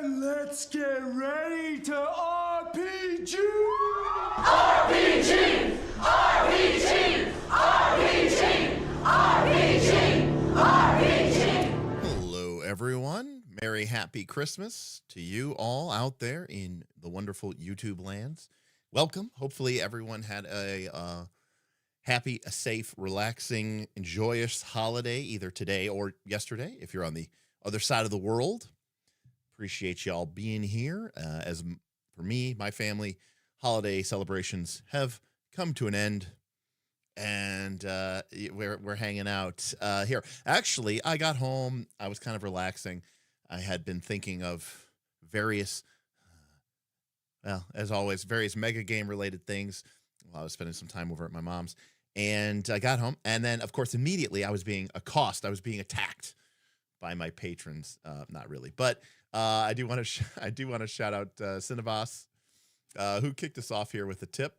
Let's get ready to RPG! RPG! RPG! RPG! RPG! RPG! Hello, everyone. Merry, happy Christmas to you all out there in the wonderful YouTube lands. Welcome. Hopefully, everyone had a happy, a safe, relaxing, and joyous holiday, either today or yesterday, if you're on the other side of the world. Appreciate y'all being here. As for me, my family, holiday celebrations have come to an end, and we're hanging out here. Actually, I got home. I was kind of relaxing. I had been thinking of various, well, as always, various mega game related things while I was spending some time over at my mom's. And I got home, and then, of course, immediately I was being accosted. I was being attacked by my patrons. Not really, but I do want to shout out Cinnabos, who kicked us off here with a tip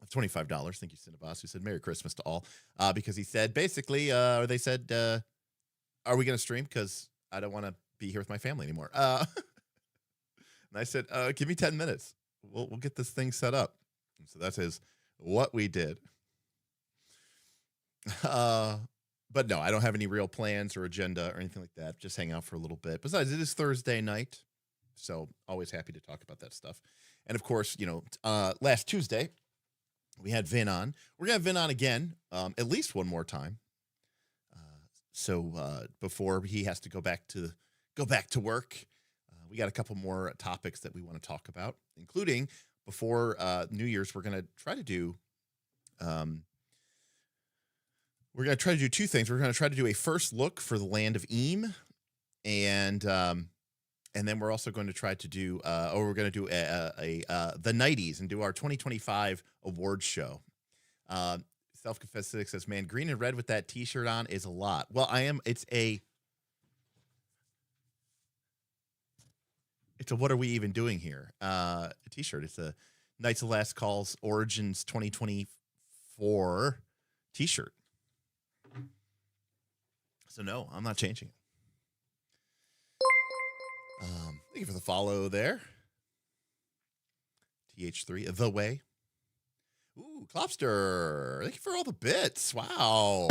of $25. Thank you, Cinnabos, who said Merry Christmas to all, because he said basically, or they said, are we going to stream? Because I don't want to be here with my family anymore. And I said, give me 10 minutes. We'll get this thing set up. And so that is what we did. But no, I don't have any real plans or agenda or anything like that. Just hang out for a little bit. Besides, it is Thursday night, so always happy to talk about that stuff. And of course, last Tuesday we had Vin on. We're gonna have Vin on again, at least one more time. So before he has to go back to work, we got a couple more topics that we want to talk about, including before New Year's. We're gonna try to do. We're going to try to do two things. We're going to try to do a first look for the land of Eam, and then we're also going to try to do, we're going to do the 90s and do our 2025 awards show. Self-Confessed Cynic says, man, green and red with that T-shirt on is a lot. Well, it's a what are we even doing here? A T-shirt. It's a Knights of Last Call's Origins 2024 T-shirt. So no, I'm not changing it. Thank you for the follow there. TH3, The Way. Ooh, Klopster. Thank you for all the bits. Wow.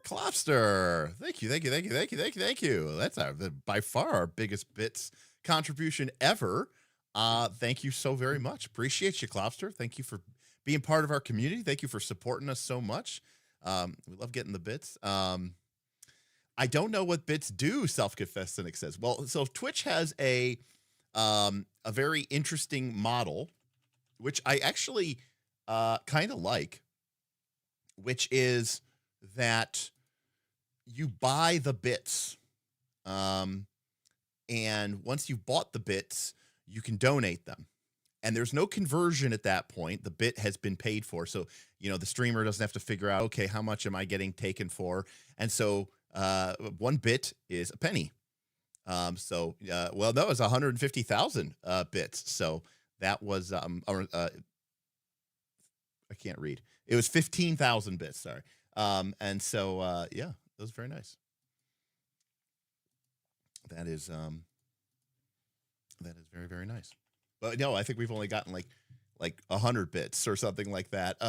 Klopster. Thank you. That's by far our biggest bits contribution ever. Thank you so very much. Appreciate you, Klopster. Thank you for being part of our community. Thank you for supporting us so much. We love getting the bits. I don't know what bits do, Self-Confessed Cynic says. Well, so Twitch has a very interesting model, which I actually kind of like, which is that you buy the bits. And once you've bought the bits, you can donate them. And there's no conversion at that point. The bit has been paid for. So, the streamer doesn't have to figure out, okay, how much am I getting taken for? And so one bit is a penny. That was 150,000 bits. So that was, I can't read. It was 15,000 bits, sorry. And so, that was very nice. That is very, very nice. But no, I think we've only gotten like 100 bits or something like that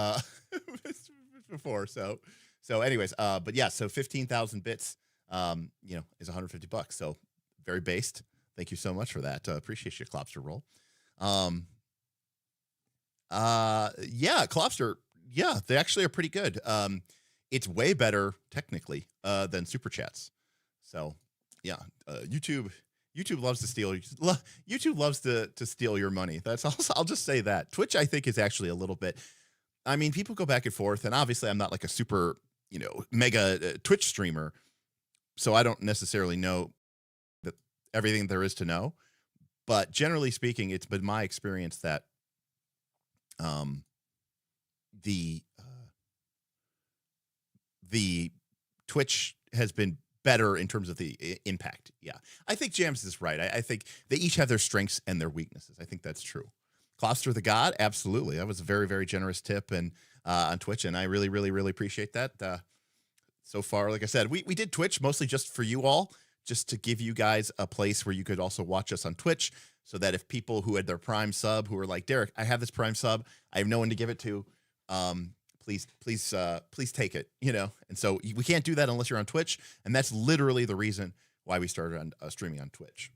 before. So anyways, but yeah, so 15,000 bits, is $150. So very based. Thank you so much for that. Appreciate your Klopster roll. Klopster. Yeah, they actually are pretty good. It's way better technically than super chats. So yeah, YouTube loves to steal. YouTube loves to steal your money. I'll just say that. Twitch, I think, is actually a little bit. I mean, people go back and forth, and obviously, I'm not like a super, mega Twitch streamer, so I don't necessarily know that everything there is to know. But generally speaking, it's been my experience that the Twitch has been better in terms of the impact. Yeah. I think Jams is right. I think they each have their strengths and their weaknesses. I think that's true. Kloster the God, absolutely. That was a very, very generous tip and on Twitch, and I really, really, really appreciate that. So far, like I said, we did Twitch mostly just for you all, just to give you guys a place where you could also watch us on Twitch, so that if people who had their Prime sub, who were like, Derek, I have this Prime sub, I have no one to give it to, please take it, And so we can't do that unless you're on Twitch, and that's literally the reason why we started on streaming on Twitch.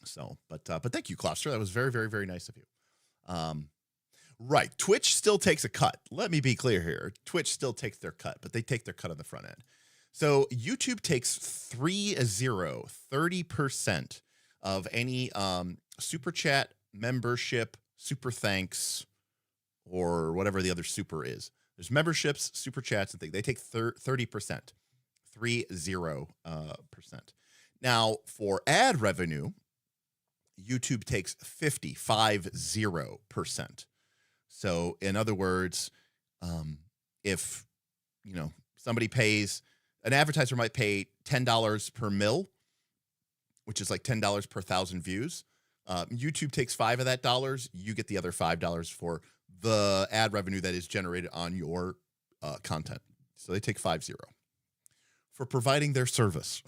So, but thank you, Kloster. That was very, very, very nice of you. Right, Twitch still takes a cut. Let me be clear here. Twitch still takes their cut, but they take their cut on the front end. So YouTube takes 30% of any super chat, membership, super thanks, or whatever the other super is. There's memberships, super chats, and things. They take 30%, 30%. Now, for ad revenue, YouTube takes 50%. So, in other words, if somebody pays, an advertiser might pay $10 per mil, which is like $10 per 1,000 views. YouTube takes $5 of that dollars. You get the other $5 for the ad revenue that is generated on your content. So they take 50 for providing their service.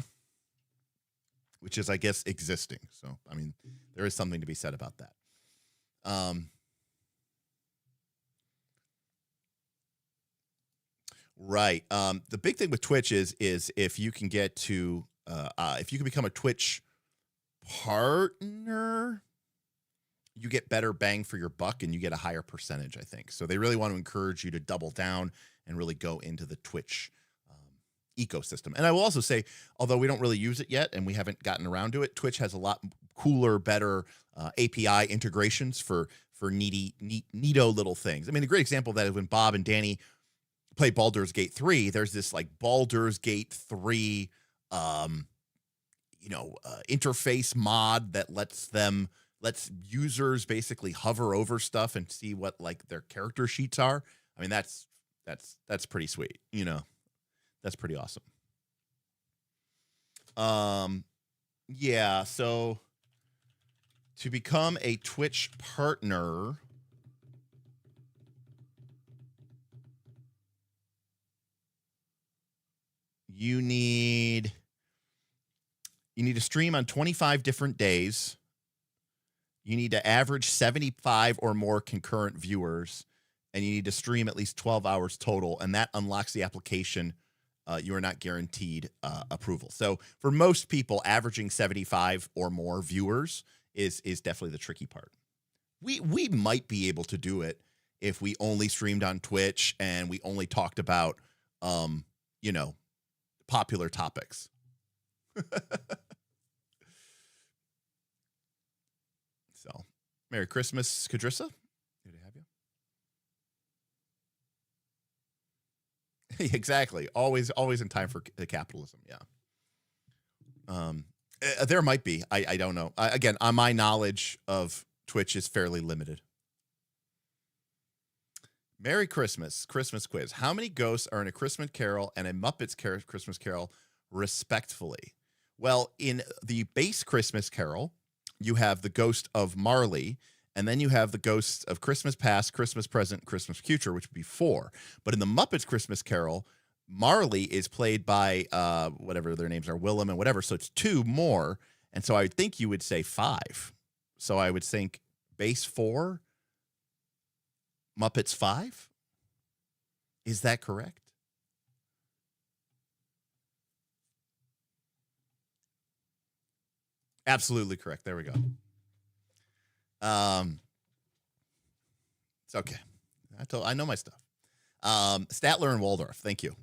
which is, I guess, existing. So, I mean, there is something to be said about that. Right. The big thing with Twitch is if you can get to if you can become a Twitch partner, you get better bang for your buck and you get a higher percentage, I think. So they really want to encourage you to double down and really go into the Twitch ecosystem. And I will also say, although we don't really use it yet and we haven't gotten around to it, Twitch has a lot cooler, better API integrations for neato little things. I mean, a great example of that is when Bob and Danny play Baldur's Gate 3, there's this like Baldur's Gate 3 interface mod that lets users basically hover over stuff and see what like their character sheets are. I mean, that's pretty sweet. That's pretty awesome. Yeah, so to become a Twitch partner, you need to stream on 25 different days. You need to average 75 or more concurrent viewers, and you need to stream at least 12 hours total, and that unlocks the application. You are not guaranteed approval. So for most people, averaging 75 or more viewers is definitely the tricky part. We might be able to do it if we only streamed on Twitch and we only talked about popular topics. So, Merry Christmas, Kadrissa. Good to have you. Exactly. Always in time for capitalism. Yeah. There might be. I don't know. Again, my knowledge of Twitch is fairly limited. Merry Christmas. Christmas quiz. How many ghosts are in A Christmas Carol and A Muppets Christmas Carol, respectively? Well, in the base Christmas Carol, you have the ghost of Marley, and then you have the ghosts of Christmas Past, Christmas Present, Christmas Future, which would be 4. But in the Muppets Christmas Carol, Marley is played by whatever their names are, Willem and whatever, so it's 2 more. And so I would think you would say 5. So I would think base 4, Muppets 5? Is that correct? Absolutely correct. There we go. It's okay. I know my stuff. Statler and Waldorf. Thank you.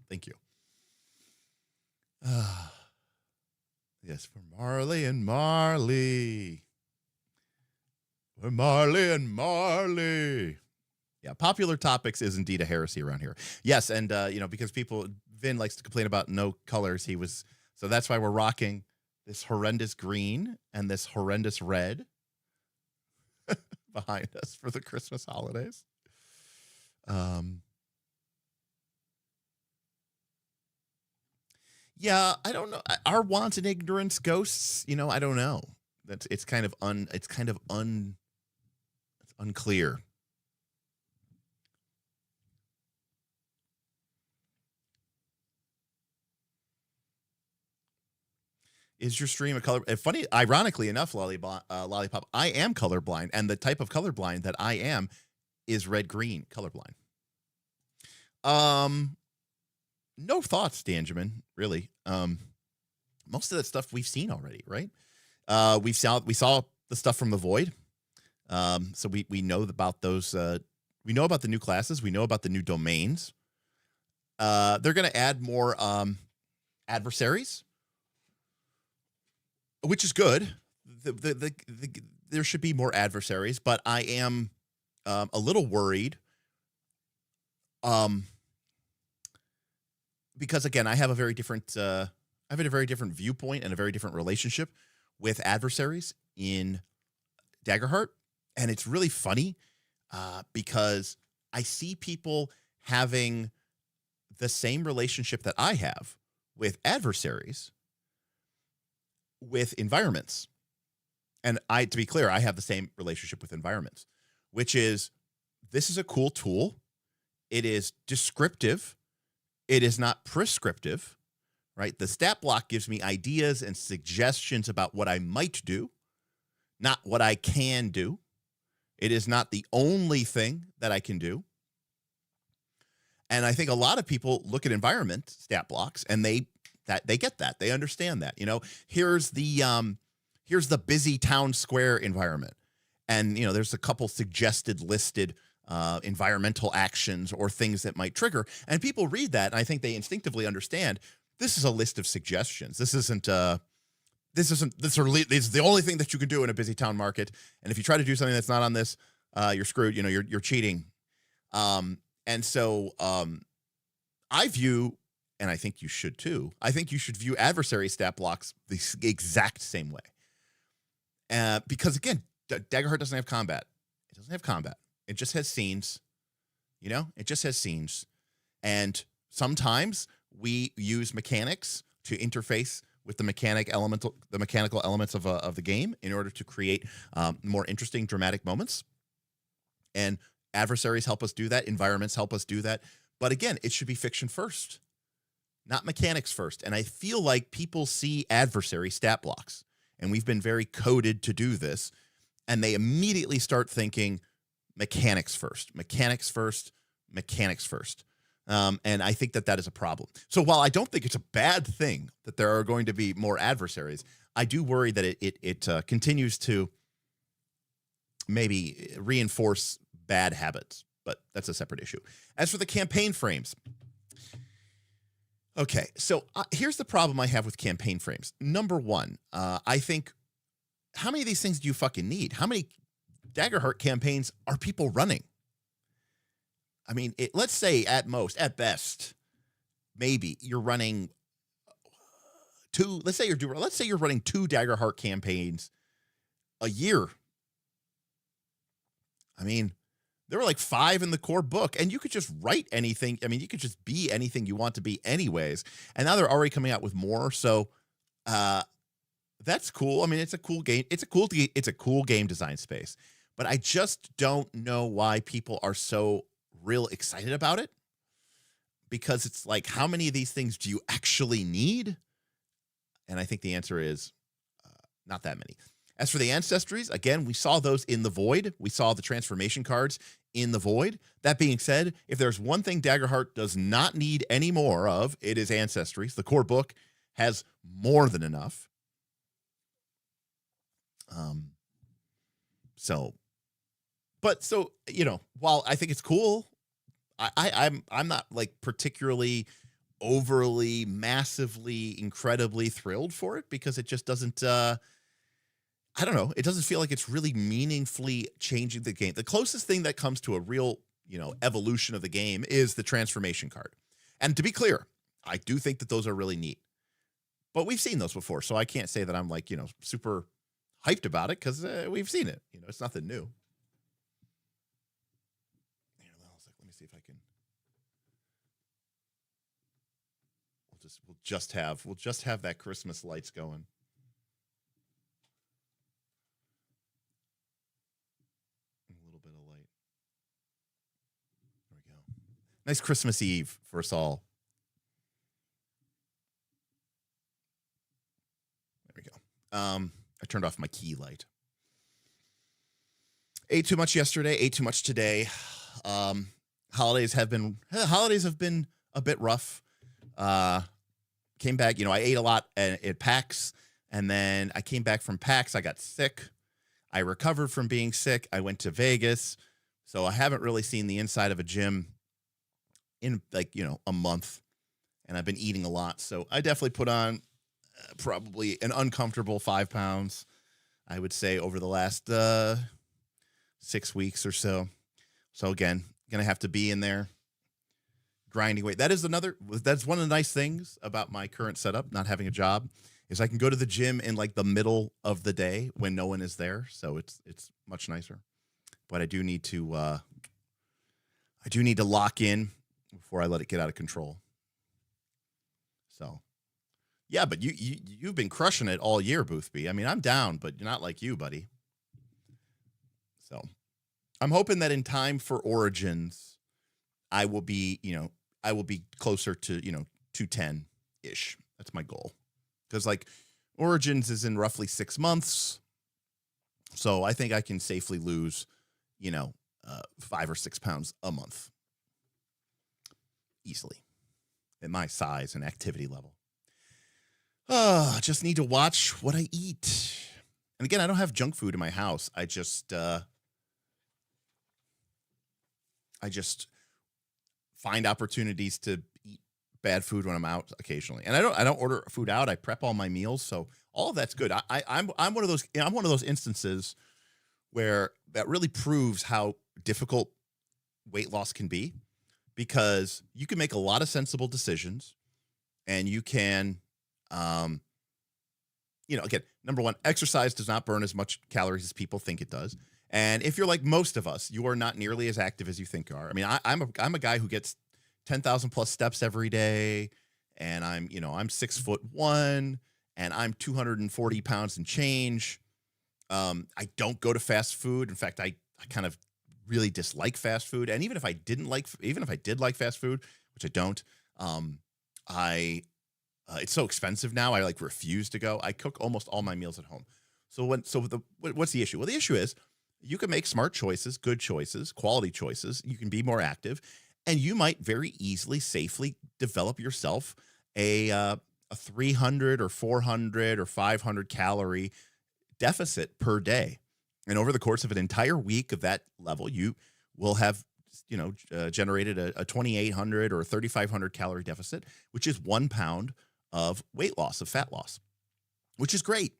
Yes, for Marley and Marley. For Marley and Marley. Yeah, popular topics is indeed a heresy around here. Yes, and because Vin likes to complain about no colors, so that's why we're rocking this horrendous green and this horrendous red behind us for the Christmas holidays. Yeah, I don't know. Are wants and ignorance ghosts? I don't know. It's unclear. Is your stream a color? Funny, ironically enough, Lollipop, I am colorblind, and the type of colorblind that I am is red-green colorblind. No thoughts, Danjamin, really. Most of that stuff we've seen already, right? We saw the stuff from the Void. So we know about those. We know about the new classes. We know about the new domains. They're going to add more adversaries, which is good. There should be more adversaries, but I am a little worried. Because again, I have a very different viewpoint and a very different relationship with adversaries in Daggerheart, and it's really funny because I see people having the same relationship that I have with adversaries with environments. And to be clear, I have the same relationship with environments, which is, this is a cool tool. It is descriptive. It is not prescriptive, right? The stat block gives me ideas and suggestions about what I might do, not what I can do. It is not the only thing that I can do. And I think a lot of people look at environment stat blocks and they get that. They understand that. Here's the busy town square environment. And, there's a couple suggested listed environmental actions or things that might trigger. And people read that, and I think they instinctively understand this is a list of suggestions. This is the only thing that you can do in a busy town market. And if you try to do something that's not on this, you're screwed. You're cheating. And so I view, and I think you should too, I think you should view adversary stat blocks the exact same way. Because again, Daggerheart doesn't have combat. It doesn't have combat. It just has scenes. It just has scenes. And sometimes we use mechanics to interface with the mechanical elements of the game in order to create more interesting, dramatic moments. And adversaries help us do that. Environments help us do that. But again, it should be fiction first, not mechanics first. And I feel like people see adversary stat blocks, and we've been very coded to do this, and they immediately start thinking mechanics first, mechanics first, mechanics first. And I think that is a problem. So while I don't think it's a bad thing that there are going to be more adversaries, I do worry that it continues to maybe reinforce bad habits, but that's a separate issue. As for the campaign frames, okay, so here's the problem I have with campaign frames. Number one, I think, how many of these things do you fucking need? How many Daggerheart campaigns are people running? I mean, let's say at best, maybe you're running two. Let's say you're running 2 Daggerheart campaigns a year. I mean, there were like 5 in the core book, and you could just write anything. I mean, you could just be anything you want to be anyways. And now they're already coming out with more. So that's cool. I mean, it's a cool game. It's a cool game design space. But I just don't know why people are so real excited about it, because it's like, how many of these things do you actually need? And I think the answer is not that many. As for the ancestries, again, we saw those in the Void. We saw the transformation cards in the Void. That being said, if there's one thing Daggerheart does not need any more of, it is ancestries. The core book has more than enough. So while I think it's cool, I'm not like particularly overly, massively, incredibly thrilled for it, because it just doesn't, I don't know. It doesn't feel like it's really meaningfully changing the game. The closest thing that comes to a real, evolution of the game is the transformation card. And to be clear, I do think that those are really neat, but we've seen those before. So I can't say that I'm like, super hyped about it, because we've seen it. It's nothing new. Let me see if I can. We'll just have that Christmas lights going. A little bit of light. There we go. Nice Christmas Eve for us all. There we go. I turned off my key light. Ate too much yesterday, ate too much today. Holidays have been a bit rough. Came back, I ate a lot at PAX, and then I came back from PAX. I got sick. I recovered from being sick. I went to Vegas. So I haven't really seen the inside of a gym in a month, and I've been eating a lot. So I definitely put on probably an uncomfortable 5 pounds, I would say, over the last 6 weeks or so. So again, going to have to be in there grinding weight. That's one of the nice things about my current setup, not having a job, is I can go to the gym in like the middle of the day when no one is there. So it's much nicer. But I do need to lock in before I let it get out of control. So yeah, but you've been crushing it all year, Boothby. I mean, I'm down, but not like you, buddy. So I'm hoping that in time for Origins, I will be closer to, 210-ish That's my goal. Because like Origins is in roughly 6 months. So I think I can safely lose, 5 or 6 pounds a month. Easily. At my size and activity level. Just need to watch what I eat. And again, I don't have junk food in my house. I just find opportunities to eat bad food when I'm out occasionally. And I don't order food out. I prep all my meals, so all of that's good. I'm one of those instances where that really proves how difficult weight loss can be, because you can make a lot of sensible decisions, and you can again, number one, exercise does not burn as much calories as people think it does. And if you're like most of us, you are not nearly as active as you think you are. I mean, I'm a guy who gets 10,000 plus steps every day, and I'm 6'1", and I'm 240 pounds and change. I don't go to fast food. In fact, I kind of really dislike fast food. And even if I did like fast food, which I don't, it's so expensive now. I refuse to go. I cook almost all my meals at home. What's the issue? Well, the issue is you can make smart choices, good choices, quality choices. You can be more active, and you might very easily, safely develop yourself a 300 or 400 or 500 calorie deficit per day. And over the course of an entire week of that level, you will have generated a 2,800 or 3,500 calorie deficit, which is 1 pound of weight loss, of fat loss, which is great.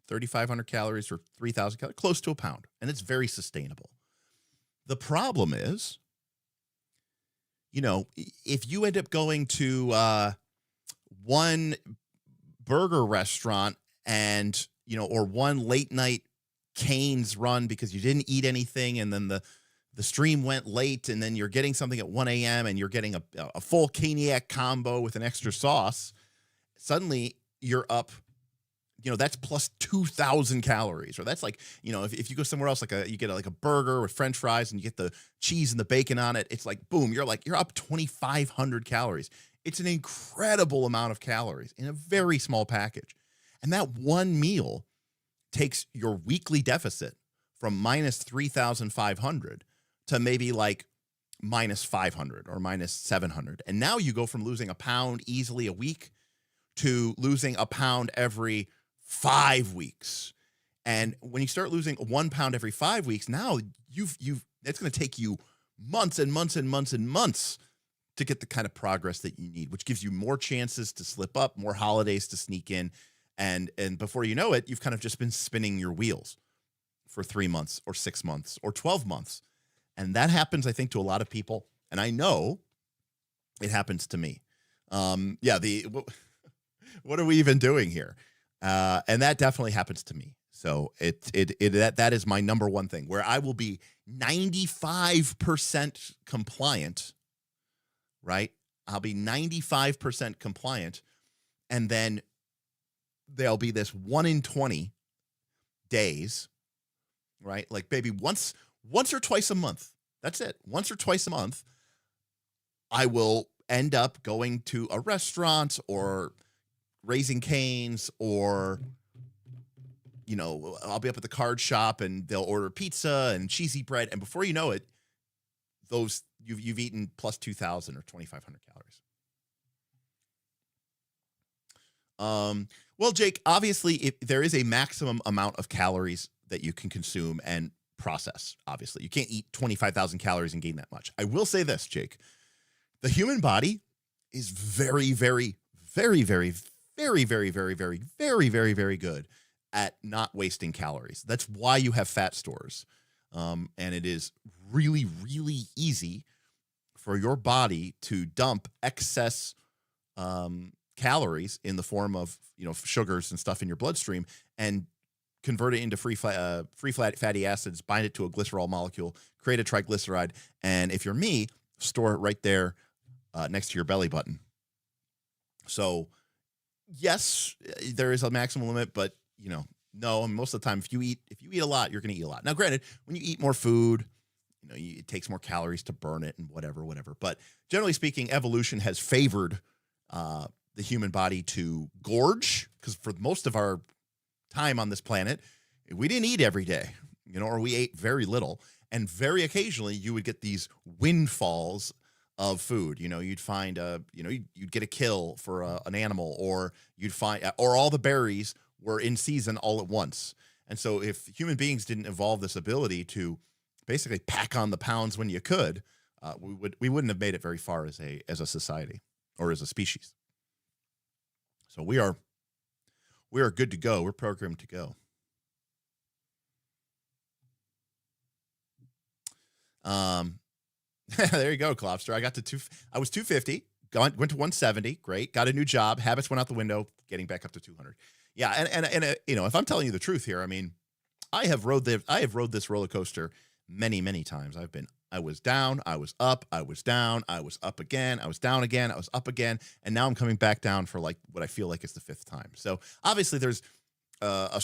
3,500 calories or 3,000 calories, close to a pound. And it's very sustainable. The problem is, if you end up going to one burger restaurant and, or one late night Cane's run because you didn't eat anything, and then the stream went late, and then you're getting something at 1 a.m. and you're getting a full caniac combo with an extra sauce, suddenly you're up, that's plus 2,000 calories. Or that's if you go somewhere else, you get a burger with French fries and you get the cheese and the bacon on it, it's boom, you're up 2,500 calories. It's an incredible amount of calories in a very small package. And that one meal takes your weekly deficit from minus 3,500 to maybe minus 500 or minus 700. And now you go from losing a pound easily a week to losing a pound every 5 weeks. And when you start losing 1 pound every 5 weeks, now it's going to take you months and months and months and months to get the kind of progress that you need, which gives you more chances to slip up, more holidays to sneak in. And before you know it, you've kind of just been spinning your wheels for 3 months or 6 months or 12 months. And that happens, I think, to a lot of people. And I know it happens to me. What are we even doing here? And that definitely happens to me. So that is my number one thing, where I will be 95% compliant, right? I'll be 95% compliant, and then there'll be this 1 in 20 days, right? Maybe once or twice a month. That's it. Once or twice a month, I will end up going to a restaurant or Raising Cane's, or I'll be up at the card shop and they'll order pizza and cheesy bread, and before you know it, you've eaten plus 2,000 or 2,500 calories. Well, Jake, obviously there is a maximum amount of calories that you can consume and process. Obviously, you can't eat 25,000 calories and gain that much. I will say this, Jake: the human body is very, very, very, very, very, very, very, very, very, very, very good at not wasting calories. That's why you have fat stores. And it is really, really easy for your body to dump excess calories in the form of sugars and stuff in your bloodstream and convert it into free fatty acids, bind it to a glycerol molecule, create a triglyceride, and if you're me, store it right there next to your belly button. So yes, there is a maximum limit, but no, most of the time, if you eat a lot, you're going to eat a lot. Now, granted, when you eat more food, it takes more calories to burn it and whatever. But generally speaking, evolution has favored the human body to gorge, because for most of our time on this planet, we didn't eat every day, or we ate very little. And very occasionally you would get these windfalls of food. You'd find you'd get a kill for an animal, or you'd find, or all the berries were in season all at once. And so if human beings didn't evolve this ability to basically pack on the pounds when you could, we wouldn't have made it very far as a society or as a species. So we are good to go. We're programmed to go. There you go, Klopster. I was 250, went to 170. Great. Got a new job. Habits went out the window, getting back up to 200. Yeah. And if I'm telling you the truth here, I mean, I have rode this roller coaster many, many times. I was down, I was up, I was down, I was up again, I was down again, I was up again. And now I'm coming back down for like what I feel like is the 5th time. So obviously there's a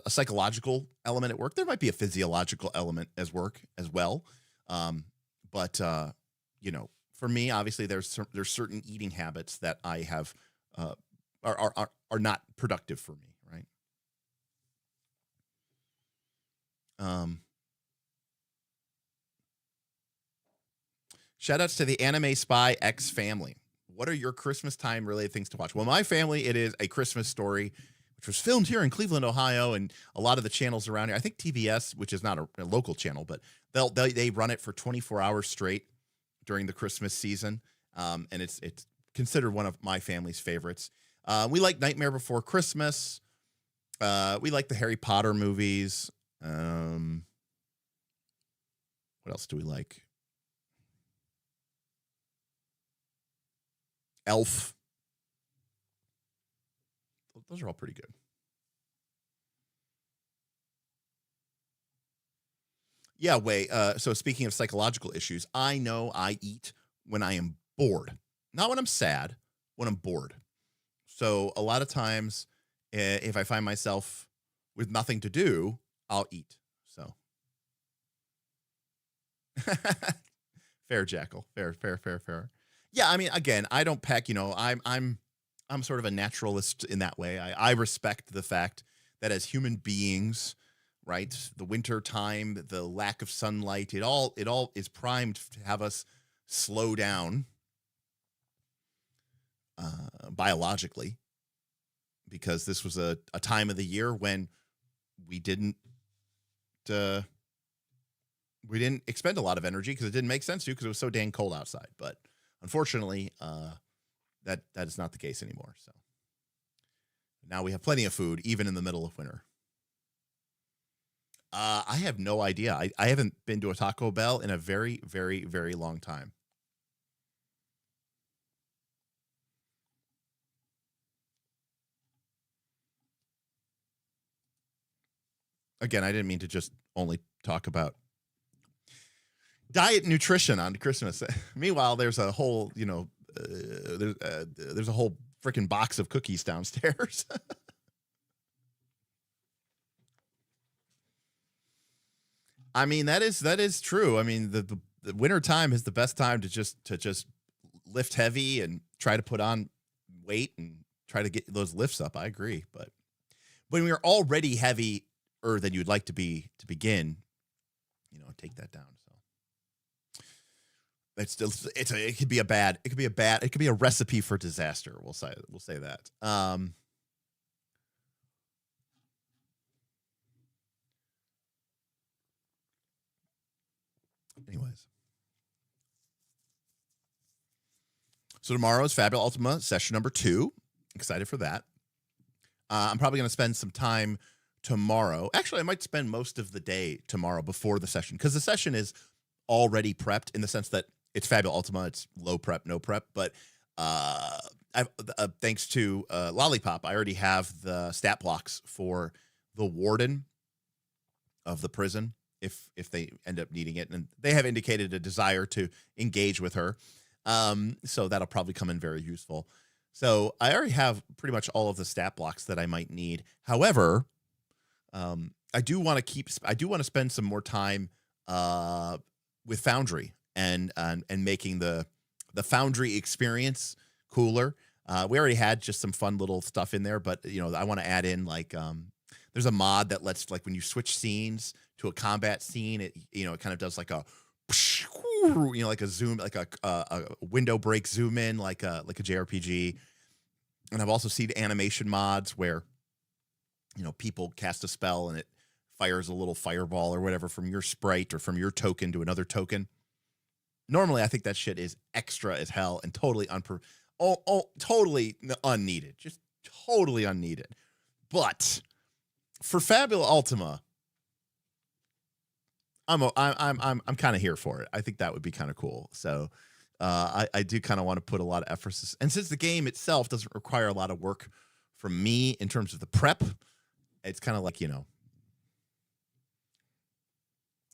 psychological element at work. There might be a physiological element as well. But for me, obviously there's certain eating habits that I have, are not productive for me. Right. Shout outs to the Anime Spy X family. What are your Christmas time related things to watch? Well, my family, it is A Christmas Story, which was filmed here in Cleveland, Ohio, and a lot of the channels around here. I think TBS, which is not a local channel, but they run it for 24 hours straight during the Christmas season. And it's considered one of my family's favorites. We like Nightmare Before Christmas. We like the Harry Potter movies. What else do we like? Elf. Those are all pretty good. Yeah, so speaking of psychological issues, I know I eat when I am bored. Not when I'm sad, when I'm bored. So a lot of times, if I find myself with nothing to do, I'll eat. So fair, Jackal. Fair. Yeah, I mean, again, I don't pack. I'm sort of a naturalist in that way. I respect the fact that as human beings, right, the winter time, the lack of sunlight, it all is primed to have us slow down biologically, because this was a time of the year when we didn't expend a lot of energy because it didn't make sense to, because it was so dang cold outside. But unfortunately, that is not the case anymore. So now we have plenty of food, even in the middle of winter. I have no idea. I haven't been to a Taco Bell in a very, very, very long time. Again, I didn't mean to just only talk about diet nutrition on Christmas. Meanwhile, there's a whole, there's a whole freaking box of cookies downstairs. I mean, that is true. I mean, the winter time is the best time to just lift heavy and try to put on weight and try to get those lifts up. I agree, but when we're already heavier than you'd like to be to begin, take that down. So it's still it could be a recipe for disaster. We'll say that. Anyways, so tomorrow is Fabula Ultima session number 2. Excited for that. I'm probably going to spend some time tomorrow. Actually, I might spend most of the day tomorrow before the session, because the session is already prepped in the sense that it's Fabula Ultima. It's low prep, no prep. But thanks to Lollipop, I already have the stat blocks for the warden of the prison, if they end up needing it. And they have indicated a desire to engage with her. So that'll probably come in very useful. So I already have pretty much all of the stat blocks that I might need. However, I do want to spend some more time with Foundry and making the Foundry experience cooler. We already had just some fun little stuff in there, but I want to add in like there's a mod that lets like when you switch scenes to a combat scene, it kind of does like a like a zoom, like a window break zoom in, like a JRPG. And I've also seen animation mods where people cast a spell and it fires a little fireball or whatever from your sprite or from your token to another token. Normally, I think that shit is extra as hell and totally totally unneeded, just totally unneeded. But for Fabula Ultima, I'm kind of here for it. I think that would be kind of cool. So I do kind of want to put a lot of effort. And since the game itself doesn't require a lot of work from me in terms of the prep, it's kind of like,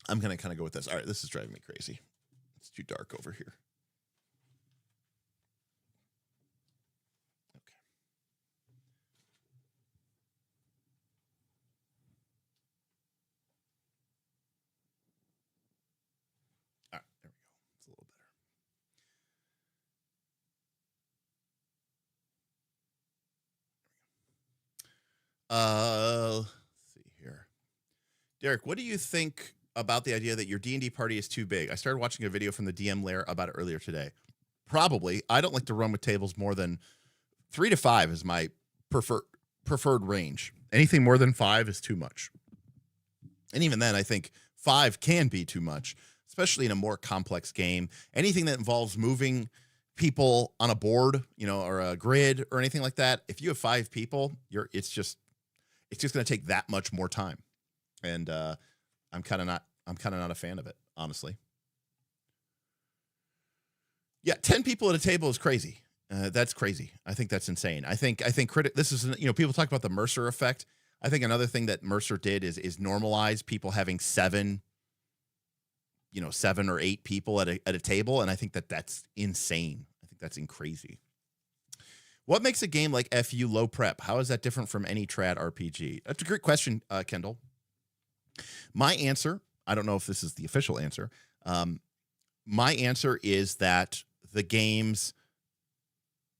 I'm going to kind of go with this. All right, this is driving me crazy. It's too dark over here. Okay. All right, there we go. It's a little better. Let's see here. Derek, what do you think about the idea that your D&D party is too big? I started watching a video from the DM Lair about it earlier today. Probably. I don't like to run with tables more than 3 to 5 is my preferred range. Anything more than 5 is too much. And even then, I think 5 can be too much, especially in a more complex game. Anything that involves moving people on a board, or a grid or anything like that. If you have 5 people, it's just going to take that much more time. And I'm kind of not a fan of it, honestly. Yeah, 10 people at a table is crazy. That's crazy. I think that's insane. I think this is, people talk about the Mercer effect. I think another thing that Mercer did is normalize people having 7 or 8 people at a table, and I think that's insane. I think that's crazy. What makes a game like FU low prep? How is that different from any trad RPG? That's a great question, Kendall. My answer, I don't know if this is the official answer. My answer is that the games,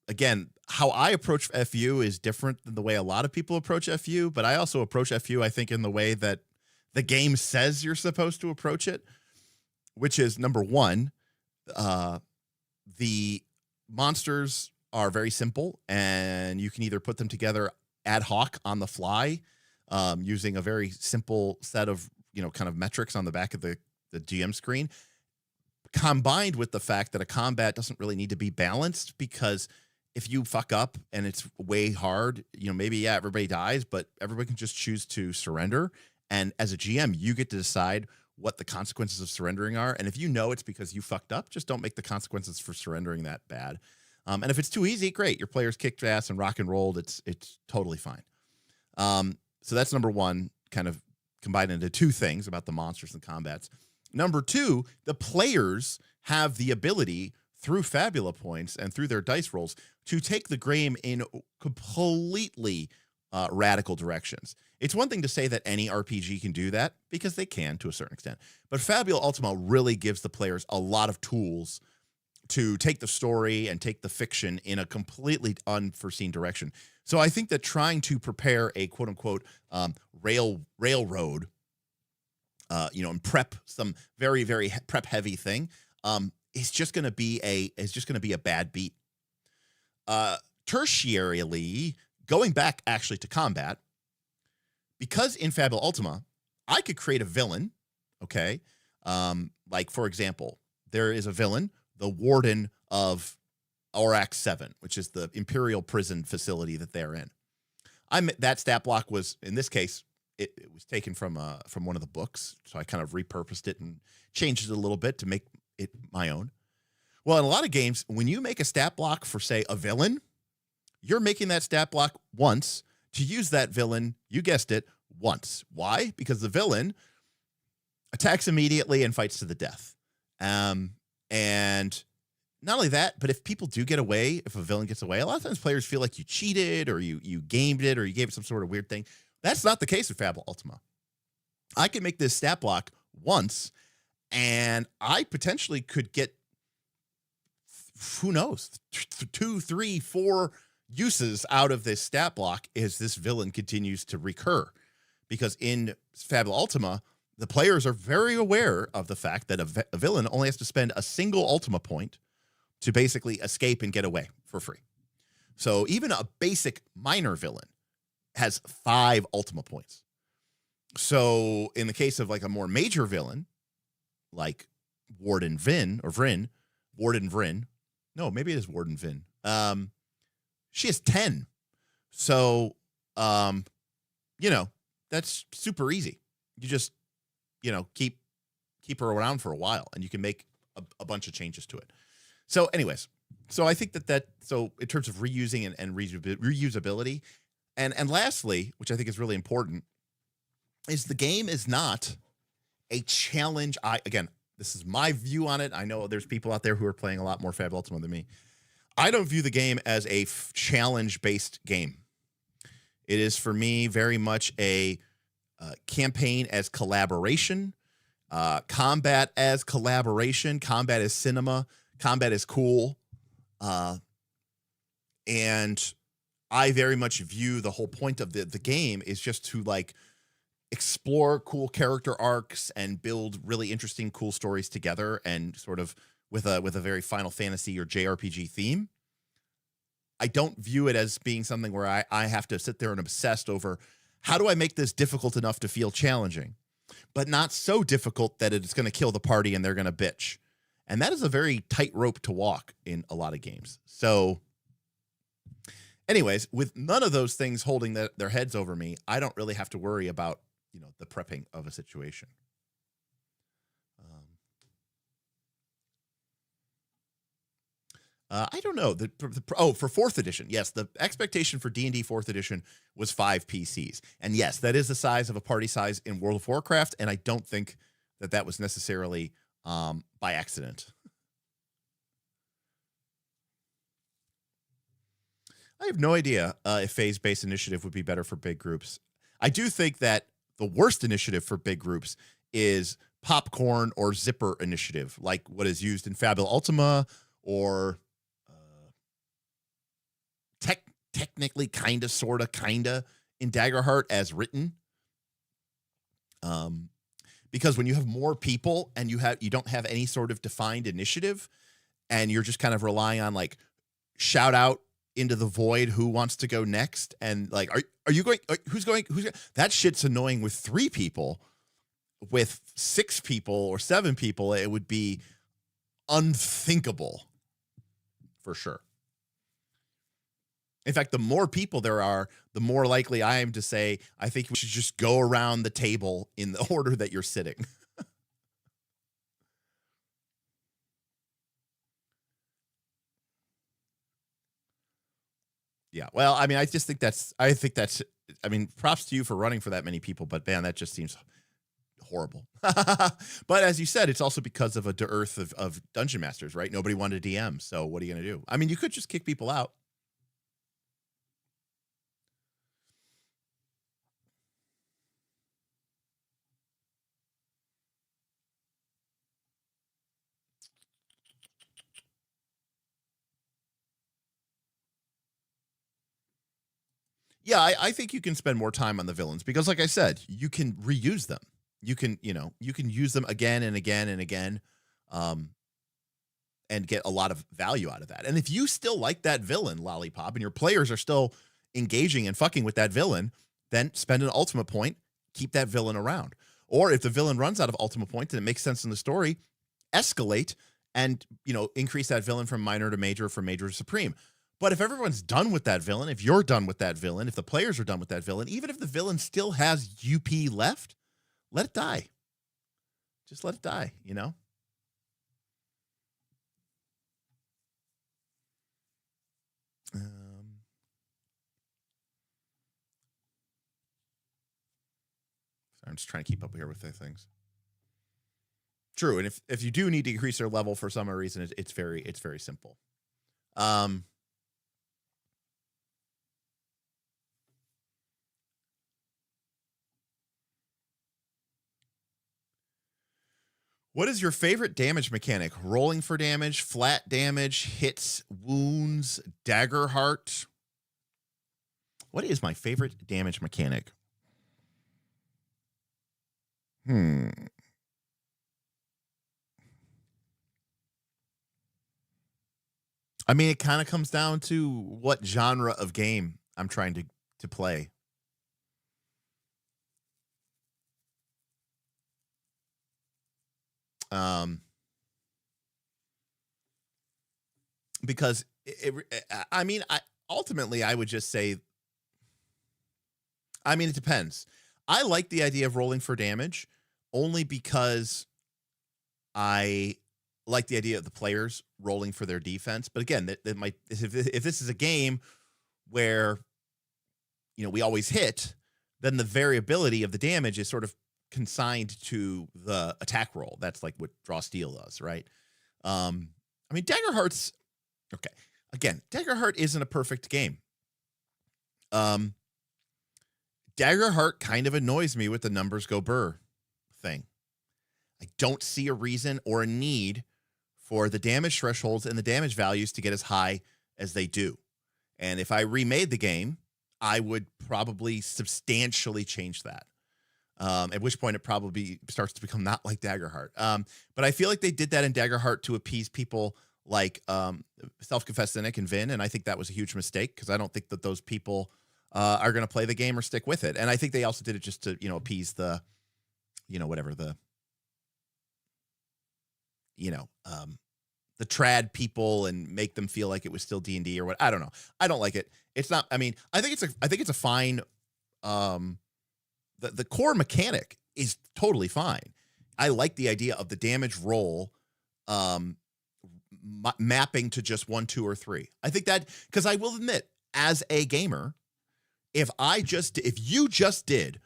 again, how I approach FU is different than the way a lot of people approach FU, but I also approach FU, I think, in the way that the game says you're supposed to approach it, which is, number one, the monsters are very simple, and you can either put them together ad hoc on the fly, using a very simple set of, kind of metrics on the back of the GM screen, combined with the fact that a combat doesn't really need to be balanced, because if you fuck up and it's way hard, maybe, everybody dies, but everybody can just choose to surrender. And as a GM, you get to decide what the consequences of surrendering are. And if it's because you fucked up, just don't make the consequences for surrendering that bad. And if it's too easy, great. Your players kicked ass and rock and rolled. It's totally fine. So that's number one, kind of combined into 2 things about the monsters and combats. Number 2, the players have the ability through Fabula points and through their dice rolls to take the game in completely radical directions. It's one thing to say that any RPG can do that, because they can to a certain extent. But Fabula Ultima really gives the players a lot of tools to take the story and take the fiction in a completely unforeseen direction. So I think that trying to prepare a quote unquote railroad, and prep some very, very prep heavy thing, is just going to be a bad beat. Tertiarily, going back actually to combat, because in Fabula Ultima, I could create a villain. Okay. Like, for example, there is a villain, the warden of Aurak 7, which is the Imperial prison facility that they're in. That stat block was, in this case, it was taken from one of the books, so I kind of repurposed it and changed it a little bit to make it my own. Well, in a lot of games, when you make a stat block for, say, a villain, you're making that stat block once to use that villain, you guessed it, once. Why? Because the villain attacks immediately and fights to the death. And not only that, but if people do get away, if a villain gets away, a lot of times players feel like you cheated or you gamed it or you gave it some sort of weird thing. That's not the case with Fabula Ultima. I can make this stat block once, and I potentially could get, who knows, 2, 3, 4 uses out of this stat block is this villain continues to recur. Because in Fable Ultima, the players are very aware of the fact that a villain only has to spend a single Ultima point to basically escape and get away for free. So even a basic minor villain has 5 Ultima points. So in the case of like a more major villain, like Warden Vin or Vryn, Warden Vryn, no, maybe it is Warden Vin. She has 10. So, you know, that's super easy. You just, you know, keep her around for a while, and you can make a bunch of changes to it. So anyways, so I think so in terms of reusing and reusability, and lastly, which I think is really important, is the game is not a challenge. Again, this is my view on it. I know there's people out there who are playing a lot more Fable Ultima than me. I don't view the game as a challenge-based game. It is, for me, very much a campaign as collaboration, combat as collaboration, combat as cinema, combat is cool. And I very much view the whole point of the game is just to like explore cool character arcs and build really interesting, cool stories together, and sort of with a very Final Fantasy or JRPG theme. I don't view it as being something where I have to sit there and obsess over how do I make this difficult enough to feel challenging, but not so difficult that it's going to kill the party and they're going to bitch. And that is a very tight rope to walk in a lot of games. So anyways, with none of those things holding their heads over me, I don't really have to worry about, you know, the prepping of a situation. I don't know. For 4th edition, yes, the expectation for D&D 4th edition was 5 PCs. And yes, that is the size of a party size in World of Warcraft, and I don't think that was necessarily by accident. I have no idea if phase-based initiative would be better for big groups. I do think that the worst initiative for big groups is popcorn or zipper initiative, like what is used in Fable Ultima, or technically kind of in Daggerheart as written. Because when you have more people and you don't have any sort of defined initiative, and you're just kind of relying on like shout out into the void who wants to go next, and like are you going, who's going, that shit's annoying with 3 people. With 6 people or 7 people, it would be unthinkable for sure. In fact, the more people there are, the more likely I am to say, I think we should just go around the table in the order that you're sitting. Yeah, well, I mean, I think that's, I mean, props to you for running for that many people, but man, that just seems horrible. But as you said, it's also because of a dearth of dungeon masters, right? Nobody wanted a DM, so what are you going to do? I mean, you could just kick people out. Yeah, I think you can spend more time on the villains because, like I said, you can reuse them. You can use them again and again and again, and get a lot of value out of that. And if you still like that villain, Lollipop, and your players are still engaging and fucking with that villain, then spend an Ultima point, keep that villain around. Or if the villain runs out of Ultima points and it makes sense in the story, escalate and, increase that villain from minor to major, from major to supreme. But if everyone's done with that villain, if you're done with that villain, if the players are done with that villain, even if the villain still has UP left, let it die. Just let it die, I'm just trying to keep up here with the things. True, and if you do need to increase their level for some reason, it's very simple. What is your favorite damage mechanic? Rolling for damage, flat damage, hits, wounds, dagger heart? What is my favorite damage mechanic? I mean, it kind of comes down to what genre of game I'm trying to play. Because I mean, ultimately I would just say, I mean, it depends. I like the idea of rolling for damage only because I like the idea of the players rolling for their defense. But again, that might, if this is a game where, you know, we always hit, then the variability of the damage is sort of consigned to the attack roll. That's like what Draw Steel does, right? I mean, Daggerheart's okay. Again, Daggerheart isn't a perfect game. Daggerheart kind of annoys me with the numbers go burr thing. I don't see a reason or a need for the damage thresholds and the damage values to get as high as they do. And if I remade the game, I would probably substantially change that. At which point it probably starts to become not like Daggerheart. But I feel like they did that in Daggerheart to appease people like Self-Confessed Cynic and Vin, and I think that was a huge mistake because I don't think that those people are going to play the game or stick with it. And I think they also did it just to, you know, appease the, you know, whatever the, you know, the trad people and make them feel like it was still D&D or what. I don't know. I don't like it. It's not, I mean, I think it's a fine, the core mechanic is totally fine. I like the idea of the damage roll, mapping to just 1, 2, or 3. I think that, because I will admit, as a gamer, if you just did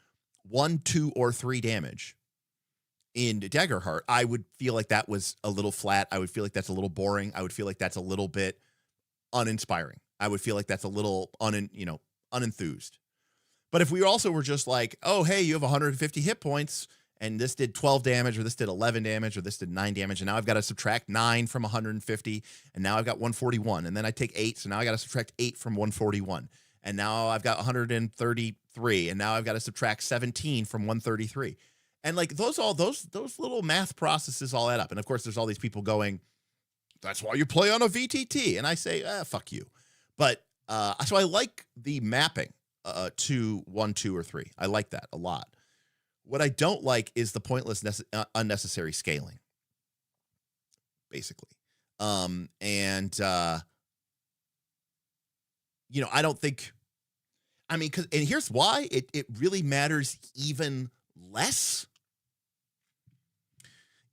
1, 2, or 3 damage in Daggerheart, I would feel like that was a little flat. I would feel like that's a little boring. I would feel like that's a little bit uninspiring. I would feel like that's a little unenthused. But if we also were just like, oh, hey, you have 150 hit points, and this did 12 damage, or this did 11 damage, or this did 9 damage, and now I've got to subtract 9 from 150, and now I've got 141, and then I take 8, so now I got to subtract 8 from 141, and now I've got 133, and now I've got to subtract 17 from 133. And like those little math processes all add up. And of course, there's all these people going, that's why you play on a VTT. And I say, fuck you. But so I like the mapping to 1, 2, or 3. I like that a lot. What I don't like is the pointless, unnecessary scaling, basically. You know, I don't think, I mean, and here's why it really matters even less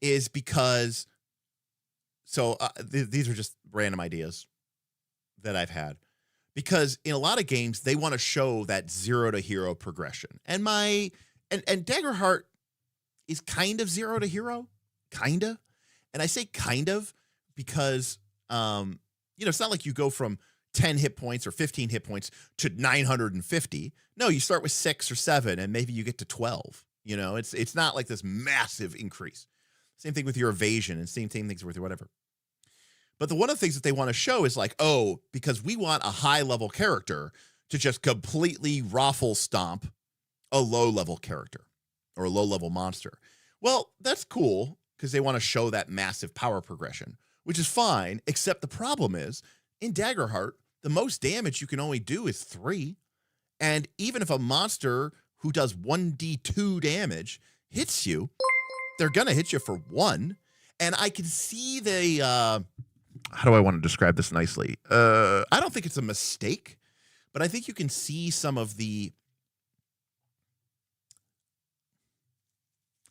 is because, so these are just random ideas that I've had, because in a lot of games, they want to show that 0 to hero progression. And and Daggerheart is kind of 0 to hero, kind of. And I say kind of because, you know, it's not like you go from 10 hit points or 15 hit points to 950. No, you start with 6 or 7 and maybe you get to 12. You know, it's not like this massive increase. Same thing with your evasion and same things with your whatever. But one of the things that they want to show is like, oh, because we want a high level character to just completely raffle stomp a low level character or a low level monster. Well, that's cool because they want to show that massive power progression, which is fine, except the problem is in Daggerheart, the most damage you can only do is 3. And even if a monster who does 1d2 damage hits you, they're going to hit you for 1. And I can see how do I want to describe this nicely? I don't think it's a mistake, but I think you can see some of the,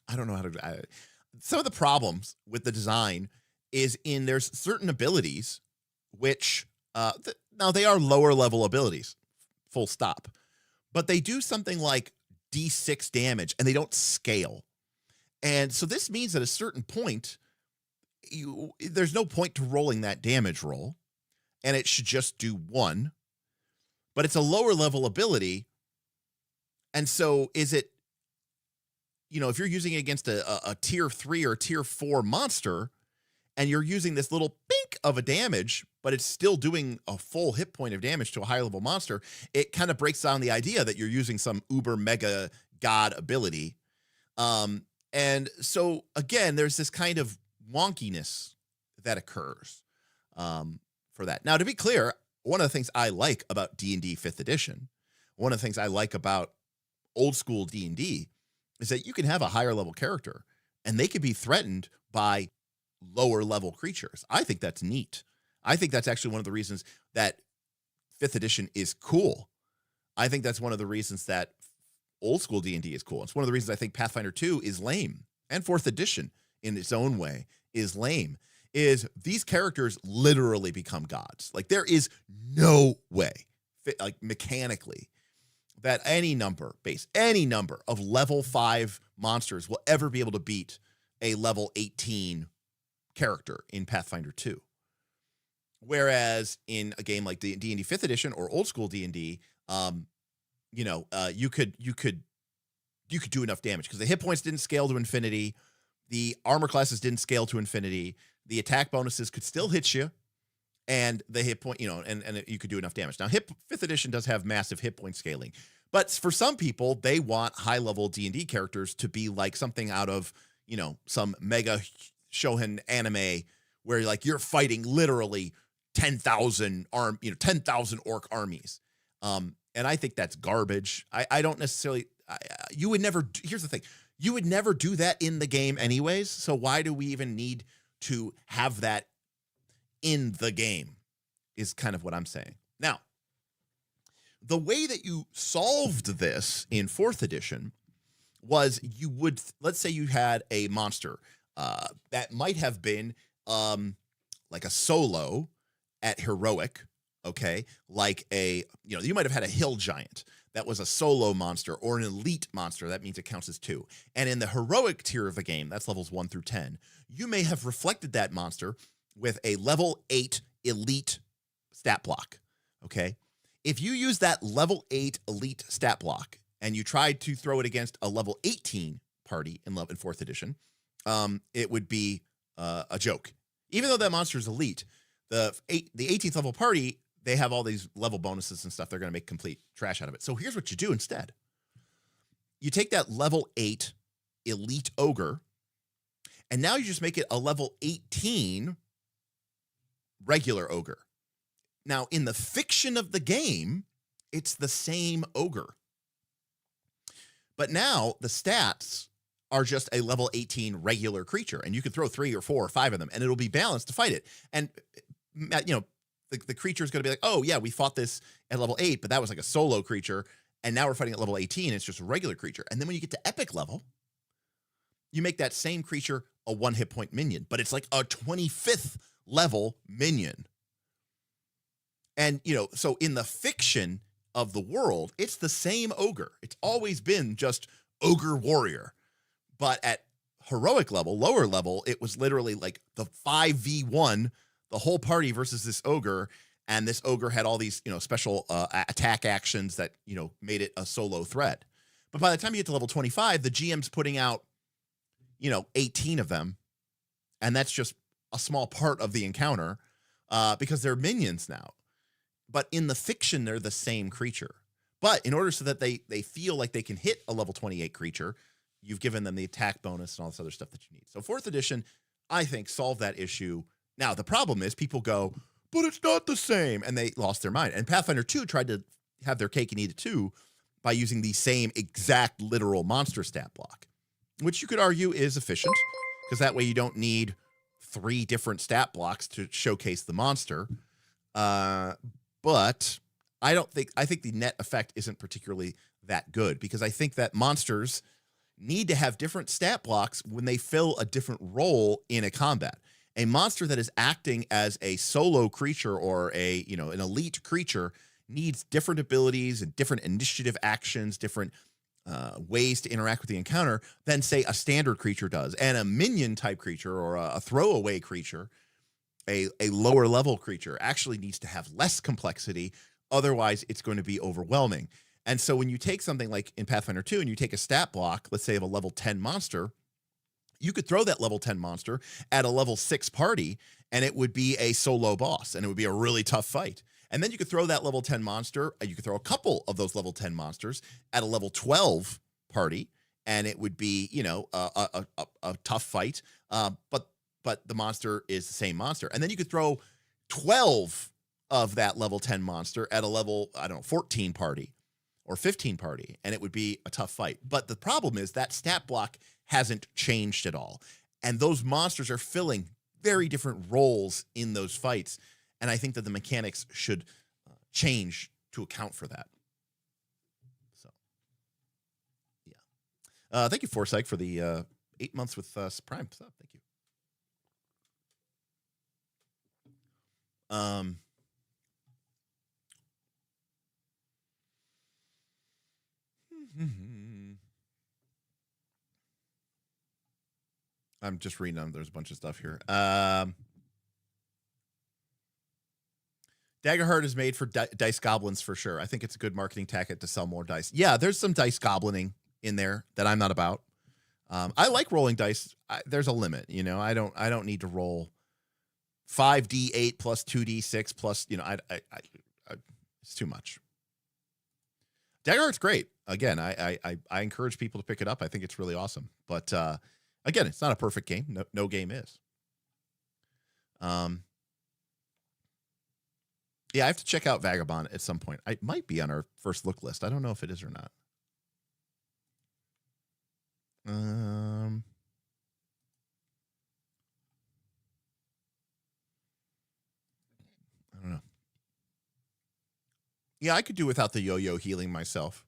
I don't know how to, some of the problems with the design is in there's certain abilities, which, now they are lower level abilities, full stop, but they do something like D6 damage and they don't scale. And so this means at a certain point, there's no point to rolling that damage roll, and it should just do 1. But it's a lower level ability, and so is it, you know, if you're using it against a tier 3 or tier 4 monster, and you're using this little pink of a damage, but it's still doing a full hit point of damage to a higher level monster, it kind of breaks down the idea that you're using some uber mega god ability. And so again, there's this kind of wonkiness that occurs for that. Now, to be clear, one of the things I like about D&D 5th edition, one of the things I like about old school D&D is that you can have a higher level character and they can be threatened by lower level creatures. I think that's neat. I think that's actually one of the reasons that 5th edition is cool. I think that's one of the reasons that old school D&D is cool. It's one of the reasons I think Pathfinder 2 is lame, and 4th edition in its own way is lame, is these characters literally become gods. Like, there is no way, like mechanically, that any number of level 5 monsters will ever be able to beat a level 18 character in Pathfinder 2. Whereas in a game like D&D 5th edition or old school D&D, you could do enough damage because the hit points didn't scale to infinity, the armor classes didn't scale to infinity, the attack bonuses could still hit you, and the hit point, and you could do enough damage. Now, 5th edition does have massive hit point scaling, but for some people, they want high level D&D characters to be like something out of some mega shonen anime where like you're fighting literally 10,000 orc armies. And I think that's garbage. I don't necessarily, you would never, here's the thing, you would never do that in the game anyways. So why do we even need to have that in the game is kind of what I'm saying. Now, the way that you solved this in 4th edition was you would, let's say you had a monster that might have been like a solo at heroic, okay? Like you might have had a hill giant that was a solo monster or an elite monster. That means it counts as 2. And in the heroic tier of the game, that's levels 1 through 10, you may have reflected that monster with a level 8 elite stat block, okay? If you use that level 8 elite stat block and you tried to throw it against a level 18 party in 4th edition, it would be a joke. Even though that monster is elite, the 18th level party, they have all these level bonuses and stuff. They're going to make complete trash out of it. So here's what you do instead. You take that level 8 elite ogre, and now you just make it a level 18 regular ogre. Now, in the fiction of the game, it's the same ogre. But now the stats are just a level 18 regular creature, and you can throw 3 or 4 or 5 of them, and it'll be balanced to fight it. And, the creature is going to be like, oh, yeah, we fought this at level 8, but that was like a solo creature, and now we're fighting at level 18, it's just a regular creature. And then when you get to epic level, you make that same creature a 1 hit point minion, but it's like a 25th level minion. And, so in the fiction of the world, it's the same ogre. It's always been just ogre warrior. But at heroic level, lower level, it was literally like the 5v1, the whole party versus this ogre. And this ogre had all these, special attack actions that, made it a solo threat. But by the time you get to level 25, the GM's putting out, 18 of them. And that's just a small part of the encounter because they're minions now. But in the fiction, they're the same creature. But in order so that they feel like they can hit a level 28 creature, you've given them the attack bonus and all this other stuff that you need. So 4th edition, I think, solved that issue. Now, the problem is people go, but it's not the same, and they lost their mind. And Pathfinder 2 tried to have their cake and eat it too by using the same exact literal monster stat block, which you could argue is efficient because that way you don't need 3 different stat blocks to showcase the monster. But I think the net effect isn't particularly that good because I think that monsters need to have different stat blocks when they fill a different role in a combat. A monster that is acting as a solo creature or an elite creature needs different abilities and different initiative actions, different ways to interact with the encounter than, say, a standard creature does. And a minion type creature or a throwaway creature, a lower level creature, actually needs to have less complexity. Otherwise, it's going to be overwhelming. And so when you take something like in Pathfinder 2 and you take a stat block, let's say of a level 10 monster, You could throw that level 10 monster at a level 6 party, and it would be a solo boss, and it would be a really tough fight. And then you could throw that level 10 monster, you could throw a couple of those level 10 monsters at a level 12 party, and it would be, you know, a tough fight. But the monster is the same monster. And then you could throw 12 of that level 10 monster at a level, I don't know, 14 party or 15 party, and it would be a tough fight. But the problem is that stat block hasn't changed at all. And those monsters are filling very different roles in those fights. And I think that the mechanics should change to account for that. So, yeah. Thank you, Forsyth, for the 8 months with Prime sub. Thank you. I'm just reading them. There's a bunch of stuff here. Daggerheart is made for dice goblins for sure. I think it's a good marketing tactic to sell more dice. Yeah, there's some dice goblining in there that I'm not about. I like rolling dice. There's a limit, you know. I don't need to roll 5d8 plus 2d6 plus, you know, it's too much. Daggerheart's great. Again, I encourage people to pick it up. I think it's really awesome. But again, it's not a perfect game. No game is. Yeah, I have to check out Vagabond at some point. It might be on our first look list. I don't know if it is or not. I don't know. Yeah, I could do without the yo-yo healing myself.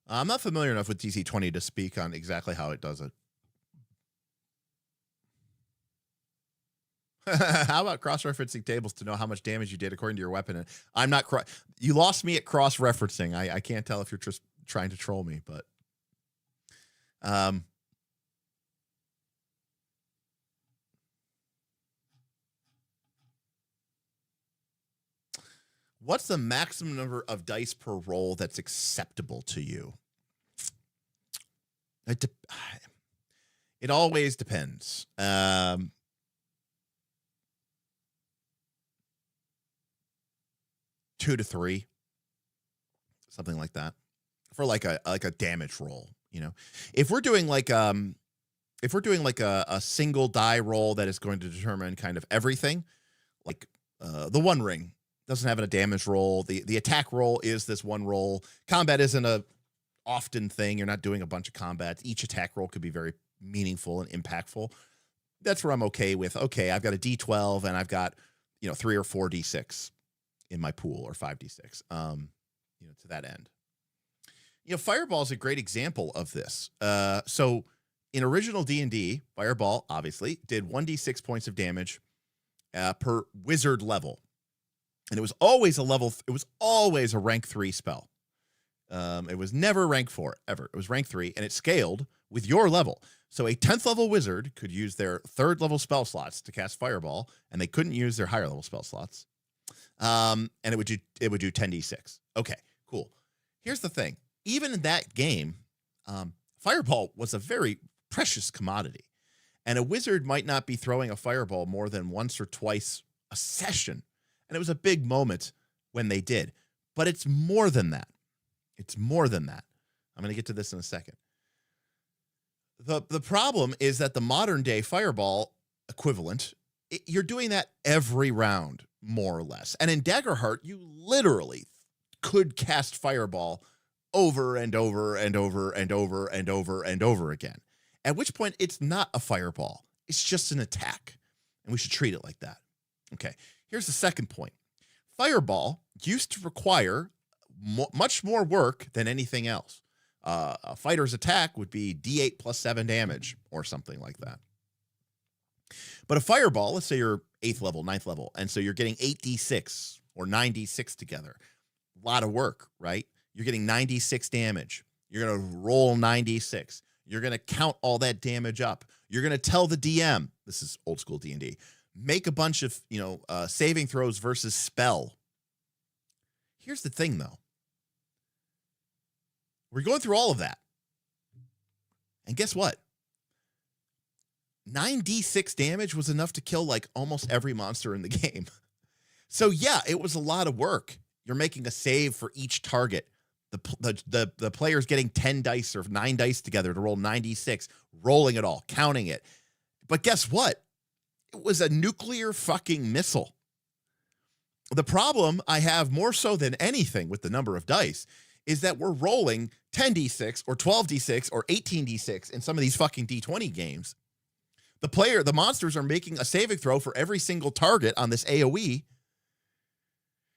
I'm not familiar enough with DC-20 to speak on exactly how it does it. How about cross-referencing tables to know how much damage you did according to your weapon? And I'm not. You lost me at cross-referencing. I can't tell if you're just trying to troll me, but what's the maximum number of dice per roll that's acceptable to you? It always depends. 2 to 3, something like that, for like a damage roll. You know, if we're doing like a single die roll that is going to determine kind of everything, like the One Ring doesn't have a damage roll. The attack roll is this one roll. Combat isn't a often thing. You're not doing a bunch of combats. Each attack roll could be very meaningful and impactful. That's where I'm okay with. Okay, I've got a D12 and I've got, you know, 3 or 4 D6 in my pool, or 5d6, you know, to that end. You know, Fireball is a great example of this. So in original D&D, Fireball obviously did 1d6 points of damage per wizard level, and it was always a rank 3 spell. It was never rank 4 ever. It was rank 3, and it scaled with your level. So a 10th level wizard could use their 3rd level spell slots to cast Fireball, and they couldn't use their higher level spell slots. And it would do 10d6. Okay, cool. Here's the thing. Even in that game, Fireball was a very precious commodity. And a wizard might not be throwing a Fireball more than once or twice a session. And it was a big moment when they did. But it's more than that. It's more than that. I'm going to get to this in a second. The problem is that the modern day Fireball equivalent, you're doing that every round, more or less. And in Daggerheart, you literally could cast Fireball over and over and over and over and over and over again. At which point, it's not a Fireball. It's just an attack. And we should treat it like that. Okay, here's the second point. Fireball used to require much more work than anything else. A fighter's attack would be D8 plus 7 damage or something like that. But a Fireball, let's say you're 8th level, 9th level, and so you're getting 8d6 or 9d6 together. A lot of work, right? You're getting 96 damage. You're going to roll 96. You're going to count all that damage up. You're going to tell the DM, this is old school D&D, make a bunch of, saving throws versus spell. Here's the thing, though. We're going through all of that. And guess what? 9d6 damage was enough to kill like almost every monster in the game. So yeah, it was a lot of work. You're making a save for each target. The player's getting 10 dice or 9 dice together to roll 9d6, rolling it all, counting it. But guess what? It was a nuclear fucking missile. The problem I have more so than anything with the number of dice is that we're rolling 10d6 or 12d6 or 18d6 in some of these fucking d20 games. The monsters are making a saving throw for every single target on this AoE.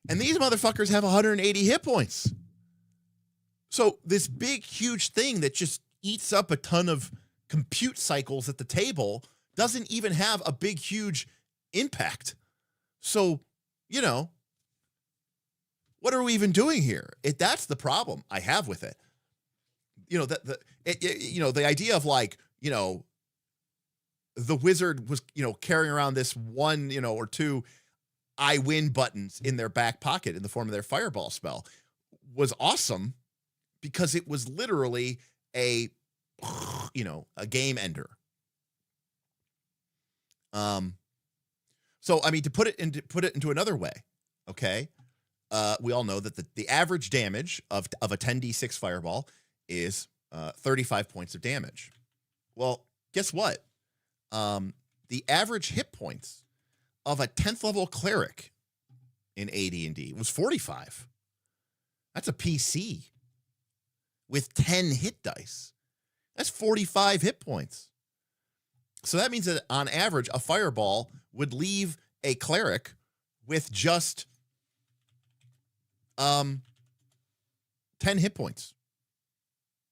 And these motherfuckers have 180 hit points. So this big, huge thing that just eats up a ton of compute cycles at the table doesn't even have a big, huge impact. So, you know, what are we even doing here? That's the problem I have with it. You know, the idea of like, you know, the wizard was, you know, carrying around this one, you know, or two I win buttons in their back pocket in the form of their fireball spell was awesome because it was literally a, you know, a game ender. So, I mean, to put it into another way, okay, we all know that the average damage of a 10d6 fireball is 35 points of damage. Well, guess what? The average hit points of a 10th level cleric in AD&D was 45. That's a PC with 10 hit dice. That's 45 hit points. So that means that on average, a fireball would leave a cleric with just 10 hit points,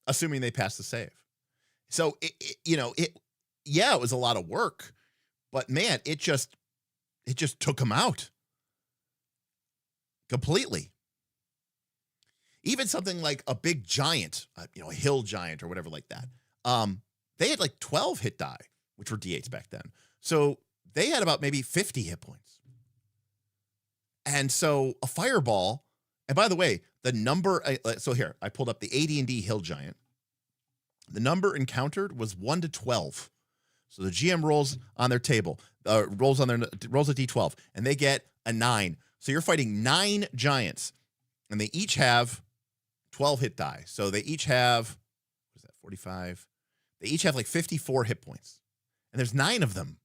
assuming they pass the save. So, it was a lot of work, but man, it just took them out completely. Even something like a big giant, a hill giant or whatever like that. They had like 12 hit die, which were D8s back then. So they had about maybe 50 hit points. And so a fireball, and by the way, the number, so here, I pulled up the AD&D hill giant. The number encountered was 1 to 12. So the GM rolls on their table, rolls a D12, and they get a 9. So you're fighting 9 giants, and they each have 12 hit die. So they each have, what is that, 45? They each have like 54 hit points. And there's 9 of them.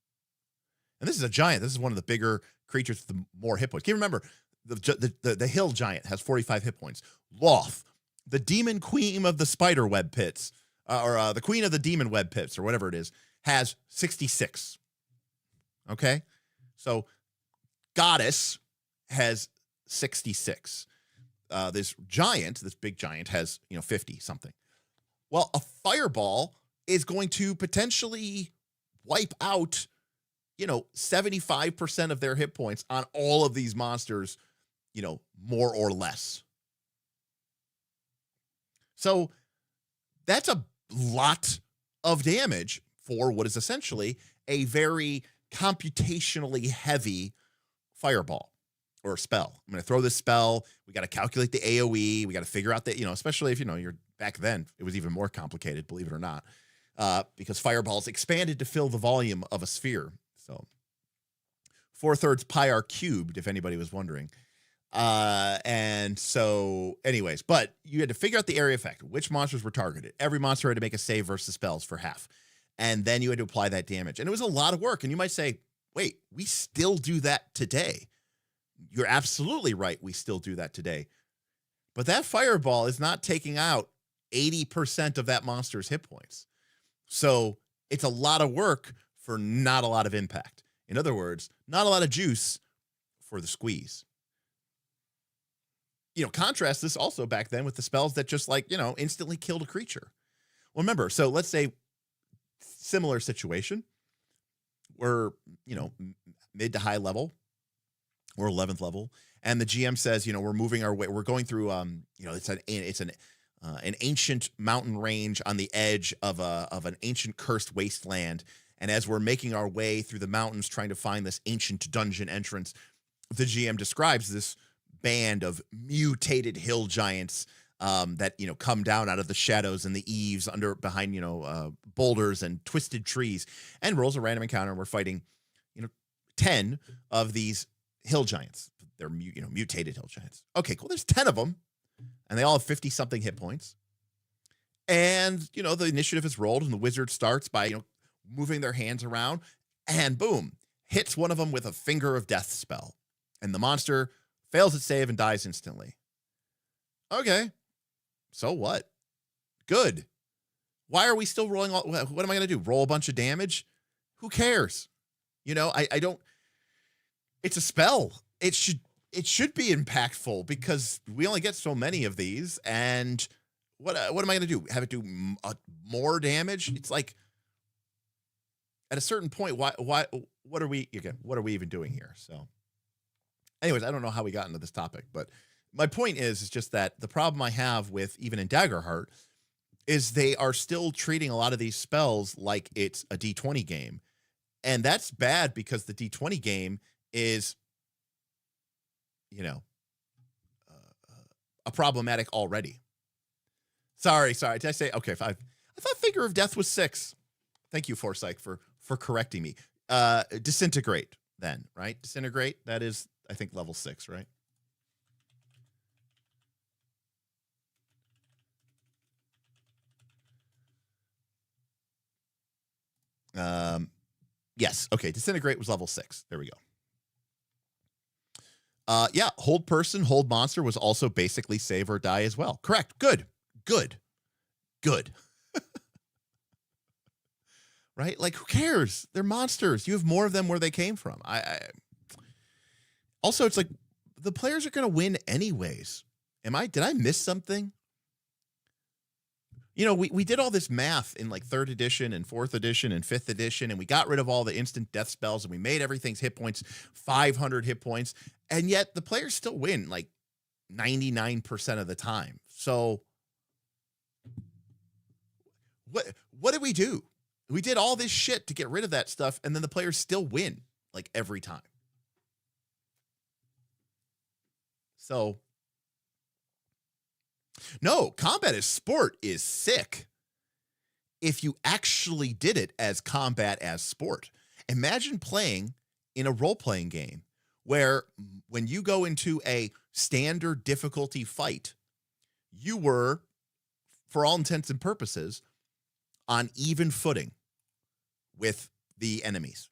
And this is a giant. This is one of the bigger creatures with the more hit points. Can you remember, the hill giant has 45 hit points. Loth, the demon queen of the spider web pits, or the queen of the demon web pits, or whatever it is, has 66. Okay? So goddess has 66. This big giant has, 50 something. Well, a fireball is going to potentially wipe out, 75% of their hit points on all of these monsters, more or less. So that's a lot of damage for what is essentially a very computationally heavy fireball or spell. I'm going to throw this spell. We got to calculate the AoE. We got to figure out that, especially if, you're back then, it was even more complicated, believe it or not, because fireballs expanded to fill the volume of a sphere. So 4/3 pi r cubed, if anybody was wondering. And so anyways, but you had to figure out the area effect, which monsters were targeted. Every monster had to make a save versus spells for half. And then you had to apply that damage. And it was a lot of work. And you might say, wait, we still do that today. You're absolutely right. We still do that today. But that fireball is not taking out 80% of that monster's hit points. So it's a lot of work for not a lot of impact. In other words, not a lot of juice for the squeeze. Contrast this also back then with the spells that just instantly killed a creature. Well, remember, so let's say similar situation. We're, mid to high level. We're 11th level. And the GM says, we're moving our way. We're going through, it's an ancient mountain range on the edge of an ancient cursed wasteland. And as we're making our way through the mountains, trying to find this ancient dungeon entrance, the GM describes this band of mutated hill giants that, come down out of the shadows and the eaves behind, boulders and twisted trees, and rolls a random encounter. And we're fighting, 10 of these hill giants. They're, mutated hill giants. Okay, cool. There's 10 of them, and they all have 50 something hit points. And, the initiative is rolled, and the wizard starts by, moving their hands around, and boom, hits one of them with a finger of death spell. And the monster fails its save and dies instantly. Okay. So what? Good. Why are we still rolling what am I going to do? Roll a bunch of damage? Who cares? I don't. It's a spell. It should be impactful because we only get so many of these. And what am I going to do? Have it do more damage? It's like at a certain point, what are we even doing here? So anyways, I don't know how we got into this topic, but my point is just that the problem I have with even in Daggerheart is they are still treating a lot of these spells like it's a D20 game. And that's bad because the D20 game is, a problematic already. Sorry. Did I say, okay, 5? I thought Finger of Death was 6. Thank you, Forsyth, for correcting me. Disintegrate then, right? Disintegrate, that is, I think, level 6, right? Yes. Okay. Disintegrate was level 6. There we go. Yeah. Hold person, hold monster was also basically save or die as well. Correct. Good. Right? Like, who cares? They're monsters. You have more of them where they came from. Also, it's like the players are going to win anyways. Did I miss something? We did all this math in like 3rd edition and 4th edition and 5th edition, and we got rid of all the instant death spells, and we made everything's hit points 500 hit points, and yet the players still win like 99% of the time. So what did we do? We did all this shit to get rid of that stuff, and then the players still win like every time. So no, combat as sport is sick. If you actually did it as combat as sport. Imagine playing in a role-playing game where when you go into a standard difficulty fight, you were, for all intents and purposes, on even footing with the enemies,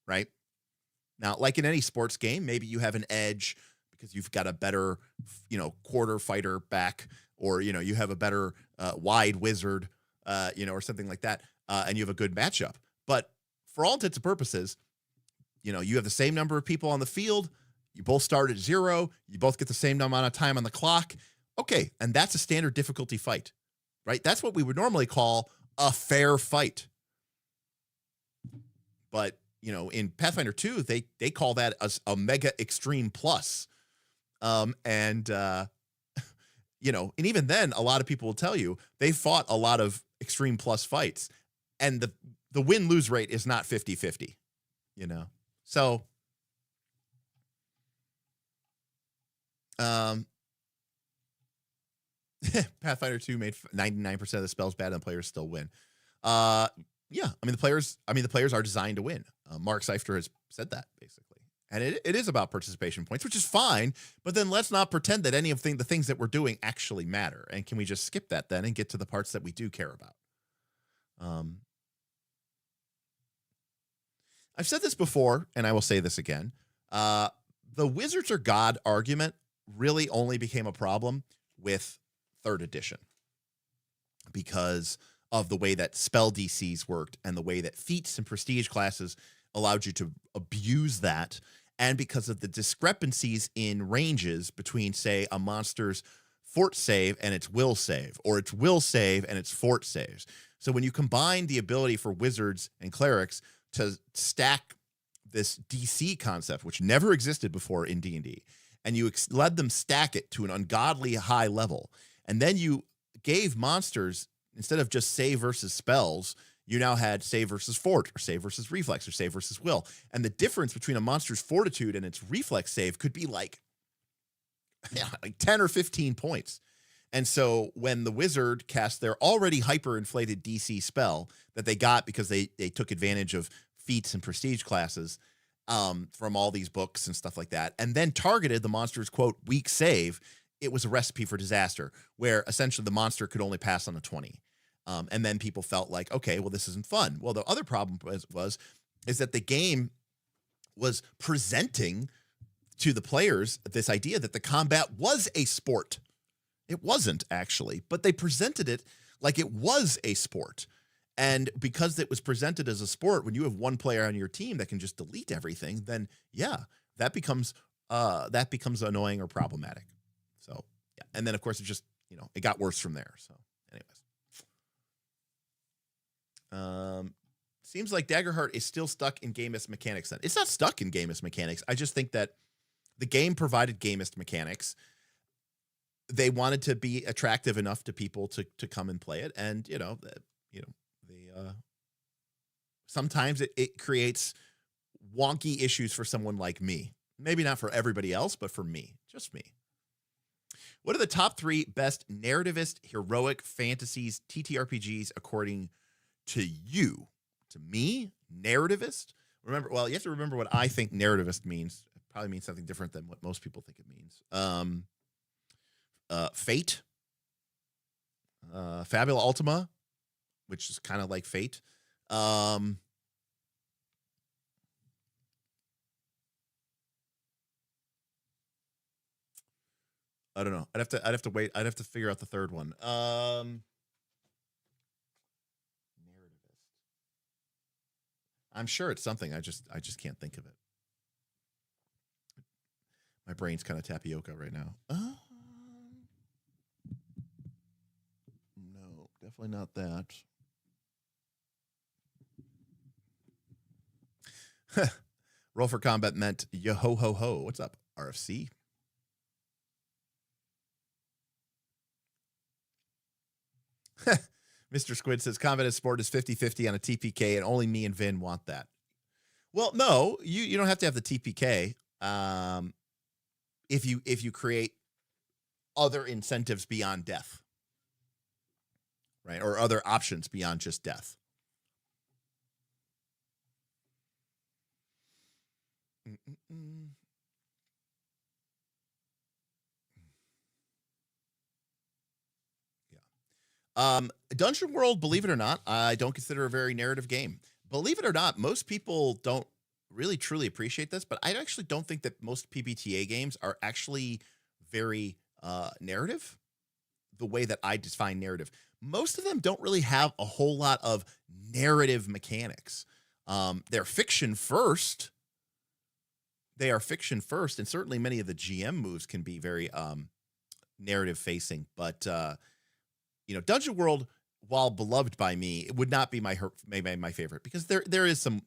right? Now, like in any sports game, maybe you have an edge because you've got a better, quarter fighter back, or, you have a better wide wizard, or something like that, and you have a good matchup. But for all intents and purposes, you have the same number of people on the field. You both start at 0. You both get the same amount of time on the clock. Okay, and that's a standard difficulty fight, right? That's what we would normally call a fair fight. But, in Pathfinder 2, they call that a mega extreme plus. And even then, a lot of people will tell you they fought a lot of extreme plus fights, and the win-lose rate is not 50-50, So, Pathfinder 2 made 99% of the spells bad and the players still win. Yeah, the players are designed to win. Mark Seifter has said that, basically. And it is about participation points, which is fine, but then let's not pretend that any of the things that we're doing actually matter. And can we just skip that then and get to the parts that we do care about? I've said this before, and I will say this again. The Wizards are God argument really only became a problem with 3rd edition because of the way that spell DCs worked and the way that feats and prestige classes allowed you to abuse that, and because of the discrepancies in ranges between, say, a monster's fort save and its will save, or its will save and its fort saves. So when you combine the ability for wizards and clerics to stack this DC concept, which never existed before in D&D, and you let them stack it to an ungodly high level, and then you gave monsters, instead of just save versus spells, you now had save versus fort, or save versus reflex, or save versus will. And the difference between a monster's fortitude and its reflex save could be like 10 or 15 points. And so when the wizard cast their already hyperinflated DC spell that they got because they took advantage of feats and prestige classes from all these books and stuff like that, and then targeted the monster's, quote, weak save, it was a recipe for disaster, where essentially the monster could only pass on a 20. And then people felt like, okay, well, this isn't fun. Well, the other problem is that the game was presenting to the players this idea that the combat was a sport. It wasn't actually, but they presented it like it was a sport. And because it was presented as a sport, when you have one player on your team that can just delete everything, then yeah, that becomes annoying or problematic. So yeah, and then of course it just, it got worse from there. So anyways, seems like Daggerheart is still stuck in gamist mechanics. Then it's not stuck in gamist mechanics. I just think that the game provided gamist mechanics. They wanted to be attractive enough to people to come and play it, and sometimes it creates wonky issues for someone like me. Maybe not for everybody else, but for me, just me. What are the top 3 best narrativist heroic fantasies TTRPGs according to you? To me, narrativist. Remember, well, you have to remember what I think narrativist means. It probably means something different than what most people think it means. Fate, Fabula Ultima, which is kind of like Fate. I don't know. I'd have to wait. I'd have to figure out the third one. Narrativist. I'm sure it's something. I just can't think of it. My brain's kind of tapioca right now. No, definitely not that. Roll for combat meant yo ho ho ho. What's up, RFC? Mr. Squid says combat as sport is 50-50 on a TPK, and only me and Vin want that. Well, no, you don't have to have the TPK. If you create other incentives beyond death, right, or other options beyond just death. Dungeon World, believe it or not, I don't consider a very narrative game. Believe it or not, most people don't really truly appreciate this, but I actually don't think that most PBTA games are actually very narrative, the way that I define narrative. Most of them don't really have a whole lot of narrative mechanics. They're fiction first. They are fiction first, and certainly many of the GM moves can be very narrative facing, but Dungeon World, while beloved by me, it would not be my favorite, because there is some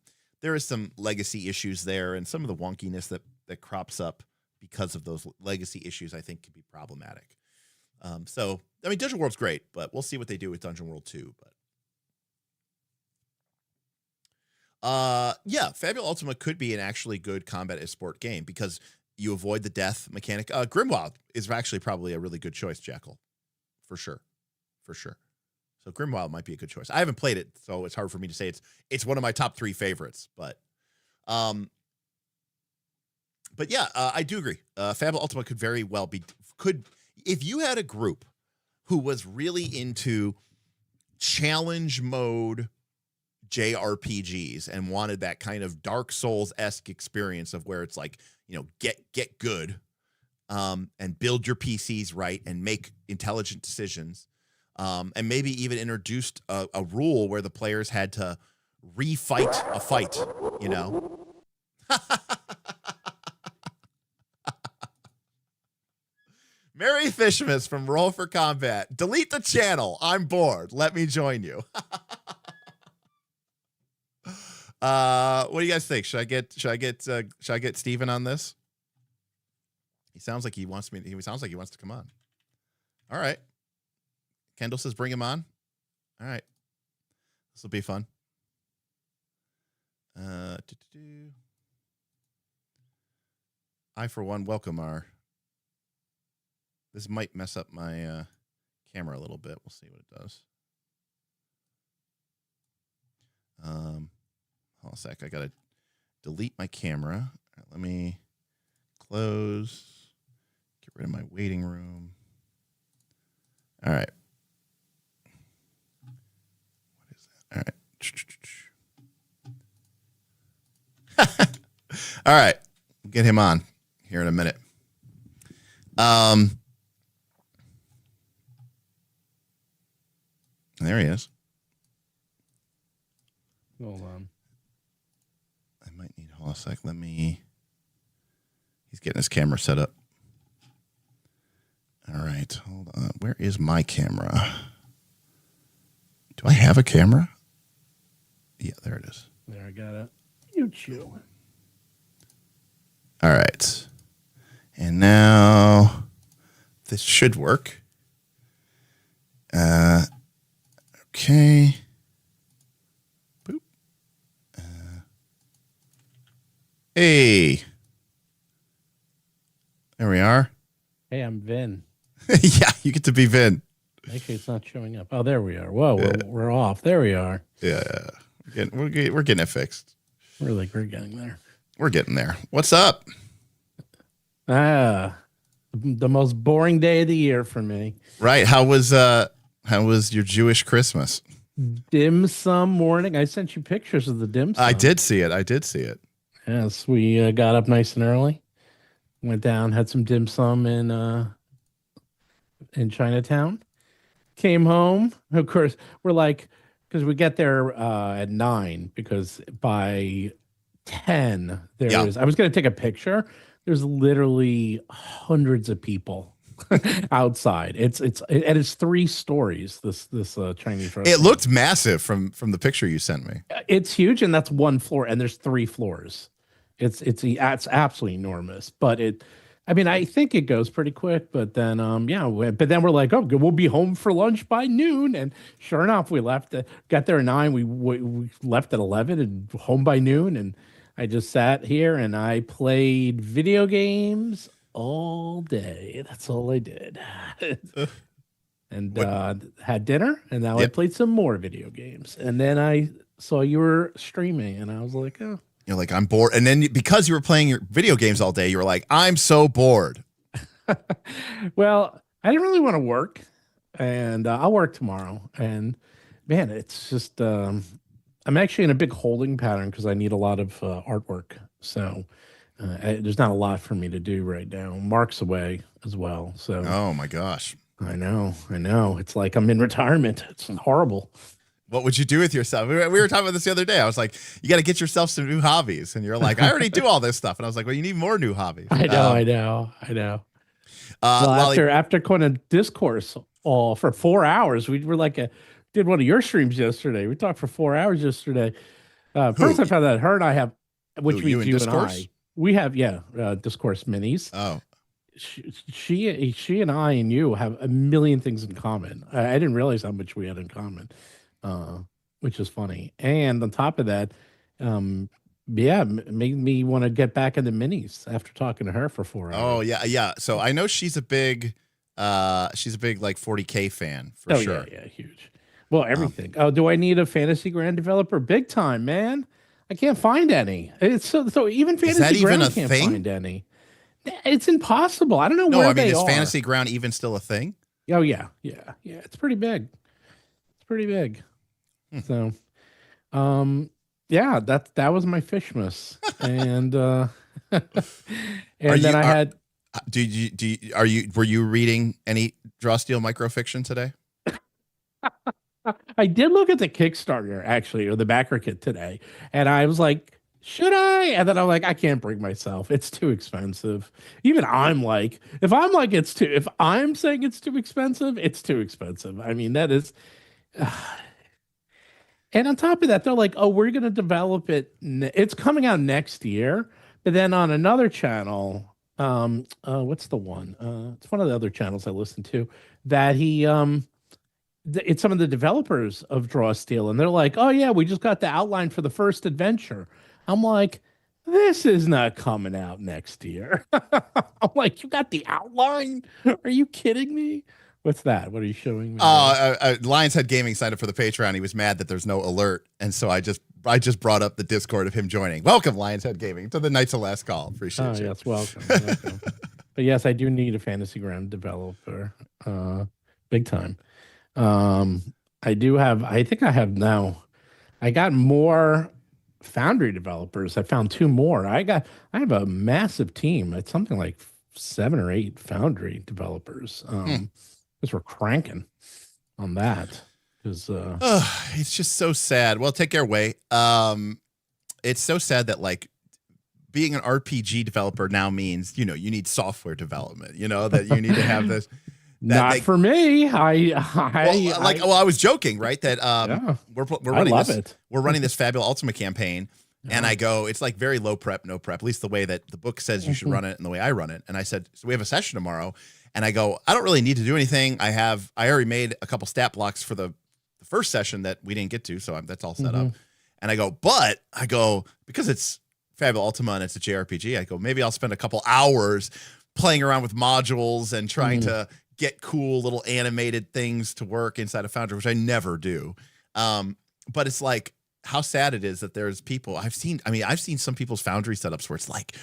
legacy issues there, and some of the wonkiness that crops up because of those legacy issues I think can be problematic. So I mean, Dungeon World's great, but we'll see what they do with Dungeon World 2. But yeah, Fabula Ultima could be an actually good combat as sport game because you avoid the death mechanic. Grimwild is actually probably a really good choice, Jackal, for sure. So Grimwild might be a good choice. I haven't played it, so it's hard for me to say it's one of my top 3 favorites. But yeah, I do agree. Fabula Ultima could very well be if you had a group who was really into challenge mode JRPGs and wanted that kind of Dark Souls-esque experience of where it's like, get good and build your PCs right and make intelligent decisions. And maybe even introduced a rule where the players had to refight a fight, Mary Fishmas from Roll for Combat. Delete the channel. I'm bored. Let me join you. What do you guys think? Should I get Steven on this? He sounds like he wants to come on. All right. Kendall says bring him on. All right. This will be fun. I, for one, welcome our... This might mess up my camera a little bit. We'll see what it does. Hold on a sec. I gotta delete my camera. All right, let me close. Get rid of my waiting room. All right. What is that? All right. All right. We'll get him on here in a minute. There he is. Hold on. I might need hold on a sec. He's getting his camera set up. All right, hold on. Where is my camera? Do I have a camera? Yeah, there it is. There, I got it. You chew. All right. And now this should work. Okay. Boop. Hey. There we are. Hey, I'm Vin. Yeah, you get to be Vin. Actually, it's not showing up. Oh, there we are. Whoa, we're off. There we are. Yeah. We're getting it fixed. We're getting there. We're getting there. What's up? The most boring day of the year for me. Right. How was your Jewish Christmas? Dim sum morning. I sent you pictures of the dim sum. I did see it. Yes, we got up nice and early. Went down, had some dim sum in Chinatown. Came home. Of course, we're like, because we get there at 9, because by 10 there is. I was going to take a picture. There's literally hundreds of people outside. It's 3 stories. This Chinese restaurant. It looked massive from the picture you sent me. It's huge, and that's 1 floor, and there's 3 floors. It's absolutely enormous. But I think it goes pretty quick. But then but then we're like, oh, we'll be home for lunch by noon, and sure enough, we got there at 9. We left at 11 and home by noon, and I just sat here and I played video games all day. That's all I did. And had dinner, and now I played some more video games. And then I saw you were streaming, and I was like, oh. You're like, I'm bored. And then because you were playing your video games all day, you were like, I'm so bored. Well, I didn't really want to work, and I'll work tomorrow. And man, it's just, I'm actually in a big holding pattern because I need a lot of artwork. So there's not a lot for me to do right now. Mark's away as well. So oh my gosh. I know. It's like I'm in retirement. It's horrible. What would you do with yourself? We were talking about this the other day. I was like, you got to get yourself some new hobbies. And you're like, I already do all this stuff. And I was like, well, you need more new hobbies. I know. Well, after going to discourse for 4 hours, we were did one of your streams yesterday. We talked for 4 hours yesterday. First, I found out her and I have, which means you and I. We have, discourse minis. Oh. She and I and you have a million things in common. I didn't realize how much we had in common. Which is funny. And on top of that, made me want to get back into minis after talking to her for 4 hours. Oh, yeah. So I know she's a big like 40K fan for sure. Yeah, huge. Well, everything. Do I need a Fantasy Grand developer? Big time, man. I can't find any. It's so even Fantasy Ground can't find any. It's impossible. I don't know where they are. Is Fantasy Ground even still a thing? Oh, yeah. It's pretty big. So, that was my Fishmas, and were you reading any Draw Steel microfiction today? I did look at the Kickstarter actually, or the backer kit today, and I was like, should I? And then I'm like, I can't bring myself. It's too expensive. Even I'm like, if I'm saying it's too expensive, it's too expensive. I mean, that is. And on top of that, they're like, oh, we're going to develop it. It's coming out next year. But then on another channel, what's the one? It's one of the other channels I listen to, that it's some of the developers of Draw Steel. And they're like, oh, yeah, we just got the outline for the first adventure. I'm like, this is not coming out next year. I'm like, you got the outline? Are you kidding me? What's that? What are you showing me? Lion's Head Gaming signed up for the Patreon. He was mad that there's no alert, and so I just brought up the Discord of him joining. Welcome, Lion's Head Gaming, to the Knights of Last Call. Appreciate you. Yes, welcome. But yes, I do need a Fantasy Ground developer, big time. I do have. I think I have now. I got more Foundry developers. I found 2 more. I have a massive team. It's something like 7 or 8 Foundry developers. Because we're cranking on that. Because it's just so sad. Well, take care, Way. It's so sad that like being an RPG developer now means you need software development. That you need to have this. For me. I was joking, right? That we're running we're running this Fabula Ultima campaign, and I go, it's like very low prep, no prep, at least the way that the book says you should run it and the way I run it. And I said, so we have a session tomorrow, and I go, I don't really need to do anything. I already made a couple stat blocks for the first session that we didn't get to, so that's all set up. And I go, because it's Fabula Ultima and it's a JRPG, I go, maybe I'll spend a couple hours playing around with modules and trying to get cool little animated things to work inside of Foundry, which I never do. But it's like how sad it is that there's people I've seen some people's Foundry setups where it's like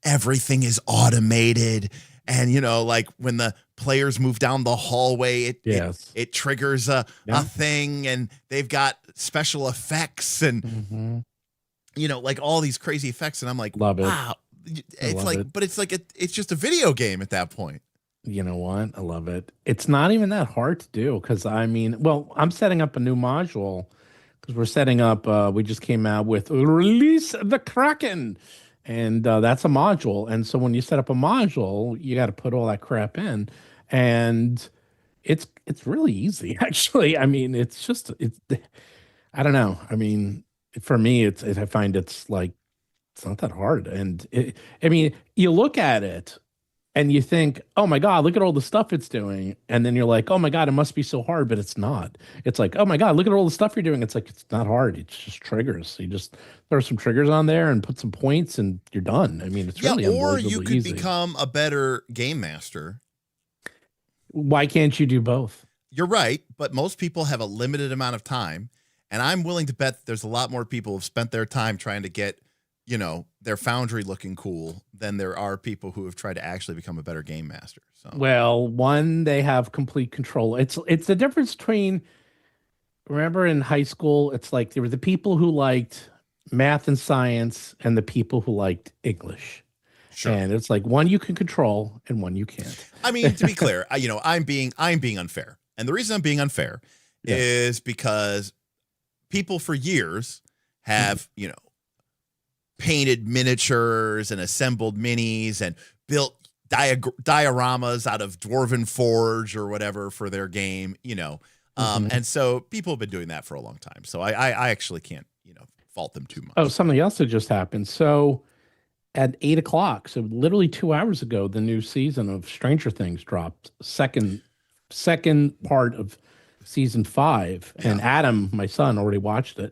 everything is automated, and like when the players move down the hallway, it triggers a thing, and they've got special effects and like all these crazy effects, and I'm like, love it. Wow. It's just a video game at that point. You know what? I love it. It's not even that hard to do because I'm setting up a new module because we're setting up. We just came out with Release the Kraken, and that's a module. And so when you set up a module, you got to put all that crap in, and it's really easy actually. I mean, it's I don't know. I mean, for me, I find it's like it's not that hard, and you look at it. And you think, oh my God, look at all the stuff it's doing. And then you're like, oh my God, it must be so hard, but it's not. It's like, oh my God, look at all the stuff you're doing. It's like, it's not hard. It's just triggers. You just throw some triggers on there and put some points and you're done. I mean, it's really or you could easy. Become a better game master. Why can't you do both? You're right. But most people have a limited amount of time. And I'm willing to bet that there's a lot more people who've spent their time trying to get their Foundry looking cool than there are people who have tried to actually become a better game master. So, well, one, they have complete control. It's the difference between, remember in high school, it's like there were the people who liked math and science and the people who liked English. Sure. And it's like one you can control and one you can't. I mean, to be clear, I'm being unfair. And the reason I'm being unfair is because people for years have, painted miniatures and assembled minis and built dioramas out of Dwarven Forge or whatever for their game, and so people have been doing that for a long time. So I actually can't, fault them too much. Oh, something else that just happened. So at 8:00, so literally 2 hours ago, the new season of Stranger Things dropped. Second part of season 5, and Adam, my son, already watched it.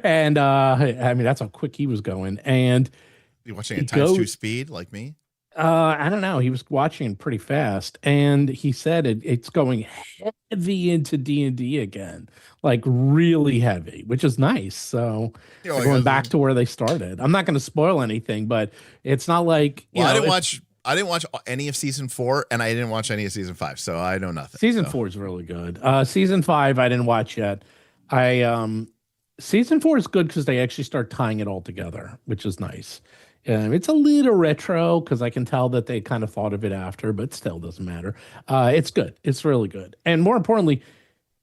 And that's how quick he was going. And you watching at times 2 speed like me? I don't know. He was watching pretty fast, and he said it's going heavy into D&D again, like really heavy, which is nice. So they're going back to where they started. I'm not going to spoil anything, but it's not like I didn't watch any of season 4, and I didn't watch any of season 5, so I know nothing. Season 4 is really good. Season 5 I didn't watch yet. Season 4 is good because they actually start tying it all together, which is nice. It's a little retro because I can tell that they kind of thought of it after, but still doesn't matter. It's good. It's really good. And more importantly,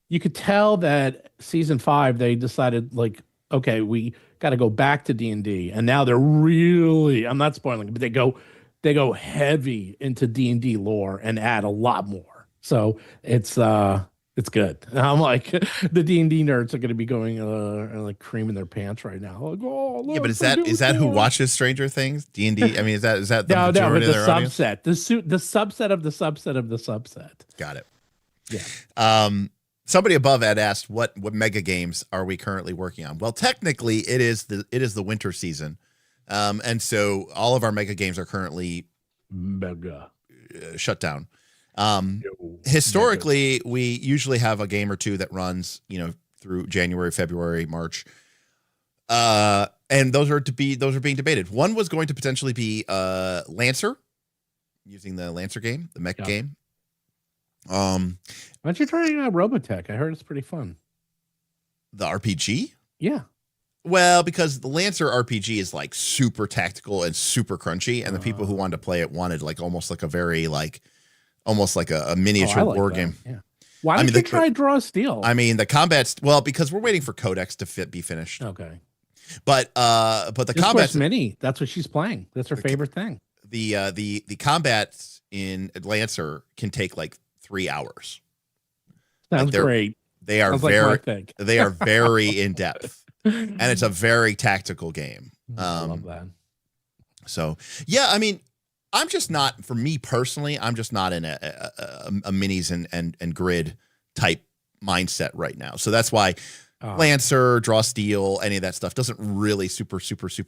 you could tell that season 5, they decided like, okay, we got to go back to D&D. And now they're really, I'm not spoiling it, but they go heavy into D&D lore and add a lot more. So it's good. And I'm like, the D&D nerds are going to be going like creaming their pants right now. Like, oh, look, yeah, but is that who watches Stranger Things? D&D? I mean, is that the majority but of their subset, audience? the subset of the subset of the subset. Got it. Yeah. Somebody above had asked what mega games are we currently working on? Well, technically, it is the winter season. And so all of our mega games are currently mega shut down. Historically, we usually have a game or two that runs, through January, February, March. And those are being debated. One was going to potentially be Lancer, using the Lancer game, the mech game. Why don't you try Robotech? I heard it's pretty fun. The RPG? Yeah. Well, because the Lancer RPG is like super tactical and super crunchy, and the people who wanted to play it wanted like almost like a very almost like a miniature war game. Yeah. Why don't you try Draw Steel? I mean, the combat's because we're waiting for Codex to be finished. Okay. But the combat's mini. That's what she's playing. That's her favorite thing. The combats in Lancer can take like 3 hours. Sounds great. They are they are very in depth, and it's a very tactical game. I love that. So yeah, I mean, I'm just not, for me personally, I'm just not in a minis and grid type mindset right now. So that's why Lancer, Draw Steel, any of that stuff doesn't really super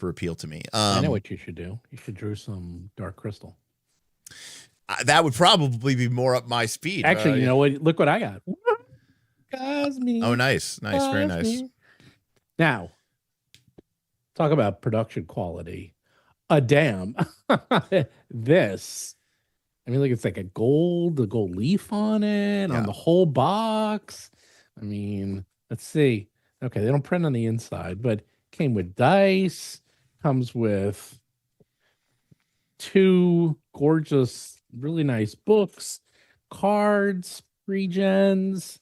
appeal to me. I know what you should do. You should draw some Dark Crystal. That would probably be more up my speed. Actually, you know what? Look what I got. Cosme. Oh, nice. Very nice. Now, talk about production quality. Damn. This. I mean, look, it's like the gold leaf on it, on the whole box. I mean, let's see. Okay, they don't print on the inside, but came with dice, comes with 2 gorgeous, really nice books, cards, regens,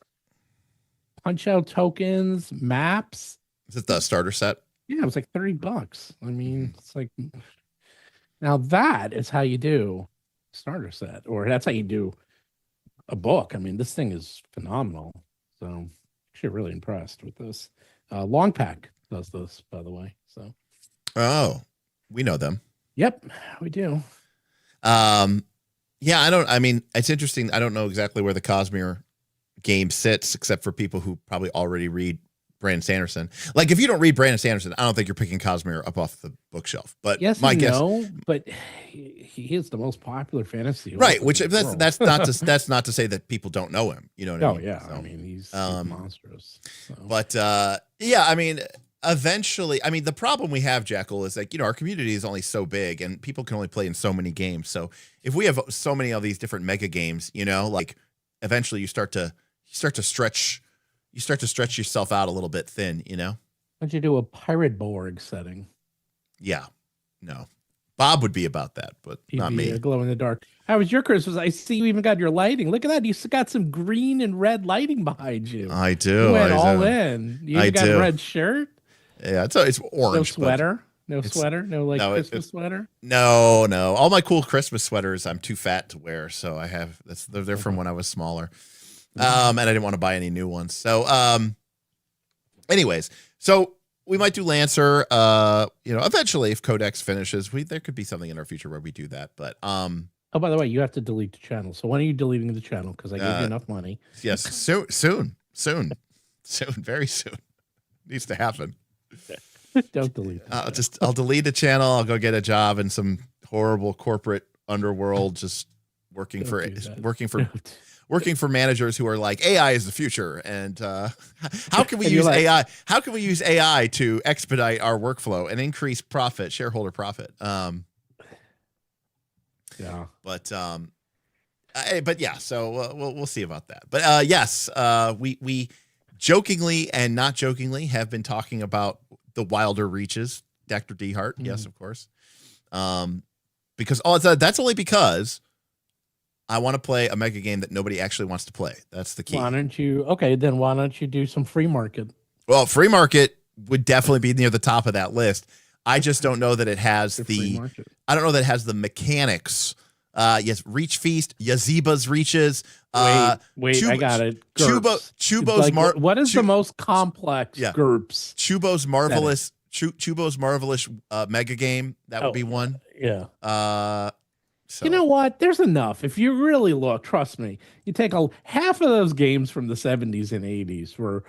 punch out tokens, maps. Is it the starter set? Yeah, it was like $30. I mean, it's like, now that is how you do starter set, or that's how you do a book. I mean, this thing is phenomenal. So actually really impressed with this. Long Pack does this, by the way. So we know them. Yep, we do. Yeah, I mean, it's interesting. I don't know exactly where the Cosmere game sits, except for people who probably already read Brandon Sanderson. Like, if you don't read Brandon Sanderson, I don't think you're picking Cosmere up off the bookshelf. But yes, my guess, but he is the most popular fantasy, right? Which that's not to say that people don't know him. You know what I mean? Yeah, so, I mean, he's monstrous. So. But yeah, I mean, eventually, I mean, the problem we have, Jackal, is like, our community is only so big, and people can only play in so many games. So if we have so many of these different mega games, like, eventually you start to stretch yourself out a little bit thin, Why don't you do a Pirate Borg setting? Yeah. No. Bob would be about that, but not me. A glow in the dark. How was your Christmas? I see you even got your lighting. Look at that. You got some green and red lighting behind you. I do. You went all in. You even got a red shirt? Yeah, it's orange. No sweater? No sweater? No Christmas sweater? No. All my cool Christmas sweaters I'm too fat to wear, so I have they're from when I was smaller. And I didn't want to buy any new ones. So anyways, so we might do Lancer, eventually if Codex finishes, there could be something in our future where we do that. But oh, by the way, you have to delete the channel. So when are you deleting the channel? Because I gave you enough money. Yes, soon, very soon. Needs to happen. Don't delete. I'll delete the channel. I'll go get a job in some horrible corporate underworld, just working for managers who are like, AI is the future, and how can we use AI? How can we use AI to expedite our workflow and increase profit, shareholder profit? Yeah, but yeah. So we'll see about that. But yes, we jokingly and not jokingly have been talking about the wilder reaches, Dr. D Hart. Yes, of course. Because that's only because I want to play a mega game that nobody actually wants to play. That's the key. Why don't you do some free market? Well, free market would definitely be near the top of that list. I just don't know that it has I don't know that it has the mechanics. Yes, Reach Feast, Yaziba's Reaches. Wait, I got it. Chubo's what is the most complex GURPS? Chubo's marvelous mega game. That would be one. Yeah. So. You know what? There's enough. If you really look, trust me, you take half of those games from the 70s and 80s were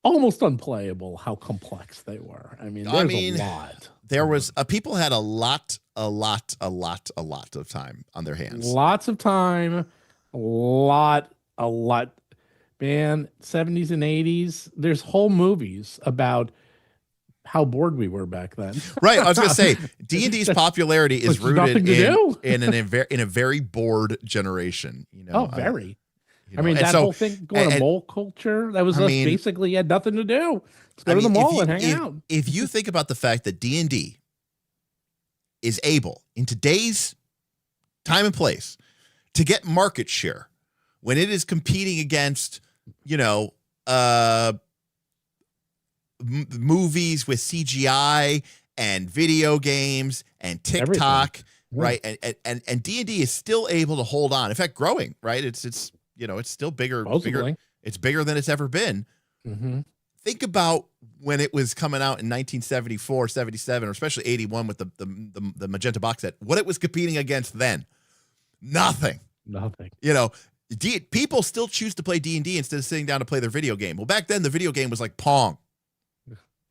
almost unplayable how complex they were. I mean, there's a lot. There was people had a lot of time on their hands. Lots of time, A lot. Man, 70s and 80s. There's whole movies about how bored we were back then. Right. I was going to say D&D's popularity is rooted in a very bored generation. Very. I mean, that whole thing going to mall culture, that was basically had nothing to do. Let's go to the mall and hang out. If you think about the fact that D&D is able, in today's time and place, to get market share when it is competing against, movies with CGI and video games and TikTok, right? And D&D is still able to hold on. In fact, growing, right? It's still bigger. It's bigger than it's ever been. Mm-hmm. Think about when it was coming out in 1974, 77, or especially 81 with the magenta box set. What it was competing against then? Nothing. People still choose to play D&D instead of sitting down to play their video game. Well, back then the video game was like Pong,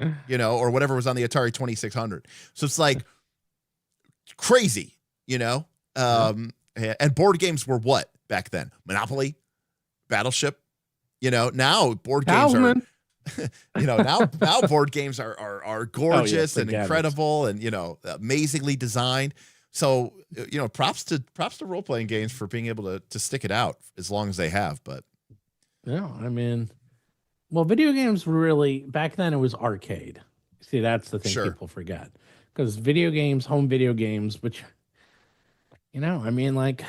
or whatever was on the Atari 2600. So it's like crazy, and board games were what back then? Monopoly, Battleship. Now board games are, now board games are gorgeous and incredible and amazingly designed. So props to role playing games for being able to stick it out as long as they have. But yeah, I mean, well, video games were really back then. It was arcade. See, that's the thing people forget, because video games, home video games, which I mean, like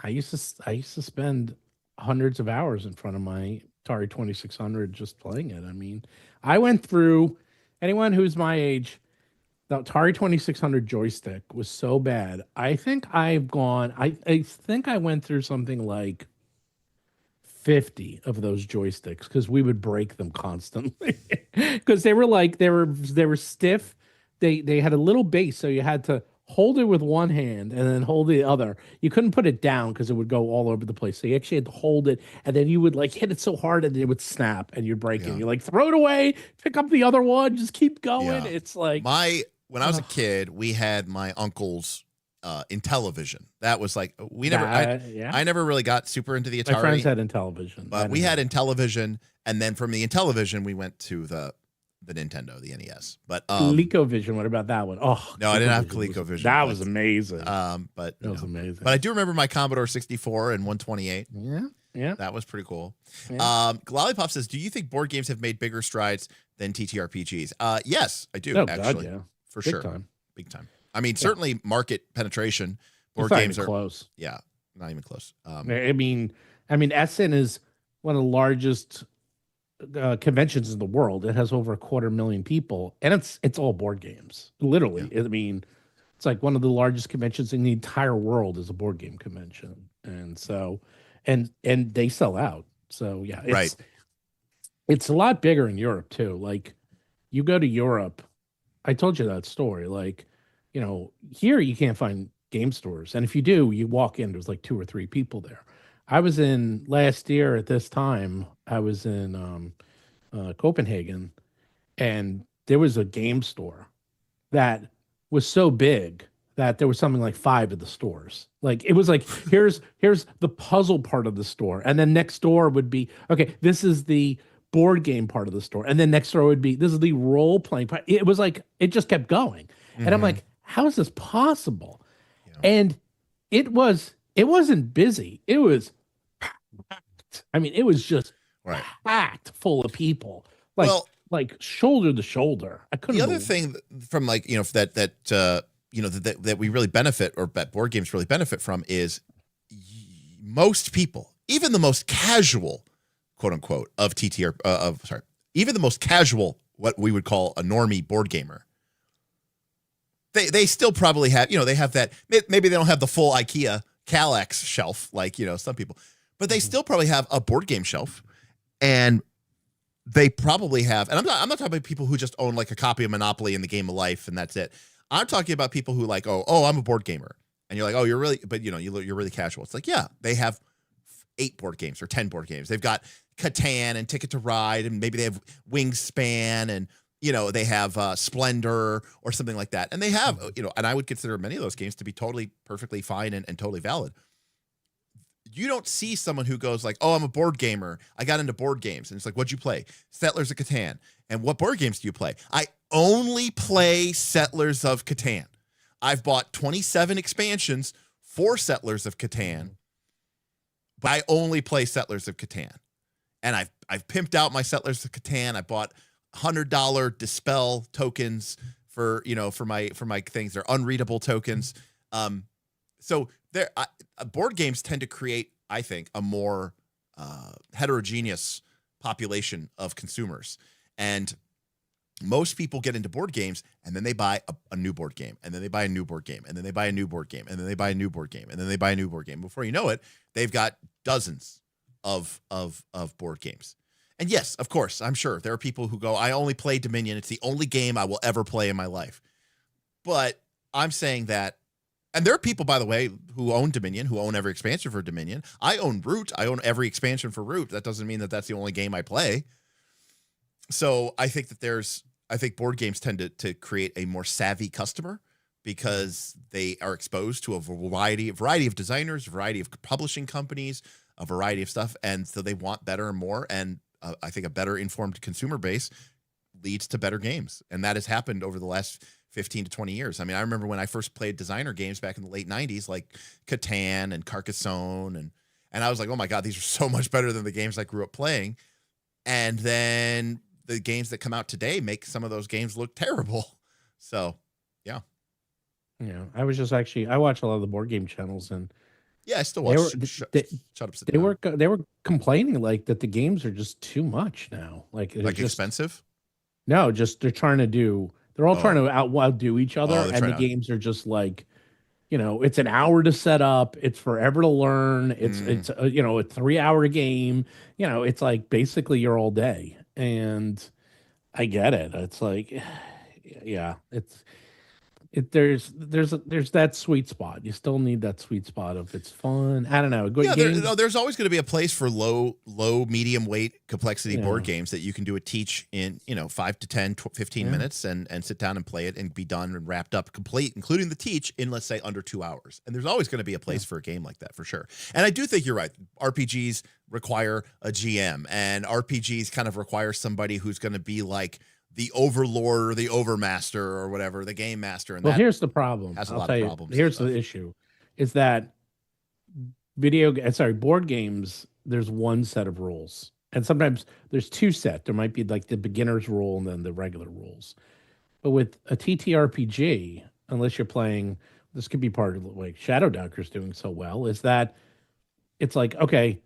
I used to spend hundreds of hours in front of my Atari 2600 just playing it. I mean, I went through, anyone who's my age, the Atari 2600 joystick was so bad. I think I think I went through something like 50 of those joysticks because we would break them constantly because they were stiff. They had a little base, so you had to hold it with one hand and then hold the other. You couldn't put it down because it would go all over the place. So you actually had to hold it, and then you would like hit it so hard and it would snap and you'd break it. You're like, throw it away, pick up the other one, just keep going. Yeah. It's like when I was a kid, we had my uncle's Intellivision. That was like I never really got super into the Atari. My friends had Intellivision, but we had Intellivision, and then from the Intellivision we went to the Nintendo, the NES. But ColecoVision, what about that one? Oh no, I didn't have ColecoVision. That was amazing. But that was amazing. But I do remember my Commodore 64 and 128. Yeah, that was pretty cool. Yeah. Lollipop says, "Do you think board games have made bigger strides than TTRPGs?" Yes, I do. Actually, God, yeah. For Big sure, time. Big time. I mean, certainly market penetration. Board it's games not even are close. Yeah, not even close. I mean, Essen is one of the largest conventions in the world. It has over 250,000 people, and it's all board games. Literally, I mean, it's like one of the largest conventions in the entire world is a board game convention, and so, and they sell out. So yeah, it's a lot bigger in Europe too. Like, you go to Europe, I told you that story. Like, here you can't find game stores, and if you do, you walk in, there's like 2 or 3 people there. I was in last year at this time. I was in Copenhagen, and there was a game store that was so big that there was something like 5 of the stores. Like, it was like, here's the puzzle part of the store, and then next door would be, okay, this is the board game part of the store, and then next door would be, this is the role playing part. It was like, it just kept going, and I'm like, how is this possible? And it wasn't busy. It was, I mean, it was just packed full of people, like shoulder to shoulder. I couldn't. The other thing from that we really benefit, or that board games really benefit from, is most people, even the most casual, quote unquote, of even the most casual, what we would call a normie board gamer, they still probably have, they have that, maybe they don't have the full IKEA Kallax shelf like, some people, but they still probably have a board game shelf, and they probably have, and I'm not talking about people who just own like a copy of Monopoly and the Game of Life and that's it. I'm talking about people who like, oh, I'm a board gamer. And you're like, oh, you're really, but you're really casual. It's like, yeah, they have 8 board games or 10 board games. They've got Catan and Ticket to Ride, and maybe they have Wingspan, and they have Splendor or something like that. And they have, and I would consider many of those games to be totally perfectly fine and totally valid. you don't see someone who goes like, oh, I'm a board gamer. I got into board games. And it's like, what'd you play? Settlers of Catan. And what board games do you play? I only play Settlers of Catan. I've bought 27 expansions for Settlers of Catan, but I only play Settlers of Catan. And I've pimped out my Settlers of Catan. I bought $100 Dispel tokens for my things. They're unreadable tokens. So board games tend to create, I think, a more heterogeneous population of consumers. And most people get into board games and then they buy a new board game, and then they buy a new board game, and then they buy a new board game, and then they buy a new board game, and then they buy a new board game. Before you know it, they've got dozens of board games. And yes, of course, I'm sure there are people who go, I only play Dominion. It's the only game I will ever play in my life. But I'm saying that, and there are people, by the way, who own Dominion, who own every expansion for Dominion. I own Root. I own every expansion for Root. That doesn't mean that that's the only game I play. So I think that I think board games tend to create a more savvy customer because they are exposed to a variety of designers, a variety of publishing companies, a variety of stuff. And so they want better and more. And I think a better informed consumer base leads to better games. And that has happened over the last 15 to 20 years. I mean, I remember when I first played designer games back in the late 90s, like Catan and Carcassonne. And I was like, oh my God, these are so much better than the games I grew up playing. And then the games that come out today make some of those games look terrible. So, yeah. Yeah. I was just I watch a lot of the board game channels, and yeah, I still watch. They were complaining like that the games are just too much now. Like expensive? No, just they're all trying to outdo each other, and the games are just like, it's an hour to set up, it's forever to learn, it's a 3-hour game, it's like basically your all day. And I get it. It's like, yeah, there's that sweet spot. You still need that sweet spot of it's fun. I don't know. There's always going to be a place for low, medium weight complexity board games that you can do a teach in, 5 to 10, 15 minutes and sit down and play it and be done and wrapped up complete, including the teach in, let's say, under 2 hours. And there's always going to be a place for a game like that for sure. And I do think you're right. RPGs require a GM, and RPGs kind of require somebody who's going to be like the overlord or the overmaster or whatever, the game master. And here's the problem. I'll tell you, here's the issue is that board games, there's one set of rules. And sometimes there's two sets. There might be like the beginner's rule and then the regular rules. But with a TTRPG, unless you're playing, this could be part of like Shadow Dunker's doing so well, is that it's like, okay,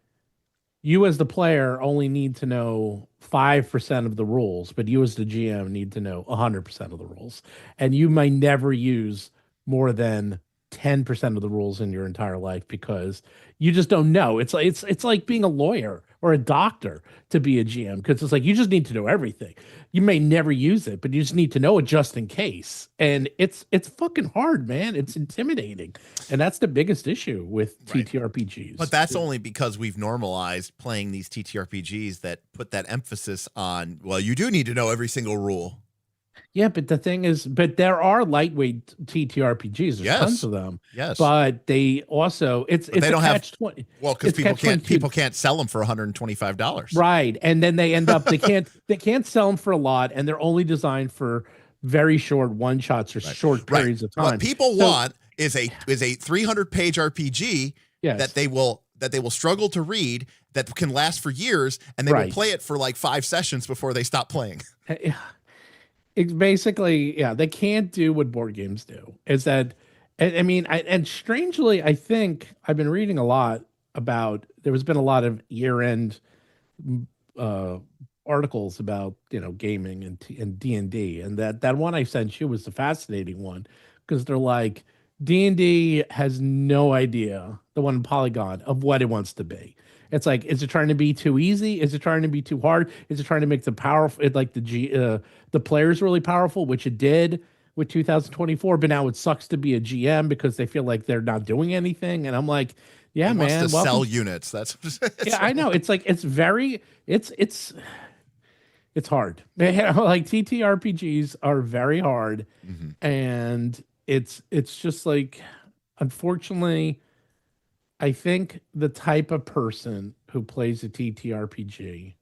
you as the player only need to know 5% of the rules, but you as the GM need to know 100% of the rules. And you might never use more than 10% of the rules in your entire life because you just don't know. It's like being a lawyer or a doctor to be a GM, because it's like you just need to know everything. You may never use it, but you just need to know it just in case. And it's fucking hard, man. It's intimidating. And that's the biggest issue with TTRPGs. But that's only because we've normalized playing these TTRPGs that put that emphasis on, well, you do need to know every single rule. Yeah, but the thing is, there are lightweight TTRPGs. There's tons of them. Yes, but they also they don't have 20. Well, because people can't sell them for $125. Right, and then they end up they can't sell them for a lot, and they're only designed for very short one shots or short periods of time. What people want is a 300-page RPG that they will struggle to read, that can last for years, and they will play it for like 5 sessions before they stop playing. It's basically, they can't do what board games do. Is that, I mean, and strangely, I think I've been reading a lot about, there's been a lot of year-end articles about, gaming and D&D. And that one I sent you was the fascinating one, because they're like, D&D has no idea, the one in Polygon, of what it wants to be. It's like, is it trying to be too easy? Is it trying to be too hard? Is it trying to make the powerful, like the players really powerful, which it did with 2024, but now it sucks to be a GM because they feel like they're not doing anything. And I'm like, yeah, it man. Wants to sell units. That's yeah, I know. It's like, it's hard. Like TTRPGs are very hard. And it's just like, unfortunately, I think the type of person who plays a TTRPG.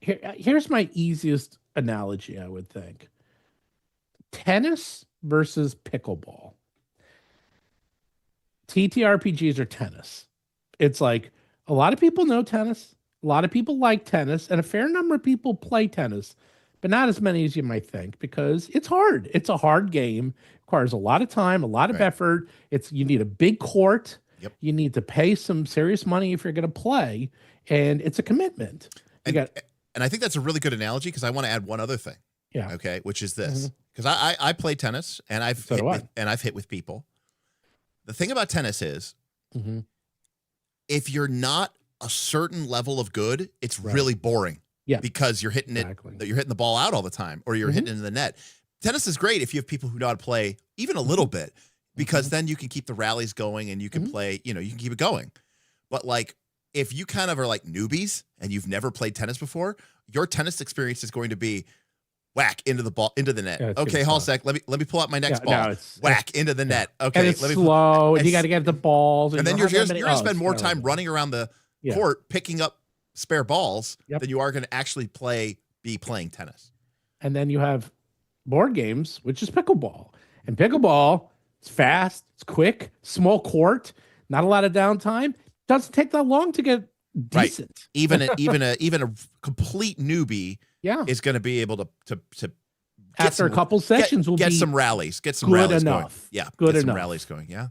Here's my easiest analogy, I would think. Tennis versus pickleball. TTRPGs are tennis. It's like a lot of people know tennis, a lot of people like tennis, and a fair number of people play tennis, but not as many as you might think because it's hard. It's a hard game, requires a lot of time, a lot of effort. You need a big court. Yep. You need to pay some serious money if you're going to play, and it's a commitment. And I think that's a really good analogy because I want to add one other thing. Yeah. Okay, which is this. Because I play tennis and I've hit with people. The thing about tennis is if you're not a certain level of good, it's really boring. Yeah. Because you're hitting you're hitting the ball out all the time or you're hitting it in the net. Tennis is great if you have people who know how to play even a little bit, because then you can keep the rallies going and you can play, you can keep it going. But like if you kind of are like newbies and you've never played tennis before, your tennis experience is going to be whack into the ball, into the net. Yeah, okay, hold a sec. Let me pull out my next ball. No, whack into the net. Okay, and it's slow, and you got to get the balls, and then you're going to spend more time running around the court picking up spare balls than you are going to actually be playing tennis. And then you have board games, which is pickleball, and pickleball it's fast, it's quick, small court, not a lot of downtime. Doesn't take that long to get decent. Right. Even a complete newbie is going to be able to after a couple sessions will get some rallies, get some rallies enough. going. Yeah, good get enough. Some rallies going. Yeah.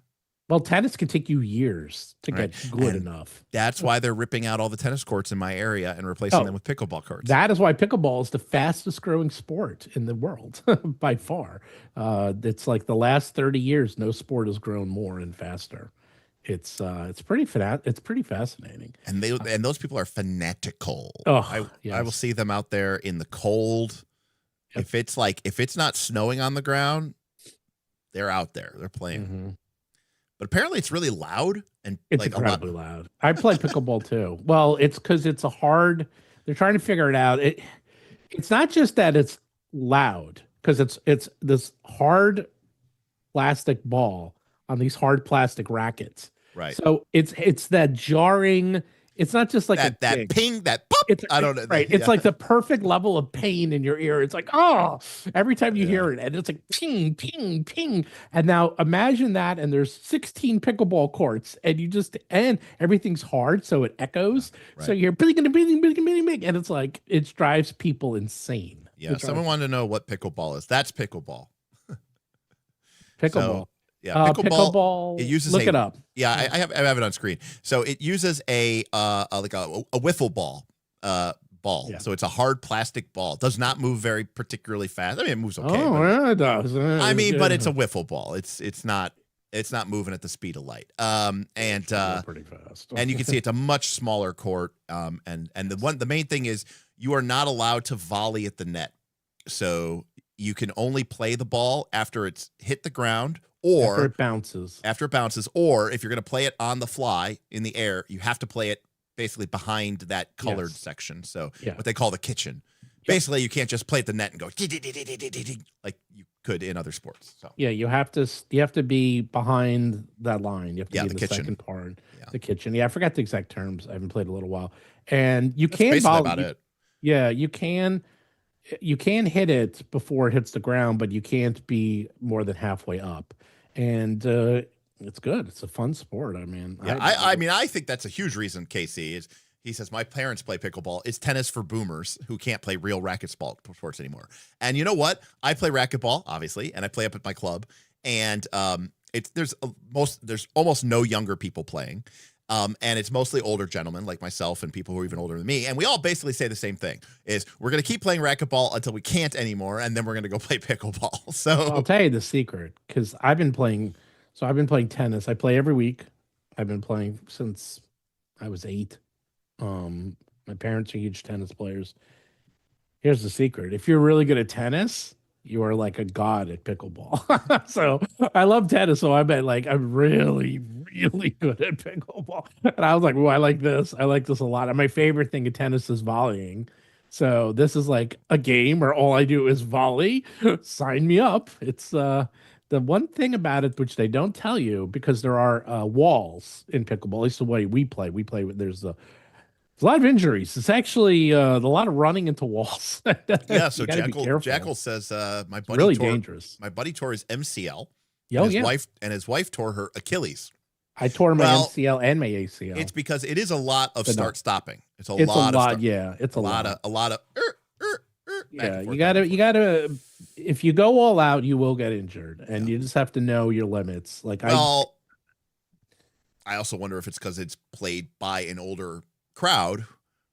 Well, tennis can take you years to get good enough. That's why they're ripping out all the tennis courts in my area and replacing them with pickleball courts. That is why pickleball is the fastest growing sport in the world by far. It's like the last 30 years, no sport has grown more and faster. It's pretty fascinating. And those people are fanatical. Oh, I will see them out there in the cold. Yep. If it's not snowing on the ground, they're out there. They're playing. But apparently it's really loud and it's like incredibly loud. I play pickleball too. Well, it's because it's a hard. They're trying to figure it out. It's not just that it's loud because it's this hard plastic ball on these hard plastic rackets. Right. So it's that jarring. It's not just like that ping, that pop. I don't know. Right. It's like the perfect level of pain in your ear. It's like, every time you hear it, and it's like ping, ping, ping. And now imagine that, and there's 16 pickleball courts, and everything's hard, so it echoes. Right. So you're bing, bing, bing, bing, bing, bing, and it's like it drives people insane. Yeah. Someone wanted to know what pickleball is. That's pickleball. Pickleball. So, yeah, pickleball. It uses look it up. Yeah, I have it on screen. So it uses a wiffle ball. Ball. Yeah. So it's a hard plastic ball. It does not move very particularly fast. I mean, it moves okay. Oh, yeah, it does. I mean, but it's a wiffle ball. It's not moving at the speed of light. Pretty fast. And you can see it's a much smaller court. And the main thing is you are not allowed to volley at the net. So you can only play the ball after it's hit the ground or after it bounces, or if you're going to play it on the fly in the air, you have to play it basically behind that colored section. So what they call the kitchen. Basically, you can't just play at the net and go like you could in other sports. So you have to be behind that line. You have to be in the kitchen. Second part, the kitchen. Yeah, I forgot the exact terms. I haven't played a little while. And you can volley. About it. Yeah, you can hit it before it hits the ground, but you can't be more than halfway up. And it's good. It's a fun sport. I mean, I think that's a huge reason. Casey is. He says my parents play pickleball. It's tennis for boomers who can't play real racquetball sports anymore. And you know what? I play racquetball, obviously, and I play up at my club. And there's almost no younger people playing. And it's mostly older gentlemen like myself and people who are even older than me. And we all basically say the same thing is we're going to keep playing racquetball until we can't anymore. And then we're going to go play pickleball. So I'll tell you the secret, because I've been playing tennis. I play every week. I've been playing since I was 8. My parents are huge tennis players. Here's the secret. If you're really good at tennis, you are like a god at pickleball. So I love tennis. So I'm really, really good at pickleball. And I was like, I like this. I like this a lot. And my favorite thing in tennis is volleying. So this is like a game where all I do is volley. Sign me up. It's the one thing about it, which they don't tell you, because there are walls in pickleball, at least the way we play. There's a lot of injuries. It's actually a lot of running into walls. Yeah. So You gotta be careful. Jackal says my It's buddy really tore dangerous. my buddy tore his MCL. Oh, and yeah. his wife tore her Achilles. I tore my Well, MCL and my ACL. It's because it is a lot of But no. start stopping. It's a It's lot a of lot. start- Yeah, it's a lot. a lot of back Yeah, and forth, you back and gotta. If you go all out, you will get injured, and you just have to know your limits. Like Well, I also wonder if it's because it's played by an older crowd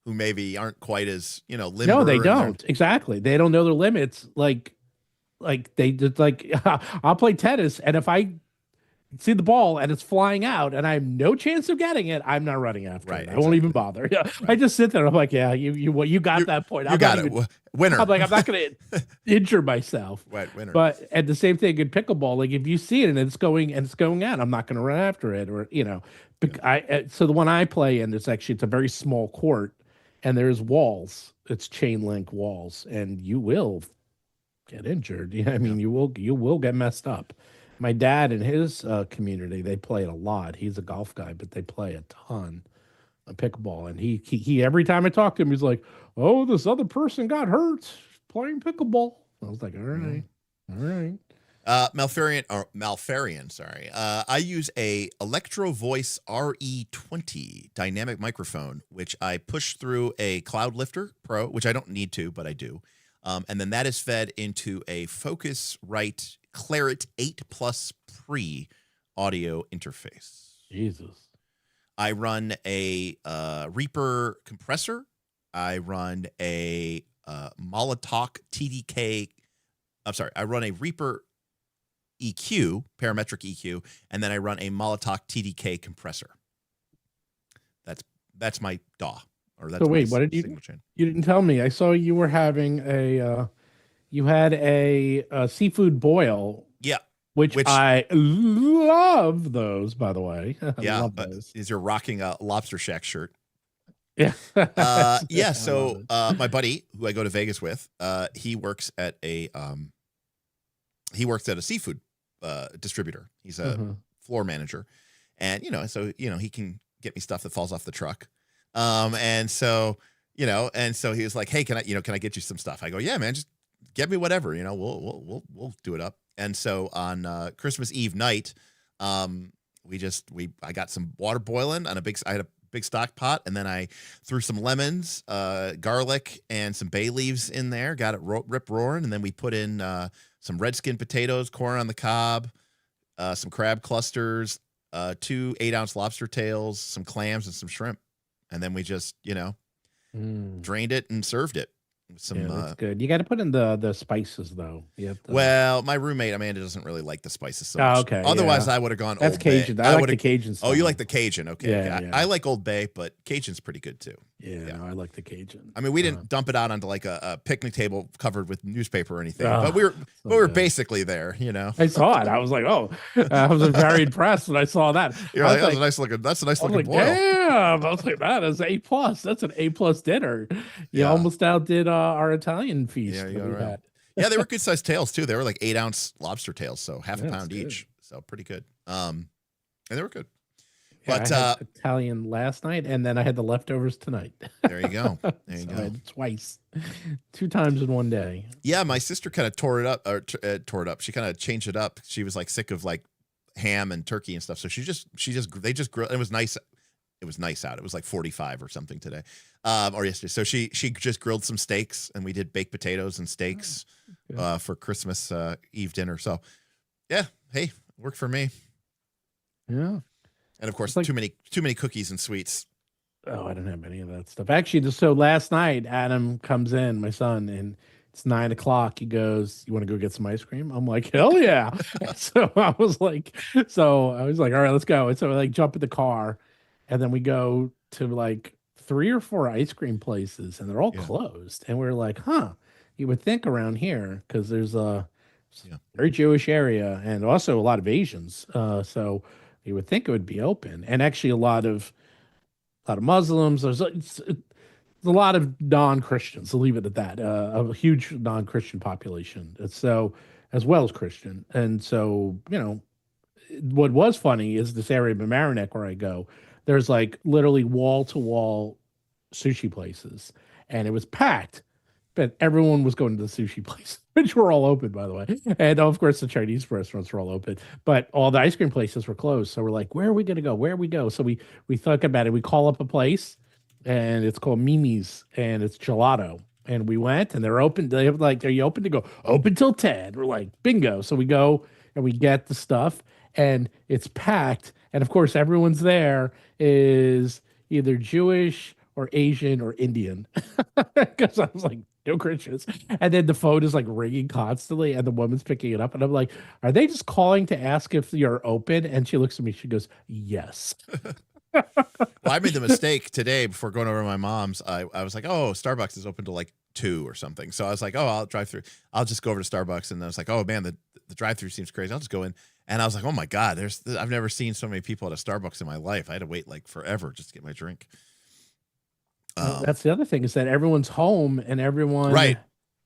who maybe aren't quite as limber. no, they and they're- don't exactly. They don't know their limits. Like they just like I'll play tennis, and if I see the ball and it's flying out, and I have no chance of getting it, I'm not running after Right, it. I won't even bother. Yeah, I just sit there. I'm like, yeah, you got that point. You got it. Winner. I'm like, I'm not going to injure myself. Right, winner. But and the same thing in pickleball. Like if you see it and it's going out, I'm not going to run after it, or so the one I play in, it's a very small court, and there's walls. It's chain link walls, and you will get injured. Yeah, I mean, you will get messed up. My dad and his community, they play it a lot. He's a golf guy, but they play a ton of pickleball. And he every time I talk to him, he's like, "Oh, this other person got hurt playing pickleball." I was like, "All right, all right." Malfarian, sorry. I use a Electro Voice RE20 dynamic microphone, which I push through a Cloud Lifter Pro, which I don't need to, but I do. And then that is fed into a Focusrite Claret 8 Plus Pre audio interface. Jesus. I run a Reaper compressor. I run a Molotov TDK. I'm sorry. I run a Reaper EQ, parametric EQ, and then I run a Molotov TDK compressor. That's my DAW. Or that's So wait, my what did you? signal chain. You didn't tell me. I saw you were having you had a seafood boil. Yeah. Which I love those, by the way. I Yeah, love but those. you're rocking a Lobster Shack shirt. Yeah. Yeah. So my buddy, who I go to Vegas with, he works at a seafood distributor. He's a floor manager, and so he can get me stuff that falls off the truck. And so he was like, "Hey, can I get you some stuff?" I go, "Yeah, man, just get me whatever. We'll do it up." And so on Christmas Eve night, I got some water boiling on I had a big stock pot, and then I threw some lemons, garlic, and some bay leaves in there. Got it rip roaring, and then we put in some red skin potatoes, corn on the cob, some crab clusters, 2 8-ounce lobster tails, some clams, and some shrimp, and then we just drained it and served it. Some that's good. You got to put in the spices though. Well, my roommate Amanda doesn't really like the spices so Oh, much. okay, Otherwise, yeah. I would have gone. That's Old Bay. Cajun. I like the Cajun Oh, you style. like the Cajun? Okay. Yeah, okay. yeah. I like Old Bay, but Cajun's pretty good too. Yeah, no, I like the Cajun. I mean, we didn't dump it out onto like a picnic table covered with newspaper or anything, Oh, but we were good. basically there. I saw it. I was like, oh, I was very impressed when I saw that. You're I like, was that's a nice looking boil. damn. I was like, that is A+. That's an A+ dinner. You Yeah. almost outdid our Italian feast Yeah, that you're we right. had. Yeah, they were good sized tails too. They were like 8-ounce lobster tails, so half a Yeah, pound that's good. each. So pretty good. And they were good. Yeah, But I had Italian last night, and then I had the leftovers tonight. there you go. There you So I go. had it twice, 2 times in one day. Yeah, my sister kind of tore it up. She kind of changed it up. She was like sick of like ham and turkey and stuff. So they just grilled. It was nice. It was nice out. It was like 45 or something today, or yesterday. So she just grilled some steaks, and we did baked potatoes and steaks for Christmas Eve dinner. So yeah, hey, worked for me. Yeah. And of course, It's like- too many cookies and sweets. Oh, I don't have any of that stuff. Actually, so last night, Adam comes in, my son, and it's 9:00. He goes, "You want to go get some ice cream?" I'm like, "Hell yeah!" So I was like, "All right, let's go." And so I like jump in the car, and then we go to like 3 or 4 ice cream places, and they're all closed. And we're like, "Huh?" You would think around here because there's a very Jewish area and also a lot of Asians. So you would think it would be open, and actually a lot of Muslims. There's a lot of non-Christians. I'll leave it at that. A huge non-Christian population. And so as well as Christian. And so, what was funny is this area of Mamaroneck where I go, there's like literally wall to wall sushi places, and it was packed, but everyone was going to the sushi place, which were all open, by the way. And of course, the Chinese restaurants were all open, but all the ice cream places were closed. So we're like, where are we going to go? Where we go? So we thought about it. We call up a place, and it's called Mimi's, and it's gelato. And we went, and they're open. They have like, are you open to go? Open till 10. We're like, bingo. So we go and we get the stuff, and it's packed. And of course, everyone's there is either Jewish or Asian or Indian. Because I was like, no Christians. And then the phone is like ringing constantly, and the woman's picking it up. And I'm like, are they just calling to ask if you're open? And she looks at me, she goes, yes. Well, I made the mistake today before going over to my mom's. I was like, oh, Starbucks is open till like 2 or something. So I was like, oh, I'll drive through. I'll just go over to Starbucks. And I was like, oh man, the drive-through seems crazy. I'll just go in. And I was like, oh my God, I've never seen so many people at a Starbucks in my life. I had to wait like forever just to get my drink. That's the other thing, is that everyone's home and everyone right.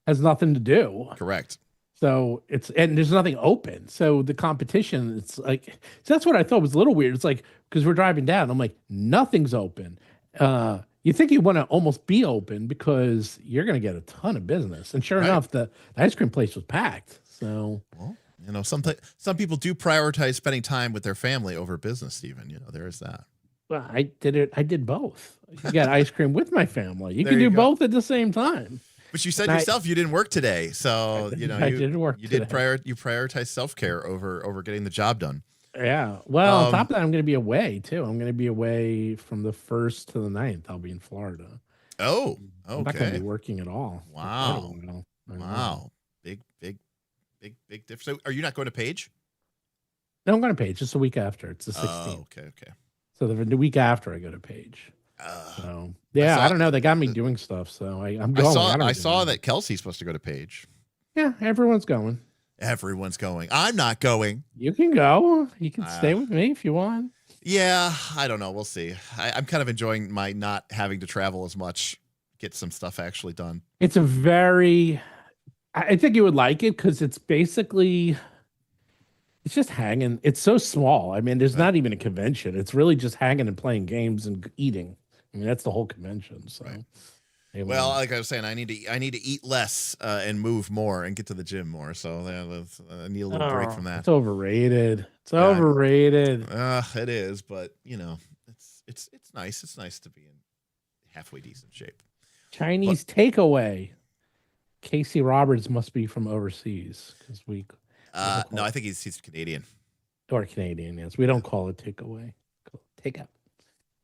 has nothing to do. Correct. So and there's nothing open. So the competition, it's like, so that's what I thought was a little weird. It's like, because we're driving down, I'm like, nothing's open. You think you want to almost be open because you're going to get a ton of business. And sure enough, the ice cream place was packed. So, well, some people do prioritize spending time with their family over business, Stephen. There is that. Well, I did both. You got ice cream with my family. You there can do go. both at the same time. But you said yourself you didn't work today, so I didn't work. You did prioritize self-care over getting the job done. Yeah. Well, on top of that, I'm going to be away too. I'm going to be away from the 1st to the 9th. I'll be in Florida. Oh, okay. I'm not going to be working at all. Wow. Wow. Big difference. So, are you not going to Page? No, I'm going to Page. It's the week after. It's the 16th. Oh, okay. So the week after I go to Page. So yeah, I don't know. They got me doing stuff, so I'm going. I saw that Kelsey's supposed to go to Page. Yeah, everyone's going. Everyone's going. I'm not going. You can go. You can stay with me if you want. Yeah, I don't know. We'll see. I'm kind of enjoying my not having to travel as much. Get some stuff actually done. It's I think you would like it because it's basically, it's just hanging. It's so small. I mean, there's not even a convention. It's really just hanging and playing games and eating. I mean, that's the whole convention. So, right. Well, like I was saying, I need to eat less and move more and get to the gym more. So I need a little break from that. It's overrated. It's overrated. It is, but it's nice. It's nice to be in halfway decent shape. Chinese takeaway. Casey Roberts must be from overseas because we. No, I think he's Canadian. Or Canadian, yes. We don't call it takeaway. Takeout.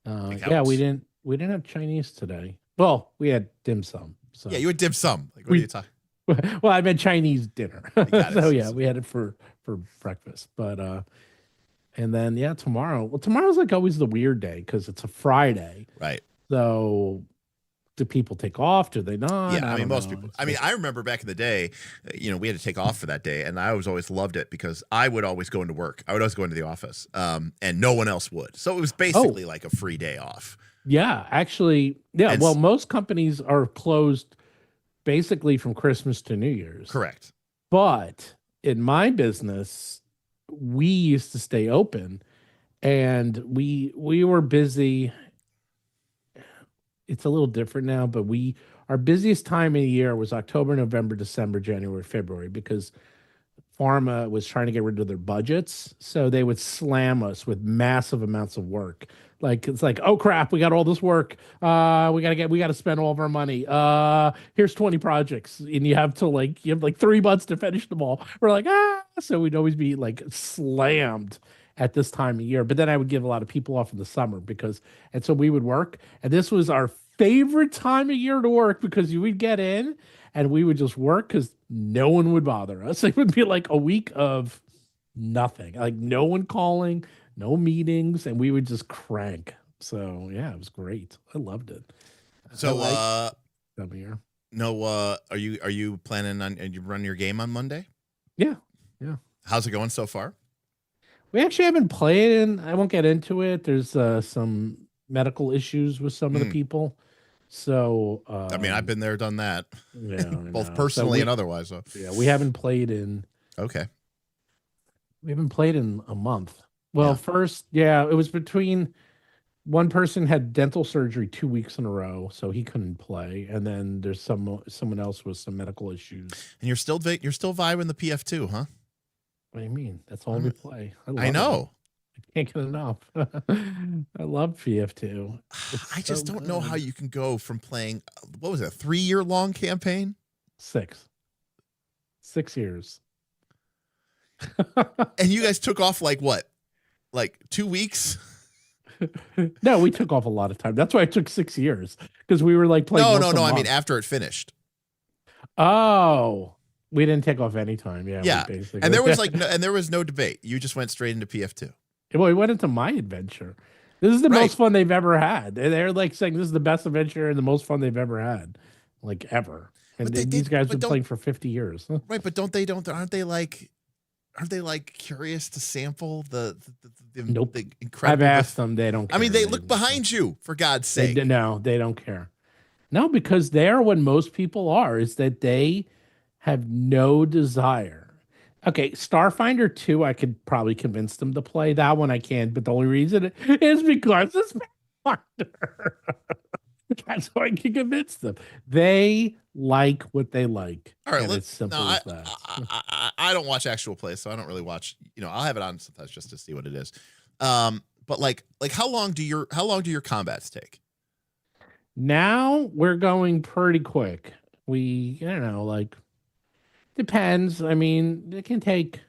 Takeout. Yeah, we didn't have Chinese today. Well, we had dim sum. So yeah, you had dim sum. Like, what are you talking? Well, I meant Chinese dinner. So yeah, we had it for breakfast. But and then tomorrow. Well, tomorrow's like always the weird day because it's a Friday. Right. So do people take off? Do they not? Yeah, I mean, most people. I mean, I remember back in the day, we had to take off for that day, and I always loved it because I would always go into work. I would always go into the office, and no one else would. So it was basically like a free day off. Yeah, actually, yeah. Well, most companies are closed basically from Christmas to New Year's. Correct. But in my business, we used to stay open, and we were busy. It's a little different now, but our busiest time of the year was October, November, December, January, February, because pharma was trying to get rid of their budgets. So they would slam us with massive amounts of work. Like, it's like, oh crap, we got all this work. We got to spend all of our money. Here's 20 projects. And you have 3 months to finish them all. We're like, so we'd always be like slammed at this time of year. But then I would give a lot of people off in the summer and so we would work. And this was our favorite time of year to work because you would get in and we would just work because no one would bother us. It would be like a week of nothing, like no one calling, no meetings, and we would just crank. So yeah, it was great. I loved it. So time of year. No, are you planning on you run your game on Monday? Yeah. How's it going so far? We actually haven't played, and I won't get into it. There's some medical issues with some of the people. So I mean, I've been there, done that. Yeah, both personally and otherwise. So. Yeah, we haven't played in Okay. We haven't played in a month. Well, Yeah. first, yeah, it was between one person had dental surgery 2 weeks in a row, so he couldn't play, and then there's someone else with some medical issues. And you're still vibing the PF2, huh? What do you mean? That's all we play. I love I it. know. I can't get enough. I love PF2. It's I just so don't know how good. you can go from playing what was it, a 3-year long campaign? 6 years. And you guys took off like what? Like 2 weeks? No, we took off a lot of time. That's why it took 6 years, because we were like playing. No. I mean, after it finished. Oh, we didn't take off any time. Yeah, Yeah. we basically. And there was there was no debate. You just went straight into PF2. Well, we went into my adventure. This is the Right. most fun they've ever had. They're like saying this is the best adventure and the most fun they've ever had, like ever. And But these guys have been don't- playing for 50 years. Right, but aren't they like curious to sample the Nope. the incredible I've asked them. They don't care. I mean, they look behind you, for God's sake. No, they don't care. No, because they are what most people are, is that they have no desire. Okay, Starfinder 2, I could probably convince them to play. That one I can't, but the only reason is because it's Pathfinder. That's how I can convince them. They like what they like. All right, and let's it's simple no, as that. I don't watch actual plays, so I don't really watch, I'll have it on sometimes just to see what it is. But like how long do your combats take? Now we're going pretty quick. We, like, depends. I mean, it can take.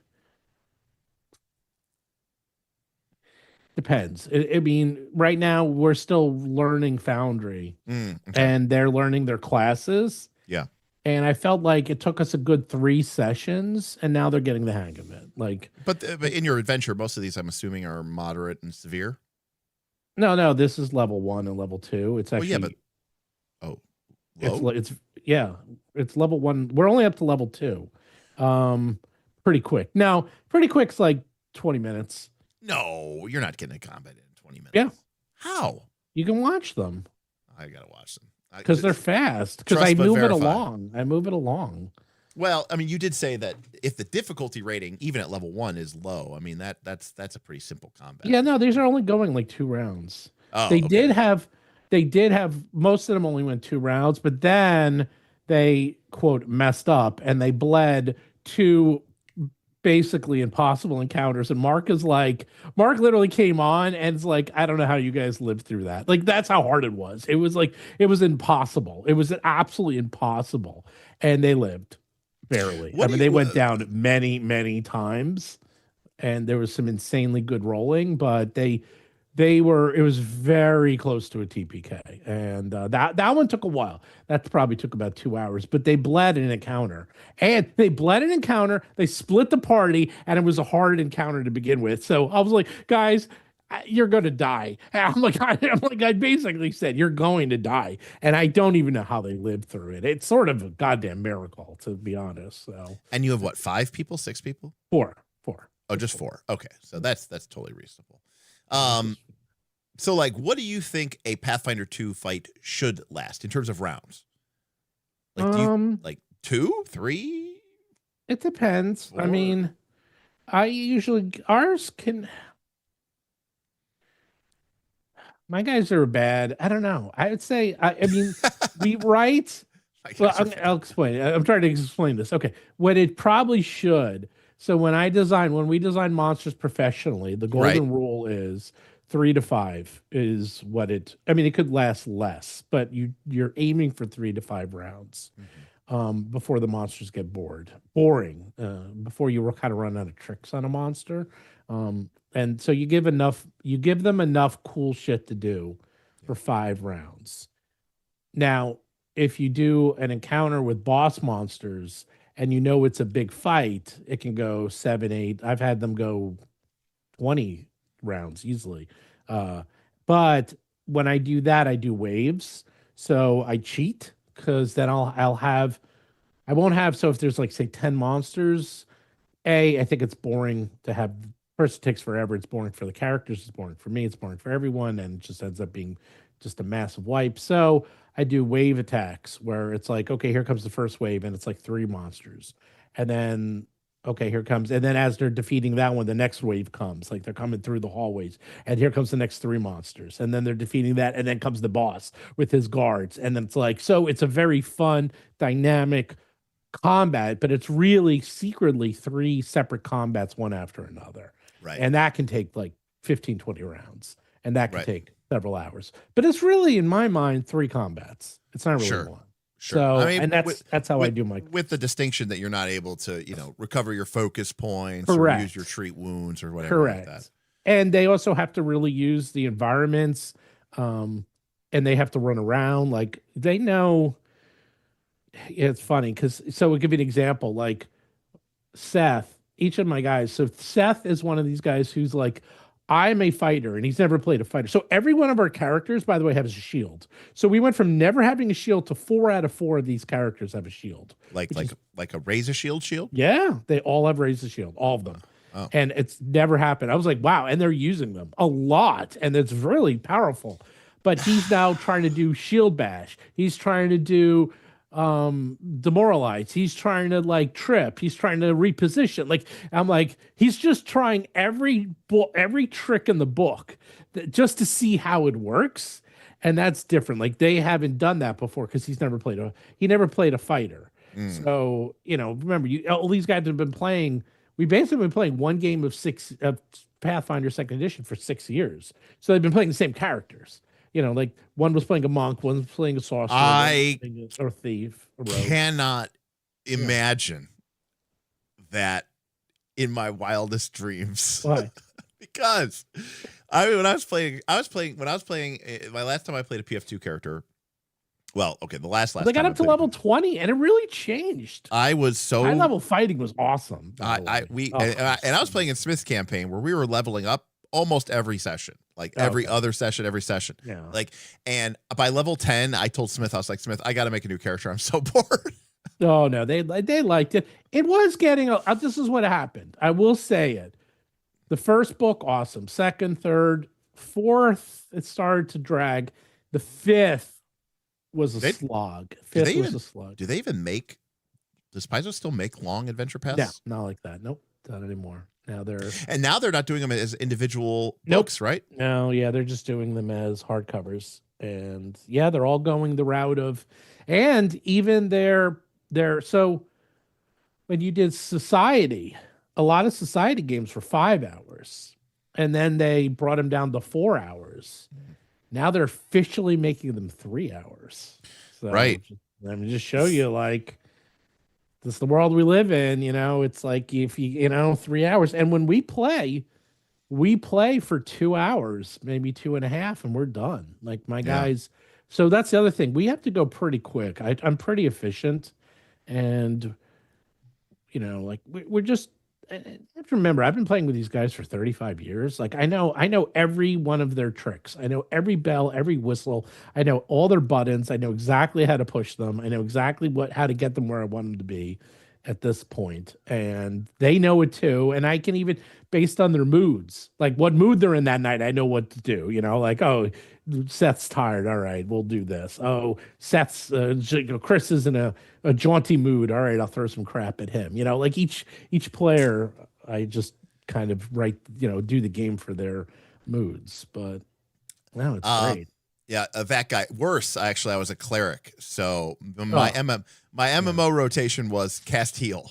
Depends. I mean, right now we're still learning Foundry, Okay. and they're learning their classes. Yeah. And I felt like it took us a good 3 sessions, and now they're getting the hang of it. Like, But in your adventure, most of these I'm assuming are moderate and severe. no, this is level 1 and level 2. It's actually, low? it's level 1. We're only up to level 2. Pretty quick. Now, pretty quick's like 20 minutes. No, you're not getting a combat in 20 minutes. Yeah. How? You can watch them I gotta watch them because they're fast. Because Trust I but move it verify. along. Well, I mean, you did say that if the difficulty rating, even at level 1, is low, I mean that's a pretty simple combat. Yeah, no, these are only going like 2 rounds. Oh, They okay. did have most of them only went 2 rounds, but then they quote messed up and they bled 2 basically impossible encounters. And Mark literally came on and it's like, I don't know how you guys lived through that. Like, that's how hard it was. It was like, it was impossible. It was absolutely impossible. And they lived barely. They went down many, many times, and there was some insanely good rolling, but it was very close to a TPK. And that one took a while. That probably took about 2 hours, but they bled an encounter. They split the party, and it was a hard encounter to begin with. So I was like, guys, you're going to die. And I basically said, you're going to die. And I don't even know how they lived through it. It's sort of a goddamn miracle, to be honest. So. And you have what, 5 people, 6 people? 4. Oh, just 4. Okay, so that's totally reasonable. So like, what do you think a Pathfinder 2 fight should last in terms of rounds? Like, do you like 2, 3? It depends. 4? I mean, ours can. My guys are bad. I don't know. I would say. I mean, we write. Well, I'll explain. I'm trying to explain this. Okay, what it probably should. So when we design monsters professionally, the golden rule is 3 to 5 is what it. I mean, it could last less, but you're aiming for 3 to 5 rounds before the monsters get boring, before you kind of run out of tricks on a monster. And so you give them enough cool shit to do for 5 rounds. Now, if you do an encounter with boss monsters and it's a big fight, it can go 7, 8. I've had them go 20 rounds easily. But when I do that, I do waves. So I cheat, because then I won't have, so if there's like, say, 10 monsters, I think it's boring to have. First, it takes forever. It's boring for the characters. It's boring for me. It's boring for everyone. And it just ends up being just a massive wipe. So I do wave attacks where it's like, okay, here comes the first wave, and it's like 3 monsters. And then okay, here comes, and then as they're defeating that one, the next wave comes. Like they're coming through the hallways, and here comes the next three monsters, and then they're defeating that, and then comes the boss with his guards, and then it's like so. It's a very fun, dynamic combat, but it's really secretly three separate combats, one after another, Right. and that can take like 15, 20 rounds, and that can Right. take several hours. But it's really, in my mind, three combats. It's not really Sure. one. Sure. So, I mean, and that's how I do my with the distinction that you're not able to, recover your focus points Correct. or use your treat wounds or whatever correct. like that. And they also have to really use the environments, and they have to run around. Like they know. It's funny because so we'll give you an example. Like Seth, each of my guys. So Seth is one of these guys who's like, I'm a fighter, and he's never played a fighter. So every one of our characters, by the way, has a shield. So we went from never having a shield to 4 out of 4 of these characters have a shield. Like a razor shield. Yeah, they all have raised the shield, all of them. Oh. And it's never happened. I was like, wow, and they're using them a lot, and it's really powerful. But he's now trying to do shield bash. He's trying to do demoralize. He's trying to like trip. He's trying to reposition. Like I'm like, he's just trying every trick in the book just to see how it works. And that's different. Like they haven't done that before because he never played a fighter. So, remember, all these guys have been playing. We basically been playing one game of Pathfinder Second Edition for 6 years. So they've been playing the same characters. Like one was playing a monk, one was playing a sorcerer, or a thief. A rogue. Cannot imagine that in my wildest dreams. Why? Because when I was playing my last time I played a PF2 character. Well, okay, the last they got time up to level 20, and it really changed. I was so high level fighting was awesome. I was playing in Smith's campaign where we were leveling up almost every session, like every other session, every session. Yeah. Like, and by level 10, I told Smith, I was like, Smith, I got to make a new character. I'm so bored. Oh no, they liked it. It was getting. This is what happened. I will say it. The first book, awesome. Second, third, fourth, it started to drag. The fifth was a slog. Fifth was a slog. Do they even make? Does Paizo still make long adventure paths? Yeah, not like that. Nope, not anymore. Now they're not doing them as individual books, right? No, yeah, they're just doing them as hardcovers, and yeah, they're all going the route of, and even they're so when you did Society, a lot of Society games were 5 hours, and then they brought them down to 4 hours. Now they're officially making them 3 hours. So right. Let me just show you, like, this is the world we live in. It's like if 3 hours. And when we play for 2 hours, maybe 2.5, and we're done. Like my guys. So that's the other thing. We have to go pretty quick. I'm pretty efficient. And, like we're just, I have to remember, I've been playing with these guys for 35 years. Like I know every one of their tricks. I know every bell, every whistle. I know all their buttons. I know exactly how to push them. I know exactly how to get them where I want them to be at this point. And they know it too. And I can even, based on their moods, like what mood they're in that night, I know what to do. Like, oh, Seth's tired. All right, we'll do this. Oh, Seth's Chris is in a jaunty mood. All right, I'll throw some crap at him. Like each player, I just kind of do the game for their moods. But no, it's great. Yeah, that guy. Worse, actually, I was a cleric, so my MMO rotation was cast heal.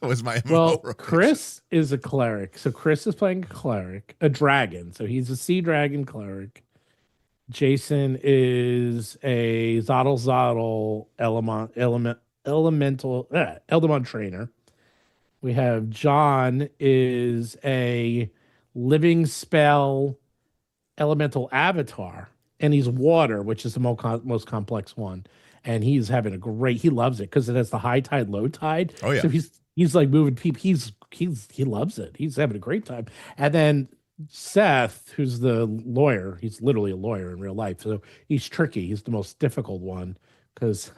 Was my MMO rotation. Chris is a cleric, so Chris is playing a cleric, a dragon. So he's a sea dragon cleric. Jason is a Zottle Eldamon trainer. We have John is a living spell elemental avatar, and he's water, which is the most complex one. And he's having he loves it because it has the high tide, low tide. Oh yeah. So he's like moving people. He loves it. He's having a great time. And then Seth, who's the lawyer, he's literally a lawyer in real life. So he's tricky. He's the most difficult one because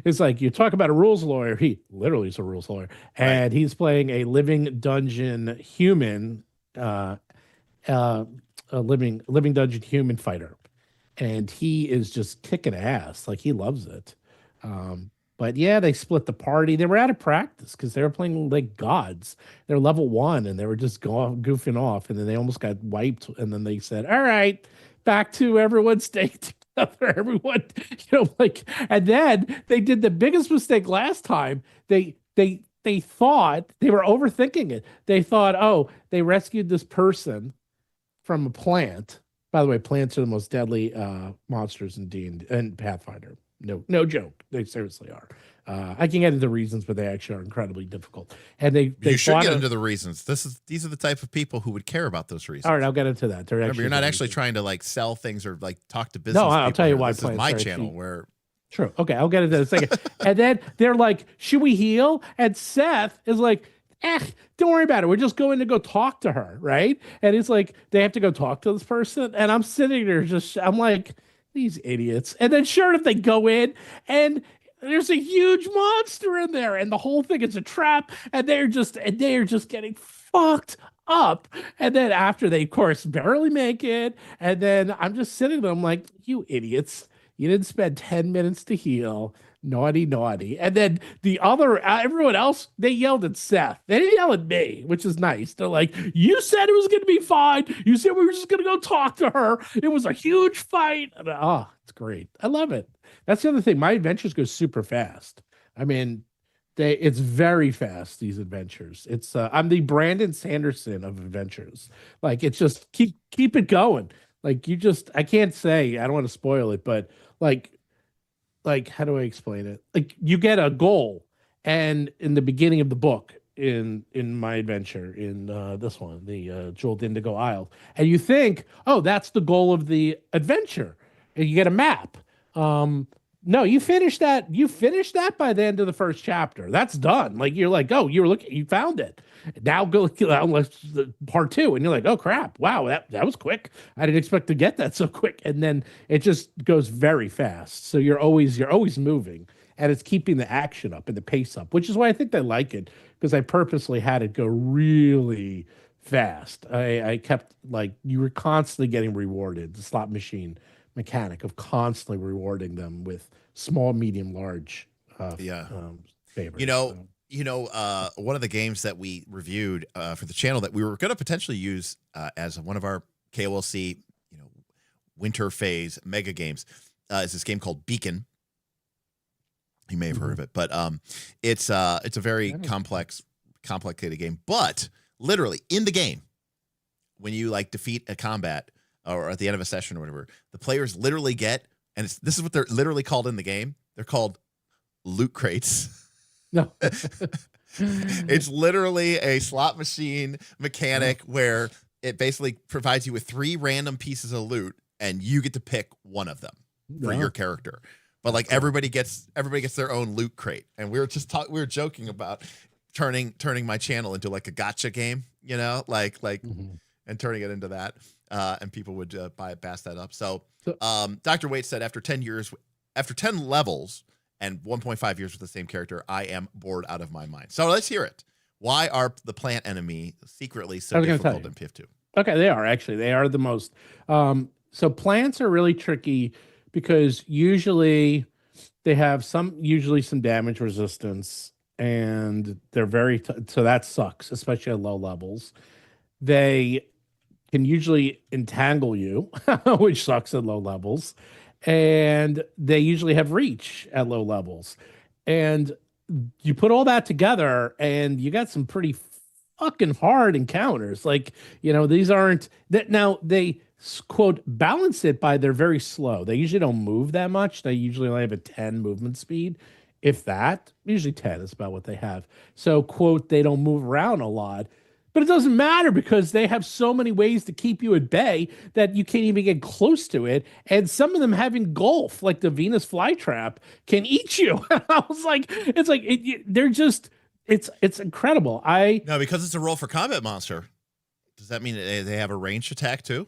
it's like you talk about a rules lawyer. He literally is a rules lawyer. And he's playing a living dungeon human, a living dungeon human fighter. And he is just kicking ass. Like he loves it. But yeah, they split the party. They were out of practice because they were playing like gods. They're level 1 and they were just goofing off. And then they almost got wiped. And then they said, all right, back to everyone staying together. Everyone, like, and then they did the biggest mistake last time. They thought they were overthinking it. They thought, oh, they rescued this person from a plant. By the way, plants are the most deadly monsters in D&D and Pathfinder. No joke. They seriously are. I can get into reasons, but they actually are incredibly difficult. And they you should get into the reasons. These are the type of people who would care about those reasons. All right, I'll get into that. Remember, you're not actually trying to like sell things or like talk to business. No, I'll people tell you here. why. This is my channel where. True. Okay, I'll get into that in a second. And then they're like, should we heal? And Seth is like, don't worry about it. We're just going to go talk to her, right? And it's like, they have to go talk to this person. And I'm sitting there I'm like, these idiots. And then sure enough, they go in and there's a huge monster in there. And the whole thing is a trap. And they're just getting fucked up. And then after they, of course, barely make it. And then I'm just sitting there. I'm like, you idiots. You didn't spend 10 minutes to heal. Naughty. And then everyone else, they yelled at Seth. They didn't yell at me, which is nice. They're like, you said it was going to be fine. You said we were just going to go talk to her. It was a huge fight. And, it's great. I love it. That's the other thing. My adventures go super fast. I mean, it's very fast, these adventures. It's I'm the Brandon Sanderson of adventures. Like, it's just keep it going. Like, I can't say, I don't want to spoil it, but like how do I explain it? Like, you get a goal, and in the beginning of the book, in my adventure, in this one, the Jeweled Indigo Isle, and you think, oh, that's the goal of the adventure, and you get a map. No, you finish that. You finish that by the end of the first chapter. That's done. Like, you're like, oh, you found it. Now go part 2, and you're like, oh crap, wow, that was quick. I didn't expect to get that so quick. And then it just goes very fast. So you're always moving, and it's keeping the action up and the pace up, which is why I think they like it, because I purposely had it go really fast. I kept, like, you were constantly getting rewarded. The slot machine mechanic of constantly rewarding them with small, medium, large favors. One of the games that we reviewed for the channel that we were going to potentially use as one of our KOLC, winter phase mega games is this game called Beacon. You may have heard of it, but it's a very complicated game. But literally in the game, when you like defeat a combat or at the end of a session or whatever, the players literally get, and this is what they're literally called in the game. They're called loot crates. No. It's literally a slot machine mechanic where it basically provides you with 3 random pieces of loot, and you get to pick one of them for your character. But like everybody gets their own loot crate, and we were joking about turning my channel into like a gotcha game, and turning it into that, and people would bass that up. So Dr. Waite said after 10 levels and 1.5 years with the same character, I am bored out of my mind. So let's hear it. Why are the plant enemy secretly so difficult in PF2? Okay, they are actually. They are the most. So plants are really tricky because usually they have some damage resistance, and they're very so that sucks, especially at low levels. They can usually entangle you, which sucks at low levels. And they usually have reach at low levels. And you put all that together and you got some pretty fucking hard encounters. Like, these aren't that now they quote balance it by they're very slow. They usually don't move that much. They usually only have a 10 movement speed. If that, usually 10 is about what they have. So quote, they don't move around a lot. But it doesn't matter because they have so many ways to keep you at bay that you can't even get close to it. And some of them having golf, like the Venus flytrap, can eat you. I was like, it's incredible. No, because it's a roll for combat monster. Does that mean they have a ranged attack too?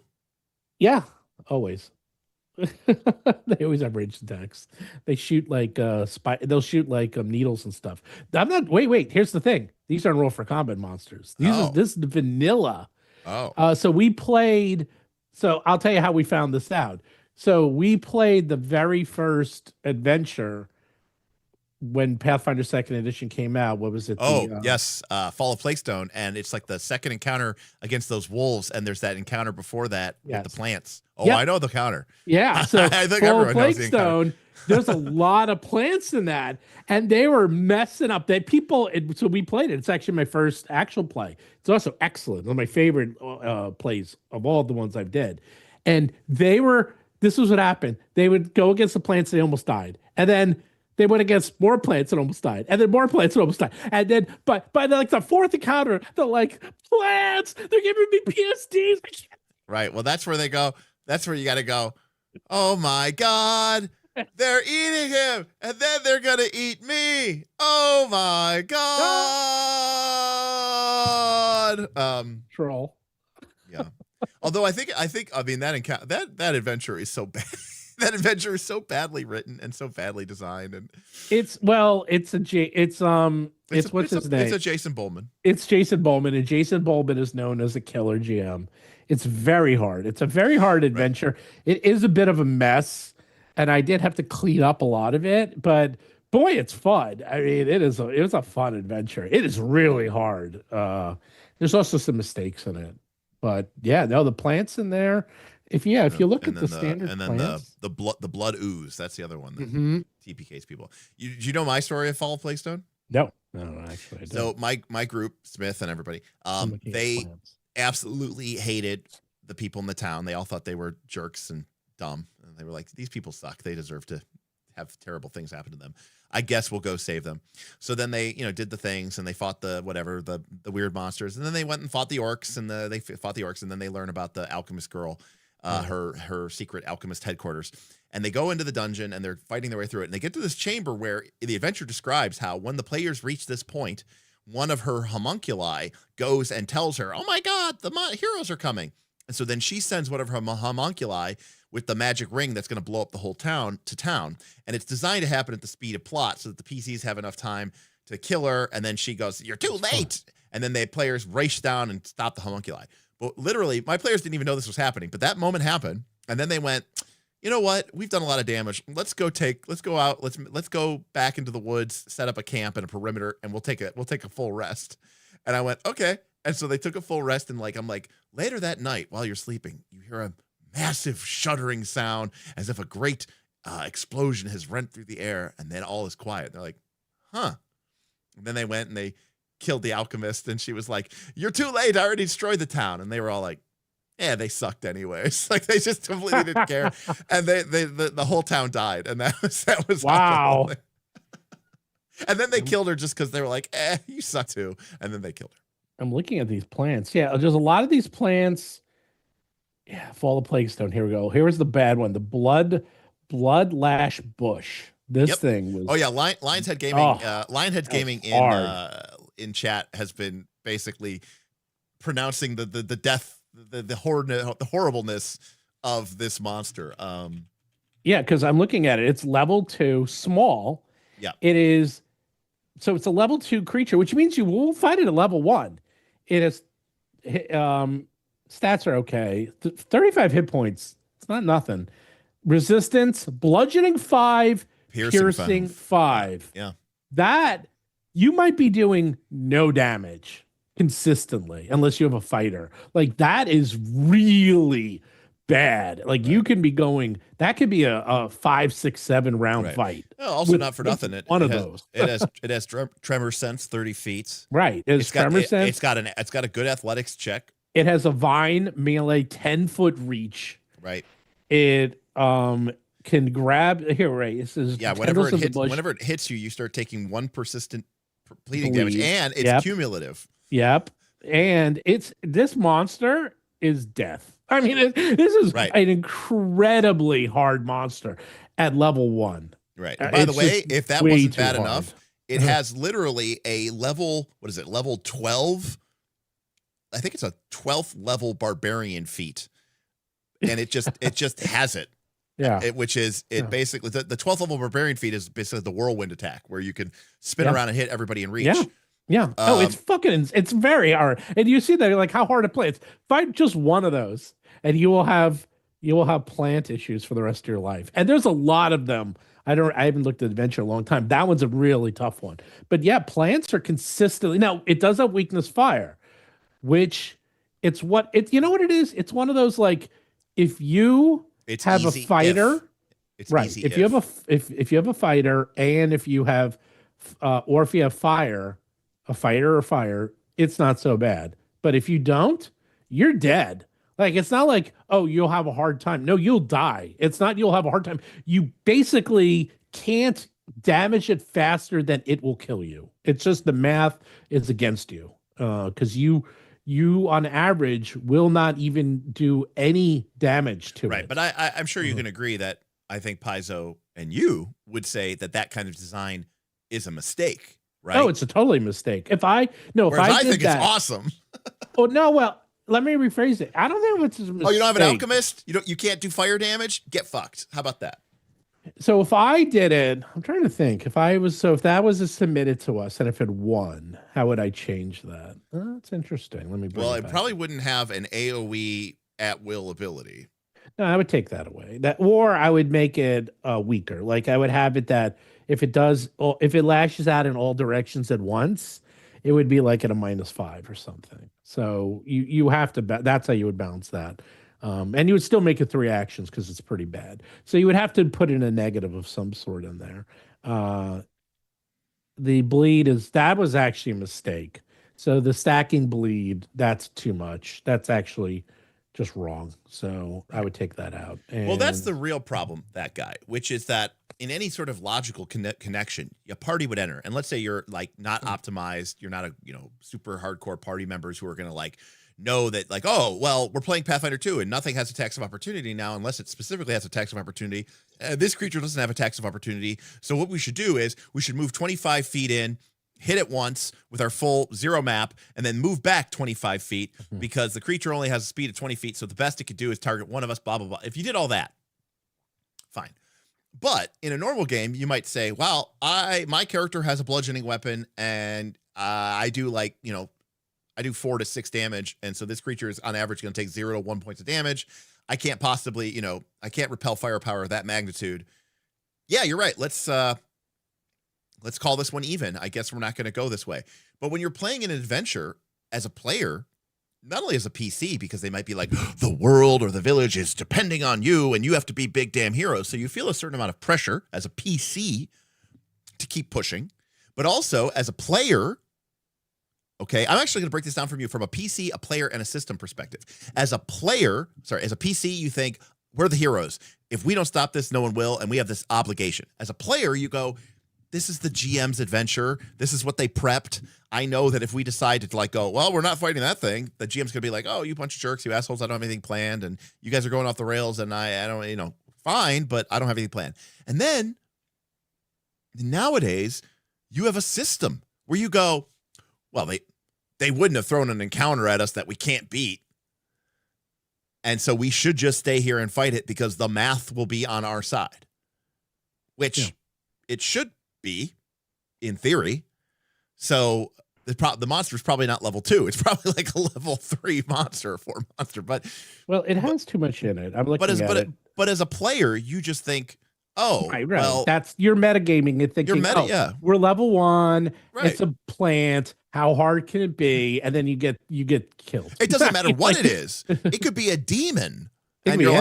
Yeah, always. They always have ranged attacks. They shoot like they'll shoot like needles and stuff. I'm not wait, here's the thing. These aren't roll for combat monsters. This is the vanilla. So we played, so I'll tell you how we found this out. So we played the very first adventure when Pathfinder Second Edition came out. What was it? Oh, yes, Fall of Plaguestone, and it's like the second encounter against those wolves, and there's that encounter before that with the plants. Oh, Yep. I know the counter. Yeah, so I think Fall of everyone knows the encounter. Plaguestone, there's a lot of plants in that, and they were messing up. So we played it. It's actually my first actual play. It's also excellent. One of my favorite plays of all the ones I've did. And this was what happened. They would go against the plants, and they almost died. And then they went against more plants and almost died. And then more plants and almost died. And then, but by like the fourth encounter, they're like, plants, they're giving me PSDs. Right. Well, that's where they go. That's where you got to go. Oh my God. They're eating him, and then they're gonna eat me. Oh my God. Troll. Yeah. Although I mean that adventure is so bad. That adventure is so badly written and so badly designed, and it's what's his name? It's a Jason Bowman. It's Jason Bowman, and Jason Bowman is known as a killer GM. It's very hard. It's a very hard adventure. Right. It is a bit of a mess. And I did have to clean up a lot of it, but boy, it's fun. I mean, it was a fun adventure. It is really hard. There's also some mistakes in it, but yeah, no, the plants in there. If you look at the standard plants, the blood ooze. That's the other one. That TPKs people. You know my story of Fall of Plaguestone? No, actually. I don't. So my group, Smith and everybody, they absolutely hated the people in the town. They all thought they were jerks and dumb, and they were like, these people suck, they deserve to have terrible things happen to them. I guess we'll go save them. So then they did the things, and they fought the weird monsters, and then they went and fought the orcs, and they fought the orcs, and then they learn about the alchemist girl, her secret alchemist headquarters, and they go into the dungeon, and they're fighting their way through it, and they get to this chamber where the adventure describes how when the players reach this point, one of her homunculi goes and tells her, oh my God, the heroes are coming. And so then she sends one of her homunculi with the magic ring that's going to blow up the whole town. And it's designed to happen at the speed of plot so that the PCs have enough time to kill her. And then she goes, you're too late. And then the players race down and stop the homunculi. But literally, my players didn't even know this was happening. But that moment happened. And then they went, you know what? We've done a lot of damage. Let's go out. Let's go back into the woods, set up a camp and a perimeter, and we'll take a full rest. And I went, okay. And so they took a full rest, and I'm like, later that night while you're sleeping, you hear a massive shuddering sound as if a great explosion has rent through the air, and then all is quiet. They're like, huh. And then they went and they killed the alchemist, and she was like, you're too late. I already destroyed the town. And they were all like, yeah, they sucked anyways. Like, they just completely didn't care. And the whole town died. And that was wow. And then they killed her just because they were like, you suck too. And then they killed her. I'm looking at these plants. Yeah, there's a lot of these plants. Yeah, Fall of Plaguestone. Here we go. Here's the bad one. The blood lash bush. This thing was. Oh yeah, Lionhead Gaming. Lionhead Gaming in chat has been basically pronouncing the death, the horribleness of this monster. Yeah, because I'm looking at it. It's level 2, small. Yeah. It is. So it's a level 2 creature, which means you will fight it at level 1. It is. Stats are okay. 35 hit points. It's not nothing. Resistance, bludgeoning 5, piercing 5. Yeah. That you might be doing no damage consistently unless you have a fighter. Like, that is really bad. Like, you can be going, that could be a 5, 6, 7 round fight. Well, also, not for nothing. Those. it has tremor sense, 30 feet. Right. It's tremor sense. It's got a good athletics check. It has a vine melee 10-foot reach. Right. It can grab here. Right. This is whenever it hits you, you start taking 1 persistent bleeding damage, and it's cumulative. Yep. And this monster is death. I mean, this is an incredibly hard monster at level 1. Right. By the way, if that wasn't bad enough, it has literally a level, level 12? I think it's a 12th level barbarian feat. And it just has it. Yeah. Basically, the 12th level barbarian feat is basically the whirlwind attack, where you can spin around and hit everybody in reach. Yeah. Yeah. It's very hard. And you see that, like, how hard to play. It's fight just one of those, and you will have plant issues for the rest of your life. And there's a lot of them I haven't looked at adventure in a long time. That one's a really tough one. But yeah, plants are consistently now it does have weakness fire, which you know what it is? It's one of those like if you It's have a easy fighter, if. It's right? easy If you have if you have a fighter and if you have or if you have fire, a fighter or fire, it's not so bad. But if you don't, you're dead. Like it's not like, oh, you'll have a hard time. No, you'll die. It's not you'll have a hard time. You basically can't damage it faster than it will kill you. It's just the math is against you. Because you on average will not even do any damage to right. it. But I'm sure you can agree that I think Paizo and you would say that that kind of design is a mistake, right? Oh, it's a totally mistake. If I Whereas I did think that, it's awesome. oh no, well, let me rephrase it. I don't think it's a mistake. Oh, you don't have an alchemist? You can't do fire damage? Get fucked. How about that? So if I did it, I'm trying to think. If that was submitted to us and if it won, how would I change that? That's interesting. Let me bring Well, it it back. probably wouldn't have an AoE at will ability. No, I would take that away. Or I would make it weaker. Like I would have it that if it lashes out in all directions at once, it would be like at a -5 or something. So you have to that's how you would balance that. And you would still make it 3 actions because it's pretty bad. So you would have to put in a negative of some sort in there. The bleed that was actually a mistake. So the stacking bleed, that's too much. That's actually just wrong. So I would take that out. Well, that's the real problem, that guy, which is that in any sort of logical connection, a party would enter. And let's say you're like not optimized. You're not a, super hardcore party members who are going to like know that like, oh, well, we're playing Pathfinder 2 and nothing has attacks of opportunity now unless it specifically has attacks of opportunity. This creature doesn't have attacks of opportunity. So what we should do is we should move 25 feet in, hit it once with our full 0 map, and then move back 25 feet because the creature only has a speed of 20 feet. So the best it could do is target one of us, blah, blah, blah. If you did all that, fine. But in a normal game, you might say, well, my character has a bludgeoning weapon and I do like, I do 4 to 6 damage. And so this creature is on average going to take 0 to 1 points of damage. I can't possibly, I can't repel firepower of that magnitude. Yeah, you're right. Let's call this one even. I guess we're not going to go this way. But when you're playing an adventure as a player, not only as a PC, because they might be like, the world or the village is depending on you and you have to be big damn heroes. So you feel a certain amount of pressure as a PC to keep pushing. But also as a player, okay, I'm actually going to break this down from you from a PC, a player, and a system perspective. As a PC, you think, we're the heroes. If we don't stop this, no one will, and we have this obligation. As a player, you go, this is the GM's adventure. This is what they prepped. I know that if we decide to go, well, we're not fighting that thing, the GM's going to be like, oh, you bunch of jerks, you assholes, I don't have anything planned, and you guys are going off the rails, and I don't, fine, but I don't have anything planned. And then, nowadays, you have a system where you go, well, they wouldn't have thrown an encounter at us that we can't beat. And so we should just stay here and fight it because the math will be on our side, which it should be in theory. So the monster is probably not level 2. It's probably like a level 3 monster or 4 monster, but it has too much in it. I'm looking at it. But as a player, you just think, oh, right. Well, that's you're metagaming and thinking, we're level 1. Right. It's a plant. How hard can it be? And then you get killed. It doesn't matter what it is. It could be a demon. And you're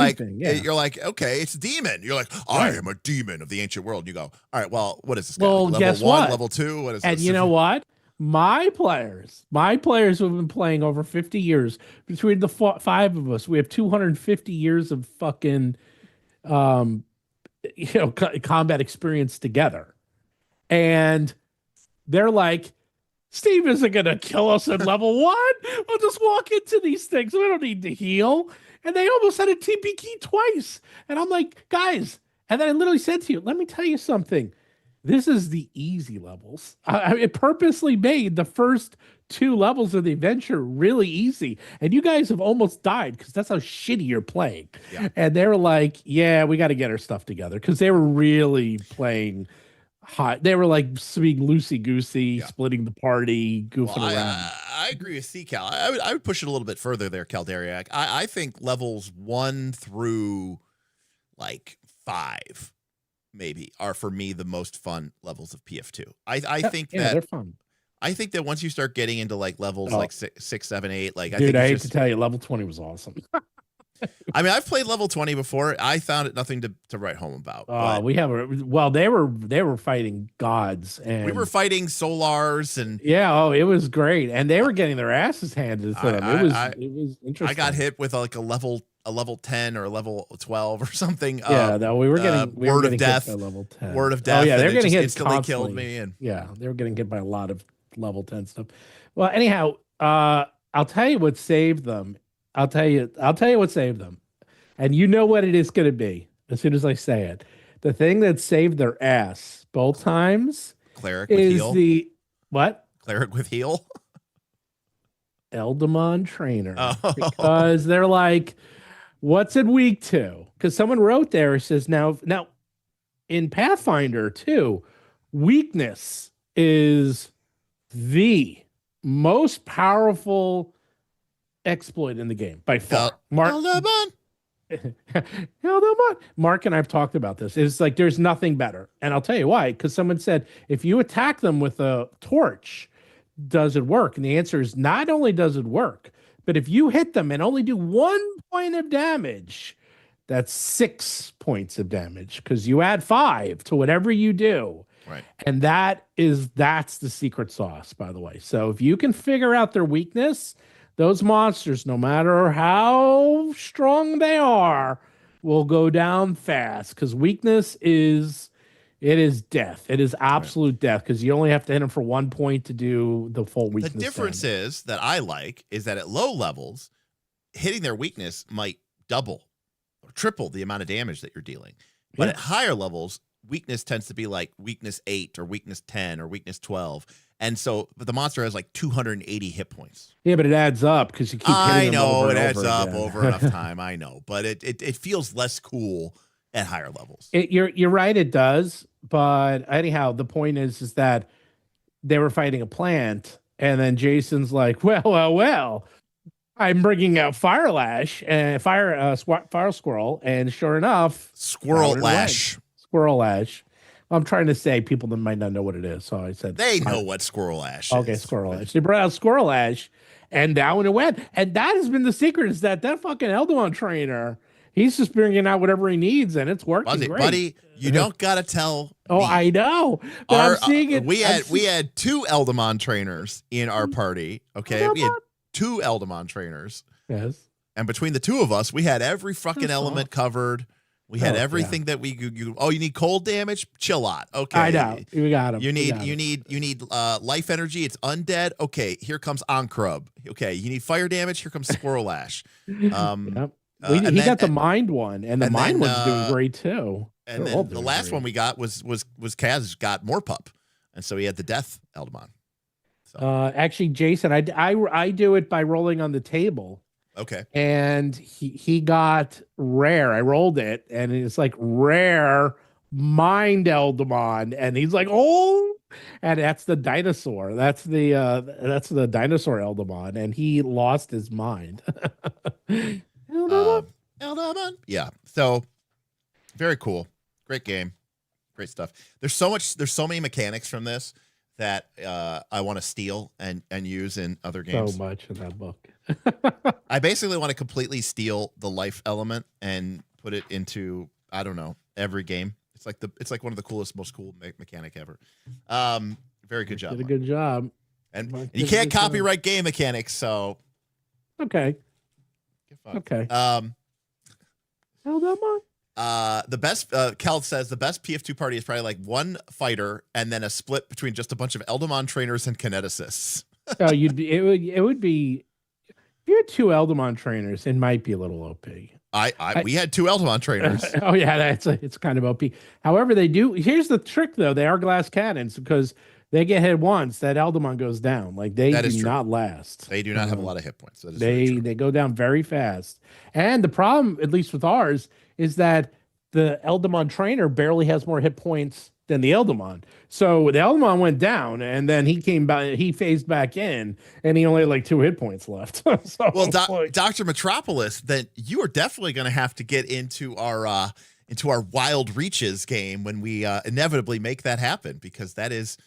like, okay, it's a demon. You're like, I am a demon of the ancient world. You go, all right, well, what is this? Well, level guess 1, what? Level 2? What is and this? You know what? My players who have been playing over 50 years, between the 5 of us, we have 250 years of fucking, combat experience together. And they're like, Steve isn't going to kill us at level 1. We'll just walk into these things. We don't need to heal. And they almost had a TP key twice. And I'm like, guys, and then I literally said to you, let me tell you something. This is the easy levels. It purposely made the first 2 levels of the adventure really easy. And you guys have almost died because that's how shitty you're playing. Yeah. And they were like, yeah, we got to get our stuff together because they were really playing hot. They were like being loosey-goosey, splitting the party, goofing around. I agree with C-Cal. I would push it a little bit further there, Calderiac. I think levels 1 through like 5 maybe are for me the most fun levels of PF2. I think they're that fun. I think that once you start getting into like levels like 6, 7, 8, like Dude, I think hate to tell you, level 20 was awesome. I mean, I've played level 20 before. I found it nothing to write home about. They were fighting gods, and we were fighting solars and it was great, and they were getting their asses handed to them. It was interesting. I got hit with like a level 10 or a level 12 or something. We were getting Word of Death. Level 10. Word of Death. Oh yeah, they're getting hit instantly constantly. killed me, and they were getting hit by a lot of level 10 stuff. Well, anyhow, I'll tell you what saved them. I'll tell you what saved them. And you know what it is going to be as soon as I say it. The thing that saved their ass both times Cleric with is heal. Cleric with heal. Eldamon Trainer. Oh. Because they're like, what's in week 2? Because someone wrote there, it says, now in Pathfinder too, weakness is the most powerful exploit in the game by far. Eldamon. Mark and I've talked about this. It's like there's nothing better. And I'll tell you why. Because someone said, if you attack them with a torch, does it work? And the answer is not only does it work, but if you hit them and only do 1 point of damage, that's 6 points of damage because you add 5 to whatever you do. Right. And that's the secret sauce, by the way. So if you can figure out their weakness, those monsters, no matter how strong they are, will go down fast because weakness is death. It is absolute death because you only have to hit them for 1 point to do the full weakness. The difference is that at low levels, hitting their weakness might double or triple the amount of damage that you're dealing. But at higher levels, weakness tends to be like weakness 8 or weakness 10 or weakness 12. And so the monster has like 280 hit points. Yeah, but it adds up because you keep hitting them over and it adds over up again. over enough time. I know, but it feels less cool at higher levels. You're right, it does. But anyhow, the point is that they were fighting a plant, and then Jason's like, well, I'm bringing out Fire Lash and Fire Squirrel, and sure enough, Squirrel Lash. I'm trying to say people that might not know what it is, so I said they know what Squirrel Ash is. Okay, Squirrel Ash. They brought out Squirrel Ash, and down it went. And that has been the secret: is that fucking Eldamon trainer, he's just bringing out whatever he needs, and it's working great. Buddy, you don't gotta tell. Oh, I know. But I'm seeing it. We had 2 Eldamon trainers in our party. Okay, we had 2 Eldamon trainers. Yes. And between the 2 of us, we had every fucking element covered. We had everything that we you need cold damage? Chill out. Okay. I know. We got him. You need life energy. It's undead. Okay, here comes Onkrub. Okay, you need fire damage. Here comes Squirrel Ash. He got the mind one, and the mind one's doing great too. And then the last one we got was Kaz got more pup. And so he had the death Eldamon. So. Actually, Jason, I do it by rolling on the table. Okay. And he got rare. I rolled it, and it's like rare mind Eldamon, and he's like, oh, and that's the dinosaur. That's the dinosaur Eldamon, and he lost his mind. Eldamon. Yeah. So very cool. Great game. Great stuff. There's so many mechanics from this that I want to steal and use in other games. So much in that book. I basically want to completely steal the life element and put it into, I don't know, every game. It's like one of the coolest, most cool mechanic ever. Very good job. Did a good job. And you can't copyright game mechanics, so okay. Okay. Eldamon. The best Kel says the best PF2 party is probably like 1 fighter and then a split between just a bunch of Eldamon trainers and kineticists. Oh, it would be if you had 2 Eldamon trainers, it might be a little OP. We had 2 Eldamon trainers. Oh yeah, it's kind of OP. However, here's the trick though, they are glass cannons because they get hit once, that Eldamon goes down. Like they do not last. They do not have a lot of hit points. They go down very fast. And the problem, at least with ours, is that the Eldamon trainer barely has more hit points than the Eldamon. So the Eldamon went down, and then he came back. He phased back in, and he only had like 2 hit points left. So, well, Dr. Metropolis, then you are definitely going to have to get into our into our Wild Reaches game when we inevitably make that happen, because that is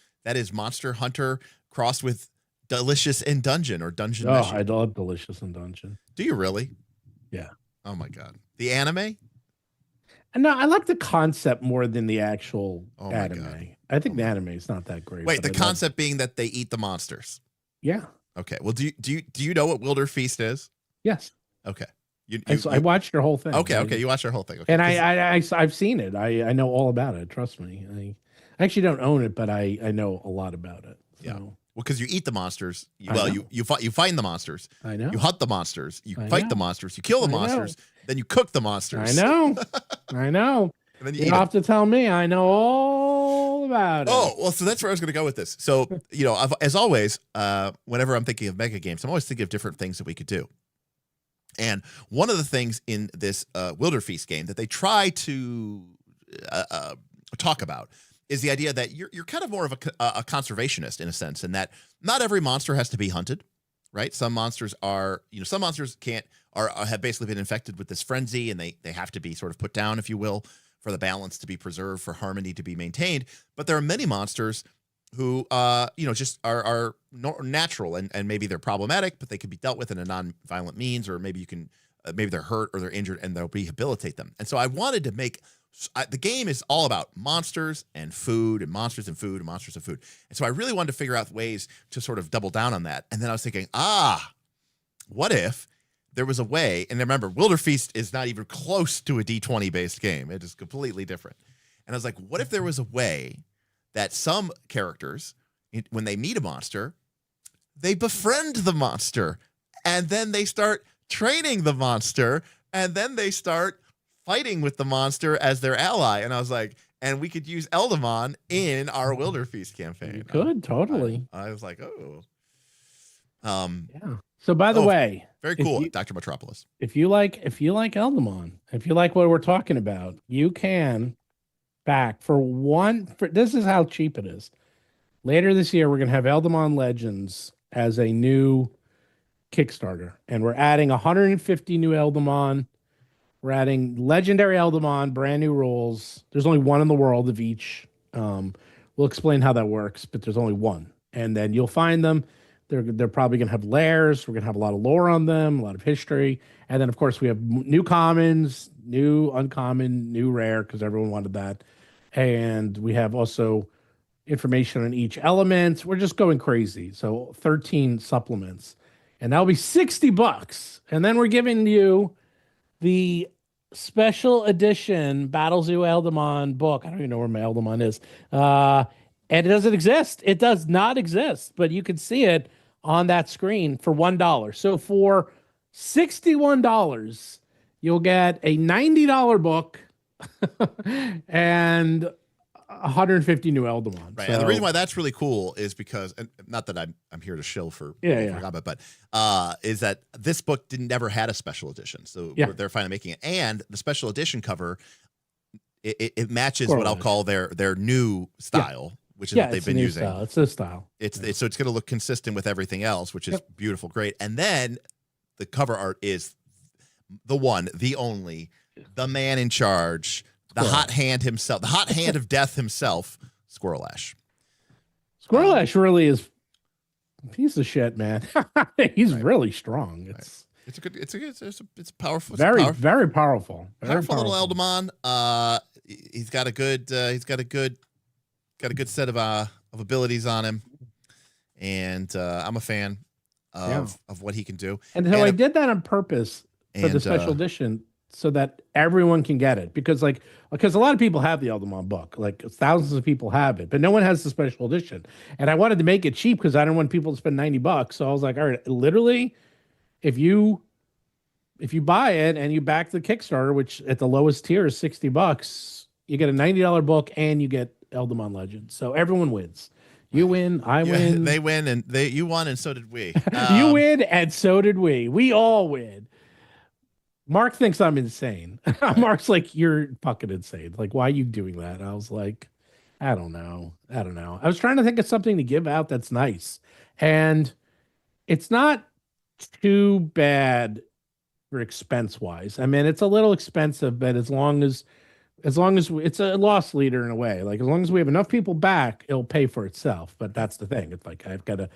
Monster Hunter crossed with Delicious in Dungeon or Dungeon Oh, Meshi. I love Delicious in Dungeon. Do you really? Yeah. Oh my God. The anime? And no, I like the concept more than the actual Oh my anime. God. I think the anime is not that great. Wait, the but I love- concept being that they eat the monsters. Yeah. Okay. Well, do you know what Wilder Feast is? Yes. Okay. I watched your whole thing. Okay. I- Okay. You watched our whole thing. Okay. And I've seen it. I know all about it. Trust me. I actually don't own it, but I know a lot about it. So. Yeah. Well, because you eat the monsters. You find the monsters. I know. You hunt the monsters. You I fight know. the monsters. You kill the I know. monsters. Then you cook the monsters. I know. I know. And then You you eat don't them. have to tell me. I know all about it. Oh, well, so that's where I was going to go with this. So, as always, whenever I'm thinking of mega games, I'm always thinking of different things that we could do. And one of the things in this Wilder Feast game that they try to talk about is the idea that you're kind of more of a conservationist in a sense, and that not every monster has to be hunted, right? Some monsters have basically been infected with this frenzy, and they have to be sort of put down, if you will, for the balance to be preserved, for harmony to be maintained. But there are many monsters who just are natural, and maybe they're problematic, but they can be dealt with in a non-violent means, or maybe maybe they're hurt or they're injured and they'll rehabilitate them. And so I wanted to make the game is all about monsters and food, and monsters and food, and monsters and food. And so I really wanted to figure out ways to sort of double down on that. And then I was thinking, what if there was a way? And remember, Wilder Feast is not even close to a D20 based game. It is completely different. And I was like, what if there was a way that some characters, when they meet a monster, they befriend the monster, and then they start training the monster, and then they start fighting with the monster as their ally. And I was like, and we could use Eldamon in our Wilder Feast campaign. You could totally. I was like, Yeah. So by the way, very cool, Dr. Metropolis. If you like Eldamon, if you like what we're talking about, you can back for this is how cheap it is. Later this year, we're gonna have Eldamon Legends as a new Kickstarter, and we're adding 150 new Eldamon. We're adding legendary Eldamon, brand new rules. There's only one in the world of each. We'll explain how that works, but there's only one. And then you'll find them. They're probably going to have lairs. We're going to have a lot of lore on them, a lot of history. And then, of course, we have new commons, new uncommon, new rare, because everyone wanted that. And we have also information on each element. We're just going crazy. So 13 supplements. And that'll be $60. And then we're giving you the special edition Battle Zoo Eldamon book. I don't even know where my Eldamon is. And it doesn't exist. It does not exist, but you can see it on that screen for $1. So for $61, you'll get a $90 book and 150 new Eldamon. Right. So, and the reason why that's really cool is because, and not that I'm here to shill for Goblet, but is that this book never had a special edition. So they're finally making it. And the special edition cover, it matches what I'll call their new style. Which is what they've been using. Style. It's this style. So it's going to look consistent with everything else, which is beautiful, great. And then the cover art is the one, the only, the man in charge, the hot hand himself, the hot hand of death himself, Squirrel Ash. Squirrel Ash really is a piece of shit, man. He's really strong. It's powerful. Very powerful. Powerful little Eldamon. He's got a good set of abilities on him, and I'm a fan of what he can do. And so I did that on purpose for the special edition, so that everyone can get it, because a lot of people have the Eldamon book, like thousands of people have it, but no one has the special edition. And I wanted to make it cheap because I didn't want people to spend $90. So I was like, all right, literally, if you buy it and you back the Kickstarter, which at the lowest tier is $60, you get a $90 book and you get Eldamon Legends. So everyone wins. You win, I win. They win, and you won, and so did we. You win, and so did we. We all win. Mark thinks I'm insane. Right. Mark's like, you're fucking insane. Like, why are you doing that? I was like, I don't know. I was trying to think of something to give out that's nice. And it's not too bad for expense-wise. I mean, it's a little expensive, but as long as As long as it's a loss leader in a way. Like as long as we have enough people back, it'll pay for itself. But that's the thing. It's like I've got to.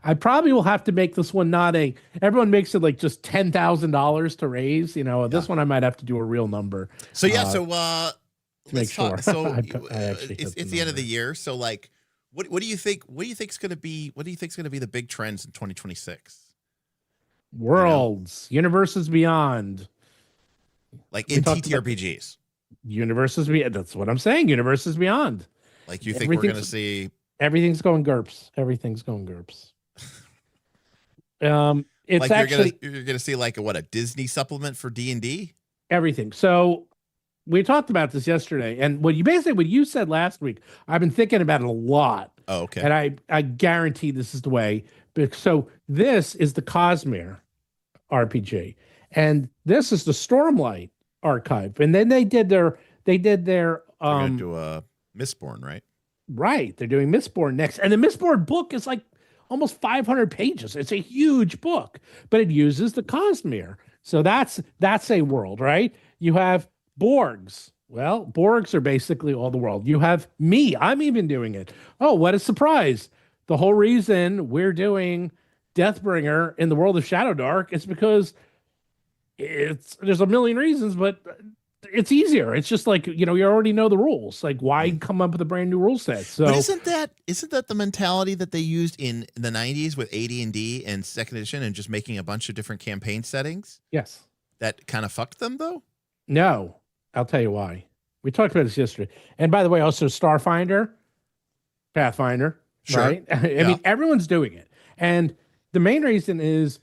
I probably will have to make this one not a. Everyone makes it like just $10,000 to raise. You know, this one I might have to do a real number. So yeah, to make sure. So I actually it's the end of the year. So like, what do you think? What do you think's going to be? What do you think's going to be the big trends in 2026? Worlds, universes beyond. Like in TTRPGs. Universes beyond. That's what I'm saying. Universes beyond. Like you think we're going to see? Everything's going GURPS. Everything's going GURPS. It's like actually you're gonna see like a Disney supplement for D&D. Everything. So we talked about this yesterday, and what you said last week, I've been thinking about it a lot. Oh, okay. And I guarantee this is the way. So this is the Cosmere RPG, and this is the Stormlight archive. And then they did their They're gonna do a Mistborn, right? Right. They're doing Mistborn next. And the Mistborn book is like almost 500 pages. It's a huge book, but it uses the Cosmere. So that's a world, right? You have Borgs. Well, Borgs are basically all the world. You have me. I'm even doing it. Oh, what a surprise. The whole reason we're doing Deathbringer in the world of Shadowdark is because there's a million reasons, but it's easier. It's just like, you already know the rules. Like, why come up with a brand new rule set? So, but isn't that the mentality that they used in the 90s with AD&D and second edition and just making a bunch of different campaign settings? Yes. That kind of fucked them, though? No. I'll tell you why. We talked about this yesterday. And by the way, also Starfinder, Pathfinder, sure. Right? I mean, everyone's doing it. And the main reason is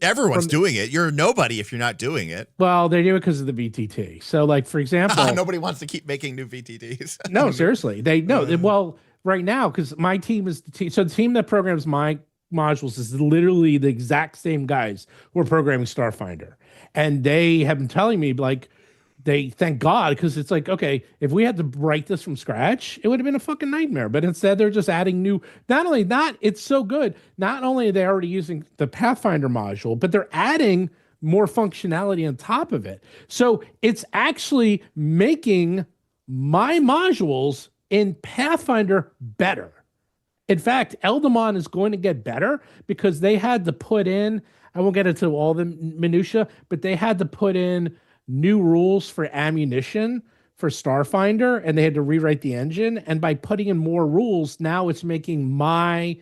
everyone's doing it. You're nobody if you're not doing it. Well, they do it because of the VTT. So, like, for example, nobody wants to keep making new VTTs. No, seriously. They know. Well, right now, because my team is the team. So the team that programs my modules is literally the exact same guys who are programming Starfinder. And they have been telling me, like, they thank God, because it's like, okay, if we had to write this from scratch, it would have been a fucking nightmare. But instead, they're just adding new. Not only that, it's so good. Not only are they already using the Pathfinder module, but they're adding more functionality on top of it. So it's actually making my modules in Pathfinder better. In fact, Eldamon is going to get better because they had to put in, I won't get into all the minutia, but they had to put in new rules for ammunition for Starfinder, and they had to rewrite the engine. And by putting in more rules, now it's making my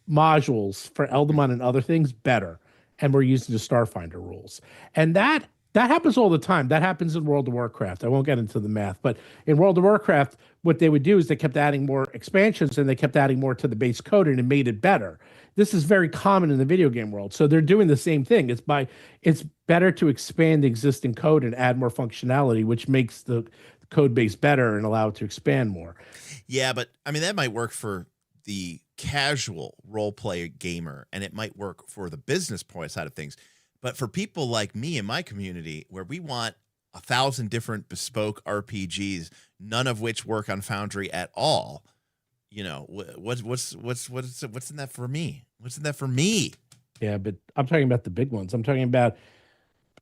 modules for Eldamon and other things better. And we're using the Starfinder rules. And that happens all the time. That happens in World of Warcraft. I won't get into the math, but in World of Warcraft, what they would do is they kept adding more expansions and they kept adding more to the base code, and it made it better. This is very common in the video game world. So they're doing the same thing. It's better to expand the existing code and add more functionality, which makes the code base better and allow it to expand more. Yeah, but I mean, that might work for the casual role play gamer, and it might work for the business point side of things. But for people like me in my community, where we want 1,000 different bespoke RPGs, none of which work on Foundry at all, what's in that for me? What's in that for me? Yeah, but I'm talking about the big ones. I'm talking about,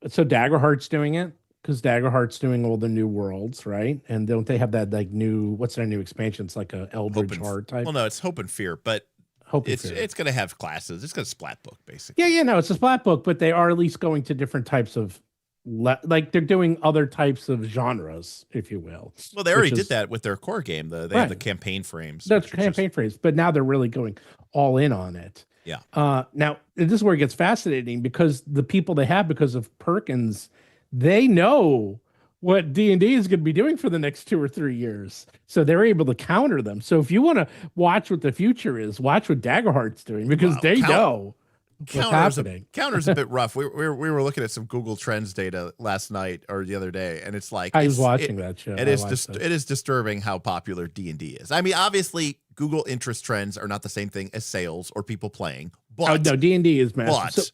so Daggerheart's doing it because Daggerheart's doing all the new worlds, right? And don't they have that like new, what's their new expansion? It's like a Eldritch Heart type. Well, no, it's Hope and Fear, but it's going to have classes. It's going to splat book basically. Yeah, no, it's a splat book, but they are at least going to different types of, like they're doing other types of genres, if you will. Well, they already did that with their core game. They have the campaign frames. That's campaign frames, but now they're really going all in on it. Yeah. Now this is where it gets fascinating because the people they have, because of Perkins, they know what D&D is going to be doing for the next 2 or 3 years. So they're able to counter them. So if you want to watch what the future is, watch what Daggerheart's doing because they know what's happening. Counter's a bit rough. We were looking at some Google Trends data last night or the other day, and it's like I was watching that show. It is disturbing how popular D&D is. I mean, obviously, Google interest trends are not the same thing as sales or people playing. But no, D&D is massive.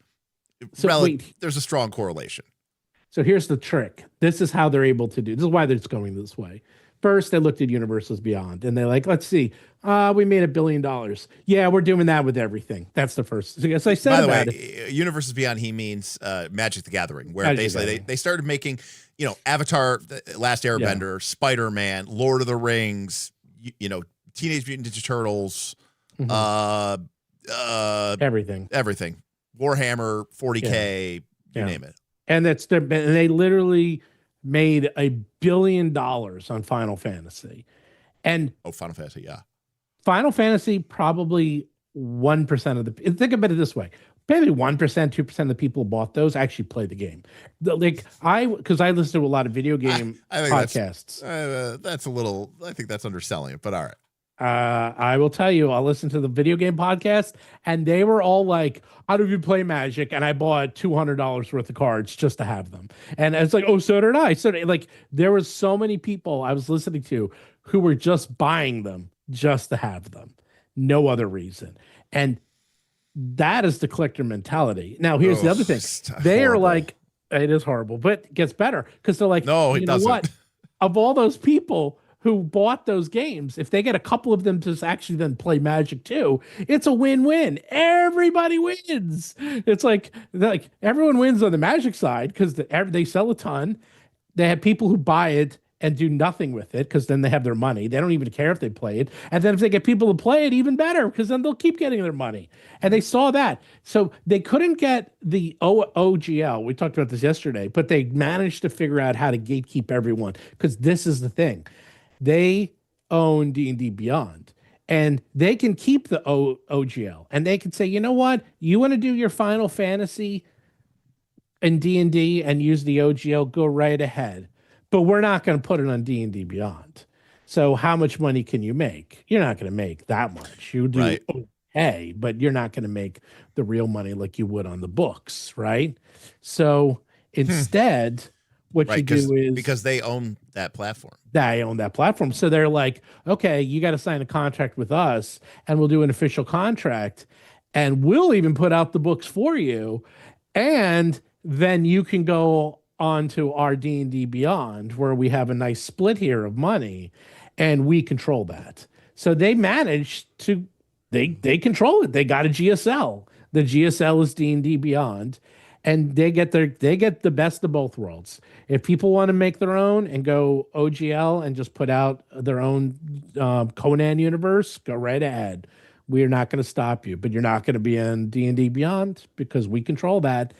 There's a strong correlation. So here's the trick. This is how they're able to do. This is why it's going this way. First, they looked at Universes Beyond, and they're like, let's see. We made $1 billion. Yeah, we're doing that with everything. That's the first. So as I said, by the way, Universes Beyond, he means Magic the Gathering, where basically they started making. you know, Avatar, The Last Airbender, Spider-Man, Lord of the Rings, you know, Teenage Mutant Ninja Turtles, everything, Warhammer 40K, you name it. And they literally made $1 billion on Final Fantasy. And Final Fantasy, yeah. Final Fantasy, probably 1% of the, think about it this way. Maybe 1%, 2% of the people who bought those actually play the game. Because I listen to a lot of video game podcasts. That's a little, I think that's underselling it, but all right. I will tell you, I'll listen to the video game podcast, and they were all like, I don't even play Magic, and I bought $200 worth of cards just to have them. And it's like, oh, so did I. Like, there was so many people I was listening to who were just buying them just to have them. No other reason. And that is the collector mentality. Now, here's the other thing. They are like, it is horrible, but it gets better because they're like, no, you know what? Of all those people who bought those games, if they get a couple of them to actually then play Magic too, it's a win-win. Everybody wins. It's like everyone wins on the Magic side because they sell a ton. They have people who buy it and do nothing with it because then they have their money. They don't even care if they play it. And then if they get people to play it, even better, because then they'll keep getting their money. And they saw that. So they couldn't get the OGL. We talked about this yesterday, but they managed to figure out how to gatekeep everyone, because this is the thing. They own D&D Beyond, and they can keep the OGL, and they can say, you know what? You want to do your Final Fantasy and D&D and use the OGL, go right ahead. But we're not going to put it on D&D Beyond. So how much money can you make? You're not going to make that much. You do okay, but you're not going to make the real money like you would on the books, right? So instead, what you do is, because they own that platform. They own that platform. So they're like, okay, you got to sign a contract with us, and we'll do an official contract, and we'll even put out the books for you, and then you can go onto our D&D Beyond, where we have a nice split here of money, and we control that. So they managed to, they control it. They got a GSL. The GSL is D&D Beyond, and they get the best of both worlds. If people want to make their own and go OGL and just put out their own Conan universe, go right ahead. We are not going to stop you, but you're not going to be in D&D Beyond because we control that.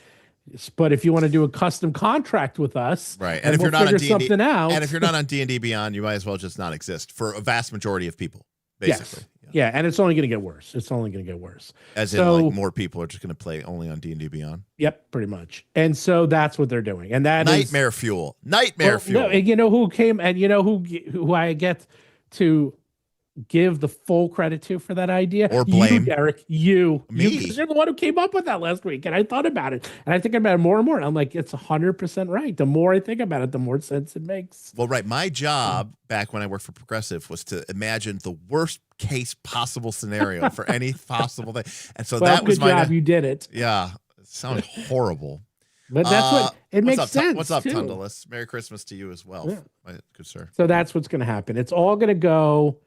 But if you want to do a custom contract with us, right, and if you're not on D&D, something out, and if you're not on D&D Beyond, you might as well just not exist for a vast majority of people, basically. Yes. Yeah, and it's only going to get worse. It's only going to get worse. As in, like, more people are just going to play only on D&D Beyond. Yep, pretty much. And so that's what they're doing, and that nightmare is fuel. No, and you know who came, and you know who I get to give the full credit to for that idea, or blame, you, Derek, me, because you're the one who came up with that last week, and I thought about it, and I think about it more and more, and I'm like, it's 100% right. The more I think about it, the more sense it makes. Well, right, my job back when I worked for Progressive was to imagine the worst case possible scenario for any possible thing, and so that was my job. You did it. Yeah, it sounds horrible. But that's what it makes sense. What's up, Tundalus? Merry Christmas to you as well, good sir. So that's what's going to happen. It's all going to go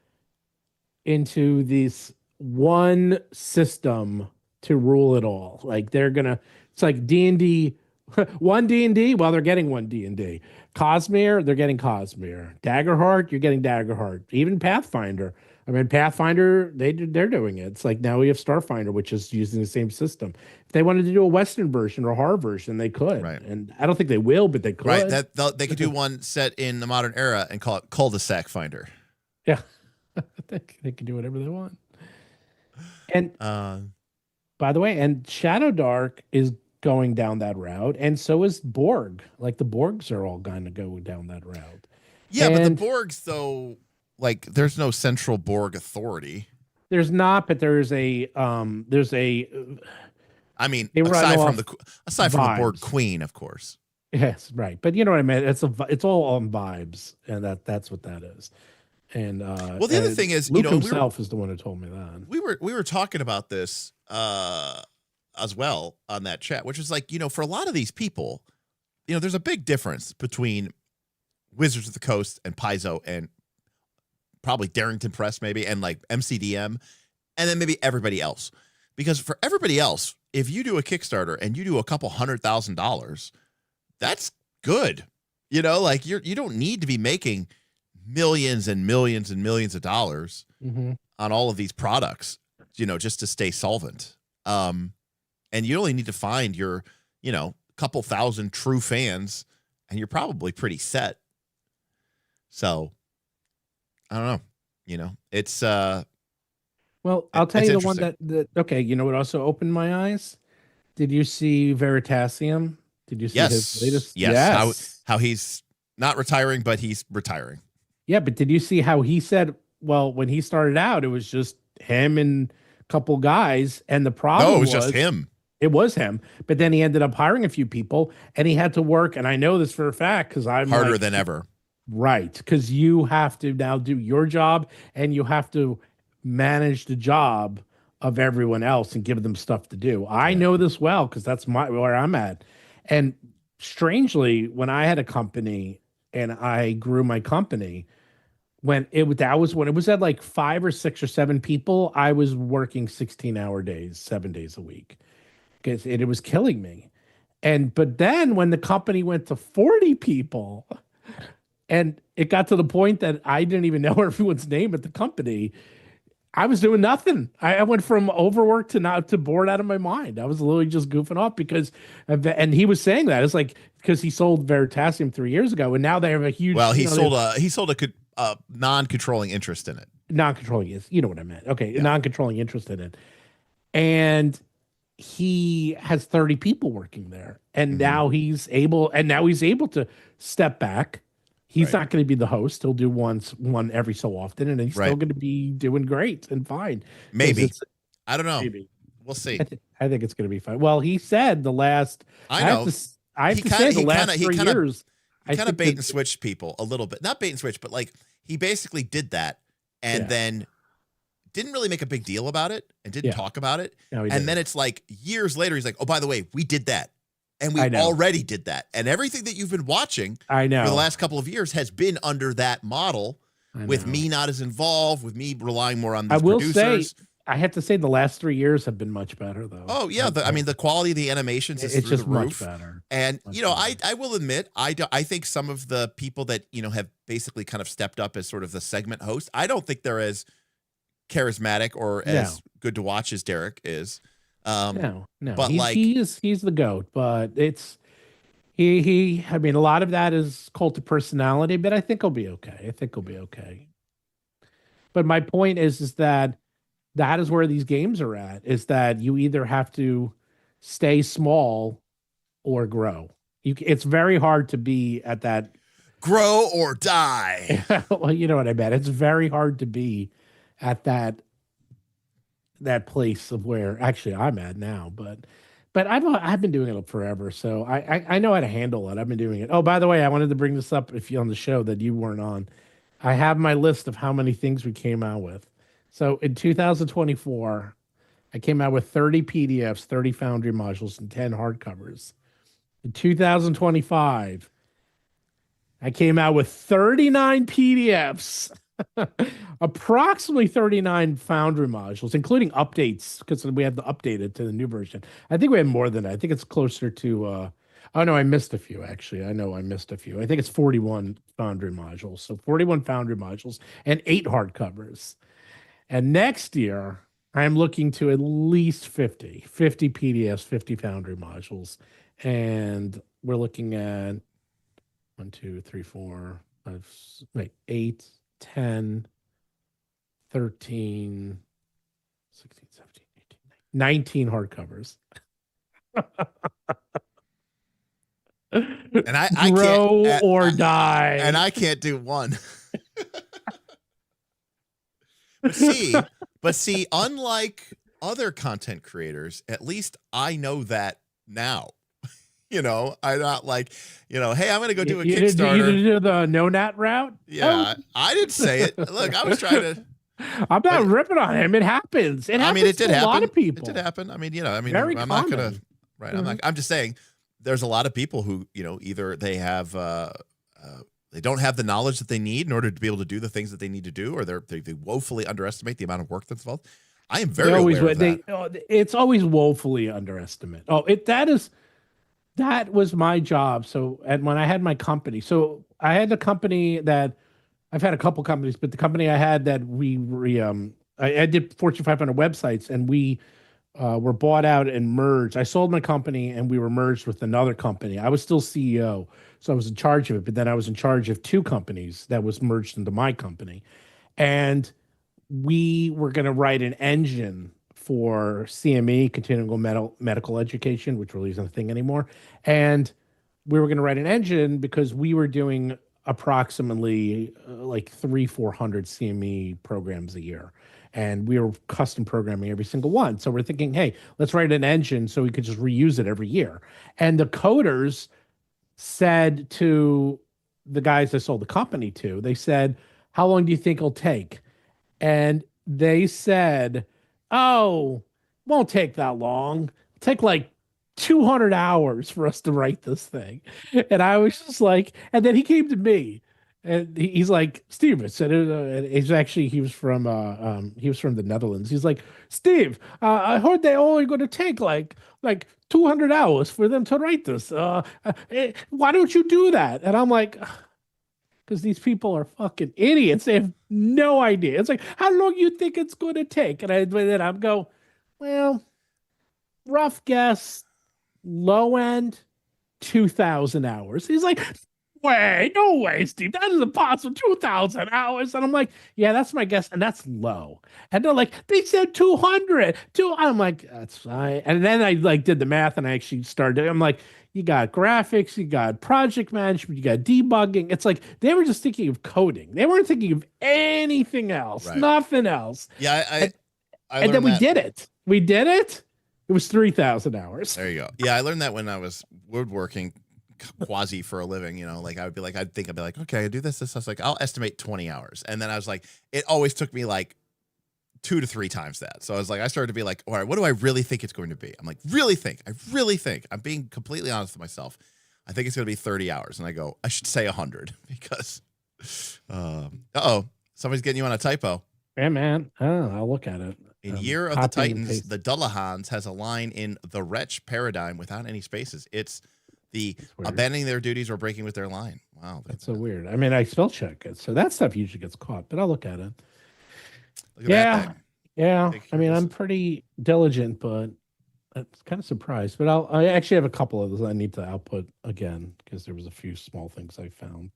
into this one system to rule it all. Like it's like D&D, one D&D. Well, they're getting one D&D. Cosmere, they're getting Cosmere. Daggerheart, you're getting Daggerheart. Even Pathfinder. I mean, Pathfinder, they're doing it. It's like now we have Starfinder, which is using the same system. If they wanted to do a Western version or a horror version, they could. Right. And I don't think they will, but they could. Right. They could do one set in the modern era and call it Cul-de-sac Finder. Yeah. They can do whatever they want. And by the way, and Shadow Dark is going down that route, and so is Borg. Like the Borgs are all going to go down that route. Yeah, but the Borgs, though, like there's no central Borg authority. There's not, but there's a. I mean, aside from the Borg Queen, of course. Yes, right. But you know what I mean. It's all on vibes, and that's what that is. And well, the other thing is, Luke himself is the one who told me that. We were talking about this as well on that chat, which is like, for a lot of these people, there's a big difference between Wizards of the Coast and Paizo and probably Darrington Press maybe, and like MCDM, and then maybe everybody else. Because for everybody else, if you do a Kickstarter and you do a couple $100,000, that's good. You know, like you don't need to be making millions and millions and millions of dollars on all of these products, you know, just to stay solvent. And you only need to find your, you know, couple thousand true fans, and you're probably pretty set. So I don't know, you know, it's well, I'll tell you the one that okay, you know what also opened my eyes? Did you see Veritasium? Did you see his latest? Yes. How he's not retiring, but he's retiring. Yeah, but did you see how he said, well, when he started out, it was just him and a couple guys, and the problem No, it was just him. It was him, but then he ended up hiring a few people, and he had to work, and I know this for a fact because I'm harder than ever. Right, because you have to now do your job, and you have to manage the job of everyone else and give them stuff to do. I know this well because that's where I'm at. And strangely, when I had a company and I grew my company, that was when it was at like 5 or 6 or 7 people, I was working 16-hour days, 7 days a week, because it was killing me. But then when the company went to 40 people, and it got to the point that I didn't even know everyone's name at the company, I was doing nothing. I went from overworked to bored out of my mind. I was literally just goofing off and he was saying that it's like because he sold Veritasium 3 years ago, and now they have a huge. Well, he sold a non-controlling interest in it. Non-controlling is, you know what I meant. Okay, non-controlling interest in it, and he has 30 people working there, and now he's able to step back. He's not going to be the host. He'll do one every so often, and he's still going to be doing great and fine. Maybe. I don't know. Maybe. We'll see. I think it's going to be fine. Well, he said the last. I know. I have to say the last 3 years. He kind of bait and switched people a little bit. Not bait and switch, but like he basically did that and then didn't really make a big deal about it and didn't talk about it. No, and then it's like years later, he's like, oh, by the way, we did that. And we already did that. And everything that you've been watching for the last couple of years has been under that model with me not as involved, with me relying more on the producers. Say, I have to say the last 3 years have been much better, though. Oh, yeah. I mean, the quality of the animations is through the roof. Much better. And, you know, I will admit, I think some of the people that, you know, have basically kind of stepped up as sort of the segment host, I don't think they're as charismatic or as good to watch as Derek is. No, but he's the GOAT, but it's I mean, a lot of that is cult of personality, but I think he'll be okay. But my point is that is where these games are at, is that you either have to stay small or grow. It's very hard to be at that grow or die. Well, you know what I meant. It's very hard to be at that place of where actually I'm at now, but I've been doing it forever, so I know how to handle it. I've been doing it. Oh, by the way, I wanted to bring this up if you on the show that you weren't on. I have my list of how many things we came out with. So in 2024, I came out with 30 PDFs, 30 Foundry modules, and 10 hardcovers. In 2025, I came out with 39 PDFs. Approximately 39 Foundry modules, including updates, because we have to update it to the new version. I think we have more than that. I think it's closer to oh no, I missed a few actually. I know I missed a few. I think it's 41 Foundry modules. So 41 Foundry modules and 8 hardcovers. And next year, I'm looking to at least 50 PDFs, 50 Foundry modules. And we're looking at 1, 2, 3, 4, 5, 8, 10, 13, 16, 17, 18, 19 hardcovers. And I grow can't, or die. And I can't do one. but see, unlike other content creators, at least I know that now. You know, I'm not like, you know, hey, I'm going to go do a Kickstarter. You didn't do the no-nat route? Yeah, I didn't say it. Look, I was trying to. I'm not ripping on him. It happens. It happens it did to happen. A lot of people. It did happen. I mean, you know, I'm Very not common. going to, right. Mm-hmm. I'm just saying there's a lot of people who, you know, either they have, they don't have the knowledge that they need in order to be able to do the things that they need to do, or they woefully underestimate the amount of work that's involved. I am very aware of that. It's always woefully underestimate. Oh, that is. that was my job. So, and when I had my company, so I had a company that I've had a couple companies, but the company I had that I did Fortune 500 websites, and we were bought out and merged. I sold my company and we were merged with another company. I was still CEO, so I was in charge of it, but then I was in charge of two companies that was merged into my company. And we were going to write an engine for CME, continuing medical education, which really isn't a thing anymore. And we were going to write an engine because we were doing approximately like 400 CME programs a year. And we were custom programming every single one. So we're thinking, hey, let's write an engine so we could just reuse it every year. And the coders said to the guys I sold the company to, they said, how long do you think it'll take? And they said, oh, won't take that long. It'll take like 200 hours for us to write this thing. And I was just like, and then he came to me and he's like, Steve, I said, he was from the Netherlands. He's like, Steve, I heard they only going to take like 200 hours for them to write this. Why don't you do that? And I'm like, because these people are fucking idiots. They have no idea. It's like, how long you think it's going to take? And I'm go, well, rough guess, low end, 2,000 hours. He's like, no way, Steve. That is impossible. 2,000 hours. And I'm like, yeah, that's my guess. And that's low. And they're like, they said 200. I'm like, that's fine. And then I like did the math and I actually started. I'm like, you got graphics, you got project management, you got debugging. It's like they were just thinking of coding. They weren't thinking of anything else, Right. Nothing else. Yeah, and then we did it. We did it. It was 3,000 hours. There you go. Yeah, I learned that when I was woodworking quasi for a living, like I'd be like, okay, I do this. I was like, I'll estimate 20 hours. And then I was like, it always took me like 2 to 3 times that. So I was like, I started to be like, all right, what do I really think it's going to be? I'm like, I really think, I'm being completely honest with myself. I think it's going to be 30 hours. And I go, I should say 100 because, somebody's getting you on a typo. Yeah, man. Oh, I'll look at it. In Year of the Titans, the Dullahans has a line in the Wretch paradigm without any spaces. It's the abandoning their duties or breaking with their line. Wow. That's so weird. I mean, I spell check it. So that stuff usually gets caught, but I'll look at it. Look at that. Yeah. I mean, I'm pretty diligent, but I'm kind of surprised. But I actually have a couple of those I need to output again because there was a few small things I found.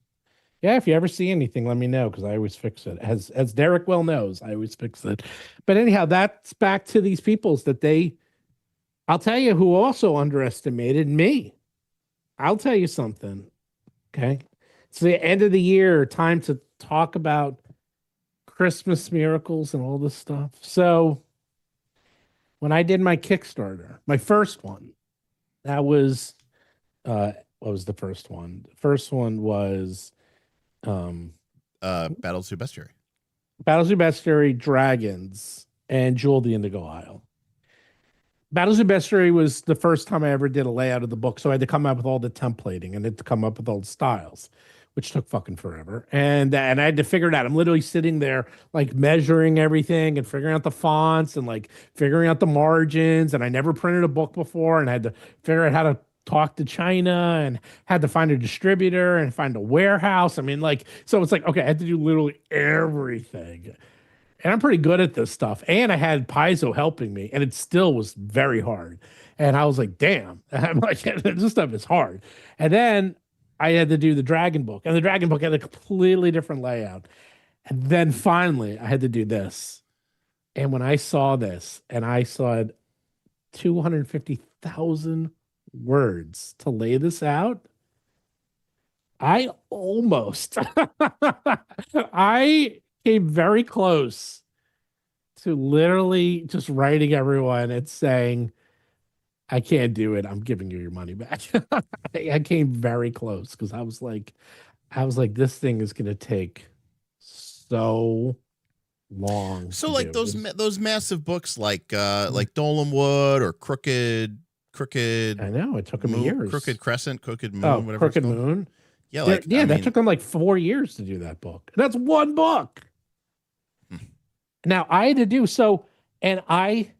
Yeah, if you ever see anything, let me know because I always fix it. As Derek well knows, I always fix it. But anyhow, that's back to these peoples that I'll tell you who also underestimated me. I'll tell you something. Okay. It's the end of the year, time to talk about Christmas miracles and all this stuff. So when I did my Kickstarter, my first one, that was what was the first one? The first one was Battles Through Bestiary. Battles Through Bestiary, Dragons, and Jewel the Indigo Isle. Battles Through Bestiary was the first time I ever did a layout of the book, so I had to come up with all the templating and had to come up with all the styles, which took fucking forever. And I had to figure it out. I'm literally sitting there like measuring everything and figuring out the fonts and like figuring out the margins. And I never printed a book before and I had to figure out how to talk to China and had to find a distributor and find a warehouse. I mean, like, so it's like, okay, I had to do literally everything. And I'm pretty good at this stuff. And I had Paizo helping me, and it still was very hard. And I was like, damn, I'm like, this stuff is hard. And then I had to do the Dragon book, and the Dragon book had a completely different layout. And then finally, I had to do this. And when I saw this, and I saw 250,000 words to lay this out, I almost, I came very close to literally just writing everyone and saying, I can't do it. I'm giving you your money back. I came very close because I was like, this thing is going to take so long. So like those massive books like Dolanwood or Crooked. I know it took them years. Crooked Crescent, Crooked Moon, whatever. Crooked Moon. Yeah, that took them like 4 years to do that book. That's one book. Now I had to do so, and I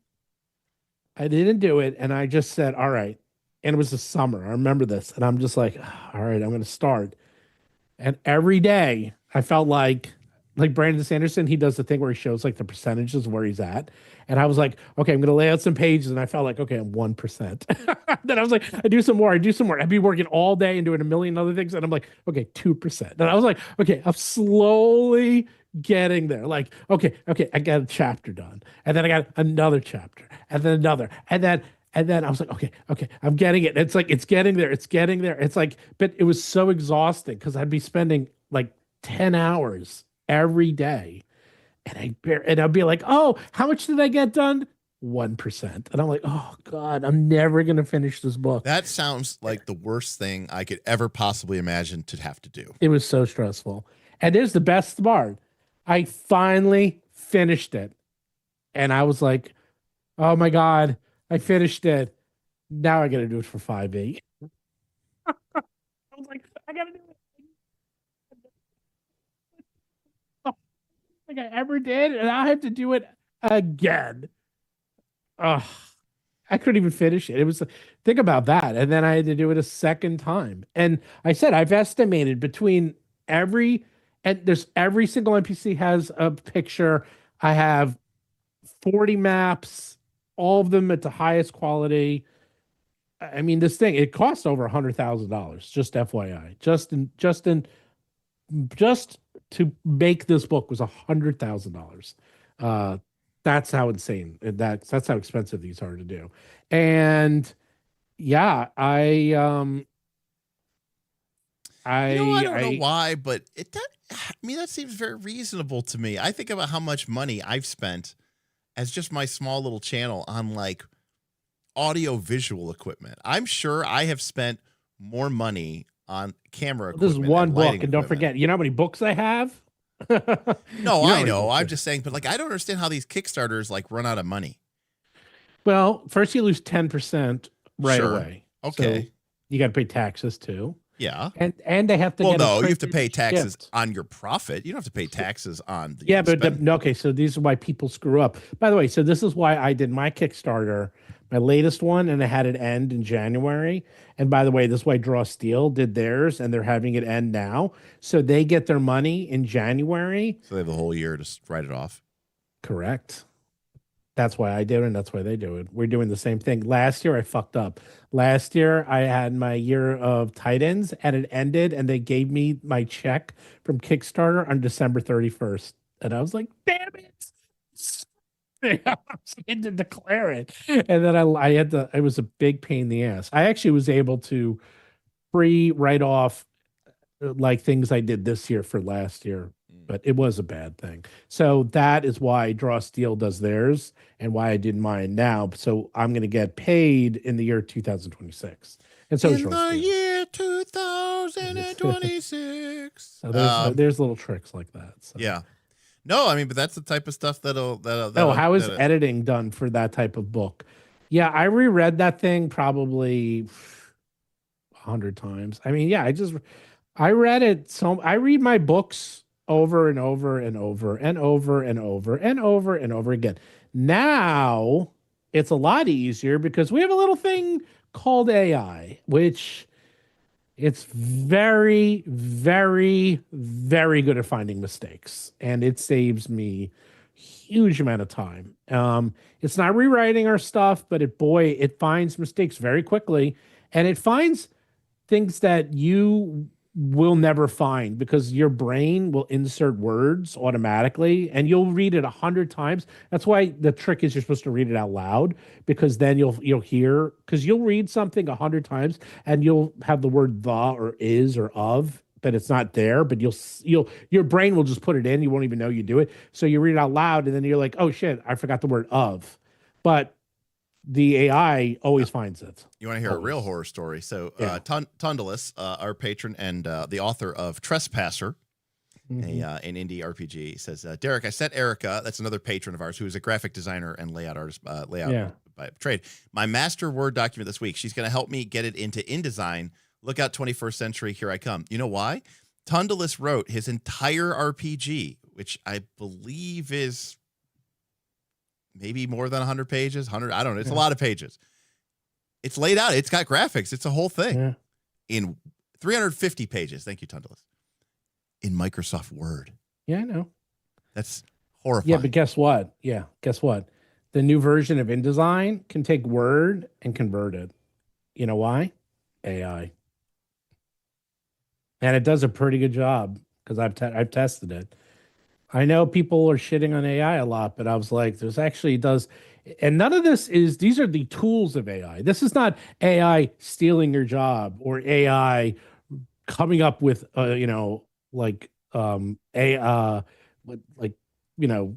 didn't do it, and I just said, all right, and it was the summer. I remember this, and I'm just like, all right, I'm going to start. And every day I felt like Brandon Sanderson, he does the thing where he shows like the percentages where he's at. And I was like, okay, I'm gonna lay out some pages. And I felt like, okay, I'm 1%. Then I was like, I do some more, I do some more. I'd be working all day and doing a million other things. And I'm like, okay, 2%. And I was like, okay, I'm slowly getting there. Like, okay, I got a chapter done. And then I got another chapter, and then another. And then I was like, okay, I'm getting it. It's like it's getting there. It's getting there. It's like, but it was so exhausting because I'd be spending like 10 hours every day. And I'd be like, oh, how much did I get done? 1%. And I'm like, oh God, I'm never gonna finish this book. That sounds like the worst thing I could ever possibly imagine to have to do. It was so stressful. And there's the best part. I finally finished it. And I was like, oh my God, I finished it. Now I gotta do it for 5e. I was like, I gotta do it. Like I ever did, and I have to do it again. Ugh, I couldn't even finish it. It was think about that, and then I had to do it a second time. And I said I've estimated between every single NPC has a picture. I have 40 maps, all of them at the highest quality. I mean, this thing it costs over $100,000. Just FYI, just to make this book was $100,000. That's how insane that's how expensive these are to do. And yeah, I I don't know why, but that seems very reasonable to me. I think about how much money I've spent as just my small little channel on like audio visual equipment. I'm sure I have spent more money on camera equipment. This is one book, and don't equipment. forget, you know how many books I have? No, I know. I'm just saying, but like I don't understand how these Kickstarters like run out of money. Well, first you lose 10% right away. Okay. So you got to pay taxes too. Yeah. And they have to you get have to pay taxes shipped. on your profit. You don't have to pay taxes on the okay, so these are why people screw up. By the way, so this is why I did my Kickstarter, my latest one, and I had it end in January. And by the way, this is why Draw Steel did theirs, and they're having it end now. So they get their money in January. So they have the whole year to write it off. Correct. That's why I do it, and that's why they do it. We're doing the same thing. Last year, I fucked up. Last year, I had my year of Titans, and it ended, and they gave me my check from Kickstarter on December 31st. And I was like, damn it. I had to declare it. And then I had to, it was a big pain in the ass. I actually was able to write off like things I did this year for last year, but it was a bad thing. So that is why Draw Steel does theirs and why I did mine now. So I'm going to get paid in the year 2026. And so in the year 2026. So there's little tricks like that. So. Yeah. No, I mean, but that's the type of stuff that'll how is editing done for that type of book? Yeah, I reread that thing probably 100 times. I mean, yeah, I read it. So I read my books over and over and over and over and over and over and over again. Now it's a lot easier because we have a little thing called AI, which it's very, very, very good at finding mistakes, and it saves me huge amount of time. It's not rewriting our stuff, but it finds mistakes very quickly, and it finds things that you will never find because your brain will insert words automatically and you'll read it 100 times. That's why the trick is you're supposed to read it out loud, because then you'll hear, because you'll read something 100 times and you'll have the word the or is or of, but it's not there, but your brain will just put it in. You won't even know you do it. So you read it out loud and then you're like, oh shit, I forgot the word of. But the AI always finds it. You want to hear a real horror story? So Tundalus, our patron and the author of Trespasser, an indie RPG, says, Derek, I sent Erica, that's another patron of ours, who is a graphic designer and layout artist, by trade, my master Word document this week. She's going to help me get it into InDesign. Look out, 21st century, here I come. You know why? Tundalus wrote his entire RPG, which I believe is maybe more than 100 pages, 100, I don't know. It's a lot of pages. It's laid out. It's got graphics. It's a whole thing Yeah. in 350 pages. Thank you, Tundalus. In Microsoft Word. Yeah, I know. That's horrifying. Yeah, but guess what? Yeah, guess what? The new version of InDesign can take Word and convert it. You know why? AI. And it does a pretty good job because I've tested it. I know people are shitting on AI a lot, but I was like, there's actually does, and none of this is. These are the tools of AI. This is not AI stealing your job or AI coming up with, like like you know,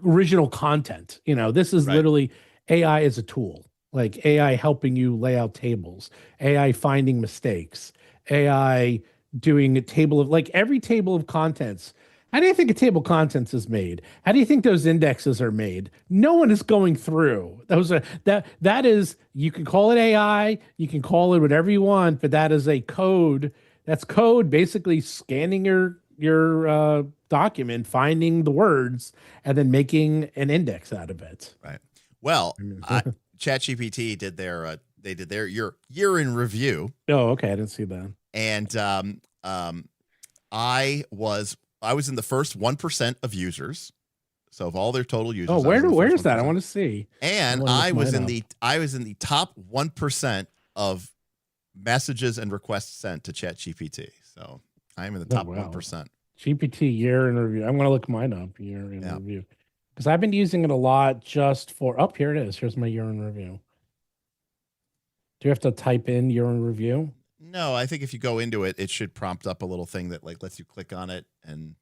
original content. This is Right. literally AI as a tool, like AI helping you lay out tables, AI finding mistakes, AI doing a table of like every table of contents. How do you think a table of contents is made? How do you think those indexes are made? No one is going through those. That is, you can call it AI, you can call it whatever you want, but that is a code. That's code basically scanning your document, finding the words, and then making an index out of it. Right. Well, ChatGPT did their year in review. Oh, okay, I didn't see that. And I was in the first 1% of users. So of all their total users. Oh, where's that? I want to see. And I was in the top 1% of messages and requests sent to ChatGPT. So I'm in the top 1%. GPT year in review. I'm going to look mine up, year in review. Because I've been using it a lot just for, here it is. Here's my year in review. Do you have to type in year in review? No, I think if you go into it, it should prompt up a little thing that like lets you click on it. And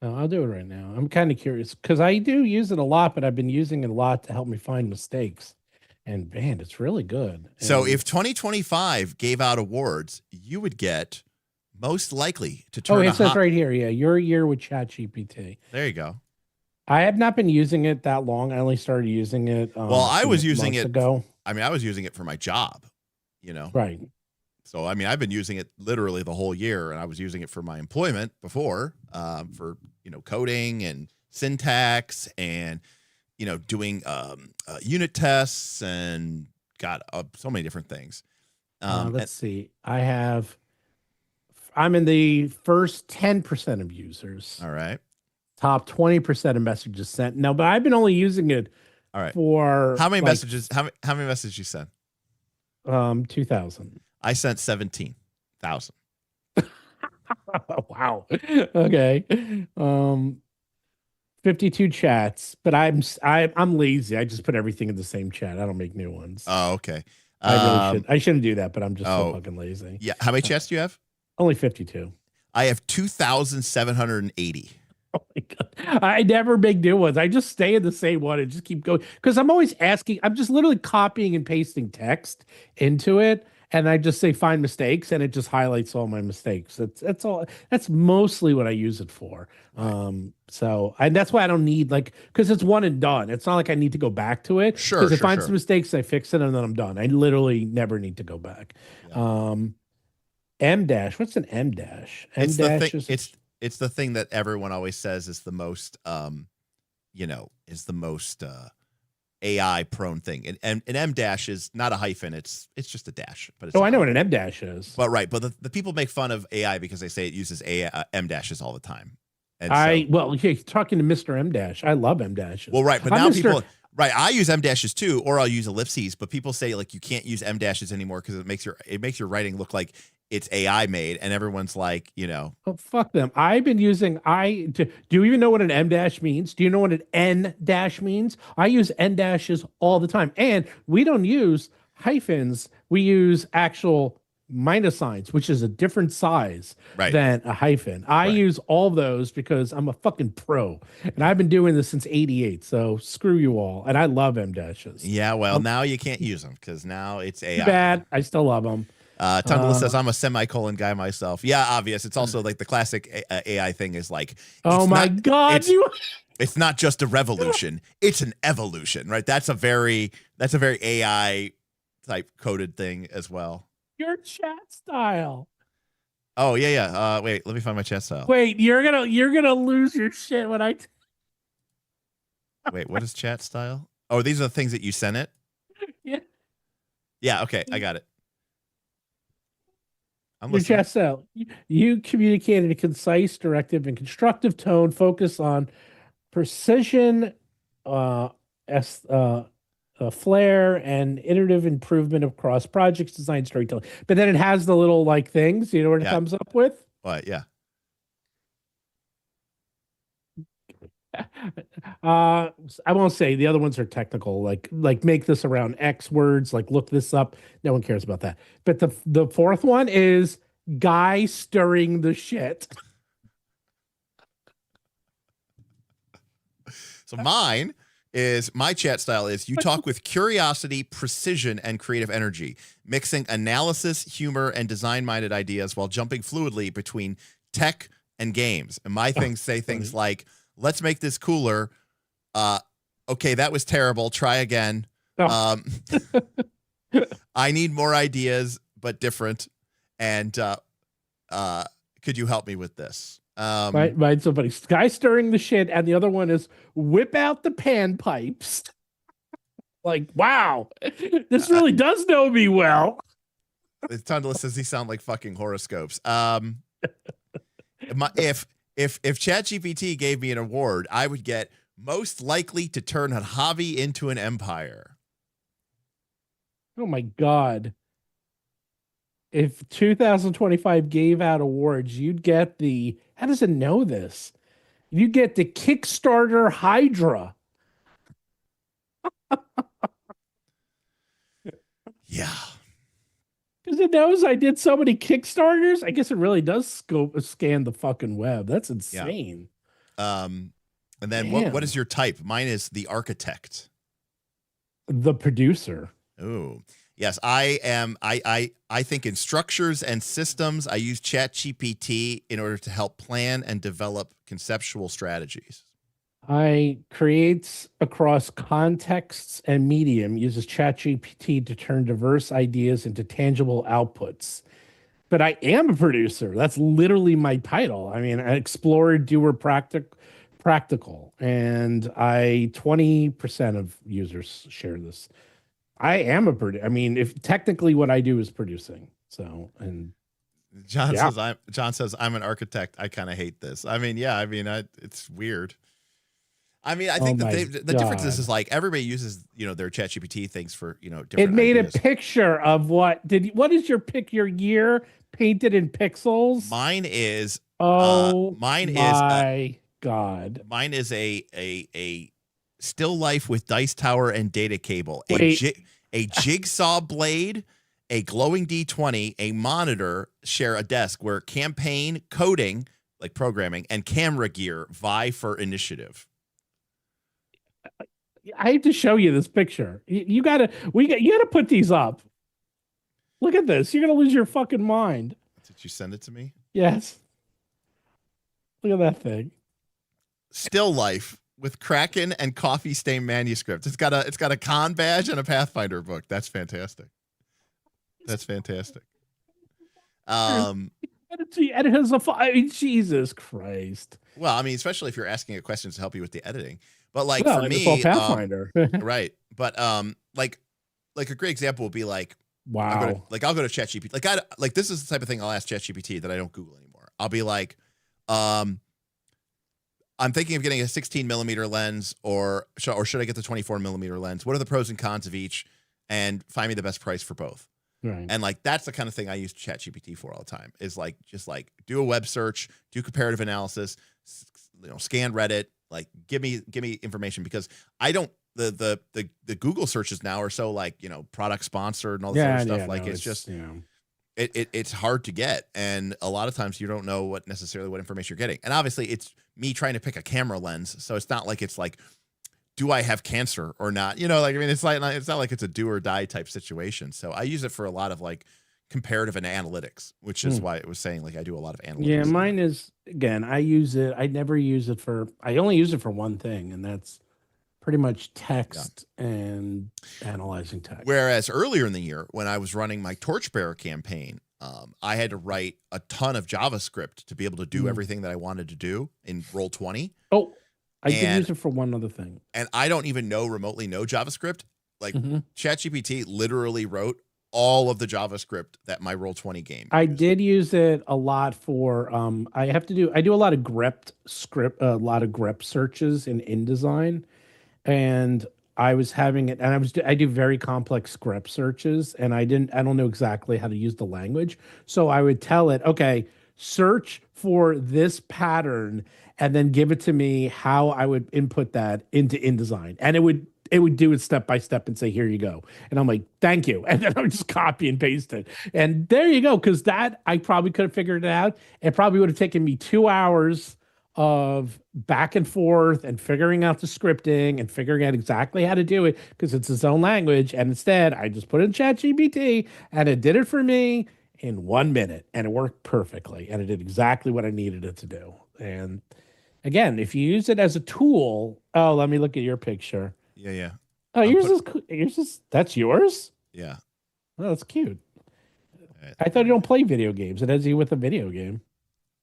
I'll do it right now. I'm kind of curious because I do use it a lot, but I've been using it a lot to help me find mistakes. And man, it's really good. So if 2025 gave out awards, you would get most likely to turn. Oh, it says right here. Yeah, your year with ChatGPT. There you go. I have not been using it that long. I only started using it. Well, I was using it ago. I mean, I was using it for my job, Right. So, I mean, I've been using it literally the whole year, and I was using it for my employment before, for, coding and syntax and, doing unit tests and got so many different things. Let's see. I'm in the first 10% of users. All right. Top 20% of messages sent. No, but I've been only using it. All right. For how many messages? How many messages you sent? 2,000. I sent 17,000. Wow. Okay. 52 chats, but I'm lazy. I just put everything in the same chat. I don't make new ones. Oh, okay. I shouldn't do that, but I'm just so fucking lazy. Yeah. How many chats do you have? Only 52. I have 2,780. Oh my God. I never make new ones. I just stay in the same one and just keep going. Because I'm always asking, I'm just literally copying and pasting text into it. And I just say find mistakes, and it just highlights all my mistakes. That's all. That's mostly what I use it for. Right. And that's why I don't need because it's one and done. It's not like I need to go back to it. Sure. Because if I find some mistakes, I fix it and then I'm done. I literally never need to go back. Yeah. M dash. What's an M dash? It's the thing that everyone always says is the most AI prone thing. And an M dash is not a hyphen. It's just a dash. But it's I know what an M dash is. But right. But the people make fun of AI because they say it uses M dashes all the time. And you're talking to Mr. M dash. I love M dashes. Well, right. But now people. Right, I use M dashes too, or I'll use ellipses. But people say you can't use M dashes anymore because it makes your writing look like it's AI made, and everyone's like, Oh, fuck them. I've been using do you even know what an M dash means? Do you know what an N dash means? I use N dashes all the time, and we don't use hyphens. We use actual minus signs, which is a different size than a hyphen. I use all those because I'm a fucking pro, and I've been doing this since '88. So screw you all, and I love M dashes. Yeah, well, now you can't use them because now it's AI. Too bad. I still love them. Tundala says I'm a semicolon guy myself. Yeah, obvious. It's also like the classic AI thing is like, oh my God, it's not just a revolution, it's an evolution, right? That's a very AI type coded thing as well. Your chat style. Oh yeah. Wait, let me find my chat style. Wait, you're gonna lose your shit when I. Wait, what is chat style? Oh, these are the things that you sent it. Yeah. Yeah. Okay. I got it. I'm Your listening. chat style. You communicated a concise, directive, and constructive tone. Focus on precision, uh, s flair, and iterative improvement across projects, design, storytelling. But then it has the little like things. You know what it Yeah. comes up with? What? Yeah. I won't say the other ones are technical, like make this around X words, like look this up. No one cares about that. But the fourth one is guy stirring the shit. So my chat style is you talk with curiosity, precision, and creative energy, mixing analysis, humor, and design-minded ideas while jumping fluidly between tech and games. And my things say things like, let's make this cooler. Okay, that was terrible. Try again. Oh. I need more ideas, but different. And could you help me with this? Right, somebody guy stirring the shit, and the other one is whip out the pan pipes. Like, wow, this really does know me well. Tundla says these sound like fucking horoscopes. If ChatGPT gave me an award, I would get most likely to turn a hobby into an empire. Oh my god. If 2025 gave out awards, you'd get the, how does it know this? You get the Kickstarter Hydra. Yeah. Because it knows I did so many Kickstarters. I guess it really does scan the fucking web. That's insane. And then Damn. what is your type? Mine is the architect. The producer. Oh, yes. I am. I think in structures and systems, I use ChatGPT in order to help plan and develop conceptual strategies. I creates across contexts and medium, uses ChatGPT to turn diverse ideas into tangible outputs. But I am a producer. That's literally my title. I mean, an explorer, doer, practical. And 20% of users share this. I am a producer. I mean, if technically what I do is producing. So, and John says I'm an architect. I kind of hate this. I mean, yeah, I mean, it's weird. I mean, I think the difference is like everybody uses, their ChatGPT things for, different it made ideas. a picture of what is your pick your year painted in pixels? Mine is God. Mine is a still life with dice tower and data cable, a jigsaw blade, a glowing D20, a monitor share a desk where campaign, coding, like programming, and camera gear vie for initiative. I have to show you this picture. You gotta put these up. Look at this. You're gonna lose your fucking mind. Did you send it to me? Yes. Look at that thing. Still life with Kraken and coffee stain manuscript. It's got a con badge and a Pathfinder book. That's fantastic. That's fantastic. And it has Jesus Christ. Well, I mean, especially if you're asking it questions to help you with the editing. But like Well, for me, it's all Pathfinder. right. But like a great example would be like, wow. I'll go to ChatGPT. This is the type of thing I'll ask ChatGPT that I don't Google anymore. I'll be like, I'm thinking of getting a 16 millimeter lens, or should I get the 24 millimeter lens? What are the pros and cons of each? And find me the best price for both. Right. And like that's the kind of thing I use ChatGPT for all the time. Is like just like do a web search, do comparative analysis, scan Reddit, like give me information, because I don't the Google searches now are so like product sponsored and all this other stuff. Like it's just it's hard to get, and a lot of times you don't know what information you're getting. And obviously it's me trying to pick a camera lens, so it's not like it's like, do I have cancer or not? I mean, it's not like it's a do or die type situation. So I use it for a lot of like comparative and analytics, which is why it was saying like I do a lot of analytics. Yeah, mine is, again, I use it. I never use it I only use it for one thing, and that's pretty much text and analyzing text. Whereas earlier in the year, when I was running my Torchbearer campaign, I had to write a ton of JavaScript to be able to do everything that I wanted to do in Roll20. Oh, I did use it for one other thing. And I don't even remotely know JavaScript. Like ChatGPT literally wrote all of the JavaScript that my Roll20 game I used. did use it a lot for I do a lot of grep searches in InDesign, and I was having it, and I do very complex grep searches, and I don't know exactly how to use the language, so I would tell it, okay, search for this pattern, and then give it to me how I would input that into InDesign, and it would do it step by step and say, here you go. And I'm like, thank you. And then I would just copy and paste it. And there you go. Because that I probably could have figured it out. It probably would have taken me 2 hours of back and forth and figuring out the scripting and figuring out exactly how to do it because it's its own language. And instead, I just put in ChatGPT and it did it for me in 1 minute. And it worked perfectly. And it did exactly what I needed it to do. And again, if you use it as a tool, oh, let me look at your picture. Yeah. Oh, yours is that's yours? Yeah. Oh, that's cute. I thought you don't play video games. It has you with a video game.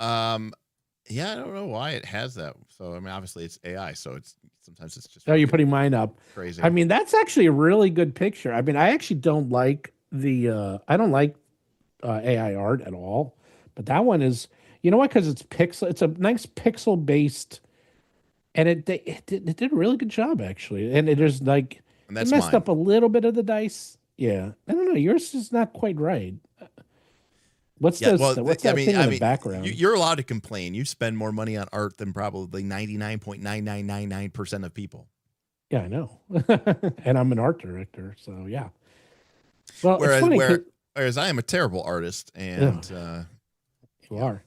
Yeah, I don't know why it has that. So I mean, obviously it's AI, so sometimes it's just. Oh, you're putting mine up. Crazy. I mean, that's actually a really good picture. I mean, I actually don't like I don't like AI art at all, but that one is, you know what? Because it's pixel. It's a nice pixel based. And it did a really good job actually, and it is like And it that's messed mine. up a little bit of the dice. Yeah, I don't know. Yours is not quite right. What's Yeah, those? well, What's that thing in the background? You're allowed to complain. You spend more money on art than probably 99.9999% of people. Yeah, I know. And I'm an art director, so yeah. Well, it's Whereas, funny 'cause whereas I am a terrible artist, and you are.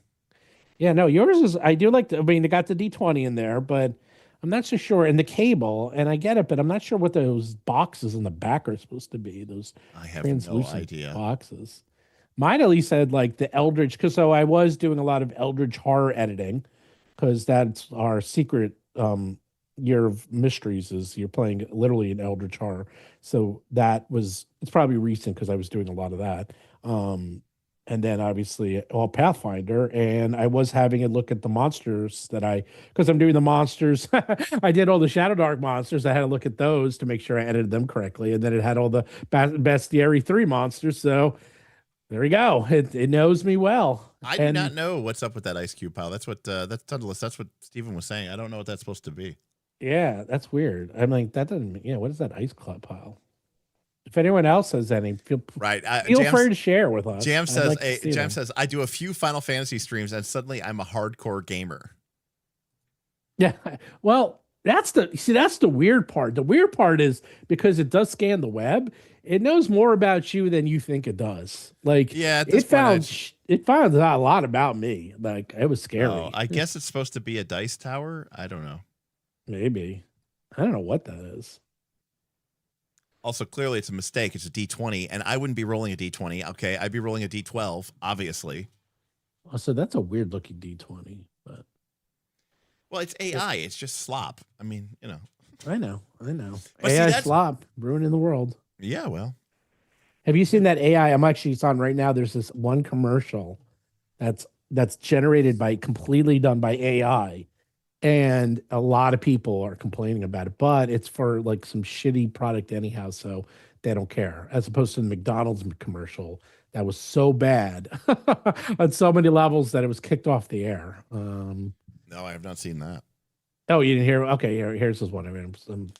Yeah, no, yours is. I do like. I mean, it got the D20 in there, but I'm not so sure. And the cable, and I get it, but I'm not sure what those boxes in the back are supposed to be. Those I have translucent no idea. boxes. Mine at least had like the Eldritch, because so I was doing a lot of Eldritch horror editing, because that's our secret year of mysteries is you're playing literally an Eldritch horror. So it's probably recent because I was doing a lot of that. And then obviously all Pathfinder, and I was having a look at the monsters because I'm doing the monsters. I did all the Shadow Dark monsters. I had to look at those to make sure I edited them correctly, and then it had all the Bestiary 3 monsters. So there we go. It knows me well. I do not know what's up with that ice cube pile. That's what that's what Stephen was saying. I don't know what that's supposed to be. Yeah, that's weird. I'm like, that doesn't. Yeah, what is that ice club pile? If anyone else has any, feel free to share with us. Jam says, Jam says, I do a few Final Fantasy streams and suddenly I'm a hardcore gamer. Yeah. Well, that's the weird part. The weird part is because it does scan the web, it knows more about you than you think it does. Like, yeah, it found out a lot about me. Like, it was scary. Oh, I guess it's supposed to be a dice tower. I don't know. Maybe. I don't know what that is. Also, clearly it's a mistake. It's a D20, and I wouldn't be rolling a D20. Okay, I'd be rolling a D12, obviously. Oh, so that's a weird looking D20, but well, it's AI. It's just slop. I mean, you know. I know. But AI slop ruining the world. Yeah, well. Have you seen that AI? It's on right now. There's this one commercial that's generated completely done by AI. And a lot of people are complaining about it, but it's for like some shitty product anyhow, so they don't care. As opposed to the McDonald's commercial that was so bad on so many levels that it was kicked off the air. No, I have not seen that. Oh, you didn't hear? Okay, here's this one. I mean, I'm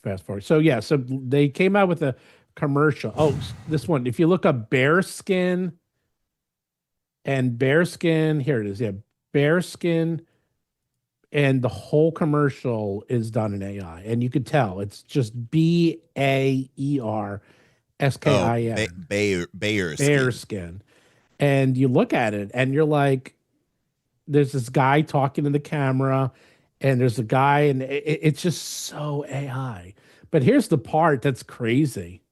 fast forward. So yeah, so they came out with a commercial. Oh, this one. If you look up bearskin, here it is. Yeah, bearskin. And the whole commercial is done in AI, and you could tell it's just BAERSKIN. Bearskin. And you look at it, and you're like, there's this guy talking to the camera, and there's a guy, and it's just so AI. But here's the part that's crazy.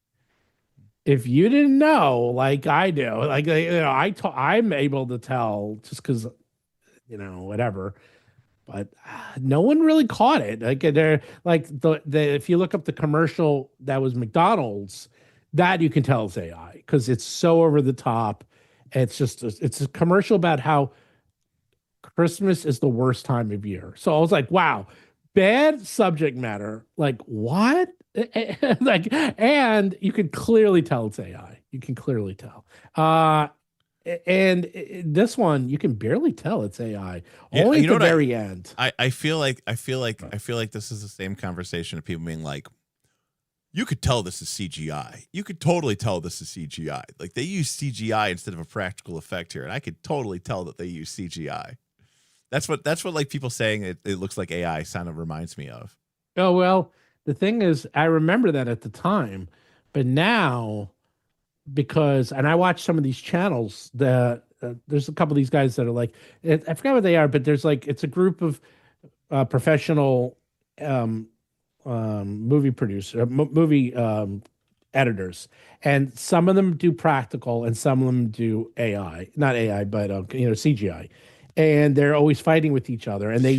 If you didn't know, like I do, like I'm able to tell just because, whatever. But no one really caught it. Like they're like the if you look up the commercial that was McDonald's, that you can tell it's AI because it's so over the top. It's a commercial about how Christmas is the worst time of year. So I was like, wow, bad subject matter. Like what? Like, and you can clearly tell it's AI. You can clearly tell. And this one you can barely tell it's AI. Yeah, Only you at know the what very end. I feel like this is the same conversation of people being like, you could tell this is CGI. You could totally tell this is CGI. Like they use CGI instead of a practical effect here, and I could totally tell that they use CGI. That's what like people saying it looks like AI kind of reminds me of. Oh well, the thing is, I remember that at the time, but now and I watch some of these channels that there's a couple of these guys that are like, I forgot what they are, but there's like it's a group of professional um, movie producer, movie editors, and some of them do practical, and some of them do AI, not AI, but CGI, and they're always fighting with each other, and they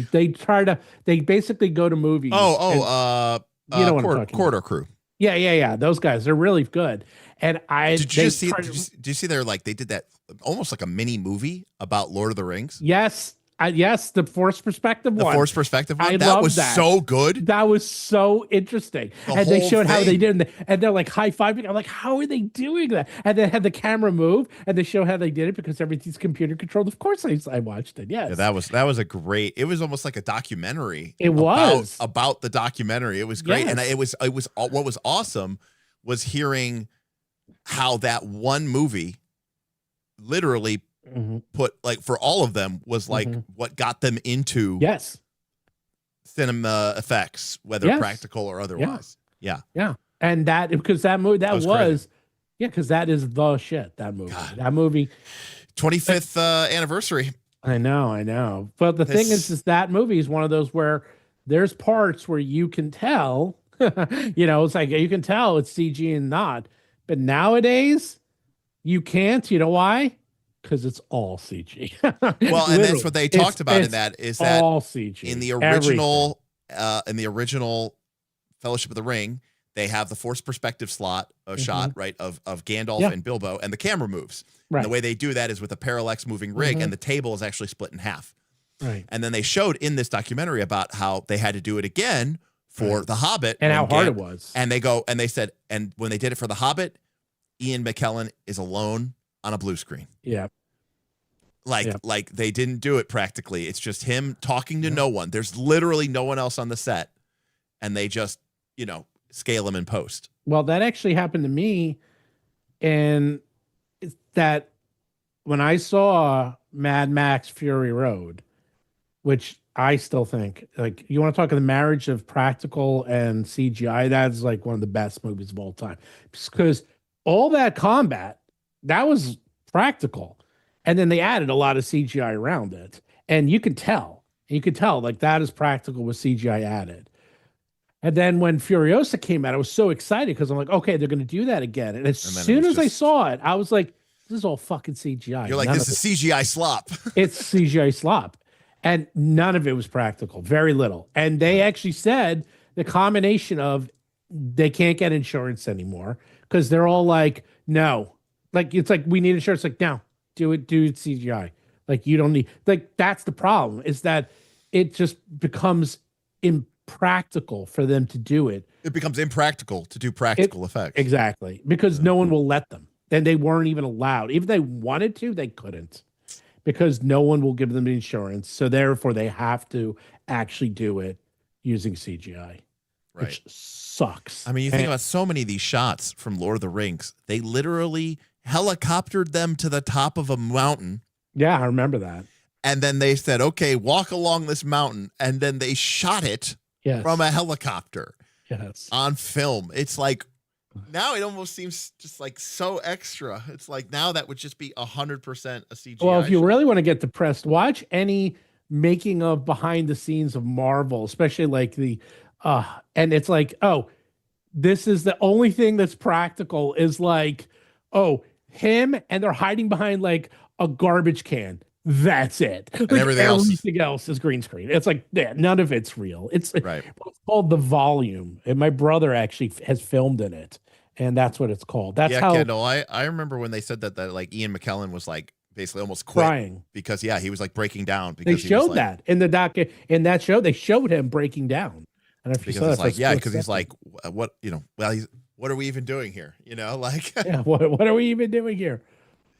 basically go to movies. You know what I'm talking Corridor about. Crew. Yeah. Those guys, they're really good. And Did you see their like they did that almost like a mini movie about Lord of the Rings? Yes. Yes, the force perspective one. The force perspective one. I That love was that. so good. That was so interesting. The And they whole showed how they thing. did it. And they're like high-fiving. I'm like, how are they doing that? And they had the camera move and they show how they did it because everything's computer controlled. Of course I watched it. Yes. Yeah, that was a great. It was almost like a documentary. It was about the documentary. It was great, Yes. and it was what was awesome was hearing how that one movie literally put like for all of them was like what got them into Yes. cinema effects, whether Yes. practical or otherwise. Yeah. And that because that movie that was was crazy. because that is the shit. That movie. God. That movie. 25th anniversary. I know. But the thing is that movie is one of those where there's parts where you can tell, it's like you can tell it's CG and not. But nowadays, you can't. You know why? Because it's all CG. Well, and that's what they talked about in that is that all CG. in the original Fellowship of the Ring, they have the force perspective shot, right, of Gandalf and Bilbo, and the camera moves. Right. And the way they do that is with a parallax moving rig, and the table is actually split in half. Right. And then they showed in this documentary about how they had to do it again for The Hobbit. And how hard it was. And they said, and when they did it for The Hobbit, Ian McKellen is alone on a blue screen. Yeah. Like they didn't do it practically. It's just him talking to no one. There's literally no one else on the set. And they just, scale him in post. Well, that actually happened to me. And that when I saw Mad Max Fury Road, which I still think, like, you want to talk of the marriage of practical and CGI, that's like one of the best movies of all time. Because all that combat, that was practical. And then they added a lot of CGI around it. And you could tell like that is practical with CGI added. And then when Furiosa came out, I was so excited because I'm like, okay, they're going to do that again. And as soon as I saw it, I was like, this is all fucking CGI. You're like, this is CGI slop. It's CGI slop. And none of it was practical, very little. And they actually said the combination of they can't get insurance anymore because they're all like, no. Like, it's like, we need insurance. Like, no, do it CGI. Like, you don't need, like, that's the problem is that it just becomes impractical for them to do it. It becomes impractical to do practical effects. Exactly. Because no one will let them. And they weren't even allowed. Even if they wanted to, they couldn't. Because no one will give them insurance. So therefore, they have to actually do it using CGI. Right. Which sucks. I mean, you think about so many of these shots from Lord of the Rings. They literally helicoptered them to the top of a mountain. Yeah, I remember that. And then they said, okay, walk along this mountain. And then they shot it from a helicopter on film. It's like, now it almost seems just like so extra. It's like now that would just be 100% a CGI. Well, if you shot. really want to get depressed, watch any making of behind the scenes of Marvel, especially like and it's like, oh, this is the only thing that's practical is like, oh, him and they're hiding behind like a garbage can. That's it. And like everything else is green screen. It's like, yeah, none of it's real. It's right. It's called The Volume. And my brother actually has filmed in it. And that's what it's called. That's how Kendall, I remember when they said that like Ian McKellen was like basically almost quit crying. because he was like breaking down They because he was showed like, that in the doc in that show. They showed him breaking down. And if you saw because it's that like, for a split because he's second. like, what, what are we even doing here? Like, Yeah, what are we even doing here?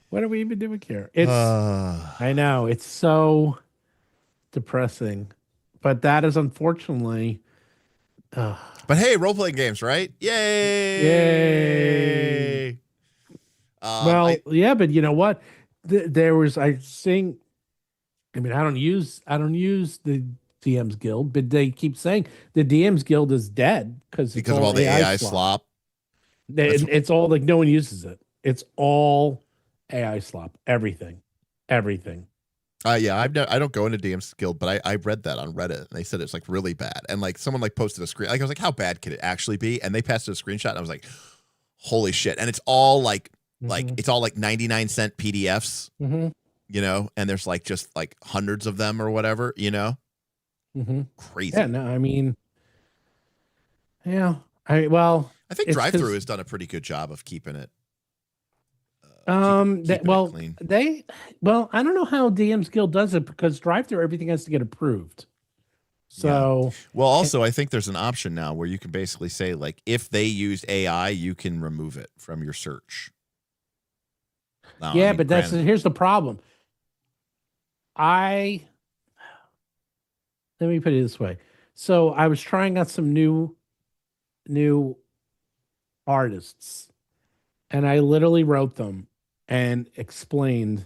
What are we even doing here? I know it's so depressing, but that is unfortunately. But hey, role playing games, right? Yay! Yay! Well, yeah, but you know what? There was I sing. I mean, I don't use the DM's Guild, but they keep saying the DM's Guild is dead because it's because of all all the AI slop. slop. It's all like no one uses it. It's all AI slop. Everything. Yeah, I don't go into DM's Guild, but I read that on Reddit and they said it's like really bad. And like someone like posted a screen, like I was like, how bad could it actually be? And they passed a screenshot and I was like, holy shit. And it's all like it's all like 99-cent PDFs, and there's like just like hundreds of them or whatever, Crazy. Yeah, no, I mean, yeah. I think it's Drive-Thru has done a pretty good job of keeping it. Keeping it clean. I don't know how DM's Guild does it because Drive-Thru everything has to get approved. So well, also I think there's an option now where you can basically say like if they use AI, you can remove it from your search. Now, but here's the problem. Let me put it this way. So I was trying out some new artists, and I literally wrote them and explained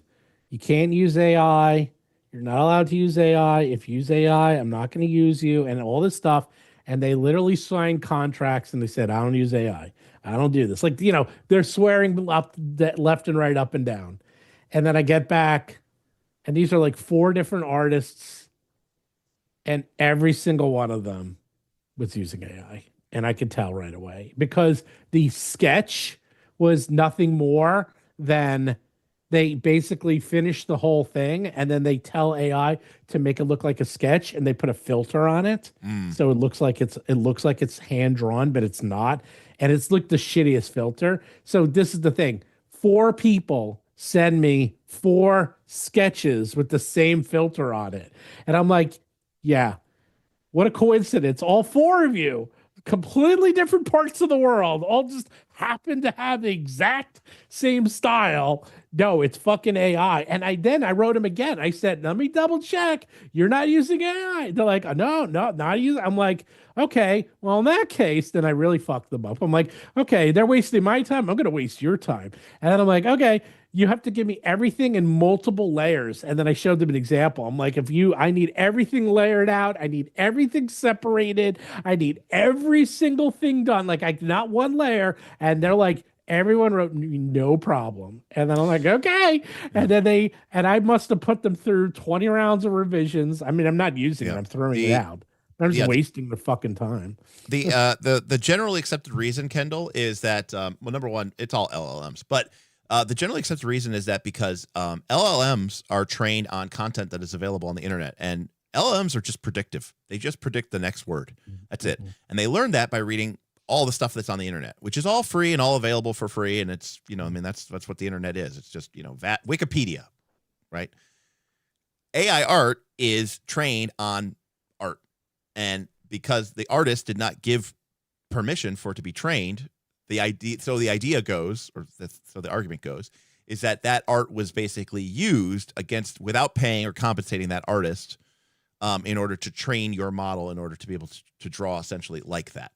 you can't use AI. You're not allowed to use AI. If you use AI, I'm not going to use you and all this stuff. And they literally signed contracts and they said, I don't use AI. I don't do this. Like, they're swearing up left and right, up and down. And then I get back, and these are like 4 different artists, and every single one of them was using AI. And I could tell right away because the sketch was nothing more than they basically finish the whole thing and then they tell AI to make it look like a sketch and they put a filter on it. So it looks like it's hand drawn, but it's not. And it's like the shittiest filter. So this is the thing. 4 people send me 4 sketches with the same filter on it. And I'm like, yeah, what a coincidence. All 4 of you, completely different parts of the world, all just happen to have the exact same style. No, it's fucking AI. And I wrote him again. I said, let me double check. You're not using AI. They're like, no, not using. I'm like, okay, well, in that case, then I really fucked them up. I'm like, okay, they're wasting my time. I'm going to waste your time. And then I'm like, okay, you have to give me everything in multiple layers. And then I showed them an example. I'm like, I need everything layered out. I need everything separated. I need every single thing done. Like not one layer. And they're like, everyone wrote no problem. And then I'm like, okay. And then I must have put them through 20 rounds of revisions. I mean, I'm not using it. I'm throwing it out. I'm just wasting the fucking time. The generally accepted reason, Kendall, is that, well, number one, it's all LLMs, but the generally accepted reason is that because LLMs are trained on content that is available on the internet, and LLMs are just predictive. They just predict the next word. That's it. And they learn that by reading all the stuff that's on the internet, which is all free and all available for free. And it's, that's what the internet is. It's just, Wikipedia, right? AI art is trained on art. And because the artist did not give permission for it to be trained, the argument goes, is that art was basically used without paying or compensating that artist in order to train your model in order to be able to draw essentially like that,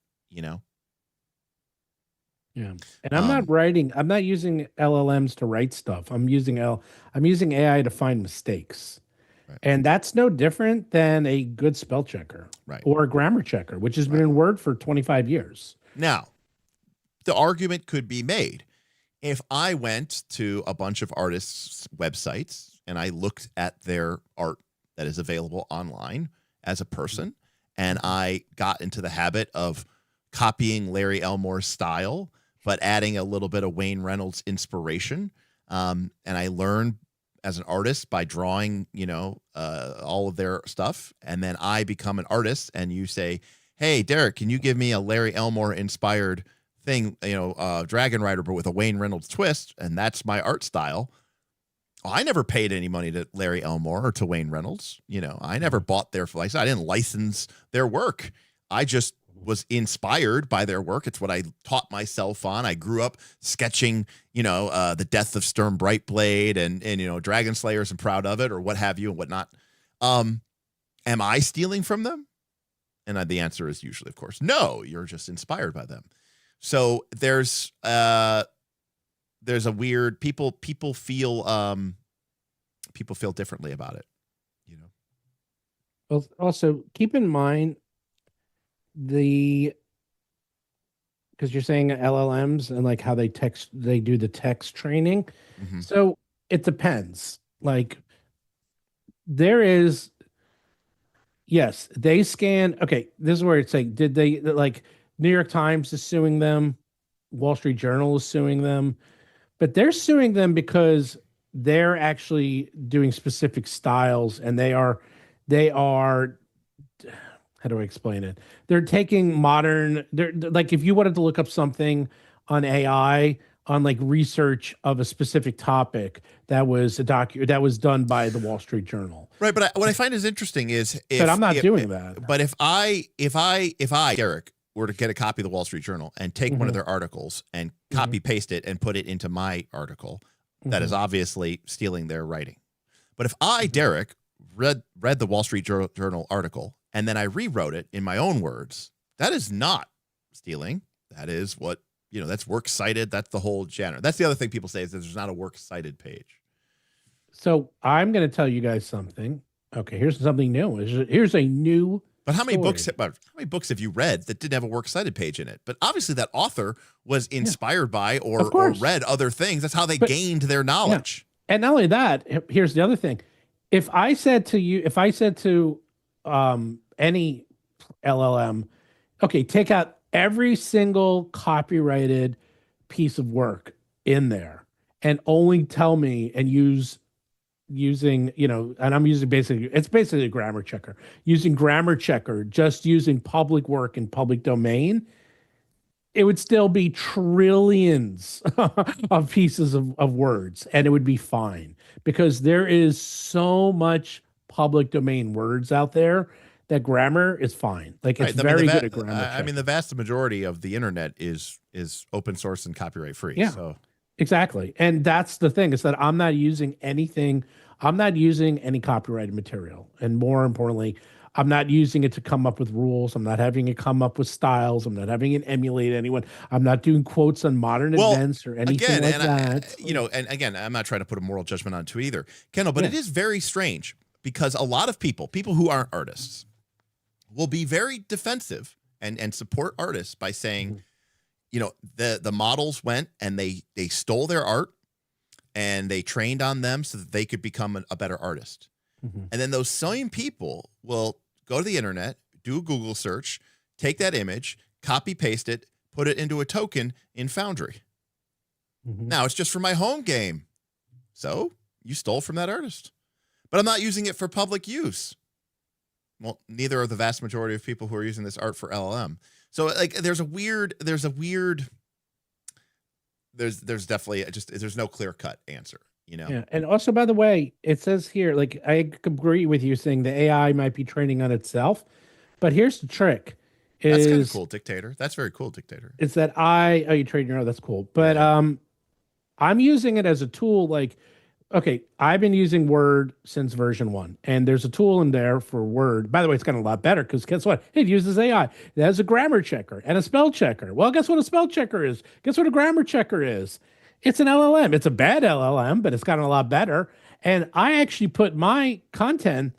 Yeah. And I'm not using LLMs to write stuff. I'm using AI to find mistakes. Right. And that's no different than a good spell checker, right, or a grammar checker, which has been in Word for 25 years. Now, the argument could be made. If I went to a bunch of artists' websites and I looked at their art that is available online as a person, and I got into the habit of copying Larry Elmore's style, but adding a little bit of Wayne Reynolds inspiration, and I learned as an artist by drawing, all of their stuff, and then I become an artist, and you say, hey, Derek, can you give me a Larry Elmore inspired thing, Dragon Rider, but with a Wayne Reynolds twist, and that's my art style. I never paid any money to Larry Elmore or to Wayne Reynolds. I never bought their, like I said, I didn't license their work. I just was inspired by their work. It's what I taught myself on. I grew up sketching, the death of Sturm Brightblade and Dragon Slayers and proud of it or what have you and whatnot. Am I stealing from them? And the answer is usually, of course, no, you're just inspired by them. So there's a weird people feel differently about it, Well, also keep in mind because you're saying LLMs and like how they do the text training. Mm-hmm. So it depends. Like yes, they scan. Okay, this is where it's like, did they like New York Times is suing them, Wall Street Journal is suing them, but they're suing them because they're actually doing specific styles and they are how do I explain it? They're taking they're like if you wanted to look up something on AI on like research of a specific topic that was that was done by the Wall Street Journal. Right, but what I find is interesting is but I'm not doing that. But if I Derek were to get a copy of the Wall Street Journal and take one of their articles and copy paste it and put it into my article, that is obviously stealing their writing. But if I, Derek, read the Wall Street Journal article and then I rewrote it in my own words, that is not stealing. That is what, that's works cited. That's the whole genre. That's the other thing people say is that there's not a works cited page. So I'm going to tell you guys something. Okay, here's something new. Here's a new. But how many books have you read that didn't have a works cited page in it? But obviously that author was inspired by or read other things. That's how they gained their knowledge. Yeah. And not only that, here's the other thing. If I said to any LLM, okay, take out every single copyrighted piece of work in there and only tell me and using, and I'm using it's basically a grammar checker, using grammar checker, just using public work in public domain, it would still be trillions of pieces of words and it would be fine because there is so much public domain words out there that grammar is fine. Like it's very good at grammar checking. I mean, the vast majority of the internet is open source and copyright free. Yeah, so exactly. And that's the thing is that I'm not using any copyrighted material. And more importantly, I'm not using it to come up with rules. I'm not having it come up with styles. I'm not having it emulate anyone. I'm not doing quotes on modern events or anything like that. And again, I'm not trying to put a moral judgment on it either, Kendall, but it is very strange because a lot of people who aren't artists will be very defensive and support artists by saying, the models went and they stole their art and they trained on them so that they could become a better artist. And then those same people will go to the internet, do a Google search, take that image, copy paste it, put it into a token in Foundry. Now it's just for my home game. So you stole from that artist, but I'm not using it for public use. Well, neither are the vast majority of people who are using this art for LLM. So like, there's definitely there's no clear cut answer. Yeah. And also, by the way, it says here, like, I agree with you saying the AI might be training on itself, but here's the trick. That's kind of cool, Dictator. That's very cool, Dictator. It's that you train your own. That's cool. But I'm using it as a tool. Like, okay, I've been using Word since version 1, and there's a tool in there for Word. By the way, it's gotten a lot better because guess what? It uses AI. It has a grammar checker and a spell checker. Well, guess what a spell checker is? Guess what a grammar checker is? It's an LLM. It's a bad LLM, but it's gotten a lot better. And I actually put my content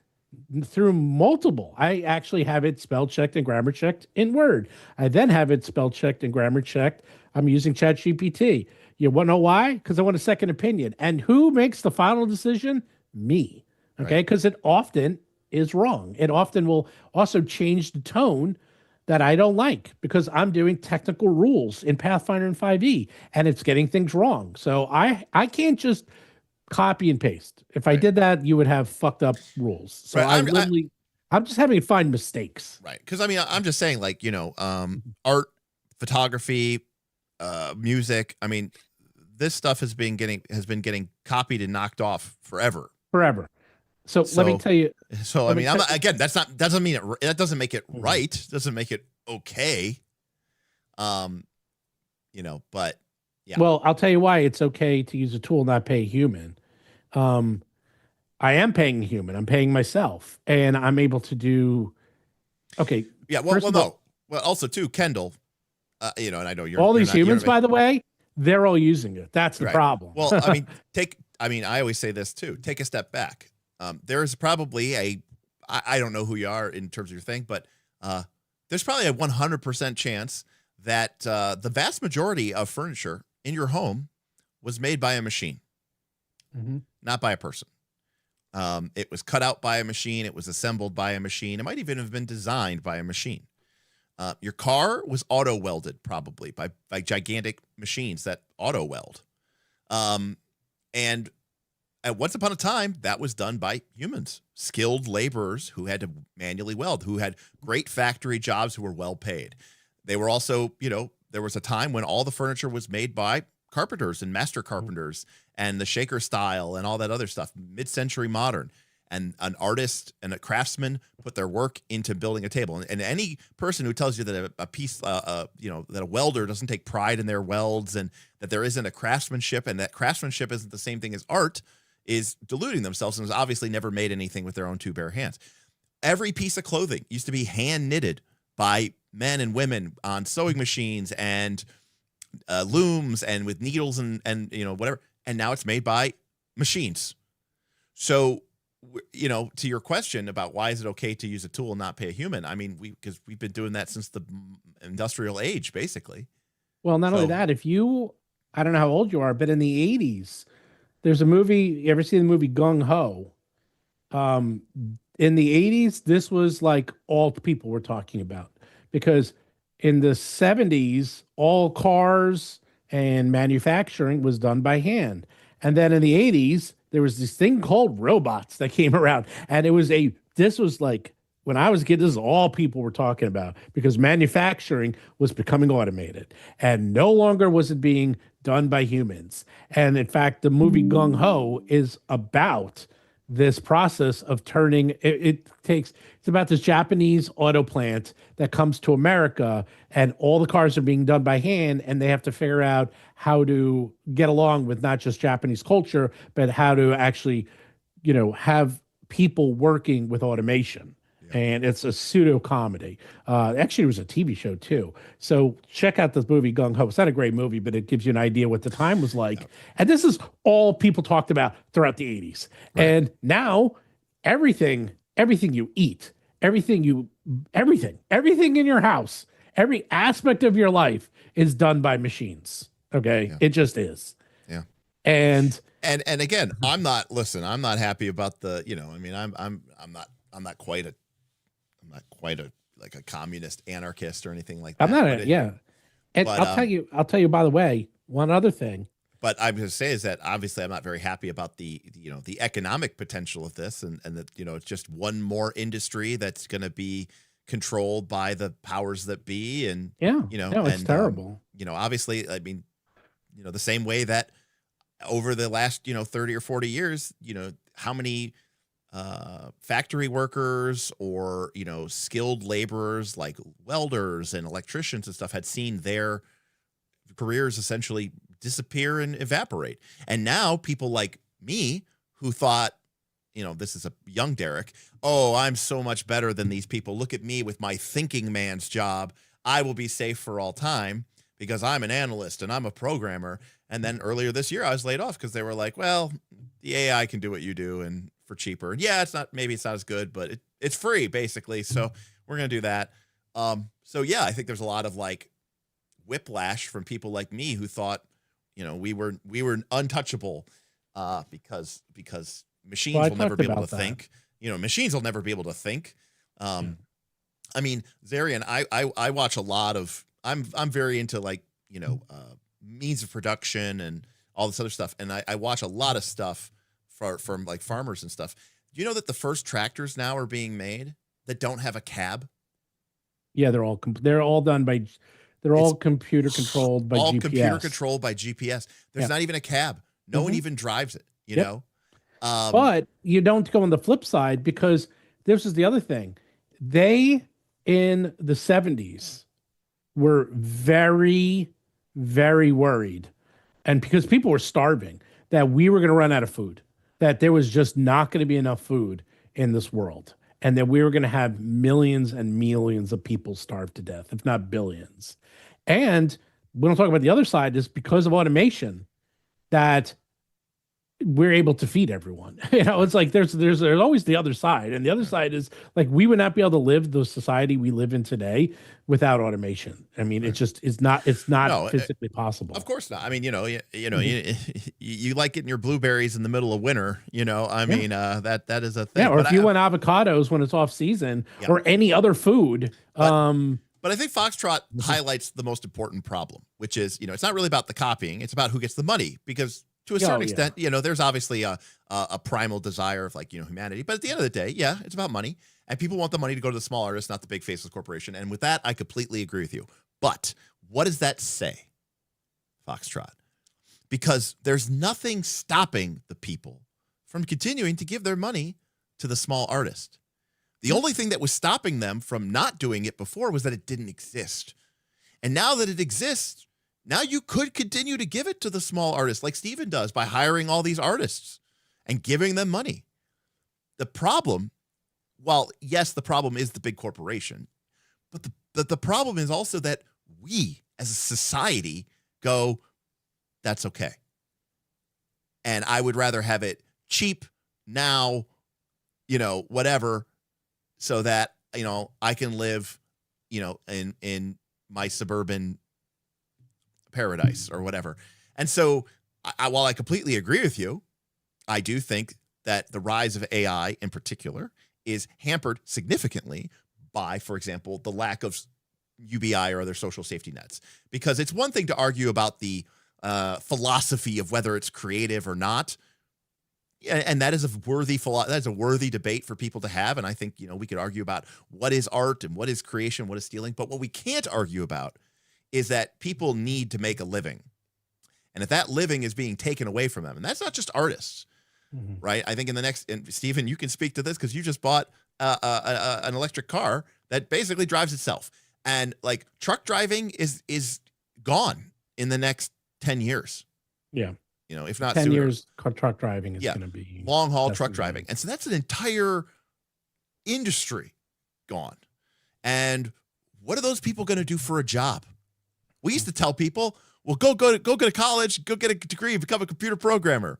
through multiple. I actually have it spell checked and grammar checked in Word. I then have it spell checked and grammar checked. I'm using ChatGPT. You want to know why? Because I want a second opinion. And who makes the final decision? Me. Okay? Because it often is wrong. It often will also change the tone that I don't like because I'm doing technical rules in Pathfinder and 5e and it's getting things wrong. So I can't just copy and paste. If I did that, you would have fucked up rules. So I'm just having to find mistakes. Right. Because I mean, I'm just saying, like, art, photography, music. I mean, this stuff has been getting copied and knocked off forever. So let me tell you. So I mean, again, that doesn't make it Mhm. right. Doesn't make it okay. But yeah. Well, I'll tell you why it's okay to use a tool, not pay a human. I am paying a human. I'm paying myself, and I'm able to do. Okay. Yeah. Well, also too, Kendall. And I know all these humans, by the way, they're all using it. That's the problem. Well, I mean, I always say this too. Take a step back. There is probably I don't know who you are in terms of your thing, but there's probably a 100% chance that the vast majority of furniture in your home was made by a machine, not by a person. It was cut out by a machine. It was assembled by a machine. It might even have been designed by a machine. Your car was auto welded probably by gigantic machines that auto weld. And once upon a time, that was done by humans, skilled laborers who had to manually weld, who had great factory jobs, who were well paid. They were also, there was a time when all the furniture was made by carpenters and master carpenters and the shaker style and all that other stuff, mid-century modern. And an artist and a craftsman put their work into building a table. And any person who tells you that a piece, that a welder doesn't take pride in their welds and that there isn't a craftsmanship and that craftsmanship isn't the same thing as art is deluding themselves and has obviously never made anything with their own two bare hands. Every piece of clothing used to be hand knitted by men and women on sewing machines and looms and with needles and whatever. And now it's made by machines. So, to your question about why is it okay to use a tool and not pay a human? I mean, because we've been doing that since the industrial age, basically. Well, not only that, I don't know how old you are, but in the 80s, there's a movie. You ever see the movie Gung Ho? In the 80s, this was like all people were talking about, because in the 70s, all cars and manufacturing was done by hand. And then in the 80s, there was this thing called robots that came around. And this was like, when I was a kid, this is all people were talking about, because manufacturing was becoming automated and no longer was it being done by humans. And in fact, the movie Gung Ho is about this process of turning it's about this Japanese auto plant that comes to America, and all the cars are being done by hand, and they have to figure out how to get along with not just Japanese culture, but how to actually, have people working with automation. And it's a pseudo comedy. Actually, it was a TV show too. So check out this movie Gung Ho. It's not a great movie, but it gives you an idea what the time was like. Yeah. And this is all people talked about throughout the 80s. Right. And now everything you eat, everything in your house, every aspect of your life is done by machines. Okay, yeah. It just is. Yeah. And again, I'm not happy about the. I'm not quite a like a communist anarchist or anything like that. I'm not. Yeah. And I'll tell you, by the way, one other thing. But I'm going to say is that obviously I'm not very happy about the economic potential of this, and that, it's just one more industry that's going to be controlled by the powers that be. And, it's terrible. Obviously, I mean, the same way that over the last, 30 or 40 years, how many factory workers or, skilled laborers like welders and electricians and stuff had seen their careers essentially disappear and evaporate. And now people like me who thought, this is a young Derek, oh, I'm so much better than these people. Look at me with my thinking man's job. I will be safe for all time because I'm an analyst and I'm a programmer. And then earlier this year, I was laid off because they were like, well, the AI can do what you do and for cheaper. And yeah, maybe it's not as good, but it's free basically. So we're going to do that. So yeah, I think there's a lot of like whiplash from people like me who thought, we were untouchable because machines will never be able to think. Machines will never be able to think. I mean, Zarian, I watch a lot of. I'm very into like means of production and all this other stuff, and I watch a lot of stuff from like farmers and stuff. Do you know that the first tractors now are being made that don't have a cab? Yeah, they're all done by They're all computer controlled by all GPS. computer controlled by GPS. There's not even a cab. No one even drives it, you know? But you don't go on the flip side, because this is the other thing. They, in the 70s, were very, very worried. And because people were starving, that we were going to run out of food, that there was just not going to be enough food in this world, and that we were going to have millions and millions of people starve to death, if not billions. And we don't talk about the other side, is because of automation that we're able to feed everyone. You know, it's like there's always the other side, and the other side is like we would not be able to live the society we live in today without automation. I mean, it's not physically possible. Of course not. I mean, you like getting your blueberries in the middle of winter. You know, I mean, that is a thing. Yeah, or if you want avocados when it's off season, or any other food. But I think Foxtrot highlights the most important problem, which is, it's not really about the copying. It's about who gets the money, because to a certain extent, there's obviously a primal desire of humanity. But at the end of the day, it's about money, and people want the money to go to the small artists, not the big faceless corporation. And with that, I completely agree with you. But what does that say, Foxtrot? Because there's nothing stopping the people from continuing to give their money to the small artist. The only thing that was stopping them from not doing it before was that it didn't exist. And now that it exists, now you could continue to give it to the small artists like Steven does by hiring all these artists and giving them money. The problem, yes, the problem is the big corporation, but the problem is also that we as a society go, that's okay. And I would rather have it cheap now, whatever, so that, I can live, in my suburban paradise or whatever. And so while I completely agree with you, I do think that the rise of AI in particular is hampered significantly by, for example, the lack of UBI or other social safety nets. Because it's one thing to argue about the philosophy of whether it's creative or not. And that is a worthy debate for people to have. And I think, we could argue about what is art and what is creation, what is stealing. But what we can't argue about is that people need to make a living. And if that living is being taken away from them, and that's not just artists, right? I think and Stephen, you can speak to this because you just bought an electric car that basically drives itself. And like truck driving is gone in the next 10 years. Yeah. If not 10 sooner. years, truck driving is going to be long haul truck driving. And so that's an entire industry gone. And what are those people going to do for a job? We used to tell people, well, go get to college, go get a degree, become a computer programmer.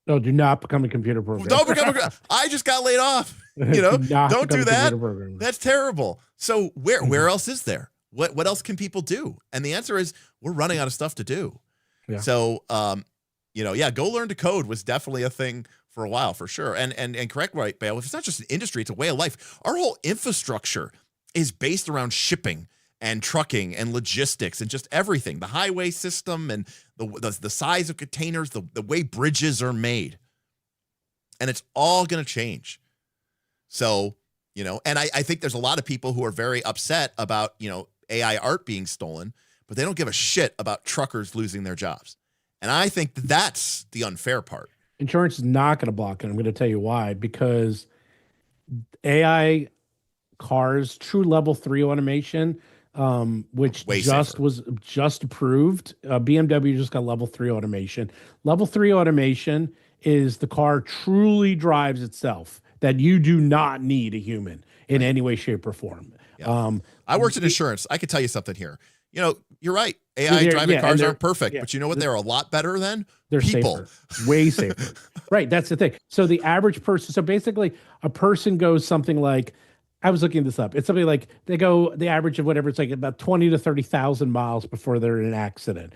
No, do not become a computer programmer. Don't become I just got laid off. Don't do that. That's terrible. So where else is there? What else can people do? And the answer is we're running out of stuff to do. Yeah. So, go learn to code was definitely a thing for a while, for sure. And correct, right, Bale, if it's not just an industry, it's a way of life. Our whole infrastructure is based around shipping and trucking and logistics and just everything. The highway system and the size of containers, the way bridges are made. And it's all going to change. So, and I think there's a lot of people who are very upset about, AI art being stolen, but they don't give a shit about truckers losing their jobs. And I think that's the unfair part. Insurance is not going to block it. I'm going to tell you why. Because AI cars, true level 3 automation, which was just approved. BMW just got level 3 automation. Level 3 automation is the car truly drives itself, that you do not need a human in any way, shape, or form. Yeah. I worked in insurance. I could tell you something here. You're right. AI driving cars aren't perfect, but you know what? They're a lot better than they're people. Safer, way safer. Right. That's the thing. So the average person, so basically a person goes something like, I was looking this up. It's something like they go the average of whatever, it's like about 20 to 30,000 miles before they're in an accident.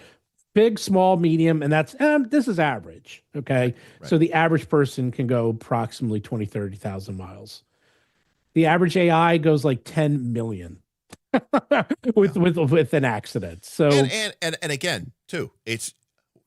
Big, small, medium, and that's this is average. Okay. Right. So the average person can go approximately 20, 30,000 miles. The average AI goes like 10 million with an accident. So and again, too, it's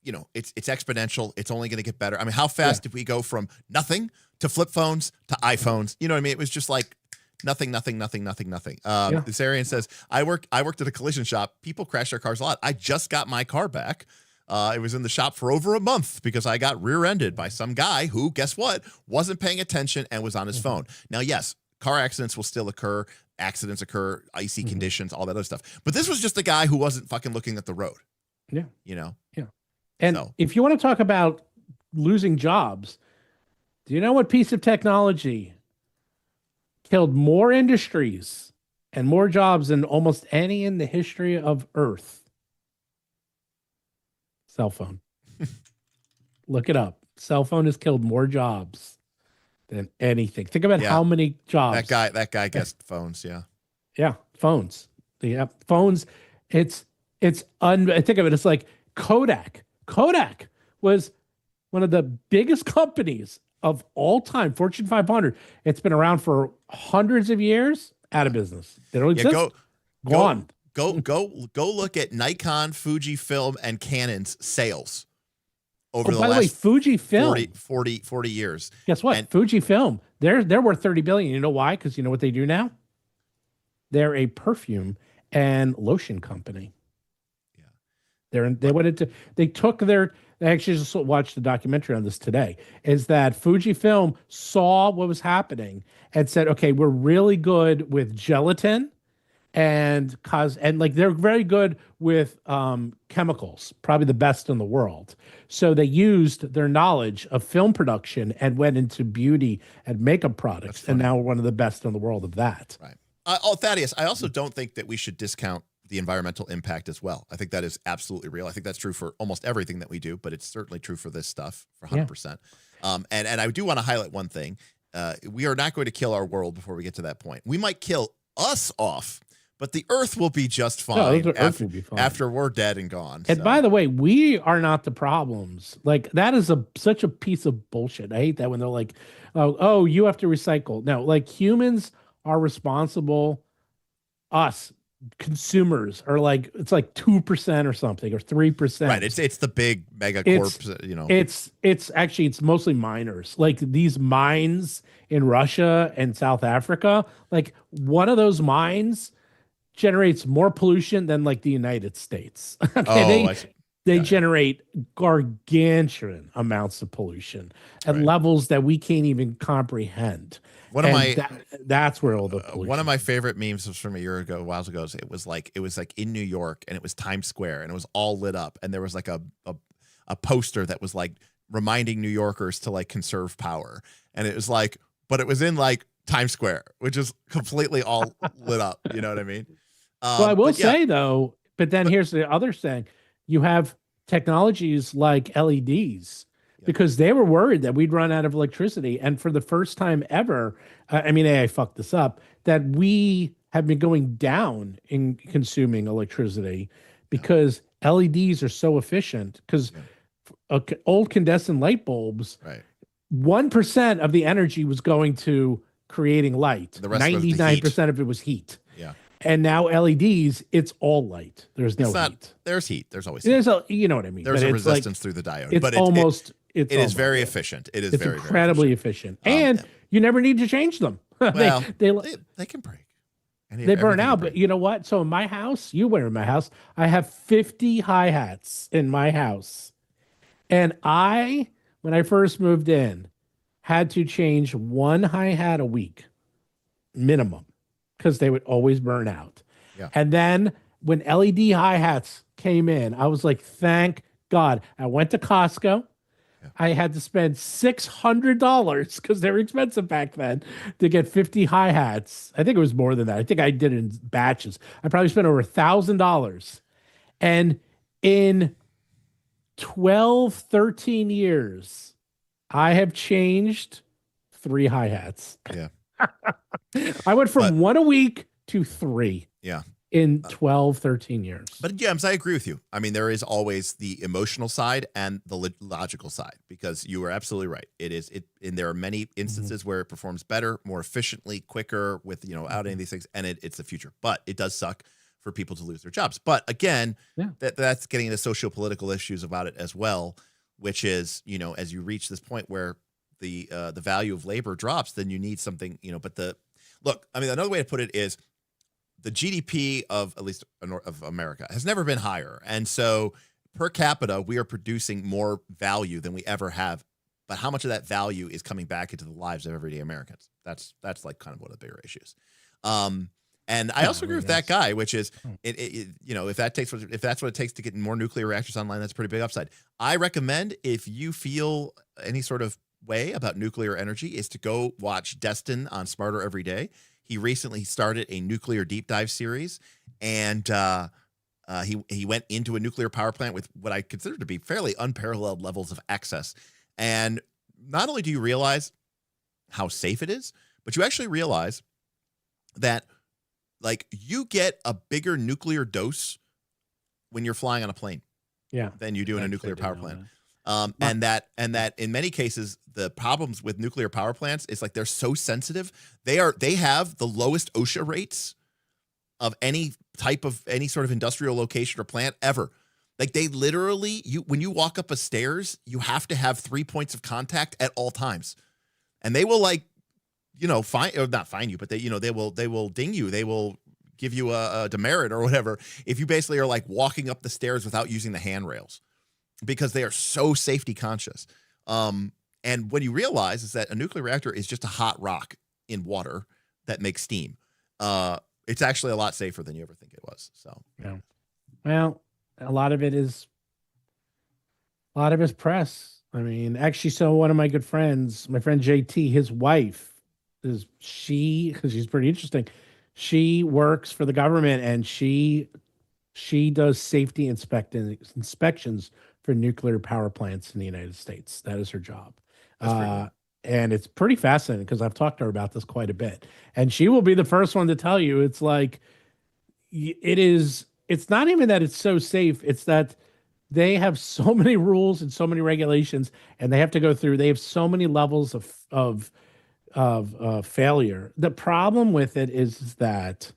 it's exponential. It's only going to get better. I mean, how fast did we go from nothing to flip phones to iPhones? You know what I mean? It was just like Nothing. Yeah. Zarian says, I worked at a collision shop. People crash their cars a lot. I just got my car back. It was in the shop for over a month because I got rear-ended by some guy who, guess what, wasn't paying attention and was on his phone. Now, yes, car accidents will still occur. Accidents occur, icy conditions, all that other stuff. But this was just a guy who wasn't fucking looking at the road. Yeah. You know? Yeah. And So. if you want to talk about losing jobs, do you know what piece of technology killed more industries and more jobs than almost any in the history of Earth? Cell phone. Look it up. Cell phone has killed more jobs than anything. Think about how many jobs. That guy guessed phones, yeah. Yeah, phones. Yeah, phones. Think of it. It's like Kodak. Kodak was one of the biggest companies of all time, Fortune 500. It's been around for hundreds of years. Out of business. They don't exist. Gone. Go look at Nikon, Fujifilm, and Canon's sales over the last Fujifilm 40 years. Guess what? And Fujifilm, they're worth $30 billion. You know why? Because you know what they do now? They're a perfume and lotion company. Yeah. I actually just watched the documentary on this today, is that Fujifilm saw what was happening and said, okay, we're really good with gelatin and like they're very good with chemicals, probably the best in the world. So they used their knowledge of film production and went into beauty and makeup products, and now we're one of the best in the world of that. Right. Thaddeus, I also don't think that we should discount the environmental impact as well. I think that is absolutely real. I think that's true for almost everything that we do, but it's certainly true for this stuff for 100%. And I do want to highlight one thing. We are not going to kill our world before we get to that point. We might kill us off, but the Earth will be just fine, after we're dead and gone. And by the way, we are not the problems. Like that is such a piece of bullshit. I hate that when they're like, oh, you have to recycle. No, like humans are responsible. Us consumers are like, it's like 2% or something, or 3%. Right. It's the big mega corps, you know. It's mostly miners. Like these mines in Russia and South Africa, like one of those mines generates more pollution than like the United States. They generate gargantuan amounts of pollution at levels that we can't even comprehend. That's where all the pollution. One of my favorite memes was from a while ago. It was like in New York, and it was Times Square, and it was all lit up, and there was like a poster that was like reminding New Yorkers to like conserve power, and it was like, but it was in like Times Square, which is completely all lit up. You know what I mean? Well, I will say though, but here's the other thing: you have technologies like LEDs. Because they were worried that we'd run out of electricity. And for the first time ever, I fucked this up, that we have been going down in consuming electricity because LEDs are so efficient. Because old incandescent light bulbs, 1% of the energy was going to creating light. The rest 99% of it was heat. Yeah. And now LEDs, it's all light. There's no heat. There's heat. There's always heat. You know what I mean? There's a resistance through the diode. It is very efficient. It is very incredibly efficient. And you never need to change them. Well, they can break. They burn out. But you know what? So in my house, in my house, I have 50 hi-hats in my house. And when I first moved in, had to change one hi-hat a week, minimum, because they would always burn out. Yeah. And then when LED hi-hats came in, I was like, thank God. I went to Costco. I had to spend $600 because they were expensive back then to get 50 hi-hats. I think it was more than that. I think I did it in batches. I probably spent over $1,000. And in 12, 13 years, I have changed 3 hi-hats. Yeah. I went from 1 a week to 3. Yeah. In 12, 13 years. But James, I agree with you. I mean, there is always the emotional side and the logical side, because you are absolutely right. And there are many instances where it performs better, more efficiently, quicker without any of these things. And it's the future, but it does suck for people to lose their jobs. But again, that's getting into socio-political issues about it as well, which is, as you reach this point where the value of labor drops, then you need something, but look, I mean, another way to put it is the GDP of at least of America has never been higher. And so per capita, we are producing more value than we ever have. But how much of that value is coming back into the lives of everyday Americans? That's like kind of one of the bigger issues. And I also agree with that guy, which is, if that's what it takes to get more nuclear reactors online, that's a pretty big upside. I recommend, if you feel any sort of way about nuclear energy, is to go watch Destin on Smarter Every Day. He recently started a nuclear deep dive series, and he went into a nuclear power plant with what I consider to be fairly unparalleled levels of access. And not only do you realize how safe it is, but you actually realize that, like, you get a bigger nuclear dose when you're flying on a plane, than you do in a nuclear power plant. And that in many cases, the problems with nuclear power plants is, like, they're so sensitive. They have the lowest OSHA rates of any sort of industrial location or plant ever. Like, they literally, when you walk up a stairs, you have to have 3 points of contact at all times, and they will, like, not fine you, but they will ding you. They will give you a demerit or whatever if you basically are, like, walking up the stairs without using the handrails, because they are so safety conscious. And what you realize is that a nuclear reactor is just a hot rock in water that makes steam. It's actually a lot safer than you ever think it was. So, yeah. Well, a lot of it is press. I mean, actually, so one of my good friends, my friend JT, his wife because she's pretty interesting. She works for the government, and she does safety inspections for nuclear power plants in the United States. That is her job. And it's pretty fascinating because I've talked to her about this quite a bit. And she will be the first one to tell you, it's like, it's not even that it's so safe. It's that they have so many rules and so many regulations, and they have to go through, they have so many levels of failure. The problem with it is that,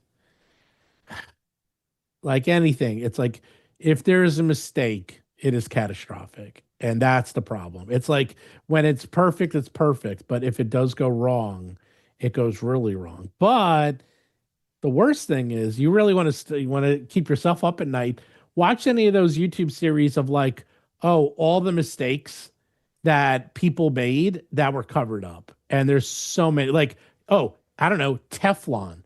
like anything, it's like, if there is a mistake, it is catastrophic. And that's the problem. It's like, when it's perfect, it's perfect. But if it does go wrong, it goes really wrong. But the worst thing is, you really want to keep yourself up at night. Watch any of those YouTube series of, like, all the mistakes that people made that were covered up. And there's so many, like, I don't know, Teflon,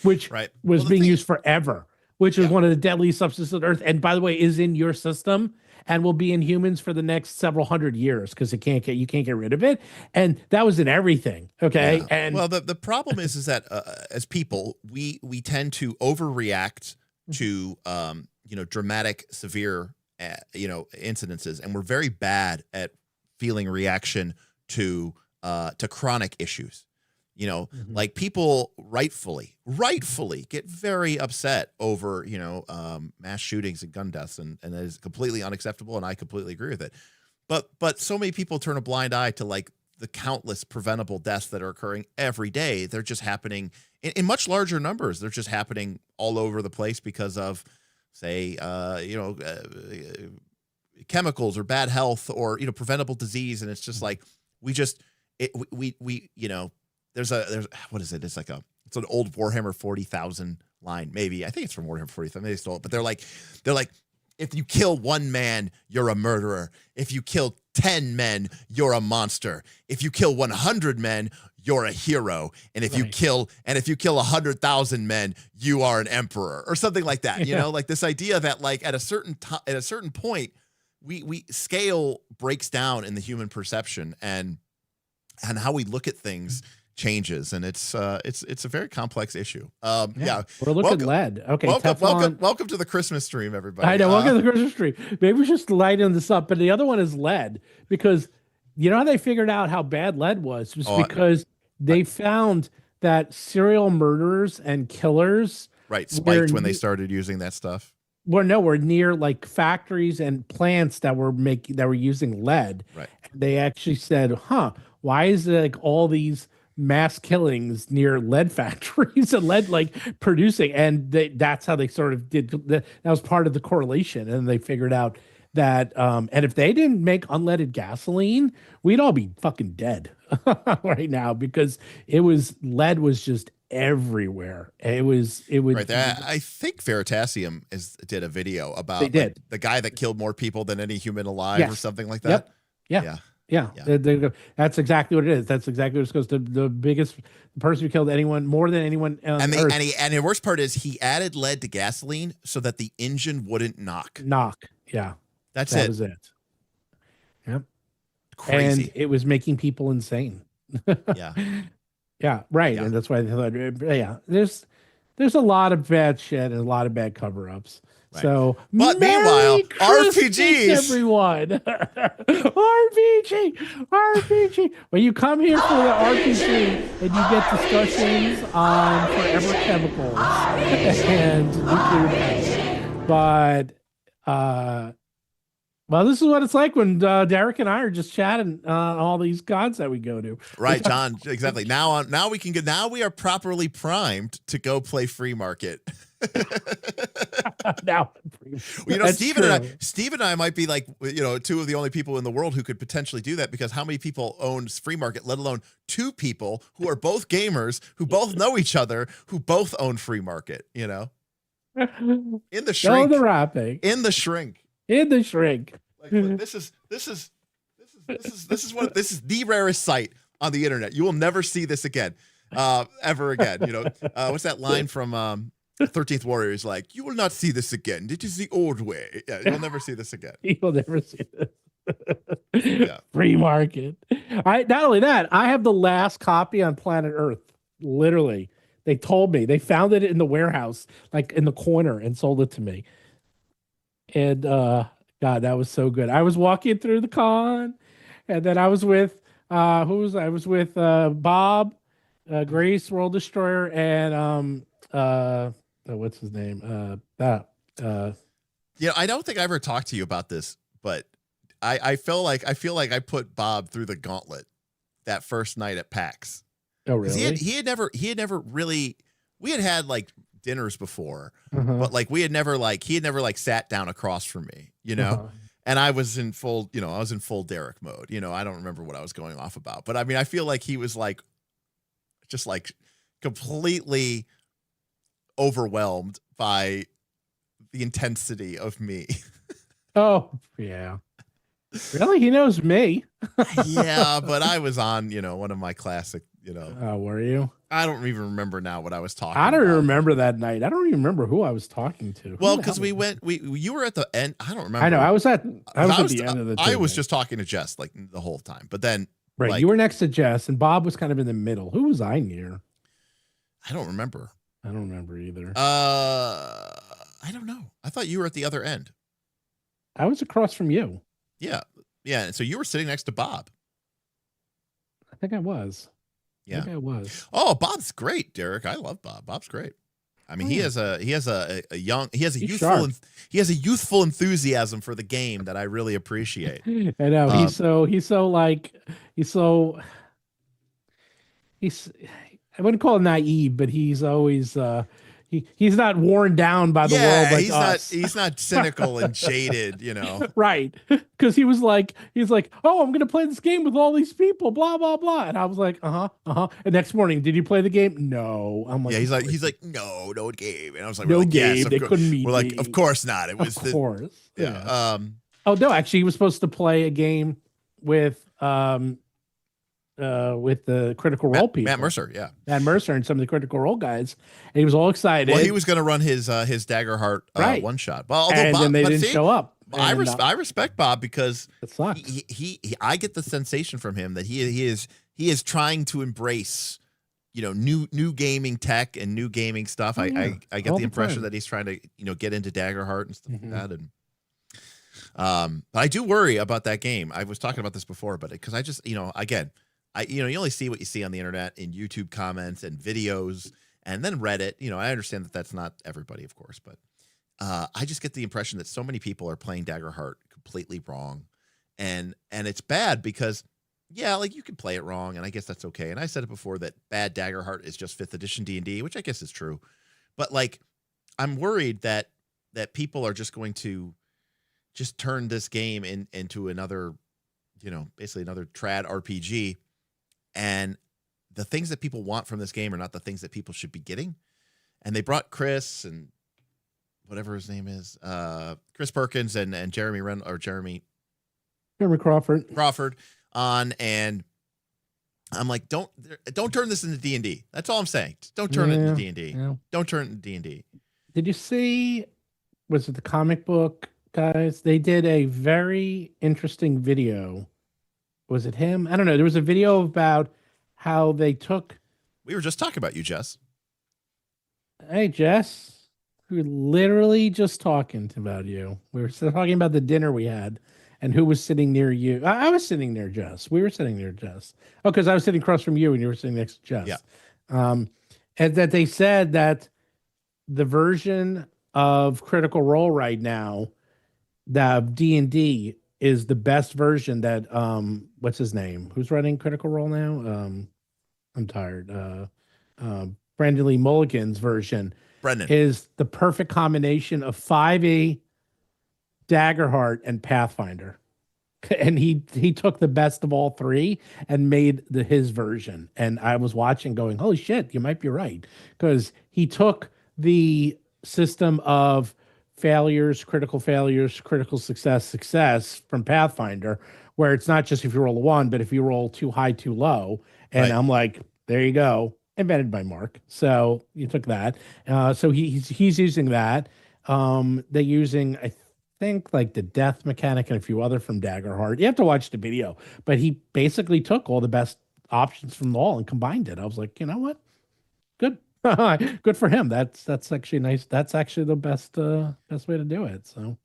which was being used forever, which is one of the deadliest substances on Earth. And by the way, is in your system and will be in humans for the next several hundred years, because you can't get rid of it. And that was in everything. Okay. Yeah. And well, the problem is that as people, we tend to overreact to dramatic, severe incidences, and we're very bad at feeling reaction to chronic issues. Like, people rightfully get very upset over, mass shootings and gun deaths, and that is completely unacceptable, and I completely agree with it. But so many people turn a blind eye to, like, the countless preventable deaths that are occurring every day. They're just happening in much larger numbers. They're just happening all over the place because of, say, chemicals or bad health or, preventable disease. And it's just like, there's what is it? It's an old Warhammer 40,000 line. Maybe, I think it's from Warhammer 40,000. Maybe they stole it, but they're like, if you kill one man, you're a murderer. If you kill 10 men, you're a monster. If you kill 100 men, you're a hero. And if you kill 100,000 men, you are an emperor, or something like that. Like, this idea that, like, at a certain point, we scale breaks down in the human perception, and how we look at things changes, and it's a very complex issue. We're looking at lead. Okay, welcome to the Christmas stream, everybody. I know, welcome to the Christmas stream. Maybe we should just lighten this up. But the other one is lead, because you know how they figured out how bad lead was because they found that serial murderers and killers spiked when they started using that stuff. We're near, like, factories and plants that were using lead. Right. They actually said, why is there, like, all these mass killings near lead factories and lead, like, producing? And that's how they sort of did that. Was part of the correlation. And they figured out that and if they didn't make unleaded gasoline, we'd all be fucking dead right now because lead was just everywhere. It was Right there. I think Veritasium did a video about like, the guy that killed more people than any human alive or something like that. Yep. Yeah. That's exactly what it is. That's exactly what it goes to. The biggest person who killed anyone more than anyone on Earth. And the worst part is he added lead to gasoline so that the engine wouldn't knock. Yeah. That was it. Yep. Crazy. And it was making people insane. Yeah. Yeah. Right. Yeah. And that's why they thought, there's a lot of bad shit and a lot of bad cover-ups. Right. So, but meanwhile, RPGs, everyone, RPG. When you come here for the RPG, and you get discussions on forever chemicals and nuclear power. But, well, this is what it's like when Derek and I are just chatting all these cons that we go to. Right, John. Exactly. Now we can get. Now we are properly primed to go play free market. Now, Steve and I might be like, two of the only people in the world who could potentially do that, because how many people own free market, let alone two people who are both gamers, who both know each other, who both own free market, in the shrink. No, the wrapping. In the shrink. Like, look, this is the rarest site on the internet. You will never see this again, ever again. What's that line from 13th Warrior? Is like, you will not see this again. It is the old way. Yeah, you'll never see this again. You'll never see this. Yeah. Free market. Not only that, I have the last copy on planet Earth. Literally, they told me they found it in the warehouse, like in the corner, and sold it to me. And God, that was so good. I was walking through the con, and then I was with I was with Bob, Grace, World Destroyer, and what's his name? I don't think I ever talked to you about this, but I feel like I put Bob through the gauntlet that first night at PAX. Oh, really? He had never really. We had like dinners before, but like he had never sat down across from me, and I was in full, Derek mode. I don't remember what I was going off about, but I mean, I feel like he was like, just like completely overwhelmed by the intensity of me. Oh, yeah. Really? He knows me. Yeah, but I was on, one of my classic, Oh, were you? I don't even remember now what I was talking I don't about. remember that night. I don't even remember who I was talking to. Well, because you were at the end. I don't remember. I know. I was at the end of the table. I was just talking to Jess like the whole time. But then right, you were next to Jess and Bob was kind of in the middle. Who was I near? I don't remember. I don't remember either. I don't know. I thought you were at the other end. I was across from you. Yeah. Yeah. So you were sitting next to Bob. I think I was. Yeah, I think I was. Oh, Bob's great, Derek. I love Bob. Bob's great. I mean, he has a youthful enthusiasm for the game that I really appreciate. I know I wouldn't call him naive, but he's always he's not worn down by the world like us. He's not cynical and jaded, Right. Because he's like, oh, I'm gonna play this game with all these people, blah blah blah. And I was like, And next morning, did you play the game? No. I'm like, yeah, he's like, no game. And I was like, no game. Yes, they couldn't meet. We're like, of course not. It was of course. Yeah. Oh no, actually, he was supposed to play a game with the Critical Role people. Matt Mercer, yeah. Matt Mercer and some of the Critical Role guys. And he was all excited. Well, he was going to run his Daggerheart one shot. Well, then they didn't show up. I respect Bob because it sucks. He I get the sensation from him that he is trying to embrace, new gaming tech and new gaming stuff. I get the impression that he's trying to, get into Daggerheart and stuff like that. And but I do worry about that game. I was talking about this before, but because I just, again, you only see what you see on the internet in YouTube comments and videos and then Reddit. I understand that that's not everybody, of course, but I just get the impression that so many people are playing Daggerheart completely wrong. And it's bad because, yeah, like you can play it wrong, and I guess that's okay. And I said it before that bad Daggerheart is just 5th edition D&D, which I guess is true. But like, I'm worried that people are just going to just turned this game into another, basically another trad RPG. And the things that people want from this game are not the things that people should be getting. And they brought Chris and whatever his name is, Chris Perkins and Jeremy Crawford on, and I'm like, don't turn this into D&D. That's all I'm saying. Just don't turn it into D&D. Yeah. Don't turn it into D&D. Did you see, was it the comic book guys? They did a very interesting video. Was it him? I don't know. There was a video about how they took. We were just talking about you, Jess. Hey, Jess. We were literally just talking about you. We were talking about the dinner we had and who was sitting near you. I was sitting near Jess. We were sitting near Jess. Oh, because I was sitting across from you and you were sitting next to Jess. Yeah. And that they said that the version of Critical Role right now, the D&D, is the best version that what's his name? Who's running Critical Role now? I'm tired. Brandon Lee Mulligan's version. Brendan is the perfect combination of 5e, Daggerheart, and Pathfinder. And he took the best of all three and made his version. And I was watching going, holy shit, you might be right. Because he took the system of failures, critical success from Pathfinder, where it's not just if you roll a 1, but if you roll too high, too low. And I'm like, there you go. Invented by Mark. So you took that. So he's using that. They're using, I think, like the death mechanic and a few other from Daggerheart. You have to watch the video, but he basically took all the best options from all and combined it. I was like, you know what? Good. Good for him. That's actually nice. That's actually the best way to do it. So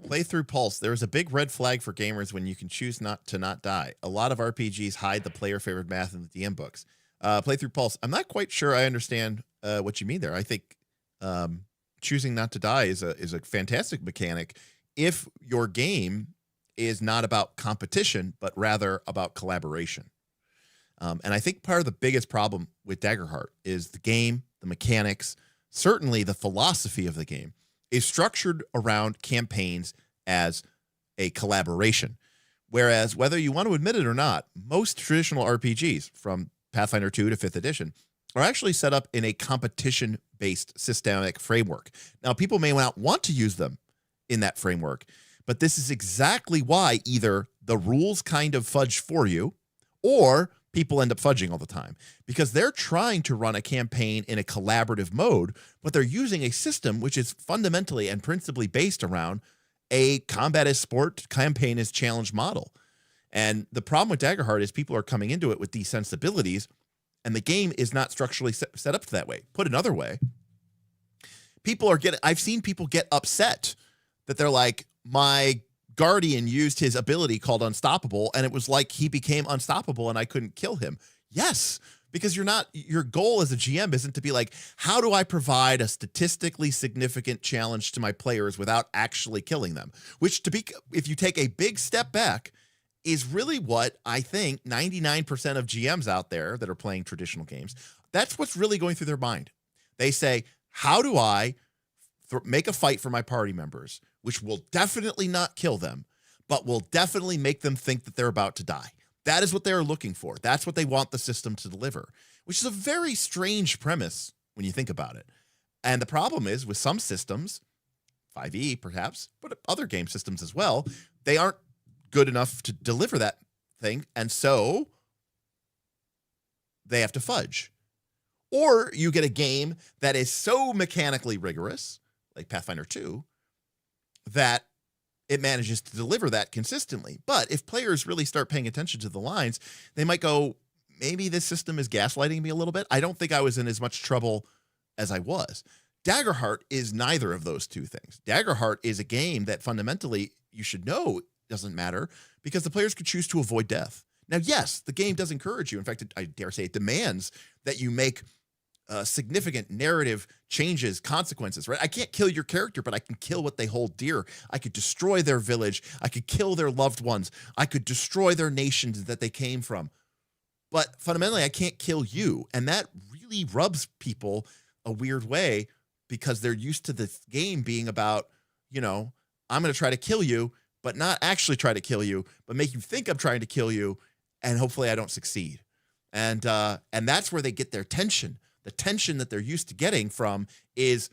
playthrough pulse. There is a big red flag for gamers when you can choose not die. A lot of RPGs hide the player favored math in the DM books. Playthrough pulse. I'm not quite sure I understand what you mean there. I think choosing not to die is a fantastic mechanic if your game is not about competition, but rather about collaboration. And I think part of the biggest problem with Daggerheart is the game, the mechanics, certainly the philosophy of the game is structured around campaigns as a collaboration. Whereas whether you want to admit it or not, most traditional RPGs from Pathfinder 2 to 5th edition are actually set up in a competition-based systemic framework. Now, people may not want to use them in that framework, but this is exactly why either the rules kind of fudge for you or people end up fudging all the time because they're trying to run a campaign in a collaborative mode, but they're using a system which is fundamentally and principally based around a combat as sport, campaign as challenge model. And the problem with Daggerheart is people are coming into it with these sensibilities, and the game is not structurally set up that way. Put another way, I've seen people get upset that they're like, my Guardian used his ability called Unstoppable, and it was like he became unstoppable and I couldn't kill him. Yes, because your goal as a GM isn't to be like, how do I provide a statistically significant challenge to my players without actually killing them? Which if you take a big step back, is really what I think 99% of GMs out there that are playing traditional games, that's what's really going through their mind. They say, how do I make a fight for my party members, which will definitely not kill them, but will definitely make them think that they're about to die. That is what they're looking for. That's what they want the system to deliver, which is a very strange premise when you think about it. And the problem is with some systems, 5e perhaps, but other game systems as well, they aren't good enough to deliver that thing. And so they have to fudge. Or you get a game that is so mechanically rigorous, like Pathfinder 2, that it manages to deliver that consistently. But if players really start paying attention to the lines, they might go, maybe this system is gaslighting me a little bit. I don't think I was in as much trouble as I was. Daggerheart is neither of those two things. Daggerheart is a game that fundamentally you should know doesn't matter because the players could choose to avoid death. Now, yes, the game does encourage you. In fact, I dare say it demands that you make significant narrative changes, consequences, right? I can't kill your character, but I can kill what they hold dear. I could destroy their village. I could kill their loved ones. I could destroy their nations that they came from. But fundamentally, I can't kill you. And that really rubs people a weird way because they're used to this game being about you know, I'm going to try to kill you, but not actually try to kill you, but make you think I'm trying to kill you, and hopefully I don't succeed. And that's where they get their tension. The tension that they're used to getting is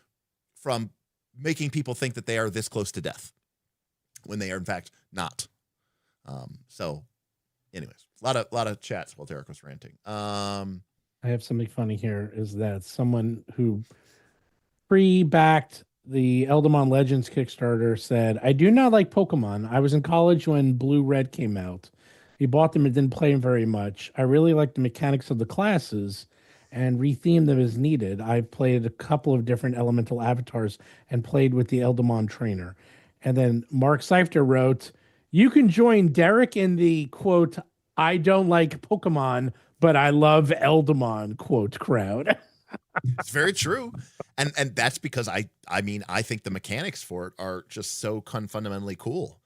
from making people think that they are this close to death when they are in fact not. So anyways, a lot of chats while Derek was ranting. I have something funny here, is that someone who pre-backed the Eldamon Legends Kickstarter said, I do not like Pokemon. I was in college when Blue Red came out. We bought them and didn't play them very much. I really like the mechanics of the classes and retheme them as needed. I've played a couple of different elemental avatars and played with the Eldamon trainer. And then Mark Seifter wrote, you can join Derek in the, quote, I don't like Pokemon, but I love Eldamon, quote, crowd. It's very true. And that's because I think the mechanics for it are just so fundamentally cool.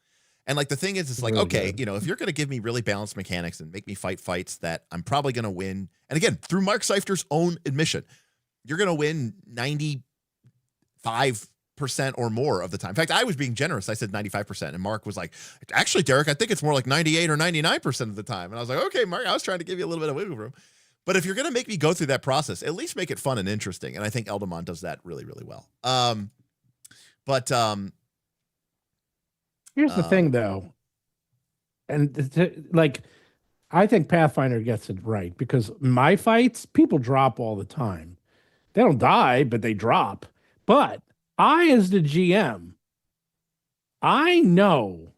And like the thing is, it's like, really okay, good. If you're going to give me really balanced mechanics and make me fight fights that I'm probably going to win. And again, through Mark Seifter's own admission, you're going to win 95% or more of the time. In fact, I was being generous. I said 95%. And Mark was like, actually, Derek, I think it's more like 98 or 99% of the time. And I was like, okay, Mark, I was trying to give you a little bit of wiggle room. But if you're going to make me go through that process, at least make it fun and interesting. And I think Eldamon does that really, really well. Here's the thing, though. And I think Pathfinder gets it right, because my fights, people drop all the time. They don't die, but they drop. But I, as the GM, I know,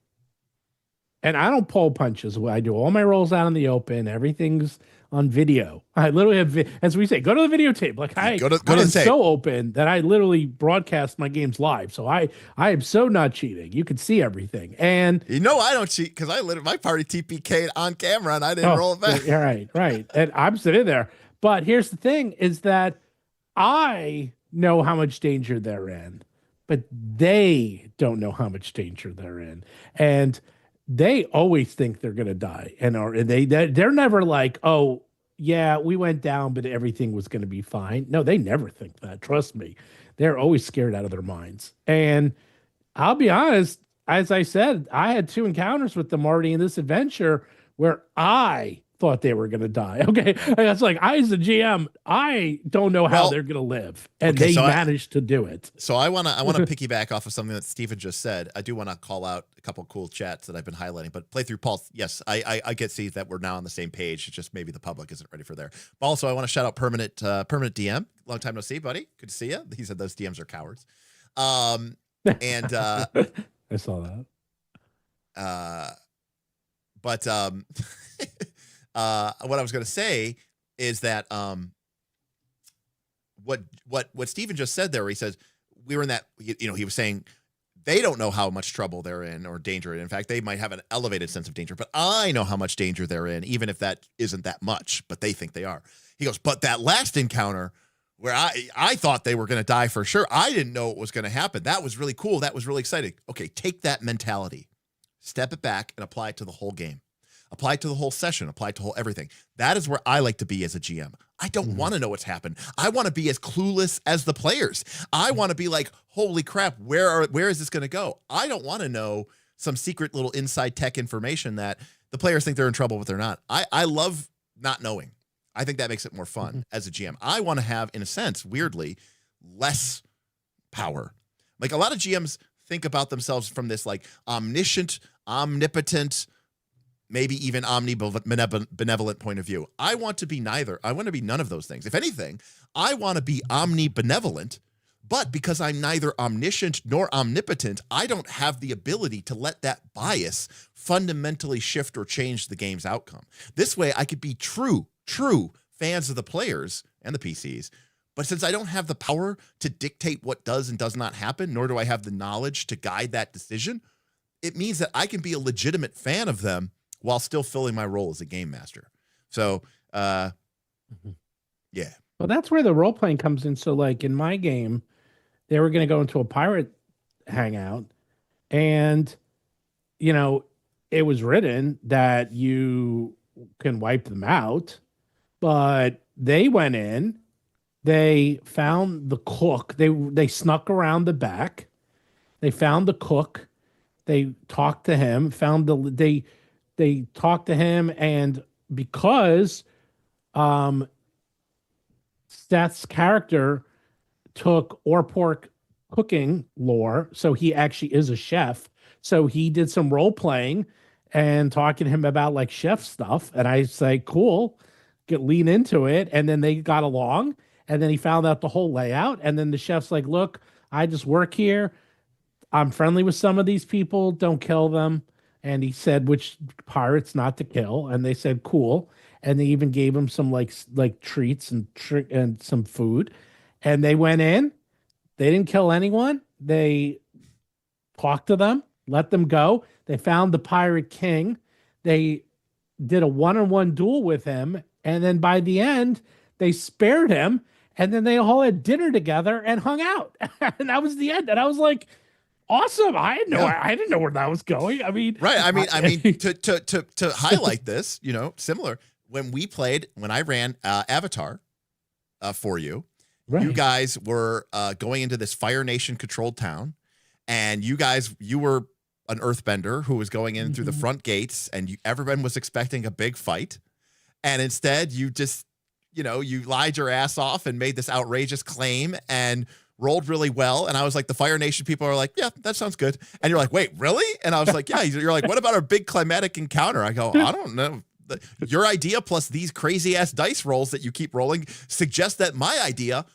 and I don't pull punches. I do all my rolls out in the open. Everything's on video. I literally have, as we say, go to the videotape. Like I am so open that I literally broadcast my games live. So I am so not cheating. You can see everything. And I don't cheat, because my party TPK'd on camera and I didn't roll it back. Yeah, right. And I'm sitting there. But here's the thing, is that I know how much danger they're in, but they don't know how much danger they're in. And they always think they're going to die, and they're never like, oh yeah, we went down, but everything was going to be fine. No, they never think that. Trust me. They're always scared out of their minds. And I'll be honest, as I said, I had 2 encounters with them already in this adventure where I thought they were going to die. Okay. It's like, I, as a GM, I don't know how they're going to live. And they managed to do it. So I want to piggyback off of something that Stephen just said. I do want to call out a couple of cool chats that I've been highlighting, but playthrough Paul. Yes, I get see that we're now on the same page. It's just maybe the public isn't ready for there. But also I want to shout out permanent DM. Long time no see, buddy. Good to see you. He said those DMs are cowards. And I saw that. But what I was going to say is that what Stephen just said there, where he says we were in that, he was saying they don't know how much trouble they're in or danger. In fact, they might have an elevated sense of danger, but I know how much danger they're in, even if that isn't that much, but they think they are. He goes, but that last encounter where I thought they were going to die for sure, I didn't know what was going to happen. That was really cool. That was really exciting. Okay, take that mentality, step it back, and apply it to the whole game. Apply it to the whole session, apply it to whole everything. That is where I like to be as a GM. I don't want to know what's happened. I want to be as clueless as the players. I want to be like, holy crap, where is this going to go? I don't want to know some secret little inside tech information that the players think they're in trouble, but they're not. I love not knowing. I think that makes it more fun as a GM. I want to have, in a sense, weirdly, less power. Like a lot of GMs think about themselves from this like omniscient, omnipotent, maybe even omnibenevolent point of view. I want to be neither. I want to be none of those things. If anything, I want to be omnibenevolent, but because I'm neither omniscient nor omnipotent, I don't have the ability to let that bias fundamentally shift or change the game's outcome. This way, I could be true fans of the players and the PCs, but since I don't have the power to dictate what does and does not happen, nor do I have the knowledge to guide that decision, it means that I can be a legitimate fan of them while still filling my role as a game master. So, yeah. Well, that's where the role playing comes in. So, like in my game, they were going to go into a pirate hangout, and it was written that you can wipe them out, but they went in, they found the cook, they snuck around the back, They found the cook. They talked to him. They talked to him, and because Seth's character took Orpork cooking lore, so he actually is a chef. So he did some role playing and talking to him about like chef stuff. And I say, cool, lean into it. And then they got along. And then he found out the whole layout. And then the chef's like, look, I just work here. I'm friendly with some of these people. Don't kill them. And he said which pirates not to kill. And they said, cool. And they even gave him some like treats and some food. And they went in. They didn't kill anyone. They talked to them, let them go. They found the pirate king. They did a one-on-one duel with him. And then by the end, they spared him. And then they all had dinner together and hung out. And that was the end. And I was like, awesome. I didn't know where that was going. I mean, right. I mean, to highlight this, you know, similar when I ran Avatar for you, right. You guys were going into this Fire Nation controlled town, and you were an earthbender who was going in through the front gates, and everyone was expecting a big fight. And instead you just, you know, you lied your ass off and made this outrageous claim and rolled really well. And I was like, the Fire Nation people are like, yeah, that sounds good. And you're like, wait, really? And I was like, yeah. You're like, what about our big climatic encounter? I go, I don't know. Your idea plus these crazy ass dice rolls that you keep rolling suggest that my idea,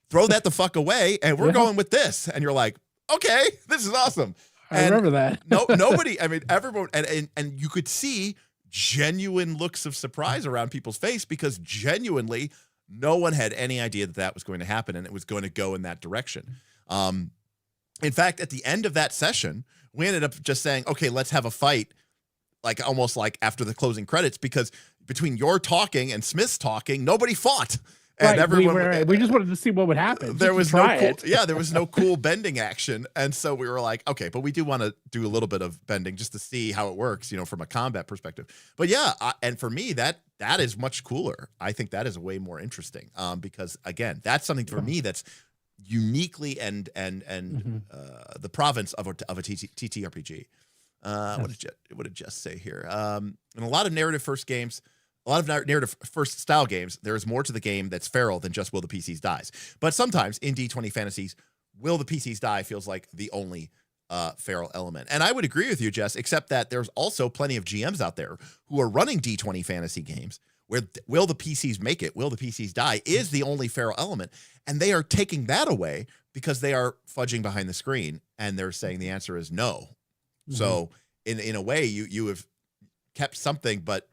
throw that the fuck away, and we're going with this. And you're like, okay, this is awesome. I remember that. Nobody, I mean, everyone, and you could see genuine looks of surprise around people's face, because genuinely no one had any idea that was going to happen and it was going to go in that direction. In fact, at the end of that session, we ended up just saying, okay, let's have a fight, like almost like after the closing credits, because between your talking and Smith's talking, nobody fought. And right, we just wanted to see what would happen. There was no cool bending action. And so we were like, okay, but we do want to do a little bit of bending just to see how it works, you know, from a combat perspective. But yeah, and for me, that is much cooler. I think that is way more interesting, because again, that's something for me that's uniquely and the province of a TTRPG. What did Jess say here? In a lot of narrative first style games, there is more to the game that's feral than just will the PCs dies. But sometimes in D20 fantasies, will the PCs die feels like the only feral element. And I would agree with you, Jess, except that there's also plenty of GMs out there who are running D20 fantasy games where will the PCs make it, will the PCs die is the only feral element. And they are taking that away because they are fudging behind the screen and they're saying the answer is no. Mm-hmm. So in a way, you have kept something, but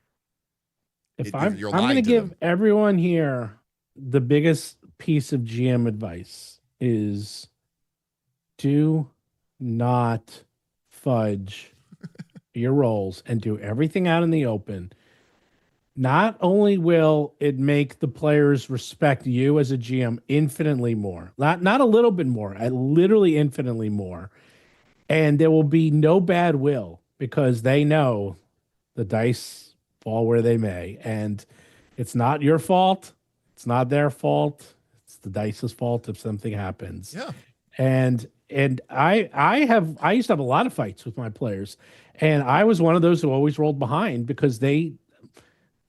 I'm going to give everyone here the biggest piece of GM advice is do not fudge your rolls and do everything out in the open. Not only will it make the players respect you as a GM infinitely more, not a little bit more, literally infinitely more. And there will be no bad will because they know the dice fall where they may, and it's not your fault. It's not their fault. It's the dice's fault if something happens. Yeah. And I used to have a lot of fights with my players, and I was one of those who always rolled behind because they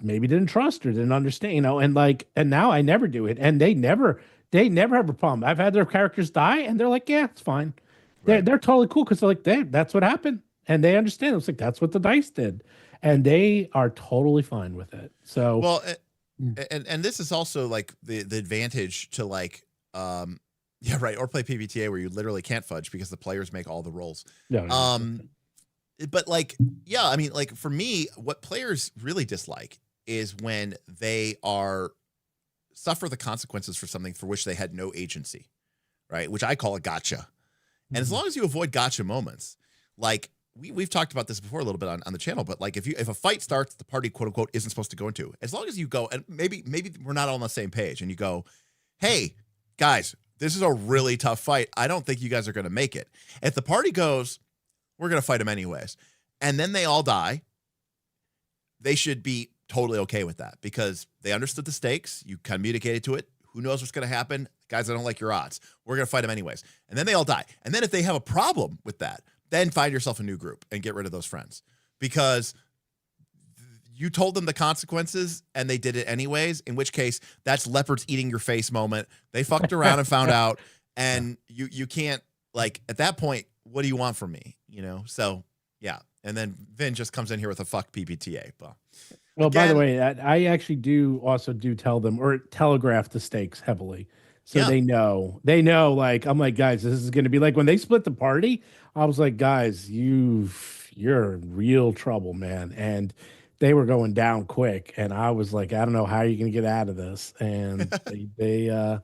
maybe didn't trust or didn't understand, you know, and now I never do it. And they never have a problem. I've had their characters die and they're like, yeah, it's fine. Right. They're totally cool because they're like, that's what happened. And they understand. It's like, that's what the dice did. And they are totally fine with it. So well, and this is also like the advantage to like yeah, right, or play PBTA where you literally can't fudge because the players make all the rolls. No. But like, yeah, I mean, like for me, what players really dislike is when they suffer the consequences for something for which they had no agency, right? Which I call a gotcha. And as long as you avoid gotcha moments, like we've talked about this before a little bit on the channel, but like if a fight starts, the party quote unquote isn't supposed to go into, as long as you go, and maybe we're not all on the same page, and you go, hey guys, this is a really tough fight. I don't think you guys are going to make it. If the party goes, we're going to fight them anyways, and then they all die, they should be totally okay with that because they understood the stakes. You communicated to it Who knows what's going to happen? Guys, I don't like your odds. We're going to fight them anyways. And then they all die. And then if they have a problem with that, then find yourself a new group and get rid of those friends, because you told them the consequences and they did it anyways, in which case that's leopards eating your face moment. They fucked around and found out, and you can't, like, at that point, what do you want from me? You know? So yeah. And then Vin just comes in here with a fuck PPTA. Well, again, by the way, I actually do tell them, or telegraph the stakes heavily. So they know, like, I'm like, guys, this is going to be like when they split the party. I was like, guys, you're in real trouble, man. And they were going down quick. And I was like, I don't know how you're going to get out of this. And they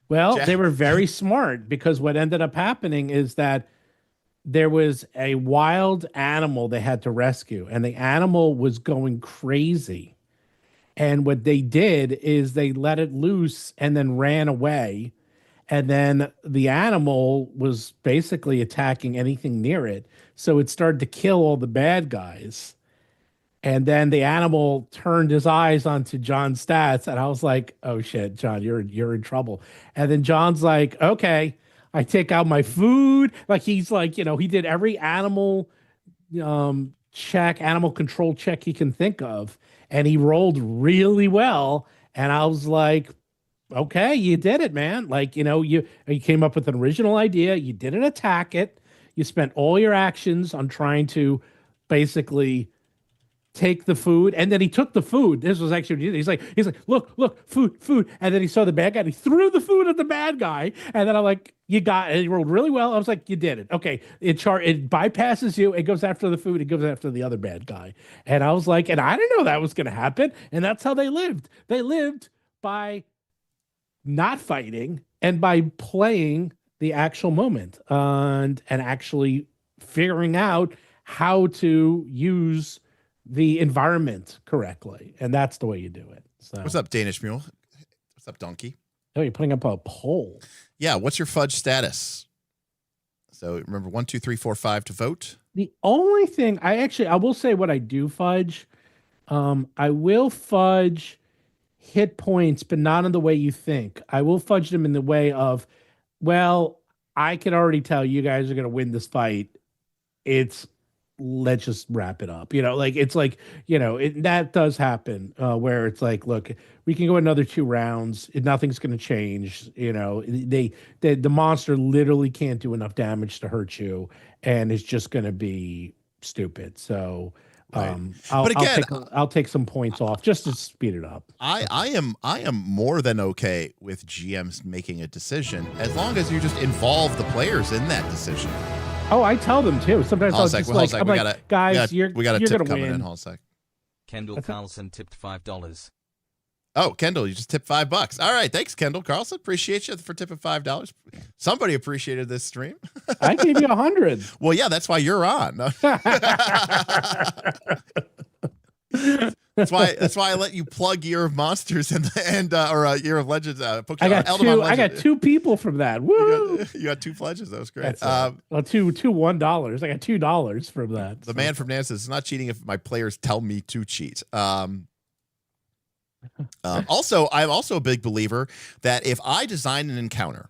were very smart, because what ended up happening is that there was a wild animal they had to rescue, and the animal was going crazy. And what they did is they let it loose and then ran away. And then the animal was basically attacking anything near it. So it started to kill all the bad guys. And then the animal turned his eyes onto John's stats. And I was like, oh shit, John, you're in trouble. And then John's like, okay, I take out my food. Like, he's like, he did every animal animal control check he can think of. And he rolled really well. And I was like, okay, you did it, man. Like, you came up with an original idea. You didn't attack it. You spent all your actions on trying to basically take the food. And then he took the food. This was actually, he's like, look, food. And then he saw the bad guy. And he threw the food at the bad guy. And then I'm like, you got it. He rolled really well. I was like, you did it. Okay. It bypasses you. It goes after the food. It goes after the other bad guy. And I was like, and I didn't know that was going to happen. And that's how they lived. They lived by not fighting and by playing the actual moment and actually figuring out how to use the environment correctly. And that's the way you do it. So what's up, Danish Mule? What's up, Donkey? Oh, you're putting up a poll. Yeah. What's your fudge status? So remember 1, 2, 3, 4, 5 to vote. The only thing I will say what I do fudge. I will fudge hit points, but not in the way you think. I will fudge them in the way of, well, I can already tell you guys are going to win this fight. Let's just wrap it up. That does happen where it's like, look, we can go another 2 rounds. Nothing's going to change. The monster literally can't do enough damage to hurt you, and it's just going to be stupid. So right. I'll take some points off just to speed it up. I am more than okay with GMs making a decision as long as you just involve the players in that decision. Oh, I tell them too. Sometimes I'll just like, I'm like, guys, you're going to win. In, hold a sec. Kendall Carlson tipped $5. Oh, Kendall, you just tipped $5. All right, thanks, Kendall Carlson. Appreciate you for tipping $5. Somebody appreciated this stream. I gave you 100. Well, yeah, that's why you're on. That's why I let you plug Year of Monsters and Year of Legends. I got 2 people from that. Woo! You got 2 pledges. That was great. Two $1. I got $2 from that. The man from Nance says it's not cheating if my players tell me to cheat. Also, I'm also a big believer that if I design an encounter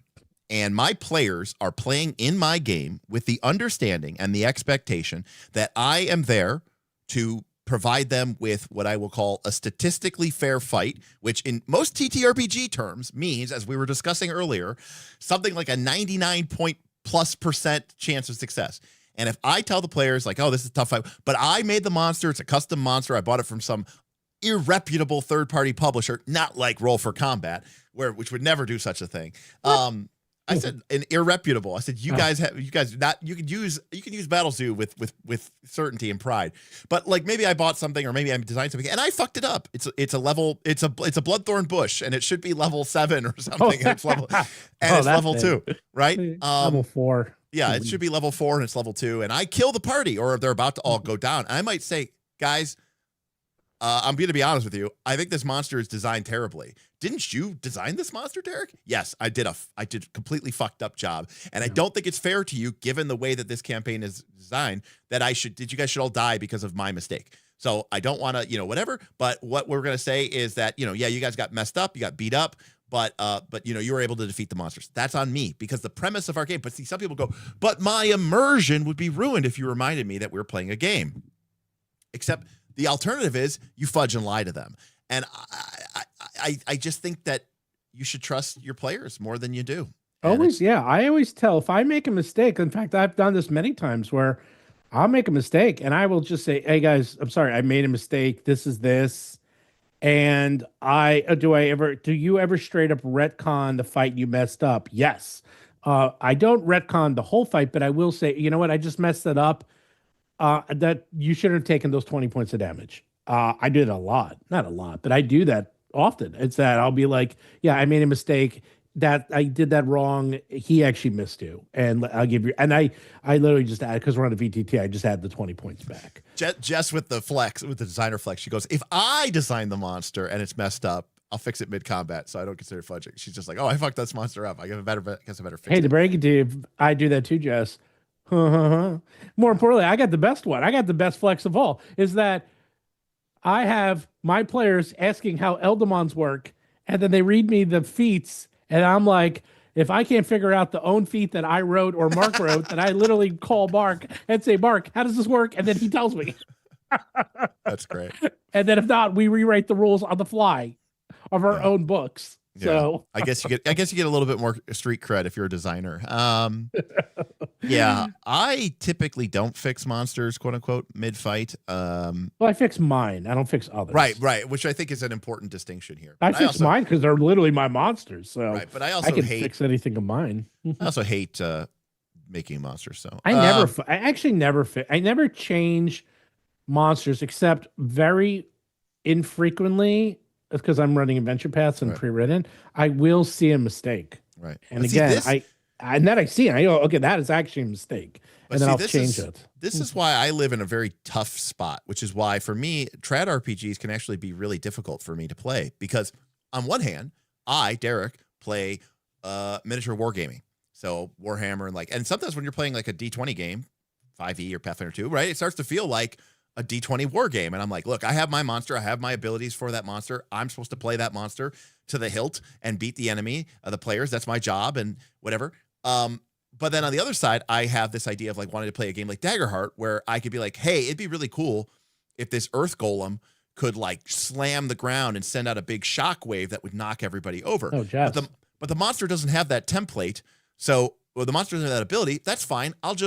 and my players are playing in my game with the understanding and the expectation that I am there to provide them with what I will call a statistically fair fight, which in most TTRPG terms means, as we were discussing earlier, something like a 99% chance of success. And if I tell the players like, oh, this is a tough fight, but I made the monster, it's a custom monster, I bought it from some irreputable third-party publisher, not like Roll for Combat, which would never do such a thing. I said an irreputable. I said you can use Battle Zoo with certainty and pride. But like maybe I bought something or maybe I designed something and I fucked it up. It's a Bloodthorn Bush and it should be level 7 or something. And it's level level 2, right? Level 4. Yeah, it should be level 4 and it's level 2. And I kill the party or they're about to all go down. And I might say, guys, I'm going to be honest with you. I think this monster is designed terribly. Didn't you design this monster, Derek? Yes, I did a completely fucked up job. And I don't think it's fair to you, given the way that this campaign is designed, that you guys should all die because of my mistake. So I don't want to, whatever. But what we're going to say is that, yeah, you guys got messed up. You got beat up. but you were able to defeat the monsters. That's on me because the premise of our game. But see, some people go, but my immersion would be ruined if you reminded me that we were playing a game. Except the alternative is you fudge and lie to them. And I just think that you should trust your players more than you do. Always, yeah. I always tell if I make a mistake. In fact, I've done this many times where I'll make a mistake and I will just say, "Hey guys, I'm sorry, I made a mistake. This is this." And do you ever straight up retcon the fight you messed up? Yes. I don't retcon the whole fight, but I will say, you know what? I just messed it up. That you shouldn't have taken those 20 points of damage. I do it a lot, not a lot, but I do that often. It's that I'll be like, yeah, I made a mistake. That I did that wrong. He actually missed you, and I'll give you. And I literally just add because we're on a VTT. I just add the 20 points back. Jess with the designer flex. She goes, if I design the monster and it's messed up, I'll fix it mid combat, so I don't consider fudging. She's just like, oh, I fucked this monster up. I guess I better fix it. Hey, to break it to you, I do that too, Jess. More importantly, I got the best one. I got the best flex of all. Is that I have my players asking how Eldamons work, and then they read me the feats. And I'm like, if I can't figure out the own feat that I wrote or Mark wrote, then I literally call Mark and say, Mark, how does this work? And then he tells me. That's great. And then if not, we rewrite the rules on the fly of our own books. Yeah. So I guess you get a little bit more street cred if you're a designer. Yeah, I typically don't fix monsters, quote unquote, mid fight. Well, I fix mine. I don't fix others. Right, which I think is an important distinction here. I fix mine because they're literally my monsters. So right, but I also can hate fix anything of mine. I also hate making monsters. So I never change monsters except very infrequently. Because I'm running adventure paths and pre-written, I will see a mistake. Right. And again, I see it. I go, okay, that is actually a mistake. And then I'll change it. This is why I live in a very tough spot, which is why for me, trad RPGs can actually be really difficult for me to play. Because on one hand, Derek, play miniature wargaming. So Warhammer and sometimes when you're playing like a D20 game, 5e or Pathfinder 2, right? It starts to feel like a D20 war game. And I'm like, look, I have my monster. I have my abilities for that monster. I'm supposed to play that monster to the hilt and beat the enemy, the players. That's my job and whatever. But then on the other side, I have this idea of like wanting to play a game like Daggerheart where I could be like, hey, it'd be really cool if this earth golem could like slam the ground and send out a big shock wave that would knock everybody over. Oh, but the monster doesn't have that template. So the monster doesn't have that ability. That's fine. I'll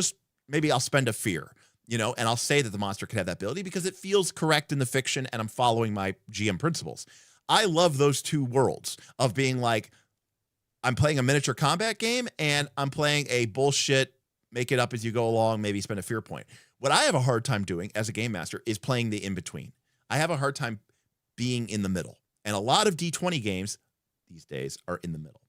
spend a fear. And I'll say that the monster could have that ability because it feels correct in the fiction and I'm following my GM principles. I love those two worlds of being like, I'm playing a miniature combat game and I'm playing a bullshit, make it up as you go along, maybe spend a fear point. What I have a hard time doing as a game master is playing the in-between. I have a hard time being in the middle. And a lot of D20 games these days are in the middle.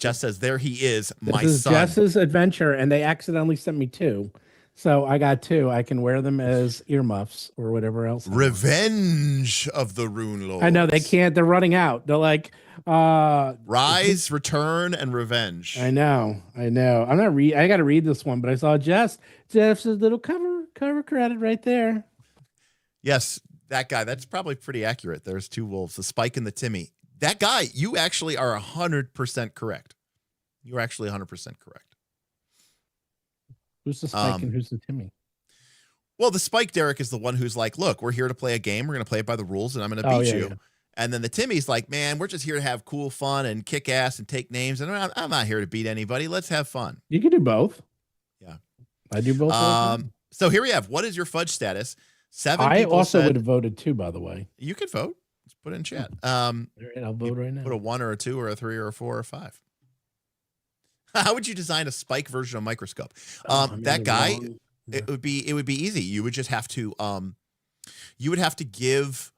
Jess says, there he is, my this is son. Jess's adventure, and they accidentally sent me 2. So I got 2. I can wear them as earmuffs or whatever else. Revenge of the Rune Lords. I know they can't. They're running out. They're like, Rise, Return, and Revenge. I know. I'm not I got to read this one, but I saw Jeff's little cover credit right there. Yes, that guy. That's probably pretty accurate. There's 2 wolves, the Spike and the Timmy. That guy, you actually are 100% correct. You're actually 100% correct. Who's the Spike and who's the Timmy? Well, the Spike, Derek, is the one who's like, look, we're here to play a game. We're going to play it by the rules, and I'm going to beat you. Yeah. And then the Timmy's like, man, we're just here to have cool fun and kick ass and take names. And I'm not here to beat anybody. Let's have fun. You can do both. Yeah. I do both. So here we have, what is your fudge status? 7 I people also said, would have voted 2, by the way. You could vote. Just put it in chat. All right, I'll vote right now. Put a 1 or a 2 or a 3 or a 4 or a 5. How would you design a Spike version of Microscope? That guy, it would be easy. You would just have to give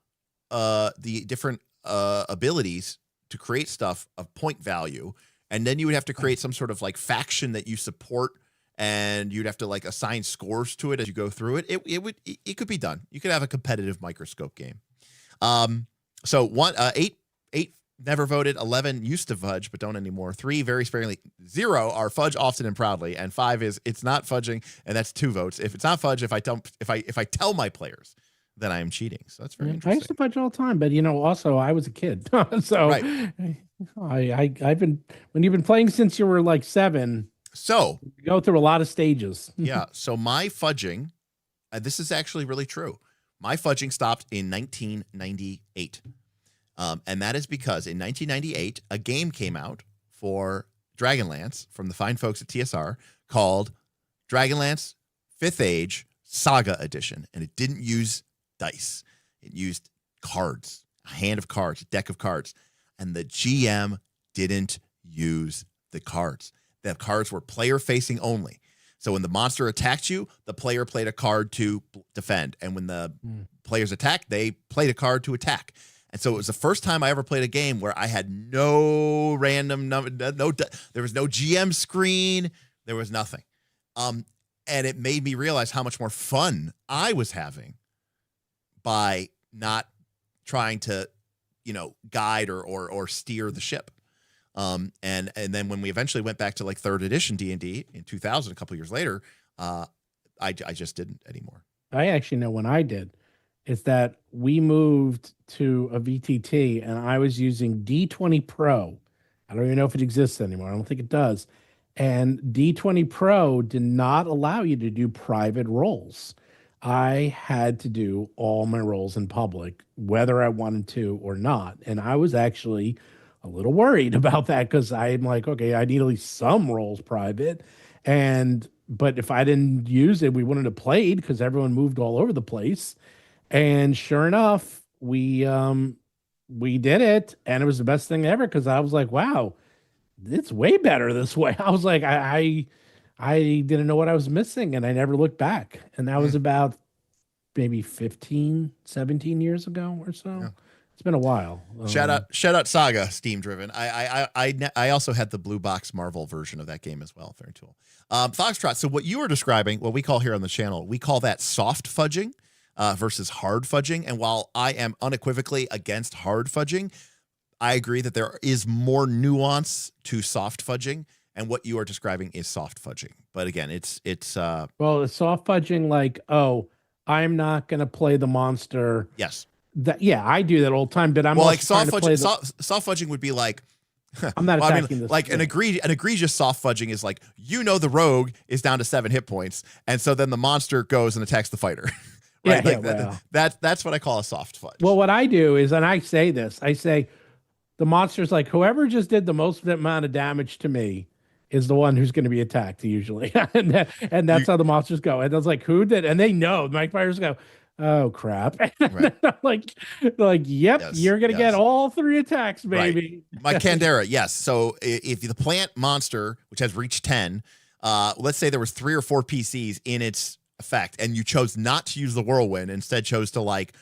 the different abilities to create stuff of point value, and then you would have to create some sort of like faction that you support, and you'd have to like assign scores to it as you go through it. It could be done. You could have a competitive Microscope game. So 8 never voted. 11 used to fudge, but don't anymore. 3 very sparingly. 0 are fudge often and proudly, and 5 is it's not fudging, and that's 2 votes. If it's not fudge, if I tell my players that I am cheating. So that's very I interesting. used to fudge all the time, but also I was a kid, so Right. I've been when you've been playing since you were like 7. So You go through a lot of stages. yeah, so my fudging, this is actually really true. My fudging stopped in 1998. And that is because in 1998, a game came out for Dragonlance from the fine folks at TSR called Dragonlance 5th Age Saga Edition. And it didn't use dice. It used cards, a hand of cards, a deck of cards. And the GM didn't use the cards. The cards were player-facing only. So when the monster attacked you, the player played a card to defend. And when the players attacked, they played a card to attack. And so it was the first time I ever played a game where I had no random number, there was no GM screen, there was nothing. And it made me realize how much more fun I was having by not trying to, guide or steer the ship. And then when we eventually went back to like 3rd edition D&D in 2000, a couple years later, I just didn't anymore. I actually know when I did. Is that we moved to a VTT and I was using D20 Pro. I don't even know if it exists anymore. I don't think it does. And D20 Pro did not allow you to do private rolls. I had to do all my rolls in public, whether I wanted to or not. And I was actually a little worried about that because I'm like, okay, I need at least some rolls private. But if I didn't use it, we wouldn't have played because everyone moved all over the place. And sure enough, we did it, and it was the best thing ever because I was like, wow, it's way better this way. I was like, I didn't know what I was missing, and I never looked back. And that was about maybe 15, 17 years ago or so. Yeah. It's been a while. Shout out Saga, Steam driven. I also had the Blue Box Marvel version of that game as well. Very cool. Foxtrot. So what you were describing, what we call here on the channel, we call that soft fudging. Versus hard fudging. And while I am unequivocally against hard fudging, I agree that there is more nuance to soft fudging, and what you are describing is soft fudging. But again, it's it's soft fudging like, oh, I'm not gonna play the monster. Yes. I do that all the time, but I'm like soft fudging. Soft fudging would be like I'm not attacking this. Like an egregious soft fudging is like, the rogue is down to 7 hit points, and so then the monster goes and attacks the fighter. Right, that's what I call a soft fudge. Well, what I do is, and I say the monster's like, whoever just did the most amount of damage to me is the one who's going to be attacked usually, and that's how the monsters go. And I was like, who did? And they know. My fighters go, oh crap! Right. like, yep, yes, you're going to get all 3 attacks, baby. Right. My Candera, yes. So if the plant monster, which has reached 10, let's say there was 3 or 4 PCs in its effect and you chose not to use the whirlwind, instead chose to like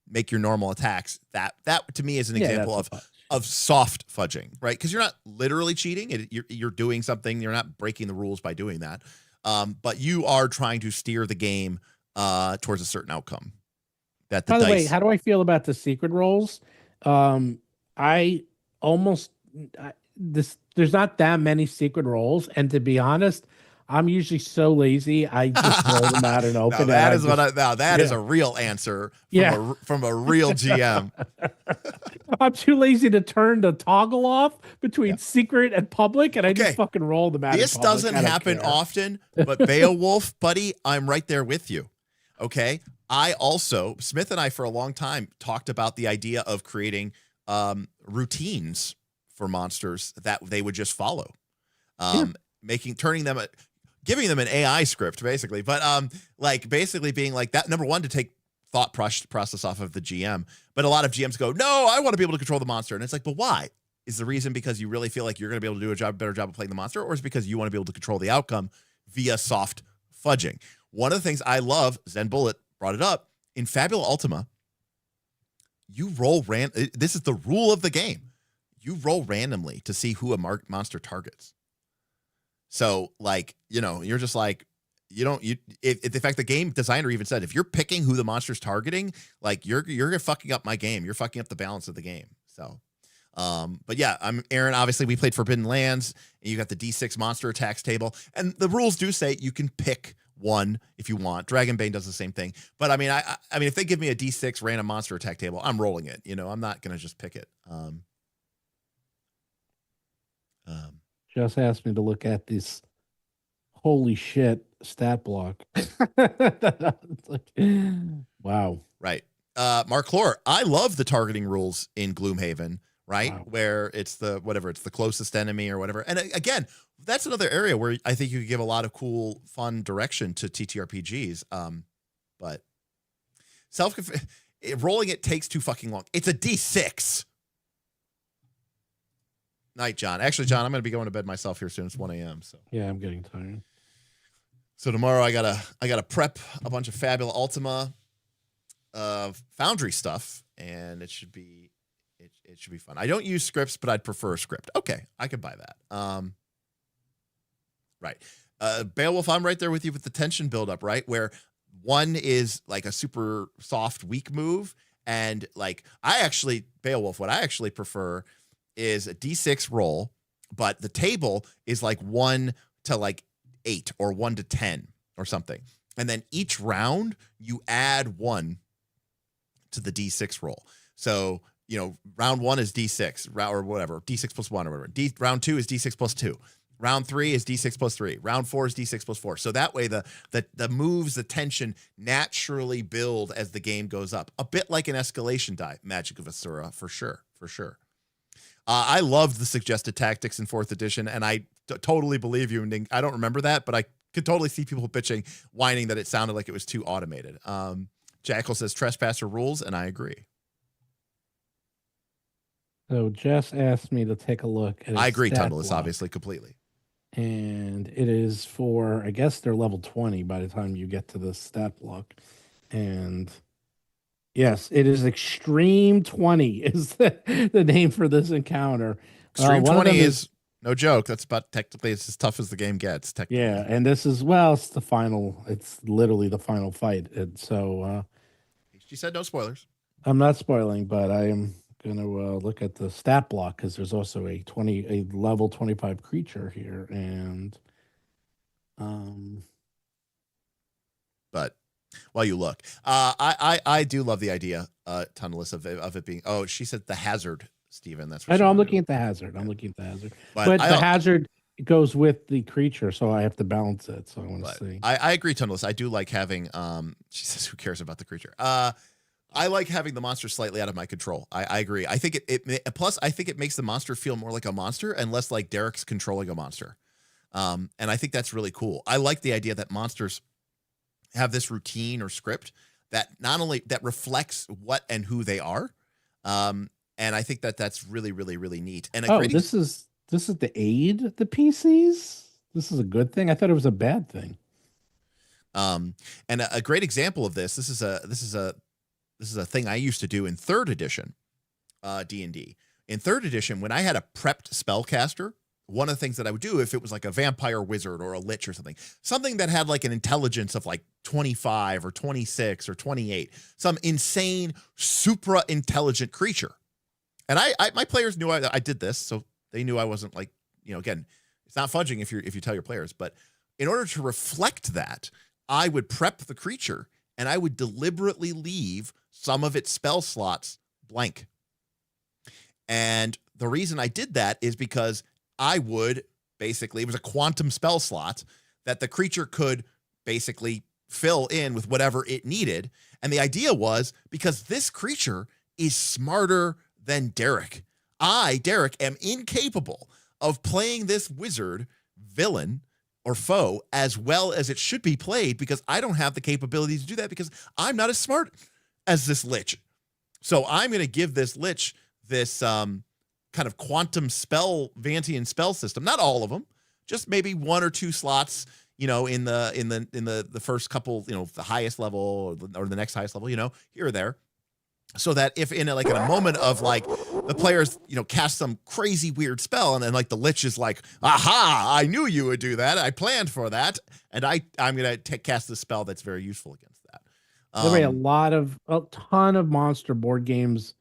make your normal attacks, that to me is an example of soft fudging, right? Because you're not literally cheating, you're doing something, you're not breaking the rules by doing that, but you are trying to steer the game towards a certain outcome. By the way, how do I feel about the secret rolls? There's not that many secret rolls, and to be honest, I'm usually so lazy, I just roll them out and open. That is a real answer from a real GM. I'm too lazy to turn the toggle off between secret and public, and I just fucking roll them out. This doesn't happen often, but Beowulf, buddy, I'm right there with you. Okay. Smith and I for a long time talked about the idea of creating routines for monsters that they would just follow. Giving them an AI script, basically, but basically being like that. Number one, to take thought process off of the GM, but a lot of GMs go, no, I want to be able to control the monster, and it's like, but why? Is the reason because you really feel like you're going to be able to do a better job of playing the monster, or is it because you want to be able to control the outcome via soft fudging? One of the things I love, Zen Bullet brought it up, in Fabula Ultima, you roll this is the rule of the game. You roll randomly to see who a monster targets. So, you're just like, in fact, the game designer even said, if you're picking who the monster's targeting, like you're fucking up my game. You're fucking up the balance of the game. So, but yeah, I'm Aaron. Obviously, we played Forbidden Lands, and you got the D6 monster attacks table, and the rules do say you can pick one if you want. Dragonbane does the same thing. But I mean, I mean, if they give me a D6 random monster attack table, I'm rolling it. You know, I'm not gonna just pick it. Just asked me to look at this. Holy shit, stat block. It's like, wow. Right. Mark Clore, I love the targeting rules in Gloomhaven, right? Wow. Where it's the closest enemy or whatever. And again, that's another area where I think you could give a lot of cool, fun direction to TTRPGs. But rolling it takes too fucking long. It's a D6. Night, John. Actually, John, I'm going to be going to bed myself here soon. It's 1 a.m. So Yeah, I'm getting tired. So tomorrow I gotta prep a bunch of Fabula Ultima Foundry stuff, and it should be fun. I don't use scripts, but I'd prefer a script. Okay, I could buy that. Right. Beowulf, I'm right there with you with the tension buildup, right? Where one is like a super soft, weak move, and like Beowulf, what I actually prefer is a D6 roll, but the table is like 1 to like 8 or 1 to 10 or something. And then each round you add 1 to the D6 roll. So, you know, round 1 is D6 or whatever, D6 plus 1 or whatever. Round 2 is D6 plus 2. Round 3 is D6 plus 3. Round 4 is D6 plus 4. So that way the moves, the tension naturally build as the game goes up. A bit like an escalation die, Magic of Asura, for sure. I loved the suggested tactics in 4th edition, and I totally believe you. And I don't remember that, but I could totally see people bitching, whining that it sounded like it was too automated. Jackal says trespasser rules, and I agree. So Jess asked me to take a look at I agree, stat Tundless, block. obviously, completely. And it is for, I guess they're level 20 by the time you get to the stat block. And yes, it is Extreme 20 is the name for this encounter. Extreme 20 is no joke. That's about technically it's as tough as the game gets. Technically. Yeah, and this is it's the final. It's literally the final fight. And so she said no spoilers. I'm not spoiling, but I am gonna look at the stat block because there's also a level 25 creature here, and but while you look, I do love the idea, Tunnelist, of it being. Oh, she said the hazard, Steven. That's what I know. I'm looking at the hazard. I'm looking at the hazard, but the hazard goes with the creature, so I have to balance it. So I want to see. I agree, Tunnelist. I do like having. She says, "Who cares about the creature?" I like having the monster slightly out of my control. I agree. I think plus I think it makes the monster feel more like a monster and less like Derek's controlling a monster. And I think that's really cool. I like the idea that monsters have this routine or script that not only that reflects what and who they are. And I think that's really, really, really neat. And this is the aid the PCs. This is a good thing. I thought it was a bad thing. And a great example of this. This is a thing I used to do in 3rd edition D&D. In 3rd edition, when I had a prepped spellcaster, one of the things that I would do if it was like a vampire wizard or a lich or something that had like an intelligence of like 25 or 26 or 28, some insane supra intelligent creature. And my players knew I did this, so they knew I wasn't like, again, it's not fudging if you tell your players, but in order to reflect that, I would prep the creature and I would deliberately leave some of its spell slots blank. And the reason I did that is because I would basically, it was a quantum spell slot that the creature could basically fill in with whatever it needed. And the idea was because this creature is smarter than Derek. Derek, am incapable of playing this wizard, villain, or foe as well as it should be played because I don't have the capability to do that because I'm not as smart as this lich. So I'm going to give this lich this kind of quantum spell, Vantian spell system. Not all of them, just maybe 1 or 2 slots, in the first couple, the highest level or the next highest level, here or there. So that if in a moment of like the players, cast some crazy weird spell and then like the lich is like, aha, I knew you would do that. I planned for that. And I'm going to cast this spell that's very useful against that. A ton of monster board games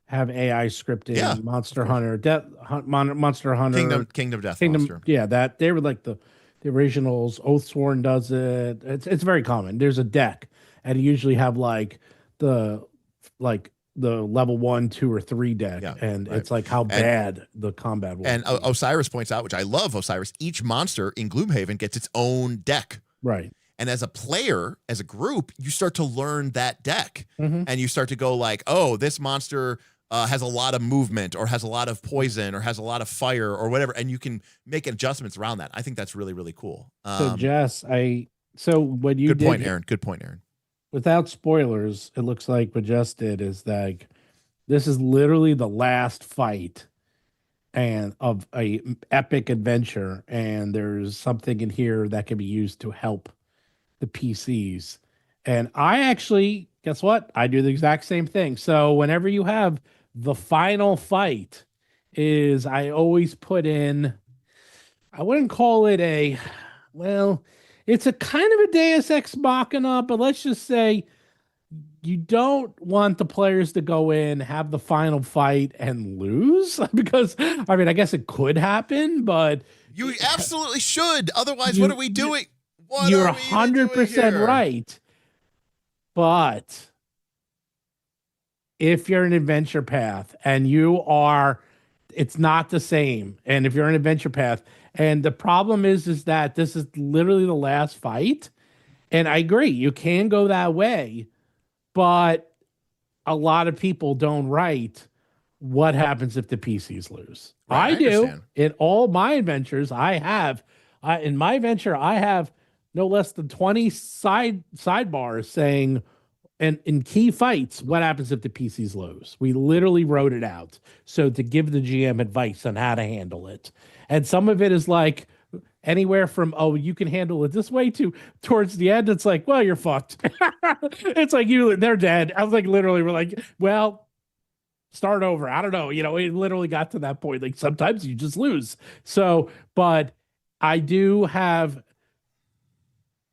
have AI scripting. Yeah, Monster Hunter, Monster Hunter, Kingdom Death Kingdom. Monster. Yeah, that they were like the the originals. Oathsworn does it. It's very common. There's a deck, and you usually have the like the level 1, 2, or 3 deck, Yeah, and right. it's like how bad the combat will And be. Osiris points out, which I love Osiris, each monster in Gloomhaven gets its own deck. Right. And as a player, as a group, you start to learn that deck. Mhm. And you start to go like, oh, this monster has a lot of movement or has a lot of poison or has a lot of fire or whatever. And you can make adjustments around that. I think that's really, really cool. So Jess, so what you Good did point, Aaron. Good point, Aaron. without spoilers, it looks like what Jess did is like this is literally the last fight and of a epic adventure, and there's something in here that can be used to help the PCs. And I actually, guess what? I do the exact same thing. So whenever you have the final fight, is I always put in, I wouldn't call it well, it's a kind of a Deus Ex Machina, but let's just say you don't want the players to go in, have the final fight, and lose because I mean, I guess it could happen, but You absolutely should. Otherwise, You- what are we doing? What you're are we even doing 100% here? right. But if you're an adventure path and it's not the same. And if you're an adventure path, and the problem is that this is literally the last fight. And I agree, you can go that way, but a lot of people don't write what happens if the PCs lose. Right, I I do. understand. In all my adventures, in my adventure, I have no less than 20 sidebars saying, and in key fights, what happens if the PCs lose? We literally wrote it out. So to give the GM advice on how to handle it. And some of it is like anywhere from, oh, you can handle it this way to towards the end, it's like, well, you're fucked. It's like they're dead. I was like, literally, we're like, well, start over. I don't know. It literally got to that point. Like sometimes you just lose. So, but I do have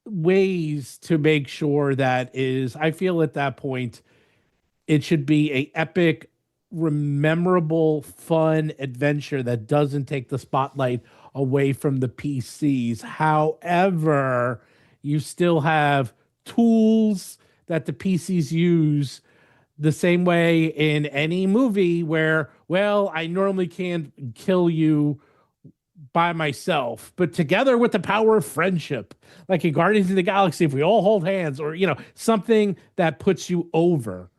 ways to make sure I feel at that point it should be a epic, memorable, fun adventure that doesn't take the spotlight away from the PCs. However, you still have tools that the PCs use the same way in any movie where, well, I normally can't kill you by myself, but together with the power of friendship, like in Guardians of the Galaxy, if we all hold hands, or something that puts you over,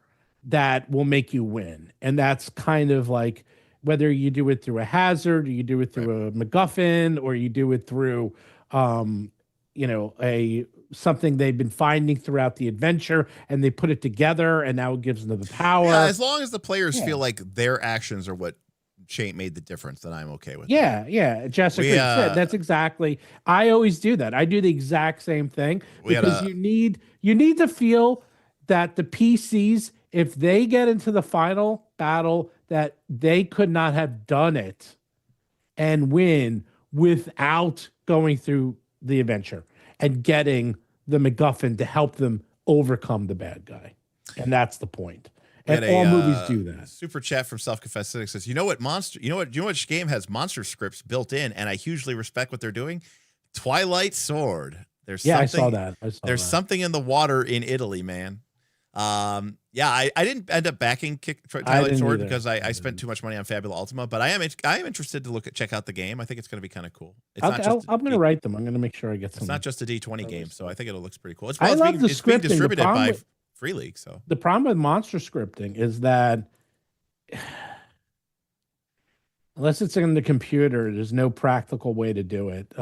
that will make you win. And that's kind of like whether you do it through a hazard, or you do it through a MacGuffin, or you do it through a something they've been finding throughout the adventure, and they put it together, and now it gives them the power. Yeah, as long as the players feel like their actions are what made the difference, then I'm okay with it. Yeah. Jessica said that's exactly. I always do that. I do the exact same thing because you need to feel that the PCs, if they get into the final battle, that they could not have done it and win without going through the adventure and getting the MacGuffin to help them overcome the bad guy. And that's the point. And all movies do that. Super chat from Self-Confessed Cynic says, you know which game has monster scripts built in, and I hugely respect what they're doing? Twilight Sword. I saw that. There's something in the water in Italy, man. I didn't end up backing Twilight Sword because I spent too much money on Fabula Ultima, but I am interested to check out the game. I think it's going to be kind of cool. I'm going to write them. I'm going to make sure I get some. It's not just a D20 game, so I think it looks pretty cool. It's being distributed by Free League. So the problem with monster scripting is that unless it's in the computer, there's no practical way to do it.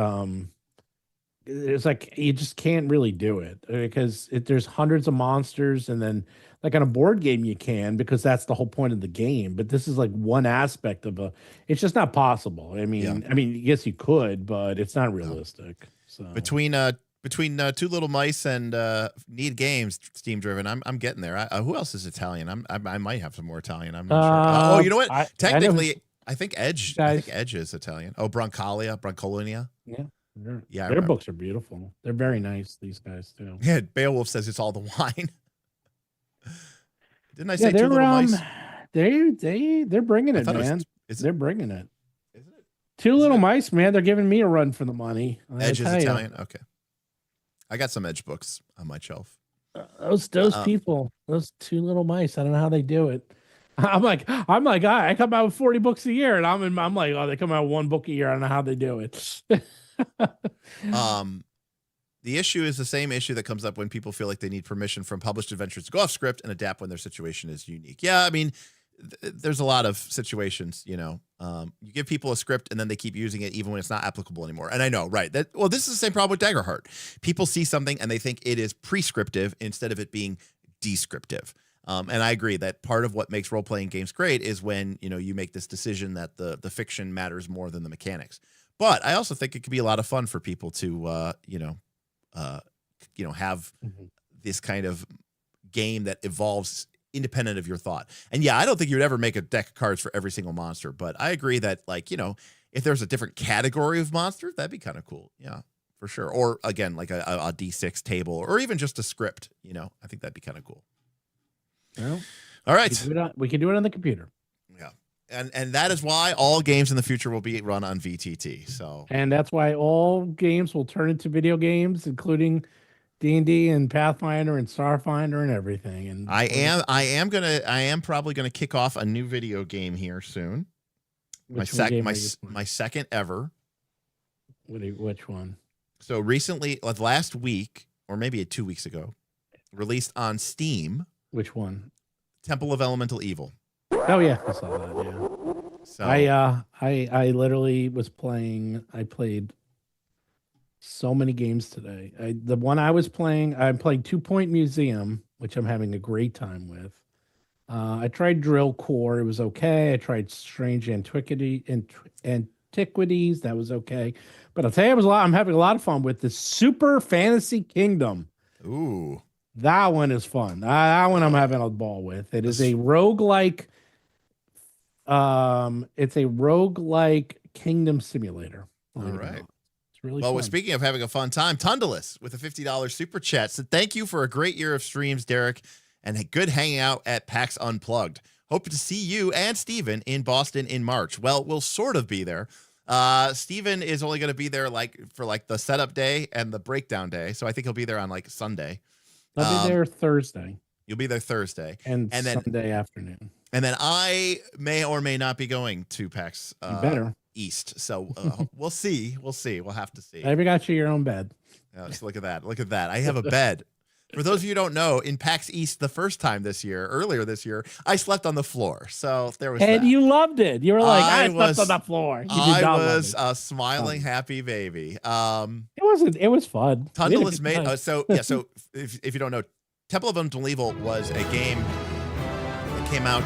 It's like you just can't really do it because there's hundreds of monsters, and then like on a board game you can, because that's the whole point of the game. But this is like one aspect of it's just not possible. I mean, yes, you could, but it's not realistic. So between Two Little Mice and Need Games, Steam Driven, I'm getting there. Who else is Italian? I might have some more Italian. I'm not sure. You know what? Technically, I think Edge. I think Edge is Italian. Oh, Brancolonia. Yeah. Their books are beautiful. They're very nice. These guys too. Yeah, Beowulf says it's all the wine. Didn't I say Two Little Mice? They're bringing it, man. They're bringing it. Isn't it? Two Little Mice, man, they're giving me a run for the money. Edge is Italian. Okay. I got some Edge books on my shelf. Those people, those Two Little Mice, I don't know how they do it. I'm like, I come out with 40 books a year, and I'm like, oh, they come out with one book a year. I don't know how they do it. The issue is the same issue that comes up when people feel like they need permission from published adventures to go off script and adapt when their situation is unique. Yeah, I mean, there's a lot of situations, you give people a script and then they keep using it even when it's not applicable anymore. And I know, right, this is the same problem with Daggerheart. People see something and they think it is prescriptive instead of it being descriptive. And I agree that part of what makes role-playing games great is when, you make this decision that the fiction matters more than the mechanics. But I also think it could be a lot of fun for people to, have this kind of game that evolves independent of your thought. And yeah, I don't think you'd ever make a deck of cards for every single monster, but I agree that if there's a different category of monster, that'd be kind of cool. Yeah, for sure. Or again, like a D6 table or even just a script, I think that'd be kind of cool. Well, all right. We can do it on the computer. Yeah. And that is why all games in the future will be run on VTT. So, and that's why all games will turn into video games, including D&D and Pathfinder and Starfinder and everything. And I am probably gonna kick off a new video game here soon. My second ever. Which one? So recently, like last week or maybe 2 weeks ago, released on Steam. Which one? Temple of Elemental Evil. Oh yeah, I saw that. Yeah. So I literally was playing. I played so many games today. The one I was playing, I played 2 Point Museum, which I'm having a great time with. I tried Drill Core. It was okay. I tried Strange Antiquities. That was okay. But I'll tell you, I'm having a lot of fun with the Super Fantasy Kingdom. Ooh. That one is fun. That one I'm having a ball with. It is a roguelike. It's a roguelike kingdom simulator. All right. It's really well. Fun. Speaking of having a fun time, Tundalus with a $50 super chat said, "Thank you for a great year of streams, Derek, and a good hangout at PAX Unplugged. Hope to see you and Steven in Boston in March." Well, we'll sort of be there. Steven is only going to be there for the setup day and the breakdown day, so I think he'll be there on Sunday. I'll be there Thursday. You'll be there Thursday. And then Sunday afternoon. And then I may or may not be going to PAX East. So we'll see. We'll have to see. I ever got you your own bed. Just look at that. I have a bed. For those of you who don't know, in PAX East the first time earlier this year, I slept on the floor. So there was and that. You loved it. You were like, I slept on the floor. I was a smiling, happy baby. It was fun. Tundalus made so if you don't know, Temple of Elemental Evil was a game that came out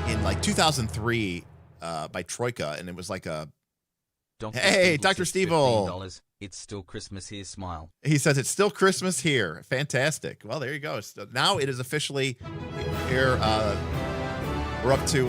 in 2003 by Troika, and it was like a Hey, Dr. Stevel. It's still Christmas here, smile. He says it's still Christmas here. Fantastic. Well, there you go. Now it is officially here. We're up to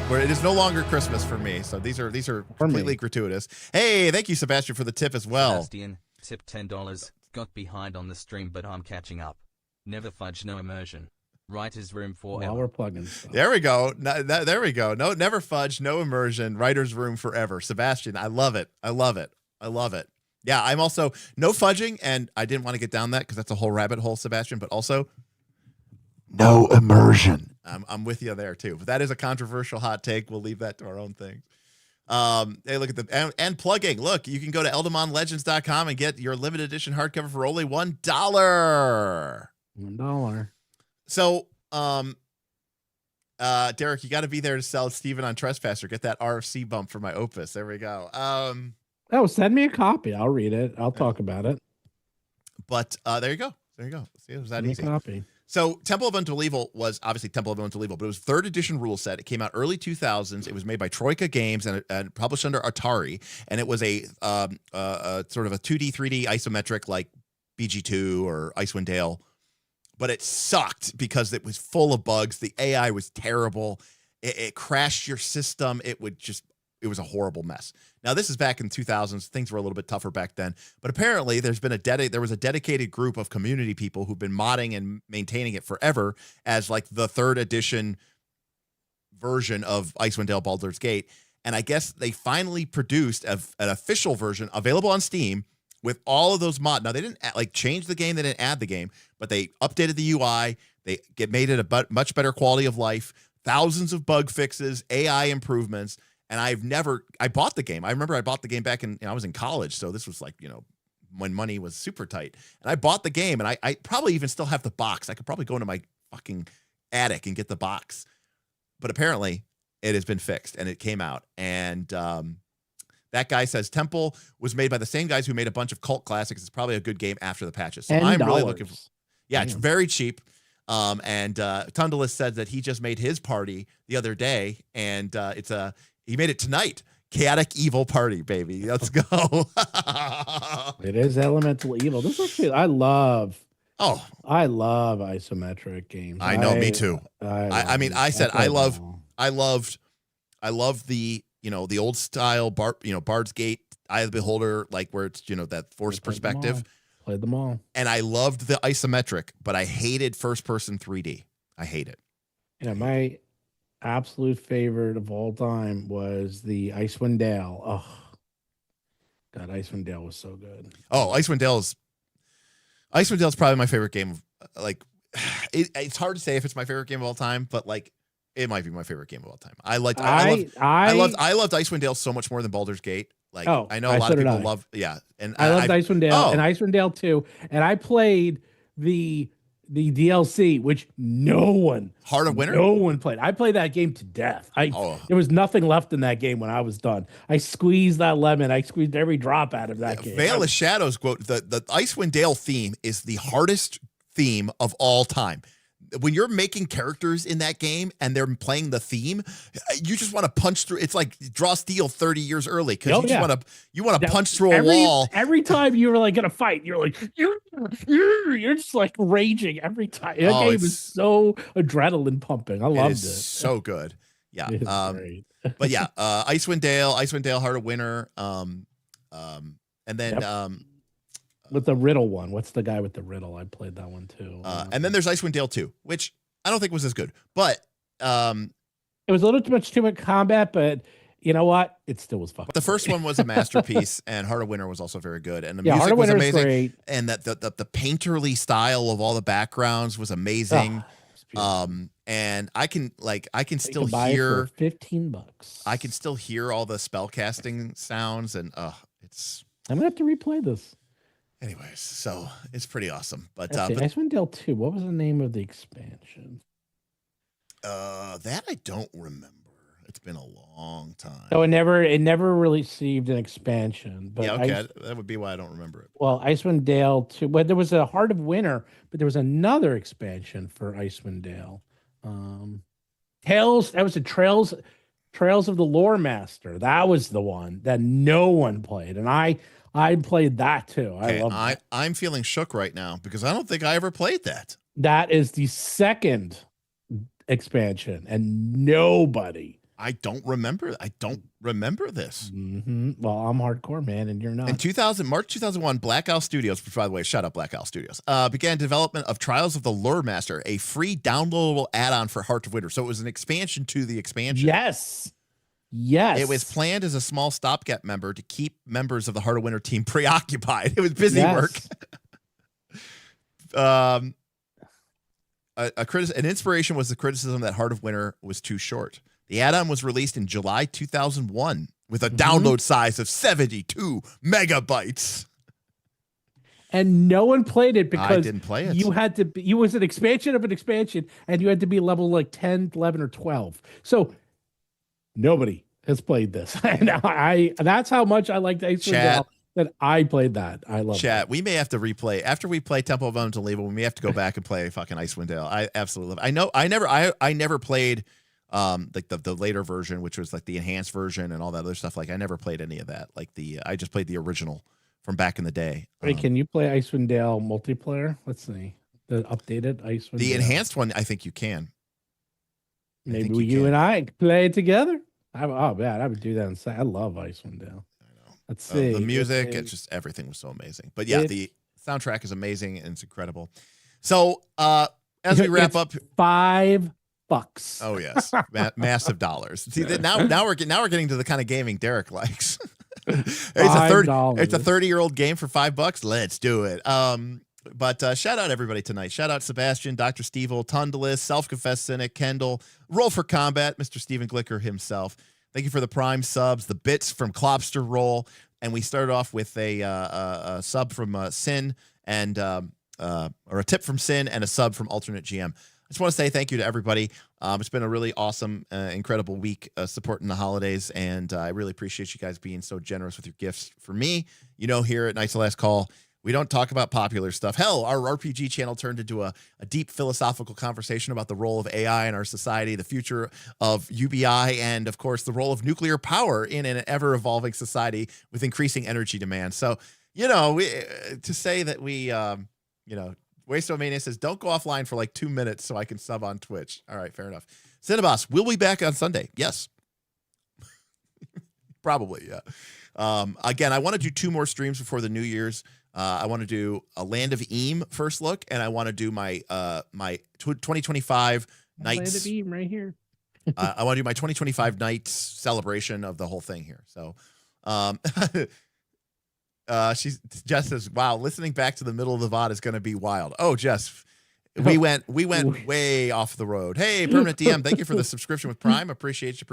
where it is no longer Christmas for me. So these are completely gratuitous. Hey, thank you, Sebastian, for the tip as well. Sebastian, tip $10. Got behind on the stream, but I'm catching up. Never fudge, no immersion. Writer's room forever. While we're plugging stuff. There we go. There we go. No, never fudge, no immersion. Writer's room forever. Sebastian, I love it. Yeah, I'm also no fudging, and I didn't want to get down that because that's a whole rabbit hole, Sebastian, but also no immersion. I'm with you there too. But that is a controversial hot take. We'll leave that to our own things. Hey, look at and plugging. Look, you can go to eldamonlegends.com and get your limited edition hardcover for only $1. $1. So, Derek, you got to be there to sell Steven on Trespasser. Get that RFC bump for my opus. There we go. Send me a copy. I'll read it. I'll talk about it. But there you go. See, it was that easy. Copy. So Temple of Elemental Evil was obviously Temple of Elemental Evil, but it was 3rd edition rule set. It came out early 2000s. It was made by Troika Games and published under Atari. And it was a sort of a 2D, 3D isometric like BG2 or Icewind Dale. But it sucked because it was full of bugs. The AI was terrible. It crashed your system. It was a horrible mess. Now, this is back in 2000s. Things were a little bit tougher back then. But apparently, there was a dedicated group of community people who've been modding and maintaining it forever as like the 3rd edition version of Icewind Dale Baldur's Gate. And I guess they finally produced an official version available on Steam with all of those mods. Now, they didn't like change the game. They didn't add the game, but they updated the UI. They made it a much better quality of life, thousands of bug fixes, AI improvements. And I bought the game. I remember I bought the game back I was in college. So this was like, when money was super tight. And I bought the game, and I probably even still have the box. I could probably go into my fucking attic and get the box. But apparently it has been fixed, and it came out. And that guy says Temple was made by the same guys who made a bunch of cult classics. It's probably a good game after the patches. So I'm really looking for. Yeah, it's very cheap. And Tundalus said that he just made his party the other day, and he made it tonight. Chaotic Evil Party, baby. Let's go. It is elemental evil. This actually, I love isometric games. I know, me too. I mean, I said I loved the the old style Bard's Gate, Eye of the Beholder, like where it's that forced perspective. Played them all. And I loved the isometric, but I hated first person 3D. I hate it. Yeah, my absolute favorite of all time was the Icewind Dale. Oh, God, Icewind Dale was so good. Oh, Icewind Dale's probably my favorite game. Like, it's hard to say if it's my favorite game of all time, but like, it might be my favorite game of all time. I loved Icewind Dale so much more than Baldur's Gate. Like, I know a lot of people love, and I loved Icewind Dale and Icewind Dale 2, and I played the DLC, which no one played. I played that game to death. There was nothing left in that game when I was done. I squeezed that lemon. I squeezed every drop out of that game. Veil of Shadows quote, the Icewind Dale theme is the hardest theme of all time. When you're making characters in that game and they're playing the theme, you just want to punch through. It's like Draw Steel 30 years early because you want to punch through a wall. Every time you were like gonna fight, you're like you're just like raging every time. That game is so adrenaline pumping. I loved it. So good. Yeah. Great. But yeah, Icewind Dale, Heart of Winter, and then with the riddle one. What's the guy with the riddle? I played that one too. And then there's Icewind Dale 2, which I don't think was as good, but it was a little too much combat, but you know what? It still was fucking. The first one was a masterpiece, and Heart of Winter was also very good, and the music was amazing. Great. And that the painterly style of all the backgrounds was amazing. And I can still hear $15. I can still hear all the spell casting sounds, and it's. I'm gonna have to replay this. Anyways, so it's pretty awesome. But Icewind Dale 2, what was the name of the expansion? That I don't remember. It's been a long time. So it never really received an expansion. But yeah, okay, that would be why I don't remember it. Well, Icewind Dale 2, well, there was a Heart of Winter, but there was another expansion for Icewind Dale. That was the Trails of the Lore Master. That was the one that no one played, and I played that too. Okay, I'm feeling shook right now because I don't think I ever played that. That is the second expansion, and nobody. I don't remember this. Mm-hmm. Well, I'm hardcore, man, and you're not. In March 2001, Black Owl Studios, which, by the way, shut up, Black Owl Studios, began development of Trials of the Lure Master, a free downloadable add-on for Heart of Winter. So it was an expansion to the expansion. Yes. It was planned as a small stopgap member to keep members of the Heart of Winter team preoccupied. It was busy work. An inspiration was the criticism that Heart of Winter was too short. The add-on was released in July 2001 with a download size of 72 megabytes. And no one played it because I didn't play it. You had to be, you was an expansion of an expansion, and you had to be level like 10, 11, or 12. So nobody has played this. And that's how much I liked Icewind Dale that I played that. I love it. We may have to replay after we play Temple of Unbelievable. We may have to go back and play fucking Icewind Dale. I absolutely love it. I know I never played like the later version, which was like the enhanced version and all that other stuff. Like I never played any of that. Like I just played the original from back in the day. Wait, can you play Icewind Dale multiplayer? Let's see. The updated Icewind The Dale. enhanced one, I think you can. Maybe you and I could play it together. Oh man, I would do that inside. I love Icewind Dale. I know. Let's see. The music, it's just everything was so amazing. But yeah, the soundtrack is amazing and it's incredible. So as we wrap up, 5 bucks. Oh yes, massive dollars. See, now we're getting to the kind of gaming Derek likes. It's a 30-year-old game for $5. Let's do it. But shout out everybody tonight. Shout out Sebastian, Dr. Stevel, Tundalis, Self-Confessed Cynic, Kendall, Roll for Combat, Mr. Steven Glicker himself. Thank you for the Prime subs, the bits from Clobster Roll, and we started off with a sub from Sin and or a tip from Sin and a sub from Alternate GM. I just want to say thank you to everybody. It's been a really awesome, incredible week supporting the holidays, and I really appreciate you guys being so generous with your gifts for me. You know, here at Knights of Last Call, we don't talk about popular stuff. Hell, our RPG channel turned into a deep philosophical conversation about the role of AI in our society, the future of UBI, and, of course, the role of nuclear power in an ever-evolving society with increasing energy demand. So, you know, to say that we, you know, Wastomania says, don't go offline for like 2 minutes so I can sub on Twitch. All right, fair enough. Cinnabos, will we be back on Sunday? Yes. Probably, yeah. Again, I want to do 2 more streams before the New Year's. I want to do a Land of Eam first look, and I want to do my 2025 Nights. Land of Eam right here. I want to do my 2025 Nights celebration of the whole thing here. So, Jess says, "Wow, listening back to the middle of the VOD is going to be wild." Oh, Jess, we went way off the road. Hey, Permanent DM, thank you for the subscription with Prime. Appreciate you.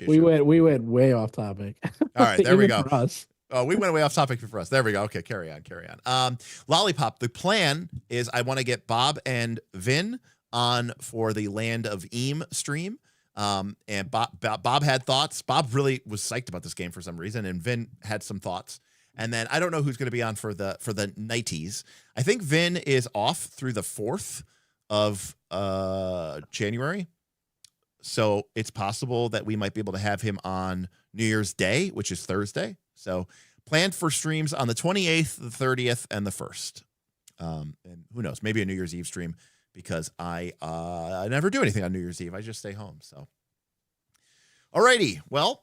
We went way off topic. All right, there we go. For us. Oh, we went way off topic for us. There we go. Okay, carry on. Lollipop, the plan is I want to get Bob and Vin on for the Land of Eam stream. And Bob had thoughts. Bob really was psyched about this game for some reason, and Vin had some thoughts. And then I don't know who's going to be on for the nighties. I think Vin is off through the 4th of January. So it's possible that we might be able to have him on New Year's Day, which is Thursday. So planned for streams on the 28th, the 30th, and the 1st. And who knows, maybe a New Year's Eve stream, because I never do anything on New Year's Eve. I just stay home. So, alrighty. Well,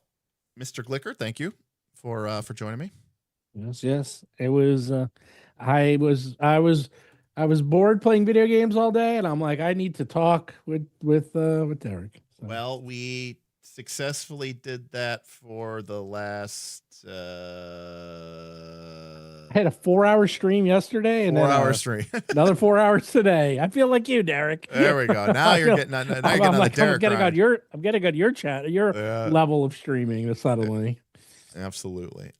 Mr. Glicker, thank you for joining me. Yes. It was. I was bored playing video games all day, and I'm like, I need to talk with Derek. So. Well, we successfully did that for the last. I had a 4-hour stream yesterday, and 4-hour stream. Another 4 hours today. I feel like you, Derek. There we go. Now you're getting on. Now you're getting on the Derek. I'm getting on your chat, your level of streaming suddenly. Absolutely.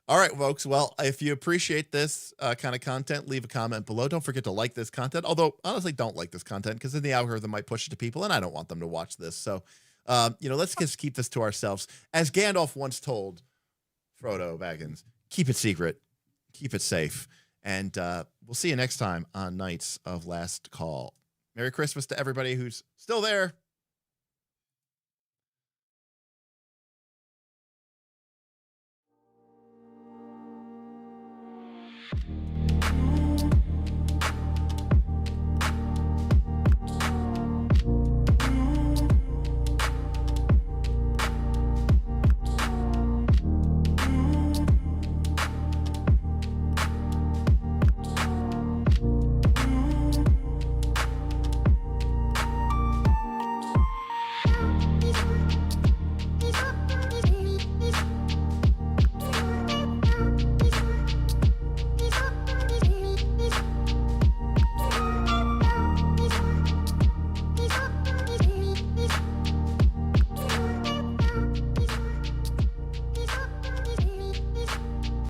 All right, folks. Well, if you appreciate this kind of content, leave a comment below. Don't forget to like this content. Although, honestly, don't like this content because then the algorithm might push it to people, and I don't want them to watch this. So, let's just keep this to ourselves. As Gandalf once told Frodo Baggins, keep it secret, keep it safe, and we'll see you next time on Knights of Last Call. Merry Christmas to everybody who's still there.